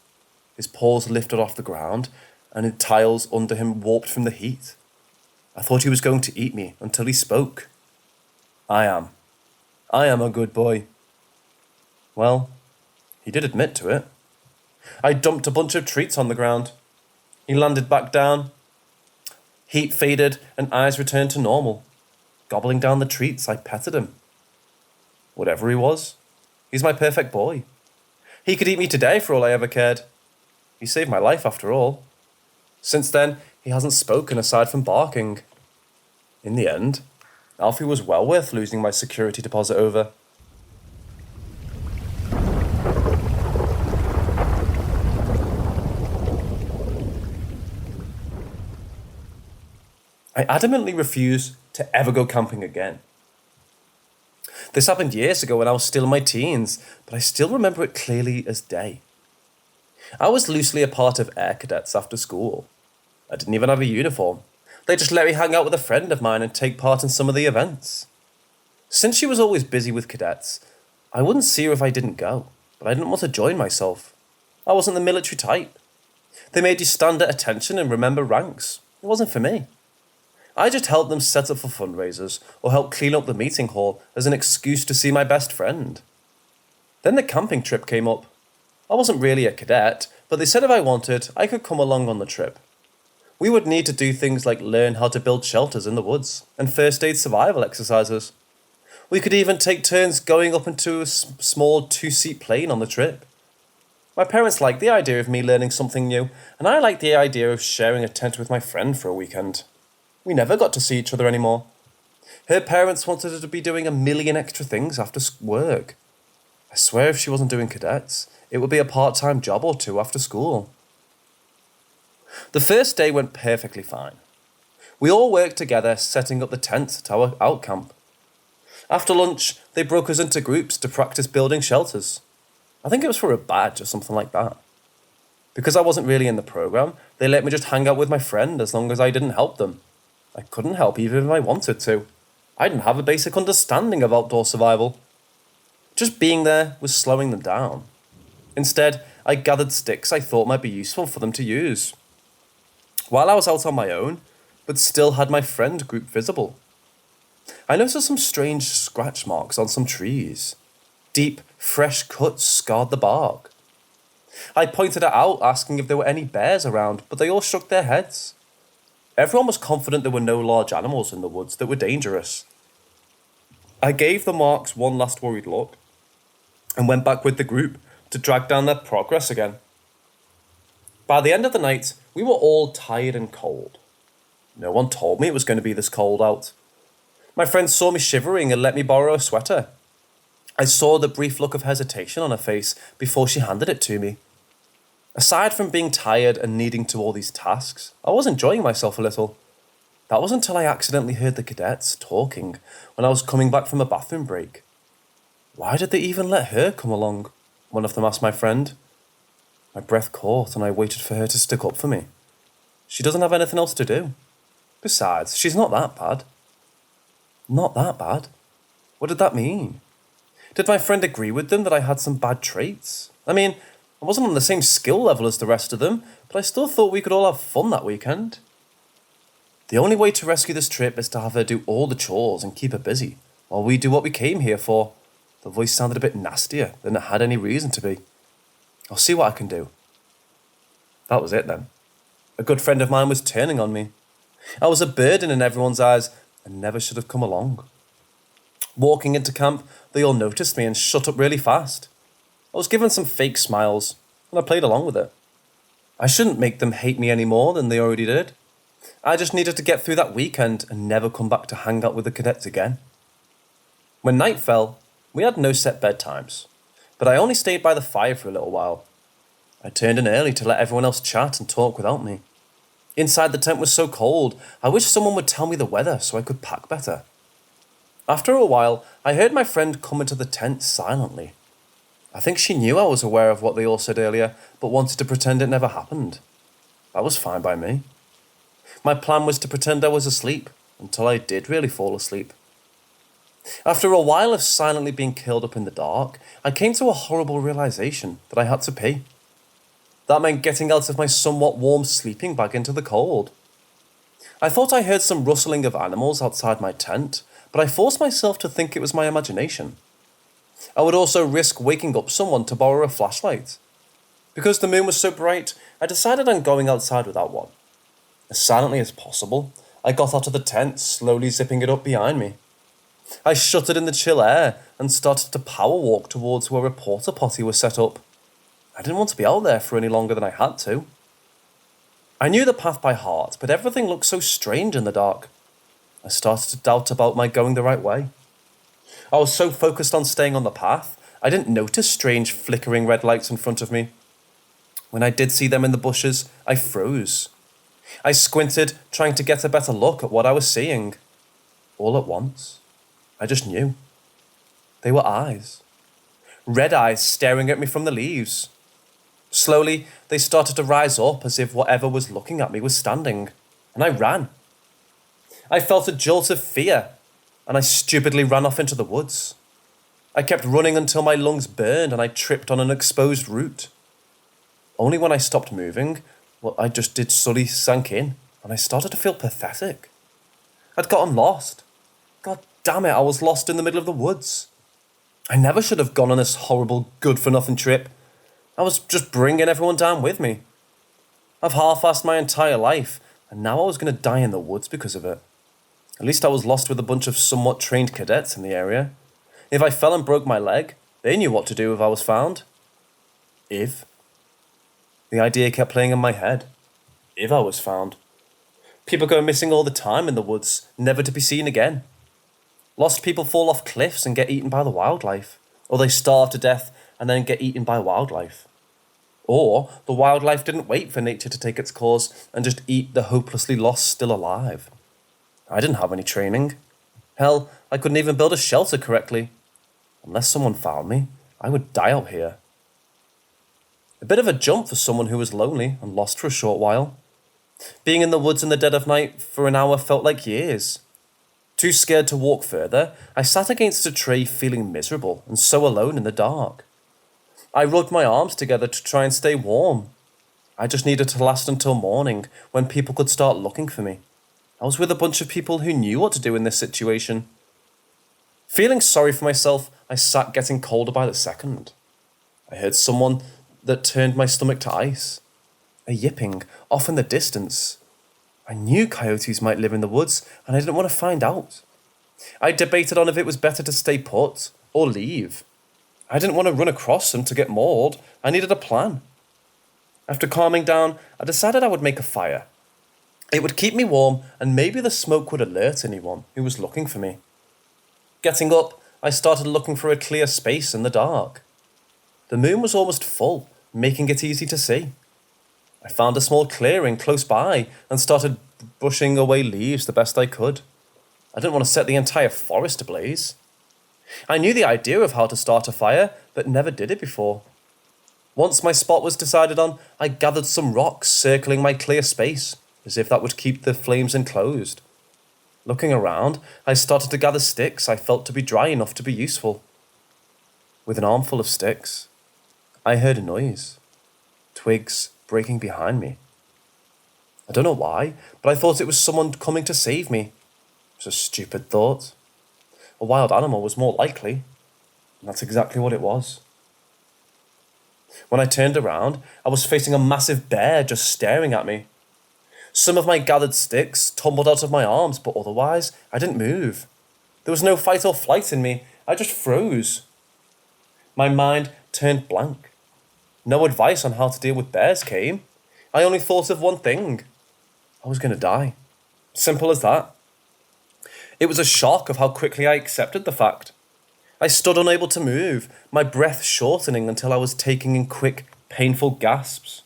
[SPEAKER 3] His paws lifted off the ground, and his tiles under him warped from the heat. I thought he was going to eat me until he spoke. I am a good boy." Well, he did admit to it. I dumped a bunch of treats on the ground. He landed back down. Heat faded and eyes returned to normal. Gobbling down the treats, I petted him. Whatever he was, he's my perfect boy. He could eat me today for all I ever cared. He saved my life after all. Since then, he hasn't spoken aside from barking. In the end, Alfie was well worth losing my security deposit over. I adamantly refuse to ever go camping again. This happened years ago when I was still in my teens, but I still remember it clearly as day. I was loosely a part of Air Cadets after school. I didn't even have a uniform. They just let me hang out with a friend of mine and take part in some of the events. Since she was always busy with cadets, I wouldn't see her if I didn't go, but I didn't want to join myself. I wasn't the military type. They made you stand at attention and remember ranks. It wasn't for me. I just helped them set up for fundraisers or help clean up the meeting hall as an excuse to see my best friend. Then the camping trip came up. I wasn't really a cadet, but they said if I wanted, I could come along on the trip. We would need to do things like learn how to build shelters in the woods and first aid survival exercises. We could even take turns going up into a small 2-seat plane on the trip. My parents liked the idea of me learning something new, and I liked the idea of sharing a tent with my friend for a weekend. We never got to see each other anymore. Her parents wanted her to be doing a million extra things after work. I swear if she wasn't doing cadets, it would be a part-time job or two after school. The first day went perfectly fine. We all worked together setting up the tents at our outcamp. After lunch, they broke us into groups to practice building shelters. I think it was for a badge or something like that. Because I wasn't really in the program, they let me just hang out with my friend as long as I didn't help them. I couldn't help even if I wanted to. I didn't have a basic understanding of outdoor survival. Just being there was slowing them down. Instead, I gathered sticks I thought might be useful for them to use. While I was out on my own, but still had my friend group visible. I noticed some strange scratch marks on some trees. Deep, fresh cuts scarred the bark. I pointed it out, asking if there were any bears around, but they all shook their heads. Everyone was confident there were no large animals in the woods that were dangerous. I gave the marks one last worried look and went back with the group to drag down their progress again. By the end of the night, we were all tired and cold. No one told me it was going to be this cold out. My friend saw me shivering and let me borrow a sweater. I saw the brief look of hesitation on her face before she handed it to me. Aside from being tired and needing to do all these tasks, I was enjoying myself a little. That was until I accidentally heard the cadets talking when I was coming back from a bathroom break. Why did they even let her come along? One of them asked my friend. My breath caught and I waited for her to stick up for me. She doesn't have anything else to do. Besides, she's not that bad. Not that bad? What did that mean? Did my friend agree with them that I had some bad traits? I mean, I wasn't on the same skill level as the rest of them, but I still thought we could all have fun that weekend. The only way to rescue this trip is to have her do all the chores and keep her busy, while we do what we came here for. The voice sounded a bit nastier than it had any reason to be. I'll see what I can do. That was it then. A good friend of mine was turning on me. I was a burden in everyone's eyes and never should have come along. Walking into camp, they all noticed me and shut up really fast. I was given some fake smiles, and I played along with it. I shouldn't make them hate me any more than they already did. I just needed to get through that weekend and never come back to hang out with the cadets again. When night fell, we had no set bedtimes, but I only stayed by the fire for a little while. I turned in early to let everyone else chat and talk without me. Inside the tent was so cold, I wish someone would tell me the weather so I could pack better. After a while, I heard my friend come into the tent silently. I think she knew I was aware of what they all said earlier, but wanted to pretend it never happened. That was fine by me. My plan was to pretend I was asleep, until I did really fall asleep. After a while of silently being curled up in the dark, I came to a horrible realization that I had to pee. That meant getting out of my somewhat warm sleeping bag into the cold. I thought I heard some rustling of animals outside my tent, but I forced myself to think it was my imagination. I would also risk waking up someone to borrow a flashlight. Because the moon was so bright, I decided on going outside without one. As silently as possible, I got out of the tent, slowly zipping it up behind me. I shut it in the chill air and started to power walk towards where a porta potty was set up. I didn't want to be out there for any longer than I had to. I knew the path by heart, but everything looked so strange in the dark. I started to doubt about my going the right way. I was so focused on staying on the path, I didn't notice strange flickering red lights in front of me. When I did see them in the bushes, I froze. I squinted, trying to get a better look at what I was seeing. All at once, I just knew. They were eyes. Red eyes staring at me from the leaves. Slowly, they started to rise up as if whatever was looking at me was standing, and I ran. I felt a jolt of fear, and I stupidly ran off into the woods. I kept running until my lungs burned and I tripped on an exposed root. Only when I stopped moving, what I just did suddenly sank in, and I started to feel pathetic. I'd gotten lost. God damn it, I was lost in the middle of the woods. I never should have gone on this horrible good-for-nothing trip. I was just bringing everyone down with me. I've half-assed my entire life, and now I was going to die in the woods because of it. At least I was lost with a bunch of somewhat trained cadets in the area. If I fell and broke my leg, they knew what to do if I was found. If. The idea kept playing in my head. If I was found. People go missing all the time in the woods, never to be seen again. Lost people fall off cliffs and get eaten by the wildlife. Or they starve to death and then get eaten by wildlife. Or the wildlife didn't wait for nature to take its course and just eat the hopelessly lost still alive. I didn't have any training. Hell, I couldn't even build a shelter correctly. Unless someone found me, I would die out here. A bit of a jump for someone who was lonely and lost for a short while. Being in the woods in the dead of night for an hour felt like years. Too scared to walk further, I sat against a tree feeling miserable and so alone in the dark. I rubbed my arms together to try and stay warm. I just needed to last until morning, when people could start looking for me. I was with a bunch of people who knew what to do in this situation. Feeling sorry for myself, I sat getting colder by the second. I heard someone that turned my stomach to ice. A yipping, off in the distance. I knew coyotes might live in the woods, and I didn't want to find out. I debated on if it was better to stay put or leave. I didn't want to run across them to get mauled. I needed a plan. After calming down, I decided I would make a fire. It would keep me warm, and maybe the smoke would alert anyone who was looking for me. Getting up, I started looking for a clear space in the dark. The moon was almost full, making it easy to see. I found a small clearing close by and started brushing away leaves the best I could. I didn't want to set the entire forest ablaze. I knew the idea of how to start a fire, but never did it before. Once my spot was decided on, I gathered some rocks circling my clear space, as if that would keep the flames enclosed. Looking around, I started to gather sticks I felt to be dry enough to be useful. With an armful of sticks, I heard a noise. Twigs breaking behind me. I don't know why, but I thought it was someone coming to save me. It was a stupid thought. A wild animal was more likely, and that's exactly what it was. When I turned around, I was facing a massive bear just staring at me. Some of my gathered sticks tumbled out of my arms, but otherwise, I didn't move. There was no fight or flight in me, I just froze. My mind turned blank. No advice on how to deal with bears came. I only thought of one thing. I was going to die. Simple as that. It was a shock of how quickly I accepted the fact. I stood unable to move, my breath shortening until I was taking in quick, painful gasps.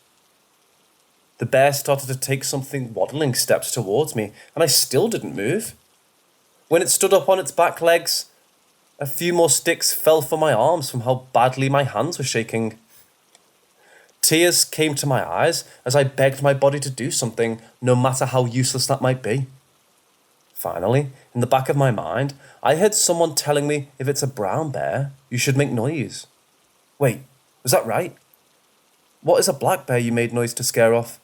[SPEAKER 3] The bear started to take something waddling steps towards me, and I still didn't move. When it stood up on its back legs, a few more sticks fell from my arms from how badly my hands were shaking. Tears came to my eyes as I begged my body to do something, no matter how useless that might be. Finally, in the back of my mind, I heard someone telling me if it's a brown bear, you should make noise. Wait, was that right? What is a black bear you made noise to scare off?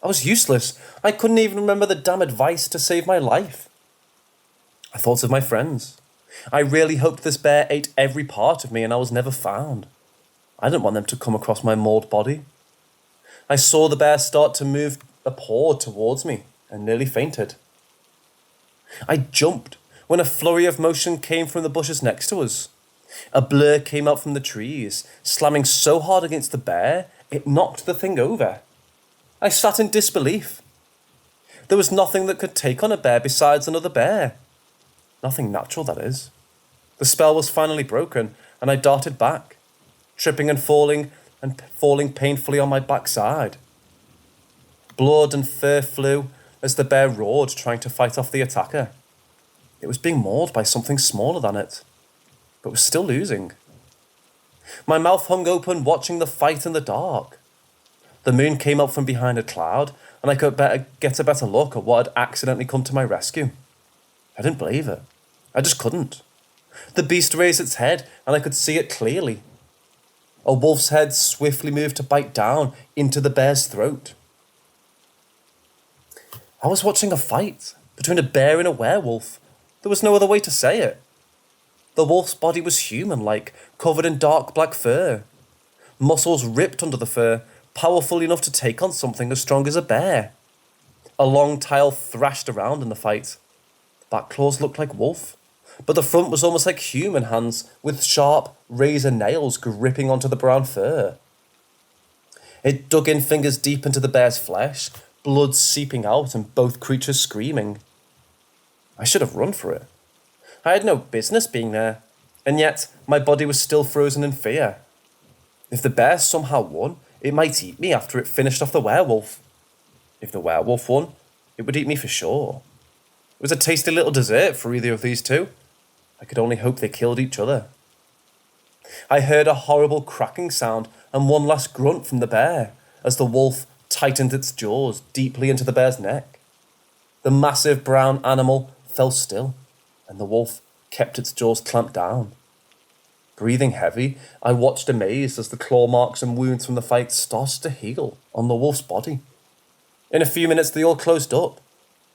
[SPEAKER 3] I was useless. I couldn't even remember the damn advice to save my life. I thought of my friends. I really hoped this bear ate every part of me and I was never found. I didn't want them to come across my mauled body. I saw the bear start to move a paw towards me and nearly fainted. I jumped when a flurry of motion came from the bushes next to us. A blur came out from the trees, slamming so hard against the bear, it knocked the thing over. I sat in disbelief. There was nothing that could take on a bear besides another bear. Nothing natural, that is. The spell was finally broken, and I darted back, tripping and falling painfully on my backside. Blood and fur flew as the bear roared, trying to fight off the attacker. It was being mauled by something smaller than it, but was still losing. My mouth hung open, watching the fight in the dark. The moon came up from behind a cloud, and I could get a better look at what had accidentally come to my rescue. I didn't believe it. I just couldn't. The beast raised its head, and I could see it clearly. A wolf's head swiftly moved to bite down into the bear's throat. I was watching a fight between a bear and a werewolf. There was no other way to say it. The wolf's body was human-like, covered in dark black fur. Muscles ripped under the fur, powerful enough to take on something as strong as a bear. A long tail thrashed around in the fight. The back claws looked like wolf, but the front was almost like human hands with sharp razor nails gripping onto the brown fur. It dug in fingers deep into the bear's flesh, blood seeping out and both creatures screaming. I should have run for it. I had no business being there, and yet my body was still frozen in fear. If the bear somehow won, it might eat me after it finished off the werewolf. If the werewolf won, it would eat me for sure. It was a tasty little dessert for either of these two. I could only hope they killed each other. I heard a horrible cracking sound and one last grunt from the bear as the wolf tightened its jaws deeply into the bear's neck. The massive brown animal fell still, and the wolf kept its jaws clamped down. Breathing heavy, I watched amazed as the claw marks and wounds from the fight started to heal on the wolf's body. In a few minutes, they all closed up,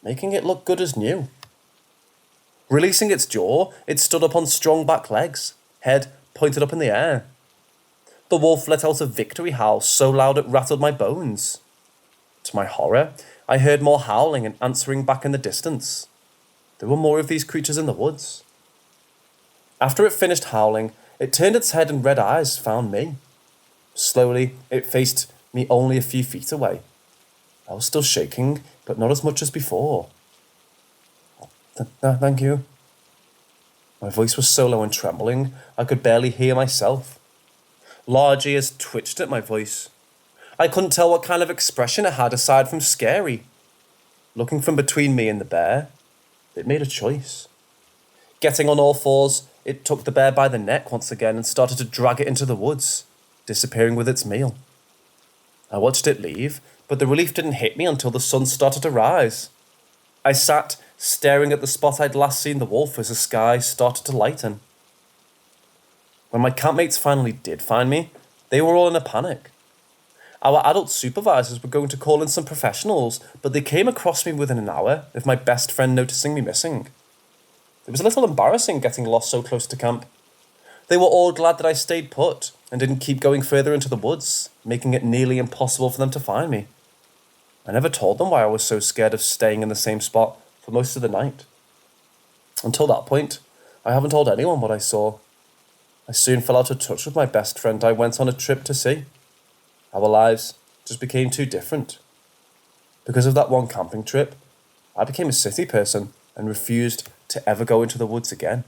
[SPEAKER 3] making it look good as new. Releasing its jaw, it stood up on strong back legs, head pointed up in the air. The wolf let out a victory howl so loud it rattled my bones. To my horror, I heard more howling and answering back in the distance. There were more of these creatures in the woods. After it finished howling, it turned its head and red eyes found me. Slowly, it faced me only a few feet away. I was still shaking, but not as much as before. Thank you. My voice was so low and trembling, I could barely hear myself. Large ears twitched at my voice. I couldn't tell what kind of expression it had aside from scary. looking from between me and the bear, it made a choice. Getting on all fours, it took the bear by the neck once again and started to drag it into the woods, disappearing with its meal. I watched it leave, but the relief didn't hit me until the sun started to rise. I sat staring at the spot I'd last seen the wolf as the sky started to lighten. When my campmates finally did find me, they were all in a panic. Our adult supervisors were going to call in some professionals, but they came across me within an hour of my best friend noticing me missing. It was a little embarrassing getting lost so close to camp. They were all glad that I stayed put and didn't keep going further into the woods, making it nearly impossible for them to find me. I never told them why I was so scared of staying in the same spot for most of the night. Until that point, I haven't told anyone what I saw. I soon fell out of touch with my best friend I went on a trip to see. Our lives just became too different. Because of that one camping trip, I became a city person and refused to ever go into the woods again.